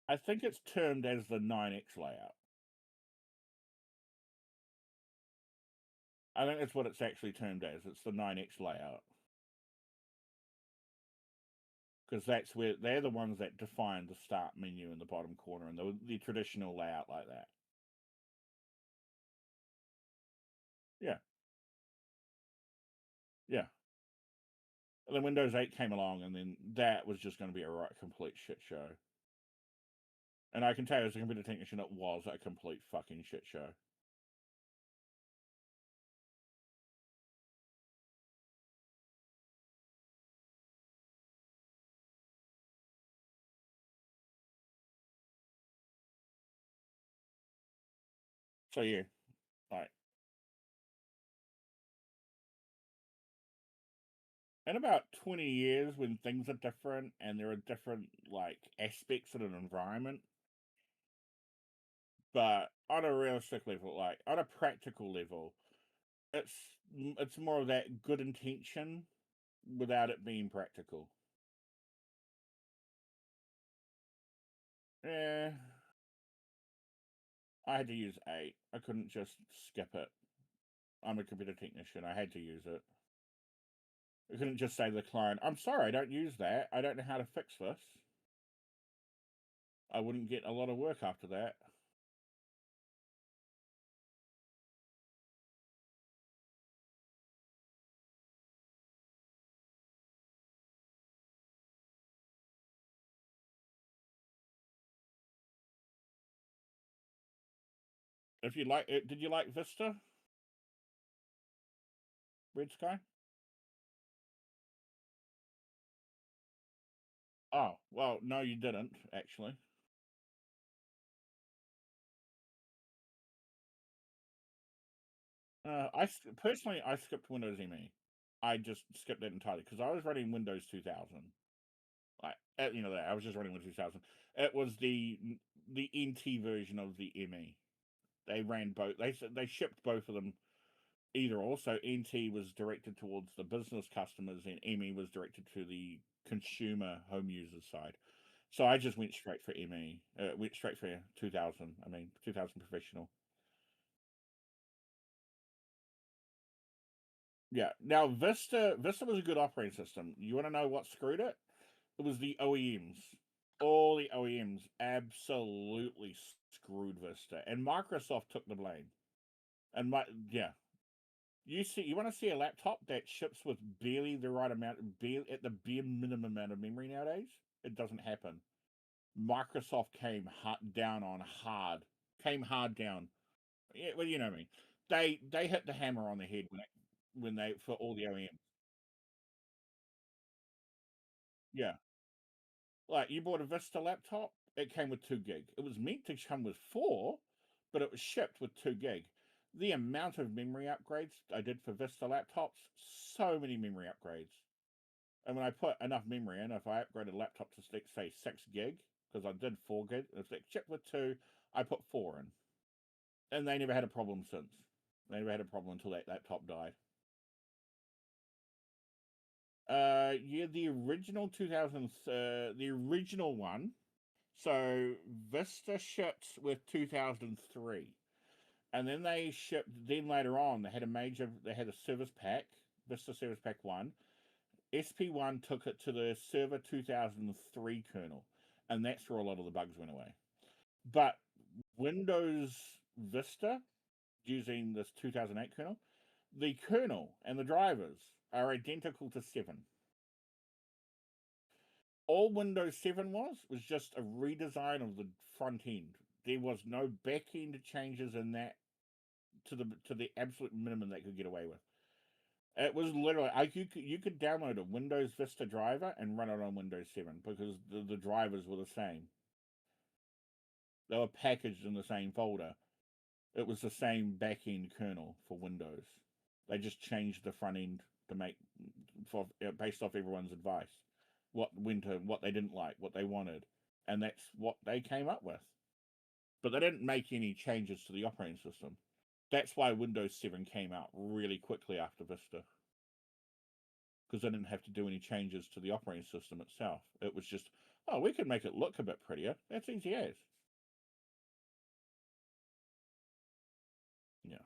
I think it's termed as the 9X layout. I think that's what it's actually termed as. It's the 9X layout. Because that's where they're the ones that define the start menu in the bottom corner and the traditional layout like that. Yeah. Yeah. And then Windows 8 came along, and then that was just going to be a right complete shit show. And I can tell you, as a computer technician, it was a complete fucking shit show. So yeah, like in about 20 years, when things are different and there are different like aspects of an environment, but on a realistic level, like on a practical level, it's more of that good intention without it being practical. Yeah, I had to use 8. I couldn't just skip it. I'm a computer technician. I had to use it. I couldn't just say to the client, I'm sorry, I don't use that. I don't know how to fix this. I wouldn't get a lot of work after that. If you like it, did you like Vista? Red Sky? Oh, well, no, you didn't, actually. Personally, I skipped Windows ME. I just skipped it entirely because I was running Windows 2000. Like, that I was just running Windows 2000. It was the NT version of the ME. They ran both. They shipped both of them either or. So NT was directed towards the business customers, and ME was directed to the consumer home user side. So I just went straight for ME. Went straight for 2000. I mean, 2000 professional. Yeah. Now Vista was a good operating system. You want to know what screwed it? It was the OEMs. All the OEMs absolutely screwed Vista, and Microsoft took the blame. And yeah, you want to see a laptop that ships with barely the right amount, barely at the bare minimum amount of memory nowadays? It doesn't happen. Microsoft came hard down. Yeah, well, you know what I mean. They hit the hammer on the head when they for all the OEMs. Yeah, like you bought a Vista laptop, it came with 2 gig. It was meant to come with 4, but it was shipped with 2 gig. The amount of memory upgrades I did for Vista laptops, so many memory upgrades. And when I put enough memory in, if I upgraded a laptop to say 6 gig, because I did 4 gig, if it shipped with 2, I put 4 in. And they never had a problem since. They never had a problem until that laptop died. Yeah, the original 2000s, the original one. So Vista shipped with 2003. And then they shipped, then later on, they had a service pack, Vista Service Pack 1. SP1 took it to the Server 2003 kernel, and that's where a lot of the bugs went away. But Windows Vista, using this 2008 kernel, the kernel and the drivers are identical to 7. All Windows 7 was just a redesign of the front end. There was no back end changes in that to the absolute minimum they could get away with. It was literally you could download a Windows Vista driver and run it on Windows 7 because the drivers were the same. They were packaged in the same folder. It was the same back end kernel for Windows. They just changed the front end to make based off everyone's advice, what they didn't like, what they wanted, and that's what they came up with. But they didn't make any changes to the operating system. That's why Windows 7 came out really quickly after Vista. Because they didn't have to do any changes to the operating system itself. It was just, oh, we could make it look a bit prettier. That's easy as. Yeah.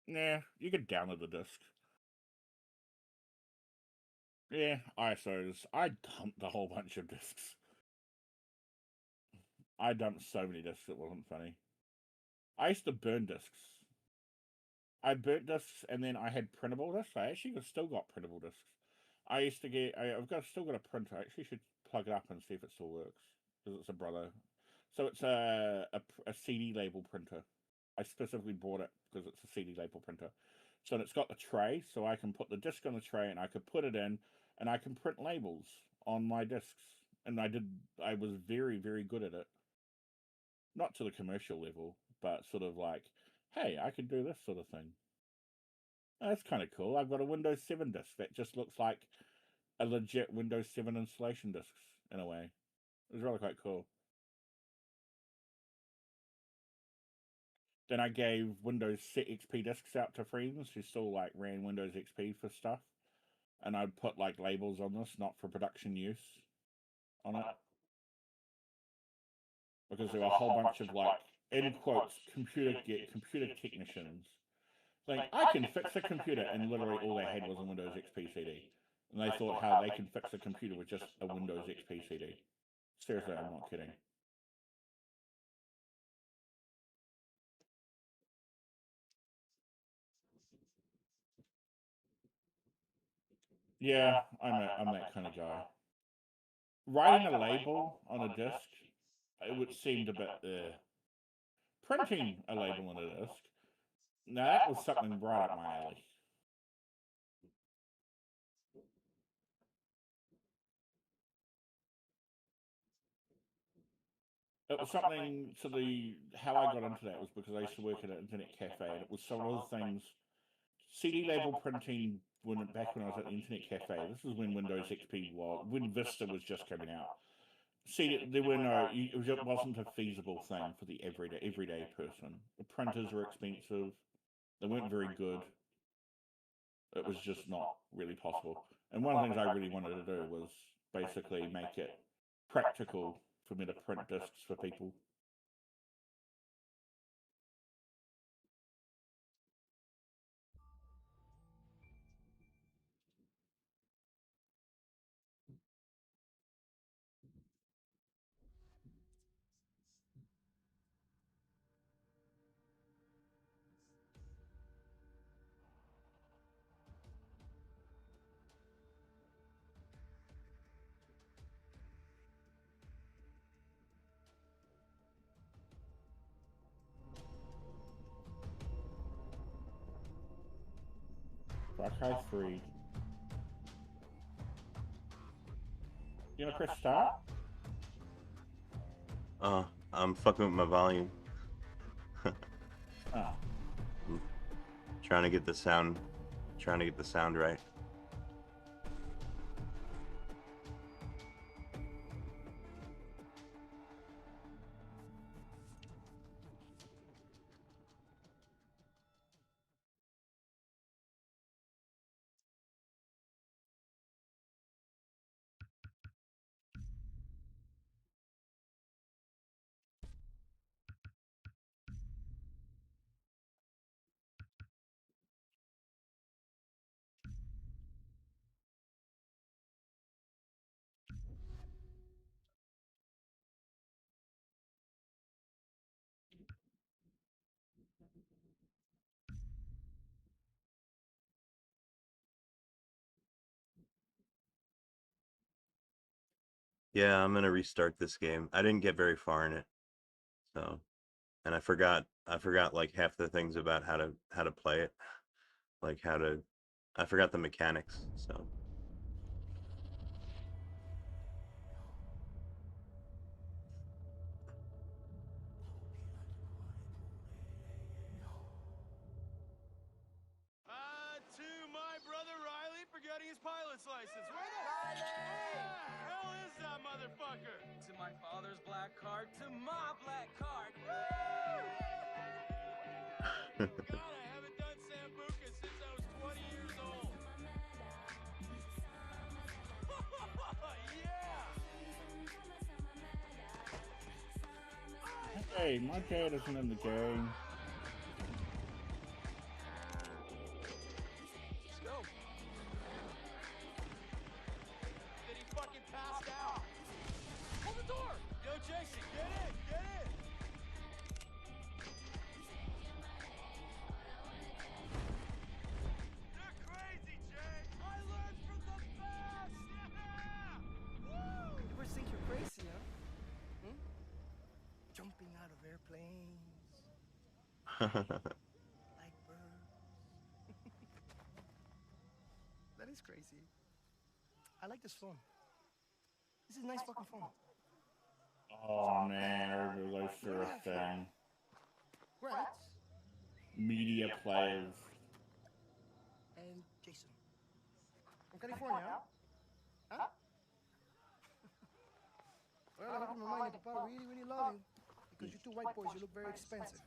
Nah, you could download the disc. Yeah, ISOs. I dumped a whole bunch of discs. I dumped so many discs it wasn't funny. I used to burn discs. I burnt discs and then I had printable discs. I actually still got printable discs. I used to get. Still got a printer. I actually should plug it up and see if it still works because it's a brother. So it's a CD label printer. I specifically bought it because it's a CD label printer. So it's got the tray, so I can put the disc on the tray and I could put it in, and I can print labels on my discs. And I was very, very good at it. Not to the commercial level, but sort of like, hey, I can do this sort of thing. That's kind of cool. I've got a Windows 7 disc that just looks like a legit Windows 7 installation disc in a way. It was really quite cool. Then I gave Windows XP discs out to friends who still like ran Windows XP for stuff. And I'd put like labels on this, not for production use on it. Because there were a whole bunch of like, in quotes, computer technicians. Like, I can fix a computer, and literally all they had was a Windows XP CD. And they thought how they can fix a computer with just a Windows XP CD. Seriously, I'm not kidding. Yeah, I'm that kind of guy. Writing a label on a disc, it would seem a bit. Printing a label on a disc, now that was something right up my alley. It was something how I got into that was because I used to work at an internet cafe, and it was some of the things. CD label printing back when I was at the internet cafe. This is when Windows XP when Vista was just coming out. There were it wasn't a feasible thing for the everyday person. The printers were expensive. They weren't very good. It was just not really possible. And one of the things I really wanted to do was basically make it practical for me to print discs for people. Far Cry 3. You gonna press start? I'm fucking with my volume. Oh. Trying to get the sound right. Yeah, I'm gonna restart this game. I didn't get very far in it, so, and I forgot like half the things about how to play it, like I forgot the mechanics. So To my brother Riley for getting his pilot's license. Where the hell is that motherfucker? To my father's black card, to my black card. God, I haven't done Sambuca since I was 20 years old. Yeah! Hey, my dad isn't in the game. Let's go. Then he fucking passed out. Hold the door! Yo, Jason, get in! Get in! You're crazy, Jay! I learned from the best! Yeah! Woo! You ever think you're crazy, huh? Hmm? Jumping out of airplanes. Like birds. That is crazy. I like this phone. This is nice fucking phone. Oh man, everybody likes their thing. Right? Media players. And Jason. From California, huh? Well, I hope you remind you, Papa, really, really love you. Because you two white boys, you look very expensive.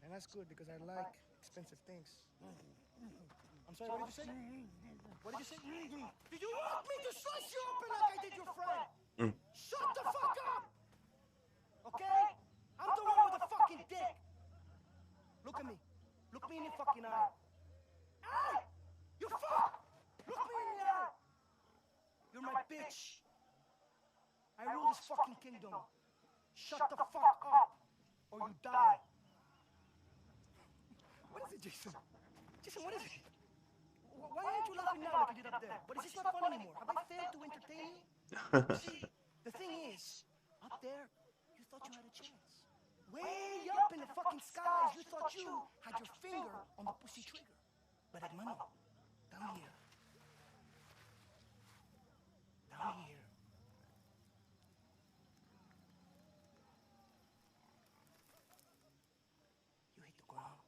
And that's good because I like expensive things. I'm sorry, what did you say? What did you say? Did you want me to slice you open like I did your friend? Shut the fuck up! Okay? I'm the one with the fucking dick. Look at me. Look me in the fucking eye. Hey! You fuck! Look me in the eye! You're my bitch. I rule this fucking kingdom. Shut the fuck up, or you die. What is it, Jason? Jason, what is it? Why aren't you laughing now like you did up there? But is this not fun anymore? Have I failed to entertain you? See, the thing is, up there, you thought you had a chance. Way up in the fucking skies, you thought you had your finger on the pussy trigger. But hermano, down here. Down here. You hit the ground.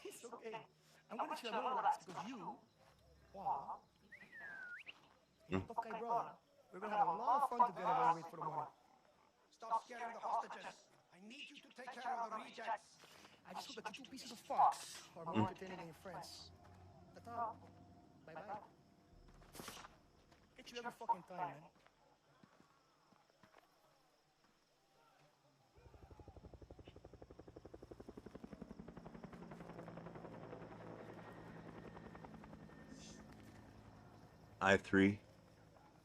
It's okay. I'm gonna chill and relax because you, Paul, and your tough guy brother, we're gonna have a lot of fun together while we wait for the morning. Stop scaring the hostages. I need you to take care of the rejects. I just hope that you two pieces of fox are more entertaining than your friends. Ta-ta. Bye-bye. Get you every fucking time, man. i3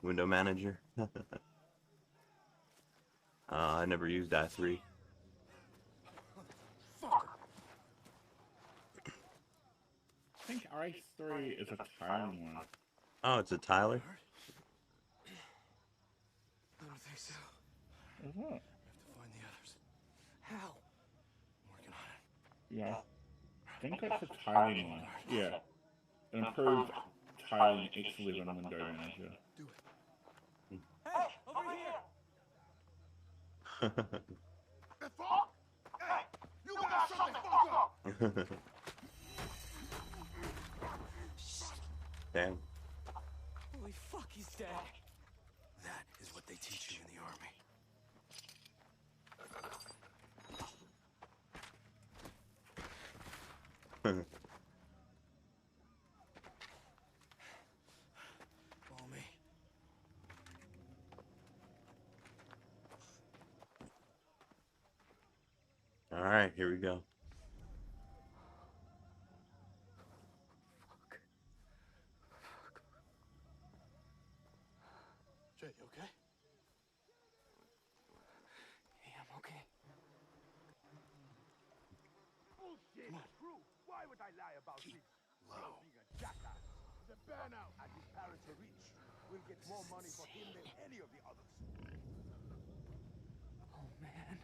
window manager. I never used i3. I think i3 is a tiny one. Oh, it's a Tyler? I don't think so. Is it? We have to find the others. How? I'm working on it. Yeah. I think that's a tiling one. Yeah. An improved tiling X11 window manager. Do it. Hey, over here! The fuck? Hey, you gotta shut the fuck up! Damn. Holy fuck, he's dead. That is what they teach you in the army. Follow me. All right, here we go. Jay, you okay? Yeah, I'm okay. Bullshit! Crew, why would I lie about this? Low. Being a jackass. The burnout. As his parents are rich, we'll get more money for him than any of the others. Oh, man.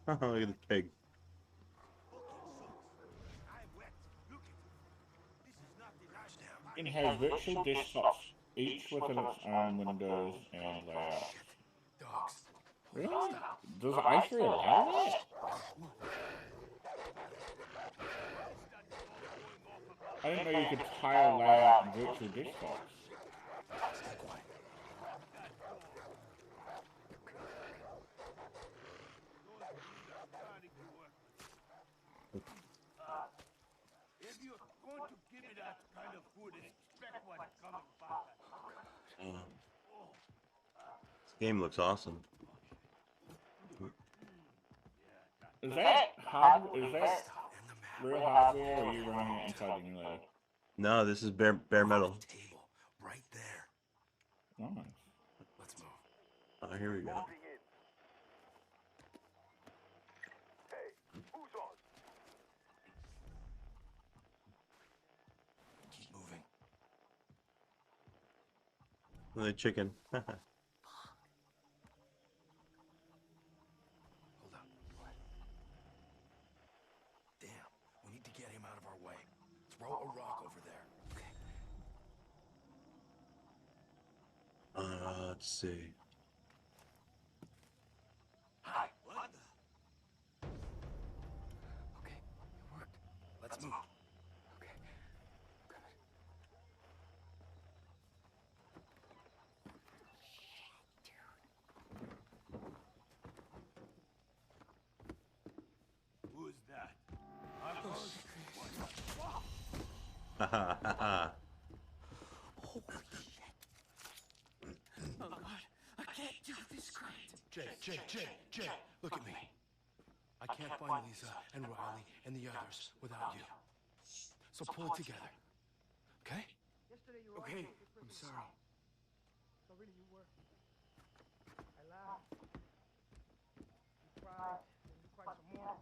Look at the pig. It has virtual desktops, each within its own windows and layouts. Dogs. Really? Does i3 allow that? I didn't know you could tile layout virtual desktops. Stay quiet. If you're going to give me that kind of food, expect what's coming back. This game looks awesome. Is that hardware? Is that real hardware, or are you running it inside the emulator? No, this is bare metal. Table, right there. Nice. Let's move. Oh, here we go. Who's on? Keep moving. The chicken. Hold up. Damn, we need to get him out of our way. Throw a rock over there. Okay. Let's see. Hi. What the? Okay, it worked. Let's move. Okay. Good. Who's that? Holy shit. Oh God, I can't do this great. Jay, look at me. I can't find Lisa and Riley and the others without you. So pull it together. Okay? Okay, I'm sorry. So really you were. I laughed. You cried. And you cried some more.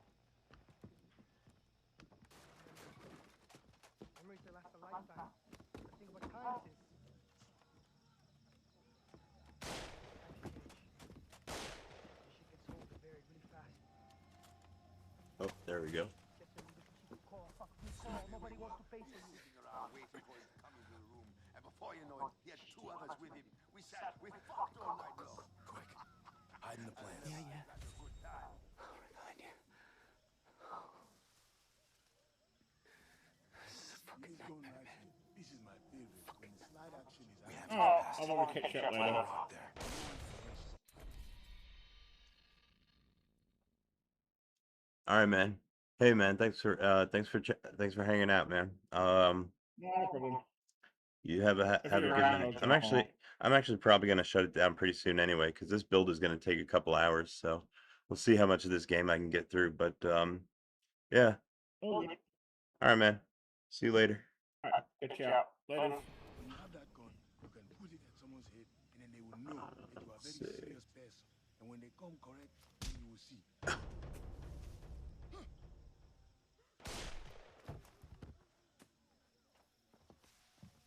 Memories that last a lifetime. The thing about time is she gets old and buried really fast. Oh, there we go. Just so you can keep a call. Fuck, you call. Nobody wants to face you. Waiting for him to come into the room, and before you know it, he had two others with him. We fucked all night long. Quick. Hide in the plants. Yeah. That's a good time. Right behind you. This is a fucking nightmare, man. This is my favorite. When slide action is We have to Oh, get past I'm it. gonna catch up later. Rock there. All right, man. Hey, man. Thanks for hanging out, man. No problem. You have a If have a you're good around, night. I'll jump on. I'm actually probably gonna shut it down pretty soon anyway, because this build is gonna take a couple hours. So we'll see how much of this game I can get through. But yeah. Oh, good. All right, man. See you later. All right, catch you out. Later. When you have that gun, you can put it at someone's head, and then they will know that you are a very serious person. And when they come correct, then you will see.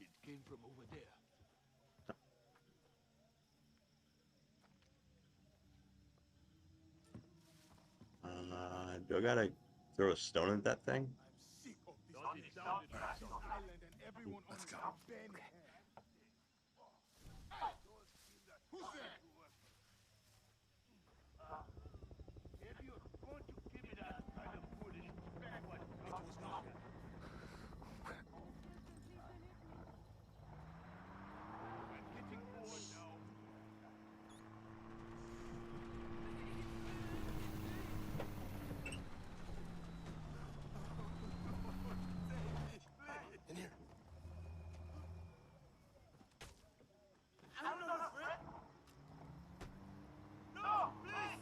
It came from over there. Do I gotta Throw a stone at that thing? Sick of this island and everyone on this Ben camp. Who's there? If you're going to give me that kind of foolish backward, it was not. I'm getting bored now. In here. I'm not afraid. No, please.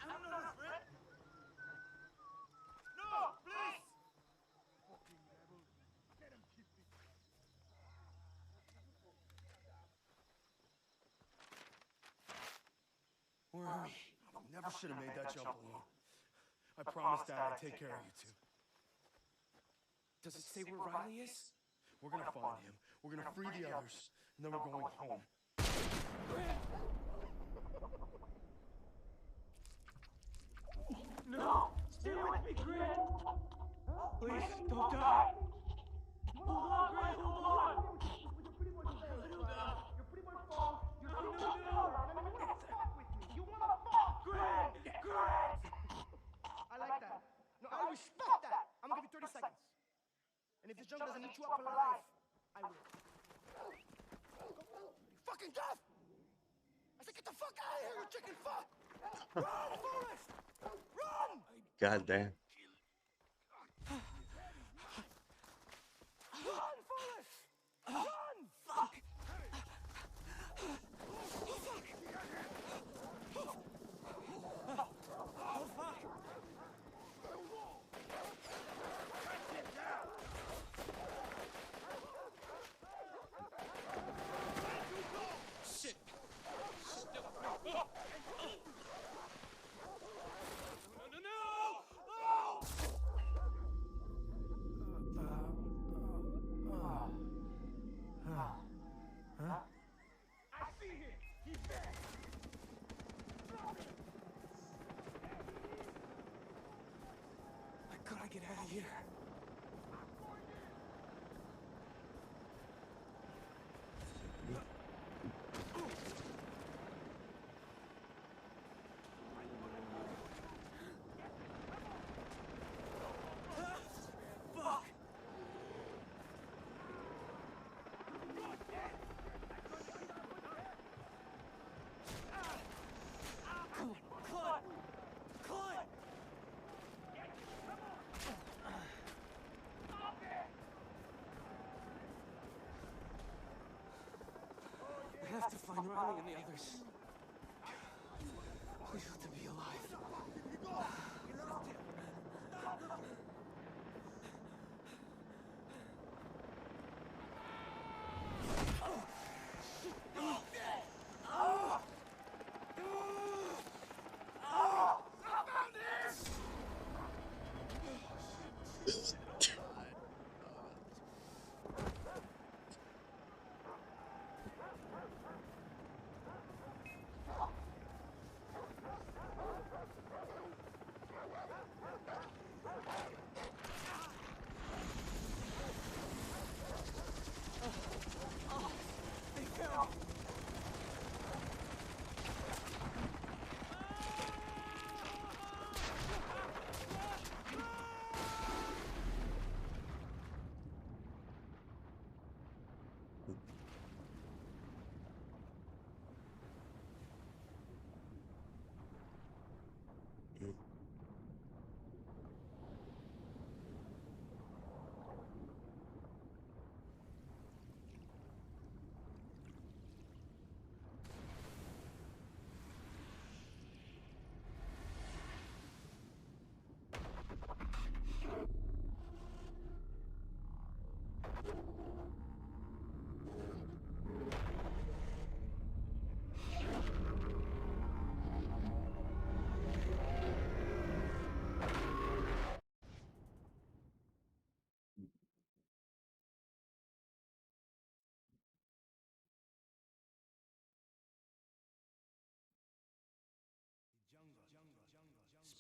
I'm not afraid. No, please. Fucking rebels. Let him keep me. Where are we? Never should have made that jump alone. I promised Dad I'd take care of you two. Does it say where Riley is? We're gonna find him. We're gonna free the others, and then we're going home. No! Stay with me, Grant! Please, don't die! Hold on, Grant, hold on! You're pretty much falling. You're No, pretty no, much no! falling. And you wanna fuck with me. You wanna fuck. Grant! Grant! I like that. No, I respect that. I'm gonna give you 30 seconds. And if this junk doesn't eat you up alive, I will. You fucking deaf! I said get the fuck out of here, you chicken fuck! Run, Forrest! Run! God damn. Run, Forrest! Run! Fuck! Oh, fuck! Shit! I see him. He's there. I gotta get out of here. Fuck! Come on, climb! Climb! I have to find Riley and the others. We have to be alive.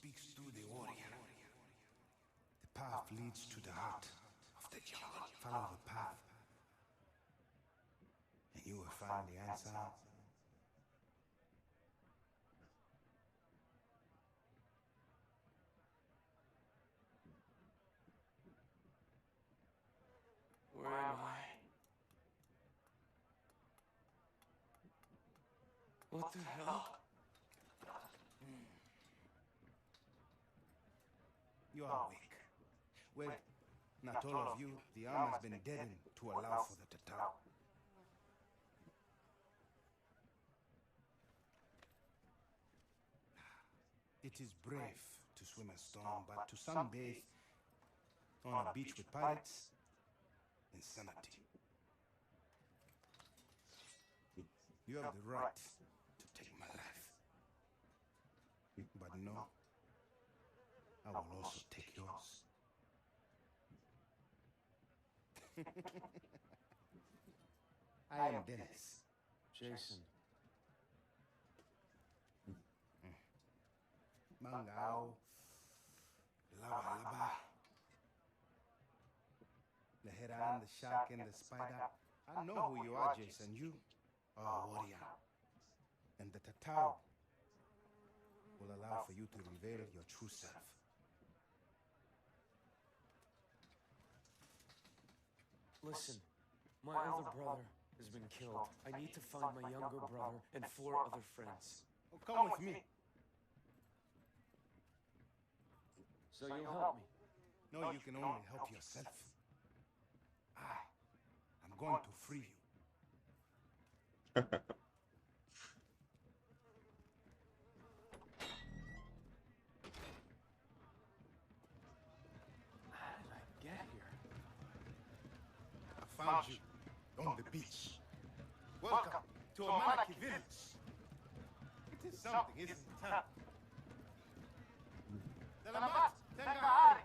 speaks through the warrior. The path leads to the heart of the jungle. Follow the path, and you will find the answer. Where am I? What the hell? You are weak. Well, not all of you. The arm has been deadened to allow for the Tatar. It is brave to swim a storm, but to sunbathe on a beach with pirates, insanity. You have the right to take my life. But no, I will also take yours. I am Dennis. Jason. Mangao. Lava Lava. The heron, the shark, and the spider. I know who you are, Jason. You are a warrior. And the Tatao will allow for you to reveal your true self. Listen, my older brother has been killed. I need to find my younger brother and 4 other friends. Oh, come with me. So you'll help me? No, you can only help yourself. I'm going to free you. How did I get here? I found you on the beach. Welcome to a monarchy village. It is something, isn't it, huh? Delamat, Tengahari.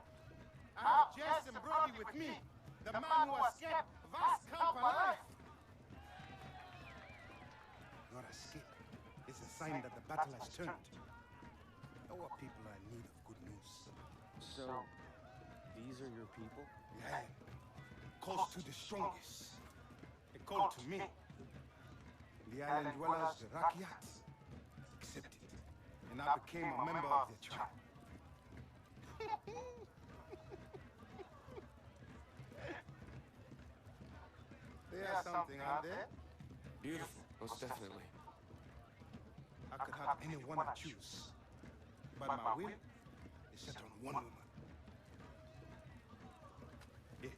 I have Jess and Brody with me. The man who escaped vast camp alive. Your escape is a sign that the battle has turned. Our people are in need of good news. So, these are your people? Yeah. Calls to the strongest. A call to me. The island dwellers, the Rakyat, accepted. And I became a member of their tribe. There's something out there. Beautiful, most definitely. I could have anyone I choose. But my will is set on one woman. Here.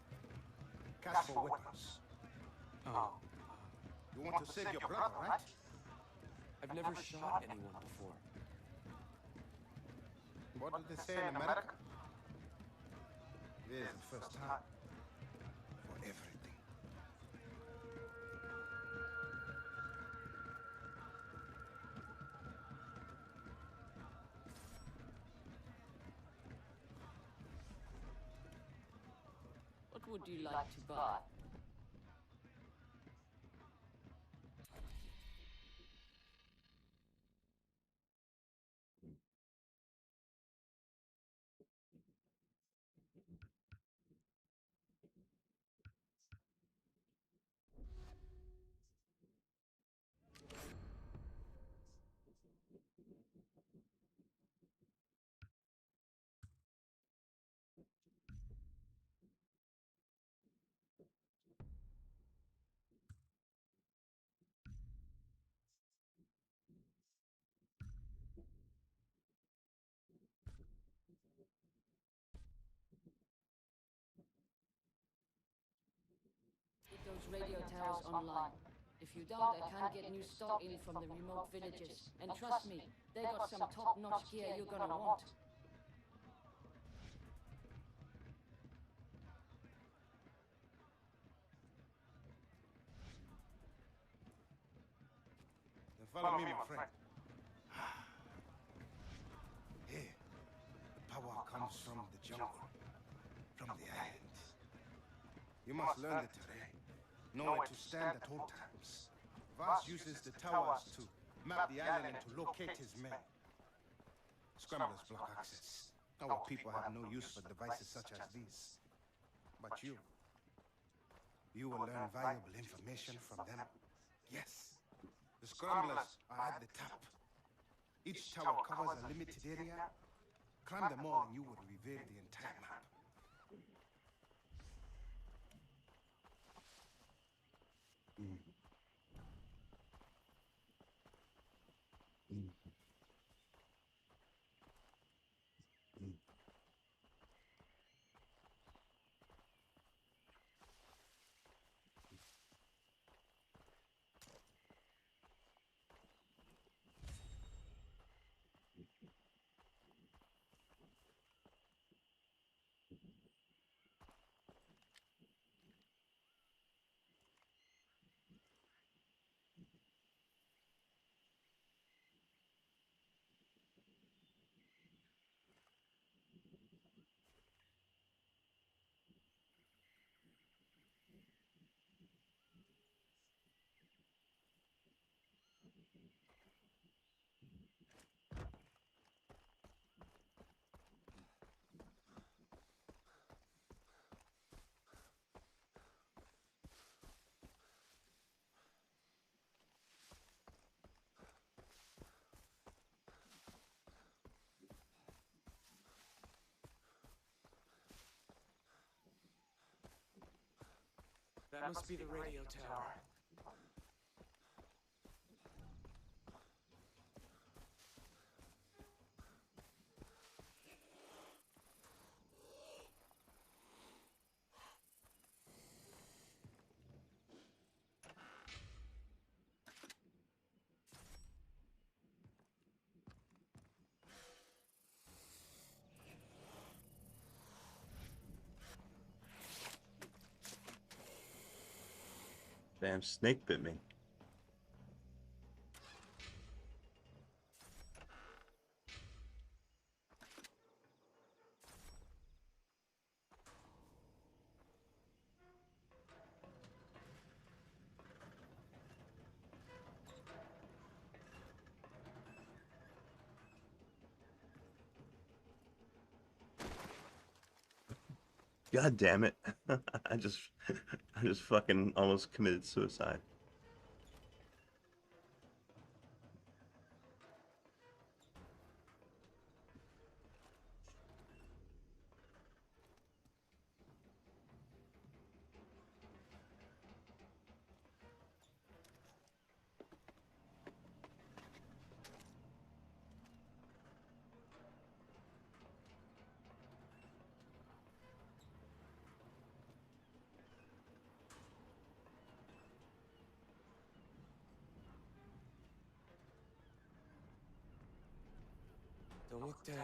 Cast for weapons. Oh. You want to save your brother, right? I've never shot anyone before. What do they say in America? There's the first time for everything. What would you like to buy? Those radio towers online. If you don't, I can't get new stock in from the remote villages. And trust me, they got some top-notch gear you're gonna want. Then follow me, my friend. Here, the power comes from the jungle, from the island. You must learn the terrain, know where to stand at all times. Voss uses the towers to map the island and to locate his men. Scramblers block access. Our people have no use for devices such as these. But you will learn valuable information from them. Yes, the scramblers are at the top. Each tower covers a limited area. Climb them all and you will reveal the entire map. That must be the radio tower. Damn snake bit me. God damn it. I just I just fucking almost committed suicide. Don't look down.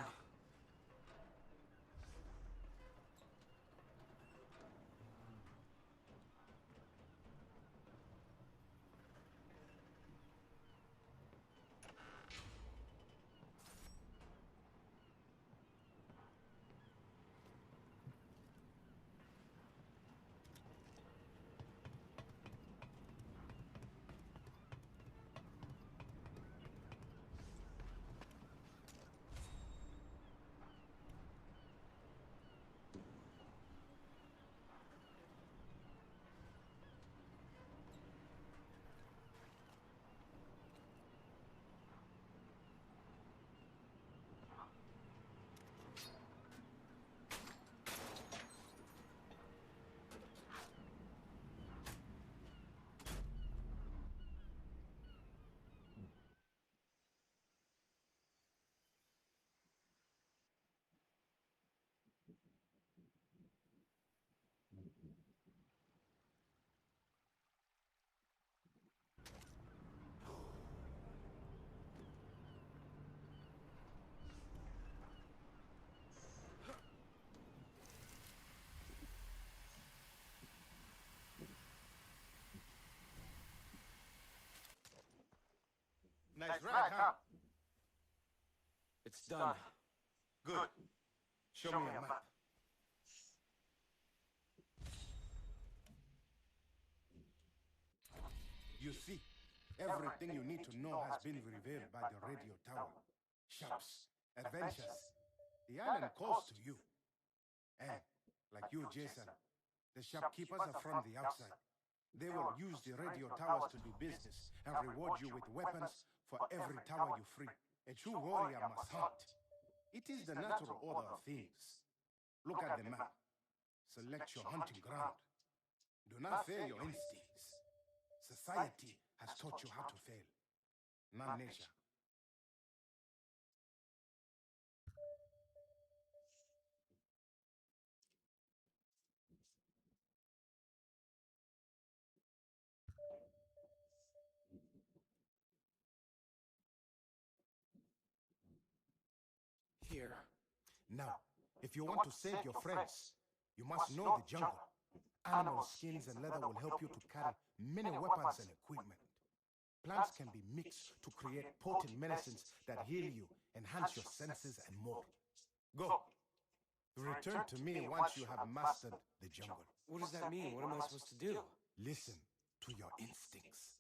Nice ride, huh? It's done. Good. Show me a map. You see, everything you need to know has been revealed by the radio tower. Shops, adventures. The island calls to you. And, like you, Jason, the shopkeepers are from the outside. They will use the radio towers to do business and reward you with weapons for every tower you free. A true warrior must hunt. It is the natural order of things. Look at the map. Select your hunting ground. Do not fail your instincts. Society has taught you how to fail, not nature. Here. Now, if you want to save your friends, you must know the jungle. Animal skins and leather will help you to carry many weapons and equipment. Plants can be mixed to create potent medicines that heal you, enhance your senses, and more. Go. Return to me once you have mastered the jungle. What does that mean? What am I supposed to do? Listen to your instincts.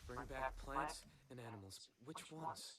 Bring back plants and animals. Which ones?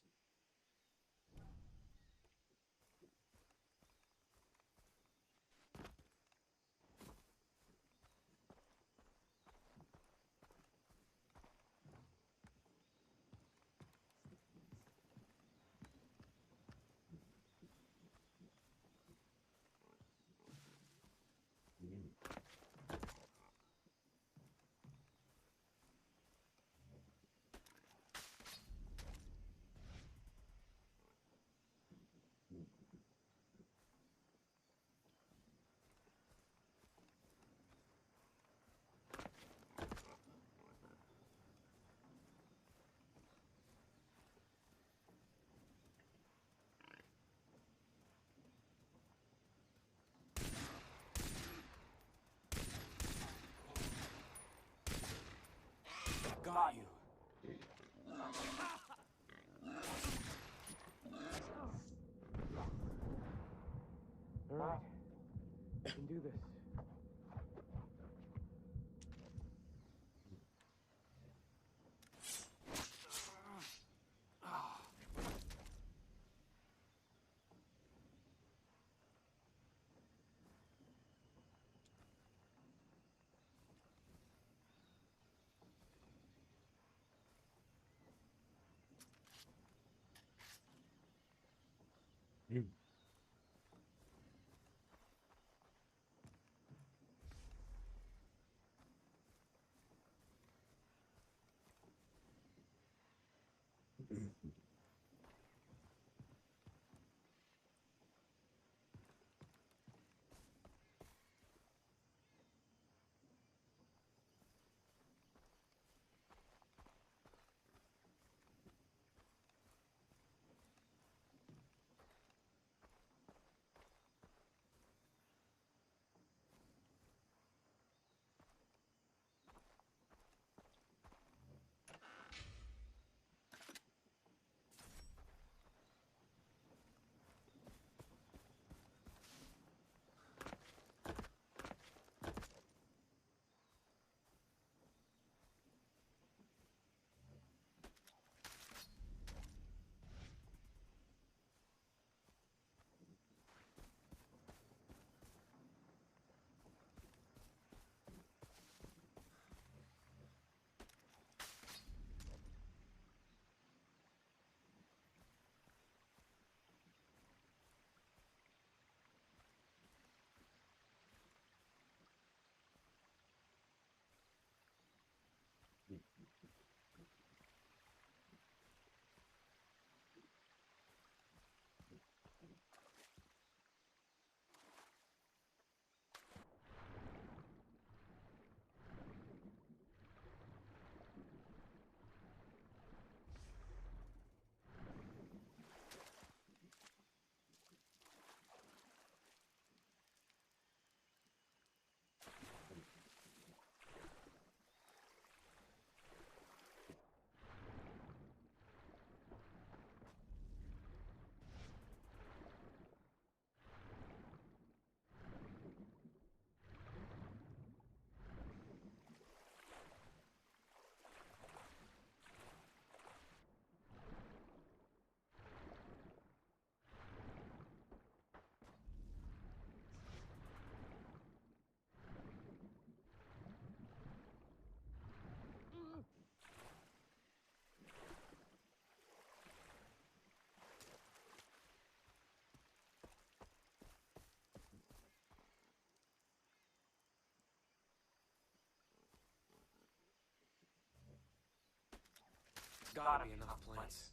Gotta be enough plants.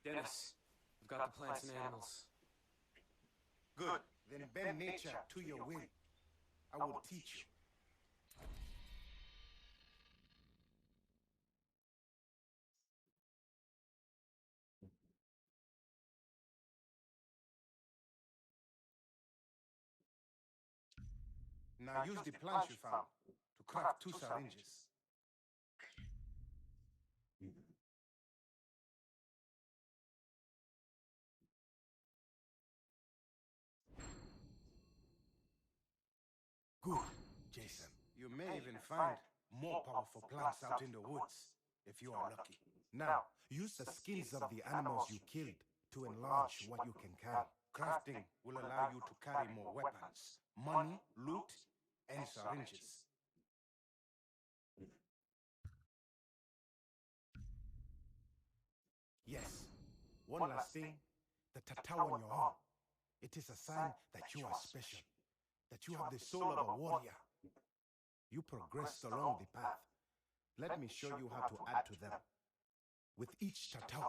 Dennis, we've got the plants and animals. Good. Then bend nature to your will. I will teach you. Now use the plants you found to craft 2 syringes. Good, Jason. You may even find more powerful plants out in the woods, if you are lucky. Now, use the skins of the animals you killed to enlarge what you can carry. Crafting will allow you to carry more weapons, money, loot, and syringes. Yes. One last thing, the tattoo on your arm. It is a sign that you are special, that you have the soul of a warrior. You progressed along the path. Let me show you how to add to them. With each tattoo,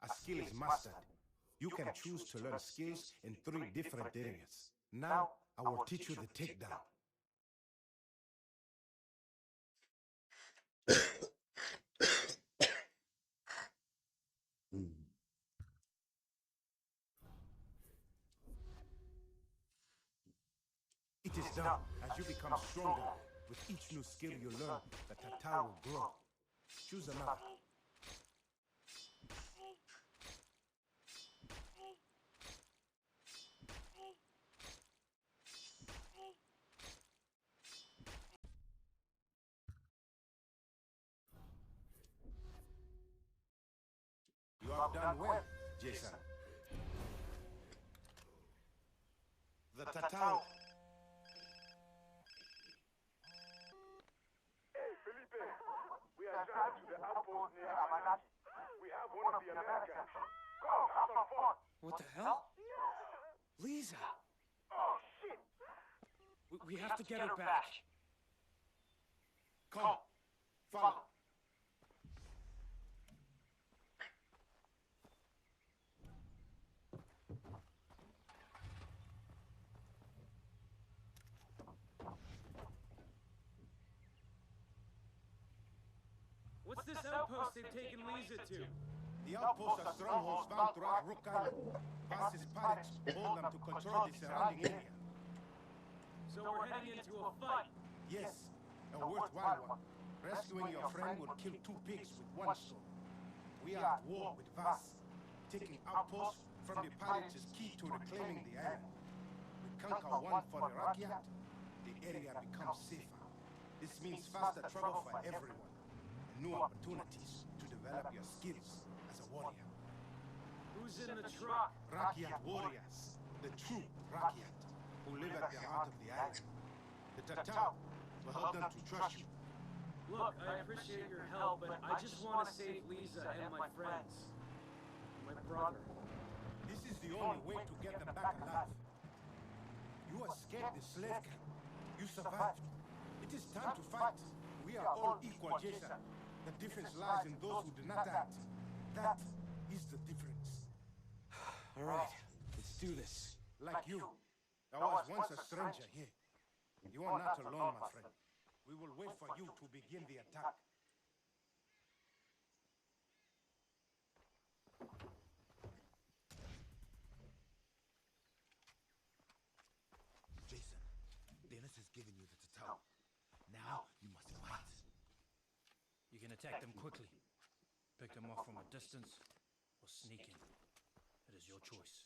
a skill is mastered. You can choose to learn skills in 3 different areas. Now, I will teach you the takedown. It is done. As you become stronger, with each new skill you learn, the tattoo will grow. Choose another. You have done well, Jason. The tattoo. Hey, Felipe, we are driving to the outpost near Amanati. We have one of the Americans. Come, have some fun. What the hell? Lisa! Oh, shit! We have to get her back. Come, follow. What's this outpost they've taken Lisa to? The outposts are strongholds found throughout Rook Island. Passes pirates hold them to control the surrounding area. So we're heading into a fight. Yes, a worthwhile one. Rescuing your friend will kill 2 pigs with 1 stone. We are at war with Vass. Taking outposts from the pirates is key to reclaiming the island. We conquer one for the Rakyat, the area becomes safer. This means faster travel for everyone, and new opportunities to develop your skills as a warrior. Who's in the truck? Rakyat warriors, the true Rakyat, who live at the heart of the island. The tattoo will help them to trust you. Look, I appreciate your help, but I just want to save Lisa and my friends. My brother. This is the only way to get them back alive. You escaped the slave camp. You survived. It is time to fight. We are all equal, Jason. The difference lies in those who do not act. That is the difference. All right, let's do this. Like you. I was once a stranger here. You are not alone, my friend. We will wait for you to begin the attack. Jason, Dennis has given you the tattoo. Now you must fight. You can attack them quickly. Pick them off from a distance, or sneak in. It is your choice.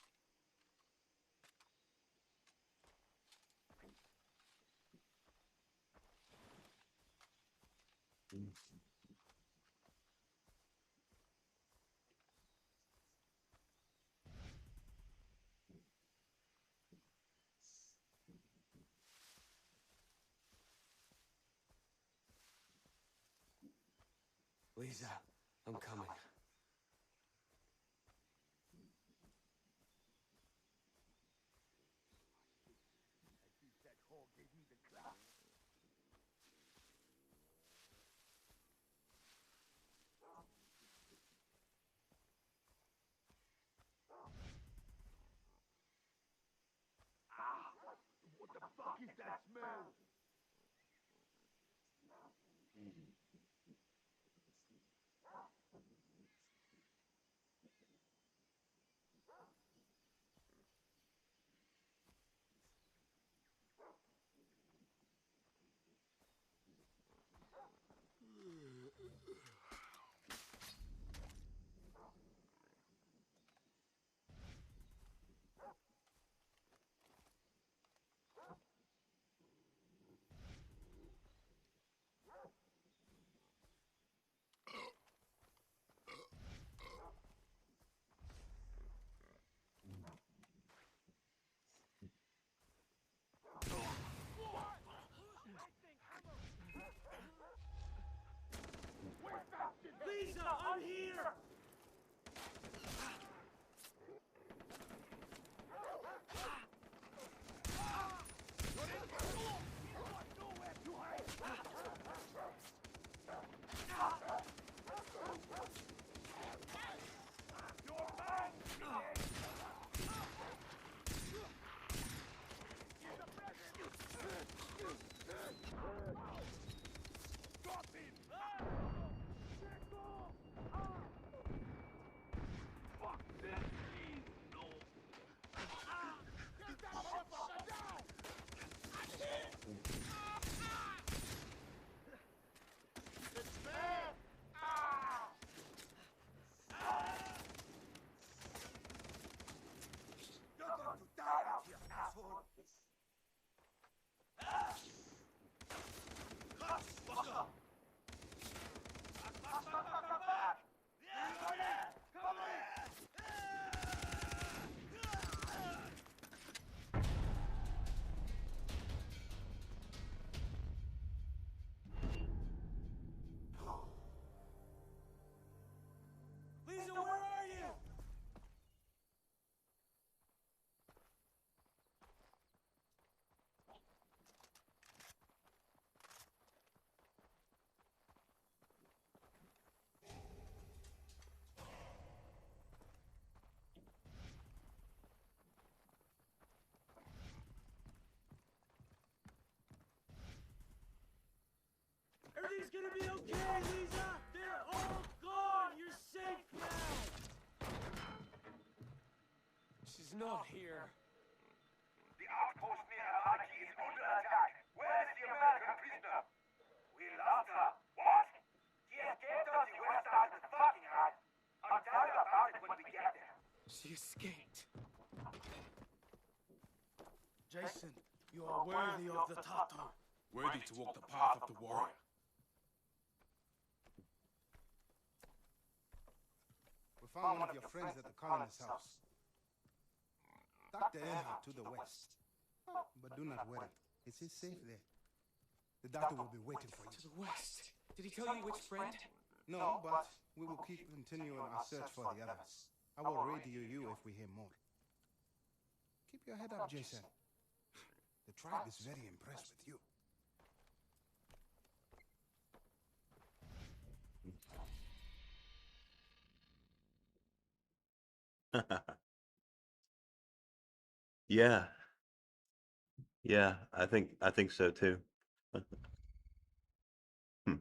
Lisa, I'm coming. Lisa, I'm here! Lisa, where are you? Everything's gonna be okay, Lisa! They're all gone! You're safe now! She's not here. The outpost near Alaki is under attack. Where is the American prisoner? We lost her. What? She escaped on the west side of the fucking island. I'll tell you about it when we get there. She escaped. Jason, you are worthy of the Tato. Worthy to walk the path of the warrior. We found one of your friends at the colonist's house. Dr. Earhart to the west. But do not worry. It is safe there. The doctor will be waiting for you. To the west. Did he tell you which friend? No, but we will keep continuing our search for the others. I will radio you if we hear more. Keep your head up, Jason. The tribe is very impressed with you. Yeah. Yeah, I think so too. Hmm.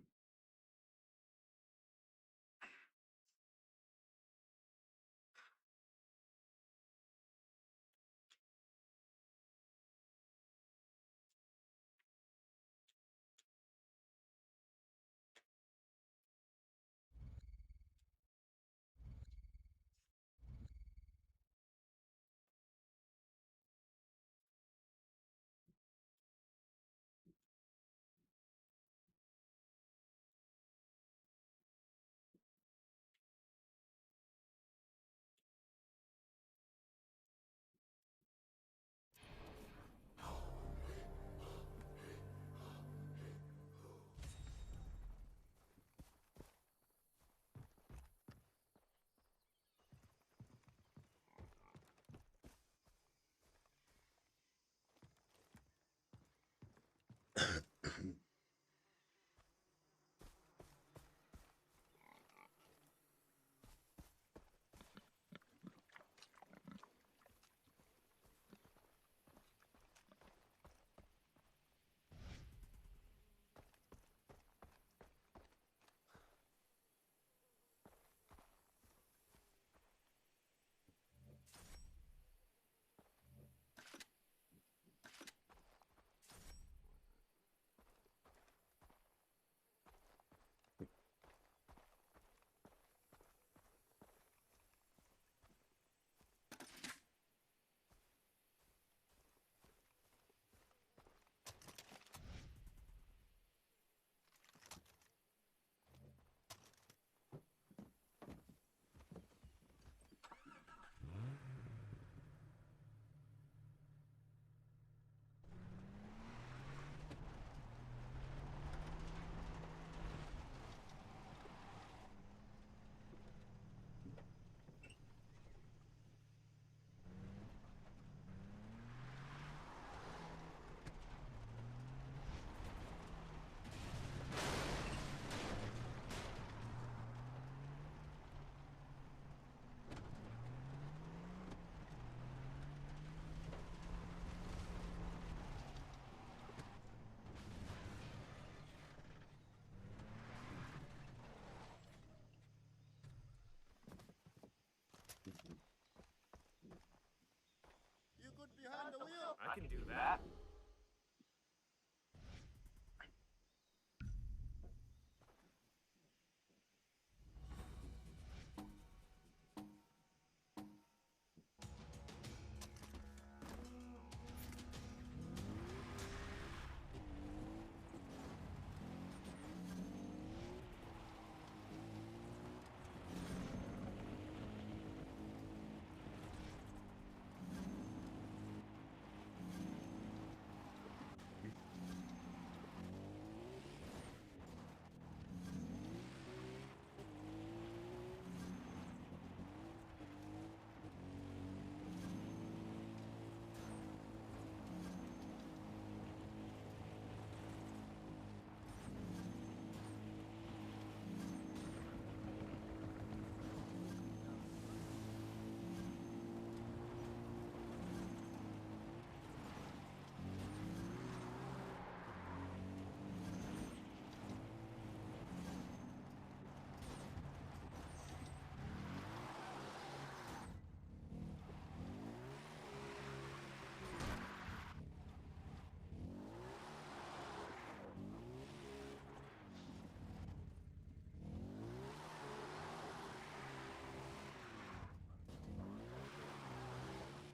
I can do that.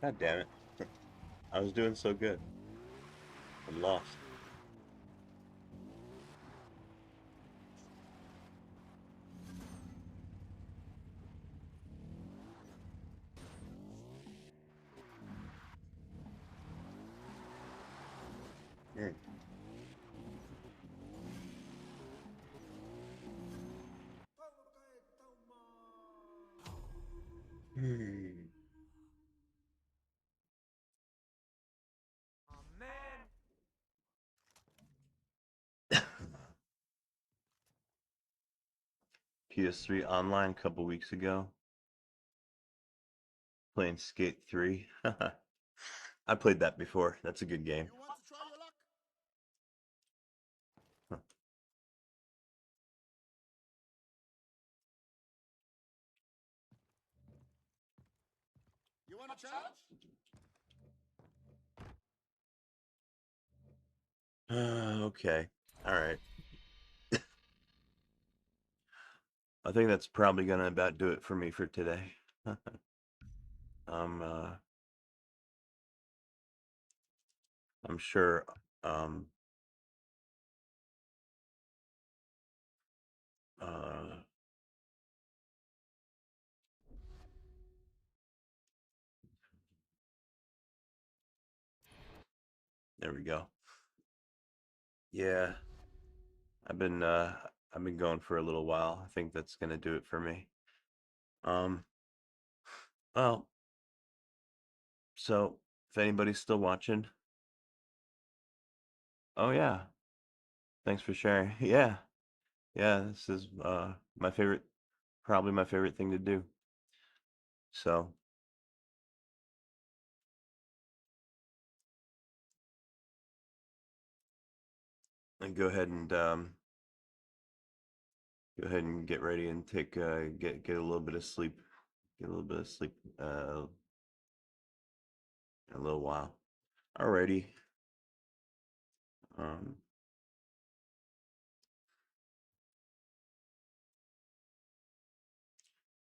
God damn it. I was doing so good. I'm lost. Hmm. Hmm. Oh, man. PS3 online a couple weeks ago. Playing Skate 3. I played that before. That's a good game. Huh. You want a challenge? Okay. All right. I think that's probably gonna about do it for me for today. um, uh, I'm sure. Um, uh, there we go. Yeah, I've been uh, I've been going for a little while. I think that's gonna do it for me. Um, well, so if anybody's still watching, oh yeah, thanks for sharing. Yeah, yeah, this is my favorite, probably my favorite thing to do. So and go ahead and get ready and take get a little bit of sleep. Get a little bit of sleep in a little while. Alrighty. Um,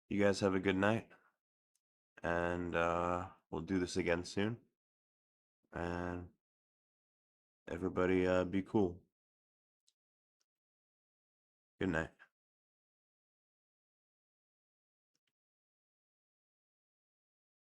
you guys have a good night, and we'll do this again soon. And everybody be cool. Good night.